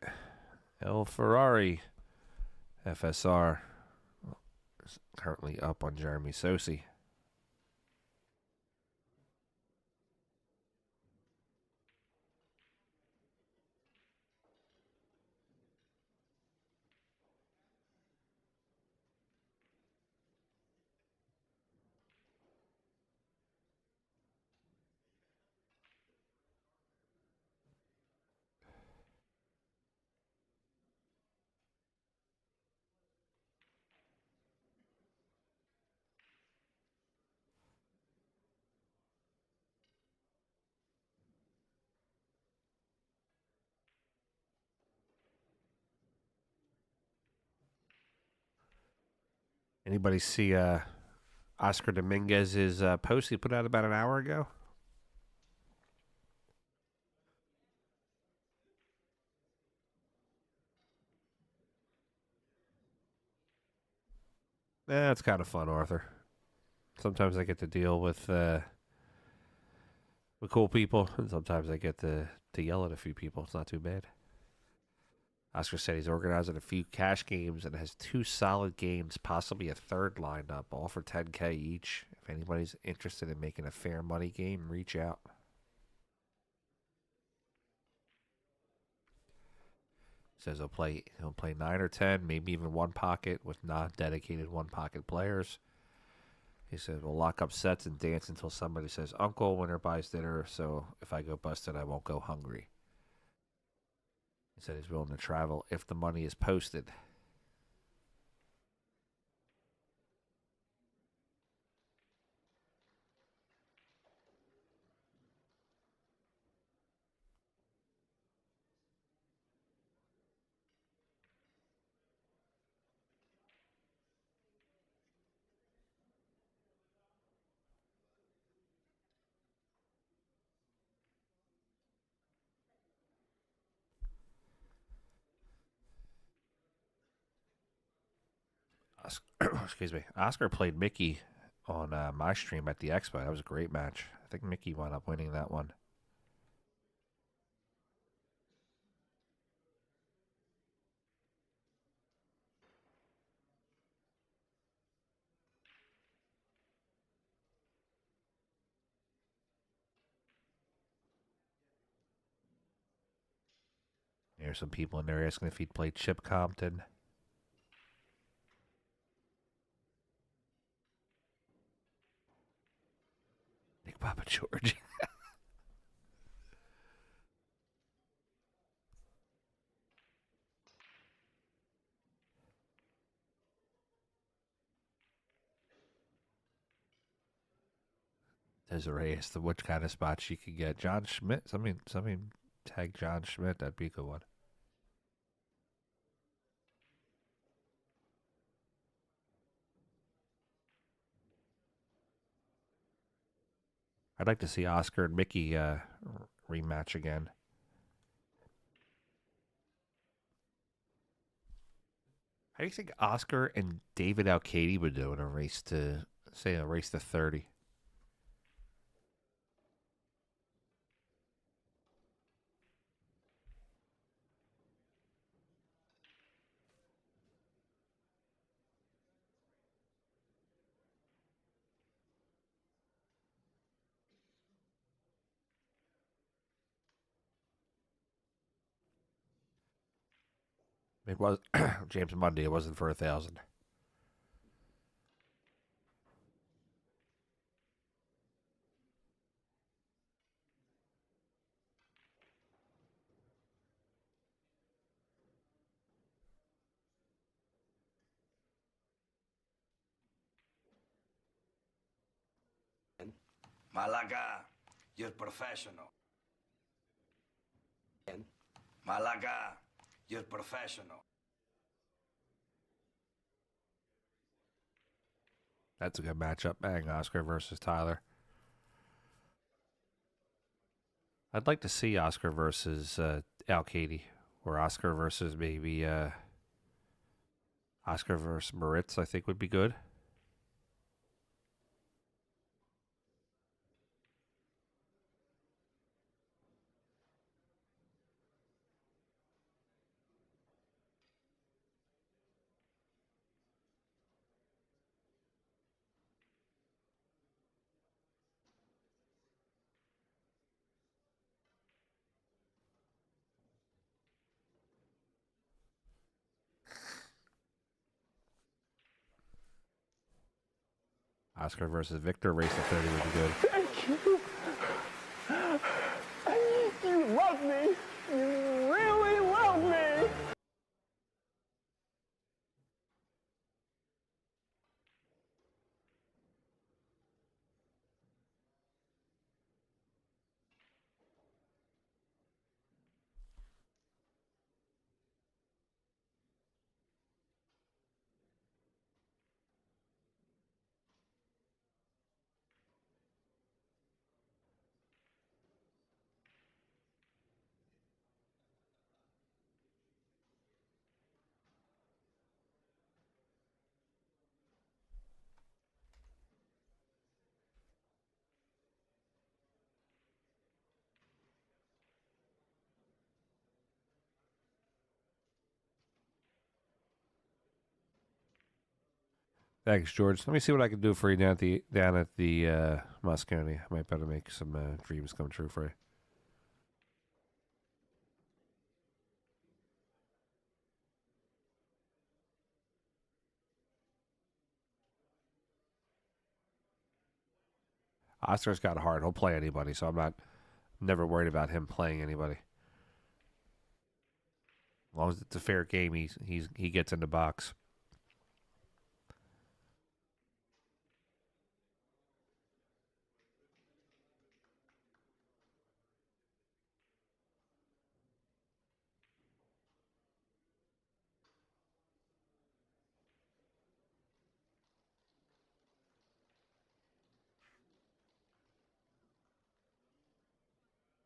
El Ferrari FSR is currently up on Jeremy Sosi. Anybody see Oscar Dominguez's post he put out about an hour ago? It's kind of fun, Arthur. Sometimes I get to deal with cool people, and sometimes I get to yell at a few people. It's not too bad. Oscar said he's organizing a few cash games and has 2 solid games, possibly a third lined up, all for $10K each. If anybody's interested in making a fair money game, reach out. Says he'll play 9 or 10, maybe even one pocket with non-dedicated one pocket players. He said we'll lock up sets and dance until somebody says, "Uncle, winner buys dinner, so if I go busted, I won't go hungry." He said he's willing to travel if the money is posted. Excuse me. Oscar played Mickey on my stream at the Expo. That was a great match. I think Mickey wound up winning that one. There's some people in there asking if he'd played Chip Compton. Big Papa George. Desiree asked which kind of spots she could get. John Schmidt. Somebody tag John Schmidt. That'd be a good one. I'd like to see Oscar and Mickey rematch again. How do you think Oscar and David Alcady would do in a race to 30? It was James Monday. It wasn't for 1,000. Malaga, you're professional. Malaga, you're professional. That's a good matchup. Bang, Oscar versus Tyler. I'd like to see Oscar versus Alcady, or Oscar versus maybe Oscar versus Moritz, I think would be good. Oscar versus Victor, race to 30 would be good. Thank you. You love me. You really love me. Thanks, George. Let me see what I can do for you down at the Moscone. I might better make some dreams come true for you. Oscar's got a heart. He'll play anybody, so I'm never worried about him playing anybody. As long as it's a fair game, he gets in the box.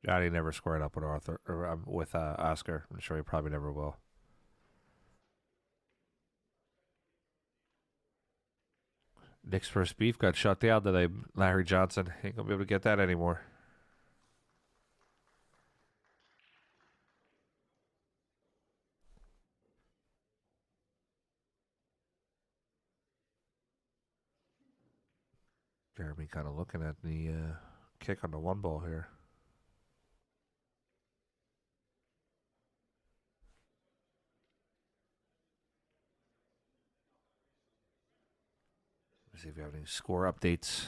Johnny never squared up with Arthur or with Oscar. I'm sure he probably never will. Nick's first beef got shut down today. Larry Johnson ain't gonna be able to get that anymore. Jeremy kind of looking at the kick on the one ball here. Let's see if we have any score updates.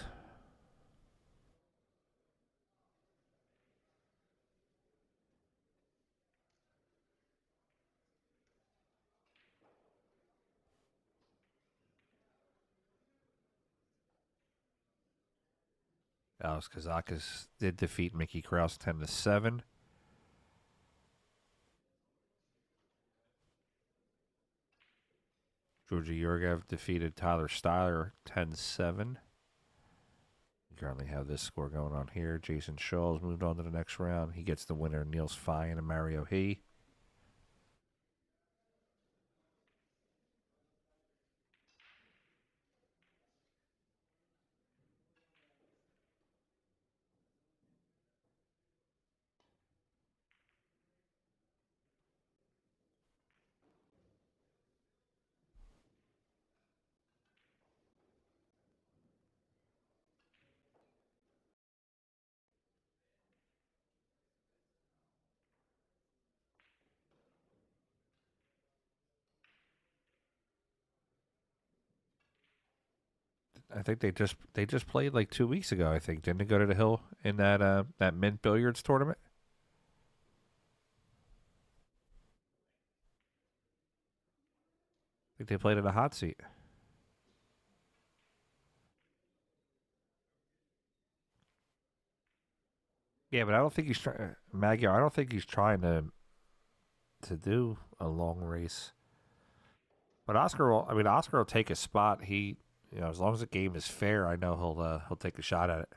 Alex Kazakis did defeat Mickey Krause 10-7. Georgia Yurgev defeated Tyler Styler 10-7. We currently have this score going on here. Jayson Shaw has moved on to the next round. He gets the winner, Niels Fine and Mario He. I think they just played like 2 weeks ago. I think didn't they go to the Hill in that Mint Billiards tournament? I think they played in a hot seat. Yeah, but I don't think he's trying. Magyar, I don't think he's trying to do a long race. But Oscar will take a spot. As long as the game is fair, I know he'll take a shot at it.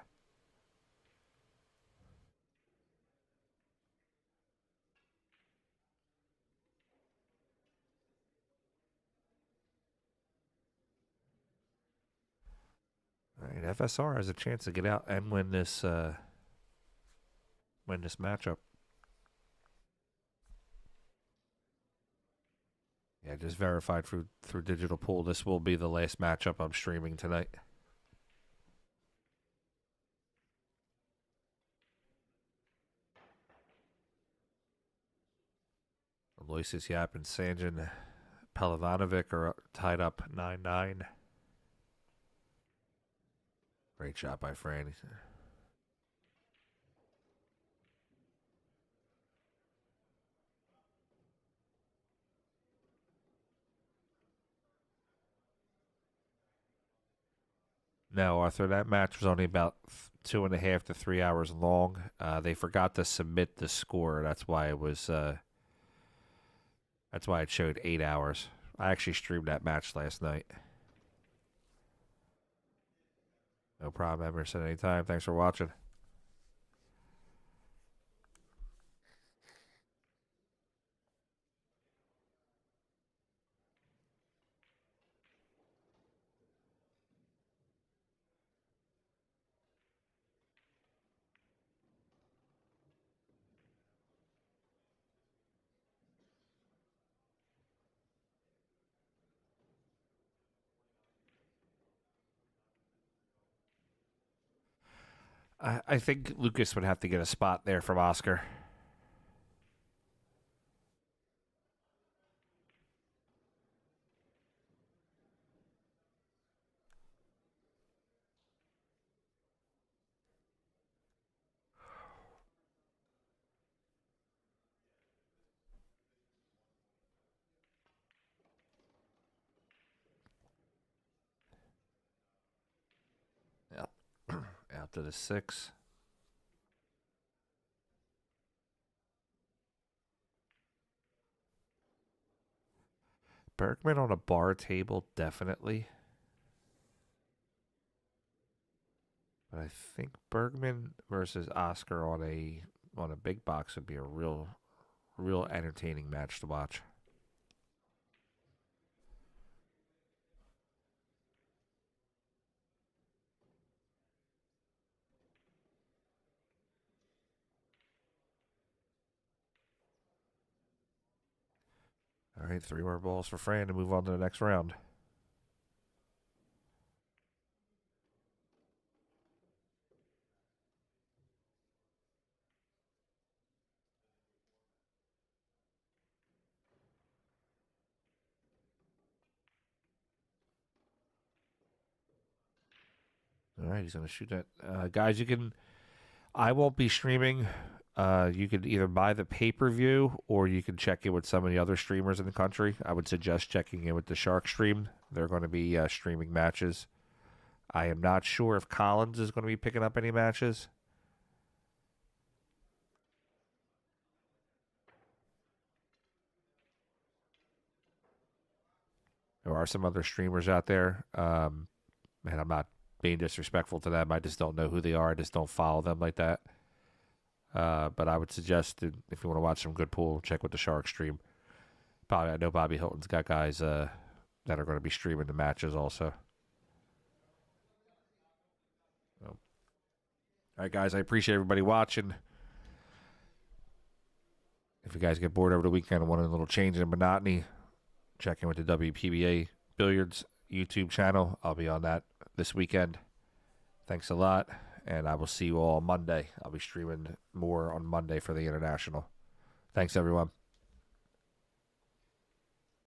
All right, FSR has a chance to get out and win this matchup. Yeah, just verified through digital pool. This will be the last matchup I'm streaming tonight. Aloysius Yap and Sanjan Pelavanovic are tied up 9-9. Great shot by Franny. No, Arthur, that match was only about 2.5 to 3 hours long. They forgot to submit the score. That's why it was. That's why it showed 8 hours. I actually streamed that match last night. No problem, Emerson. Anytime. Thanks for watching. I think Lucas would have to get a spot there from Oscar. Yep. Out to the 6. Bergman on a bar table, definitely. But I think Bergman versus Oscar on a big box would be a real entertaining match to watch. All right, 3 more balls for Fran to move on to the next round. All right, he's going to shoot that. Guys, I won't be streaming. You can either buy the pay-per-view or you can check in with some of the other streamers in the country. I would suggest checking in with the Shark Stream. They're going to be streaming matches. I am not sure if Collins is going to be picking up any matches. There are some other streamers out there, and I'm not being disrespectful to them. I just don't know who they are. I just don't follow them like that. But I would suggest that if you want to watch some good pool, check with the Shark Stream. I know Bobby Hilton's got guys that are going to be streaming the matches also. So. All right, guys, I appreciate everybody watching. If you guys get bored over the weekend and want a little change in monotony, check in with the WPBA Billiards YouTube channel. I'll be on that this weekend. Thanks a lot, and I will see you all Monday. I'll be streaming more on Monday for the International. Thanks, everyone.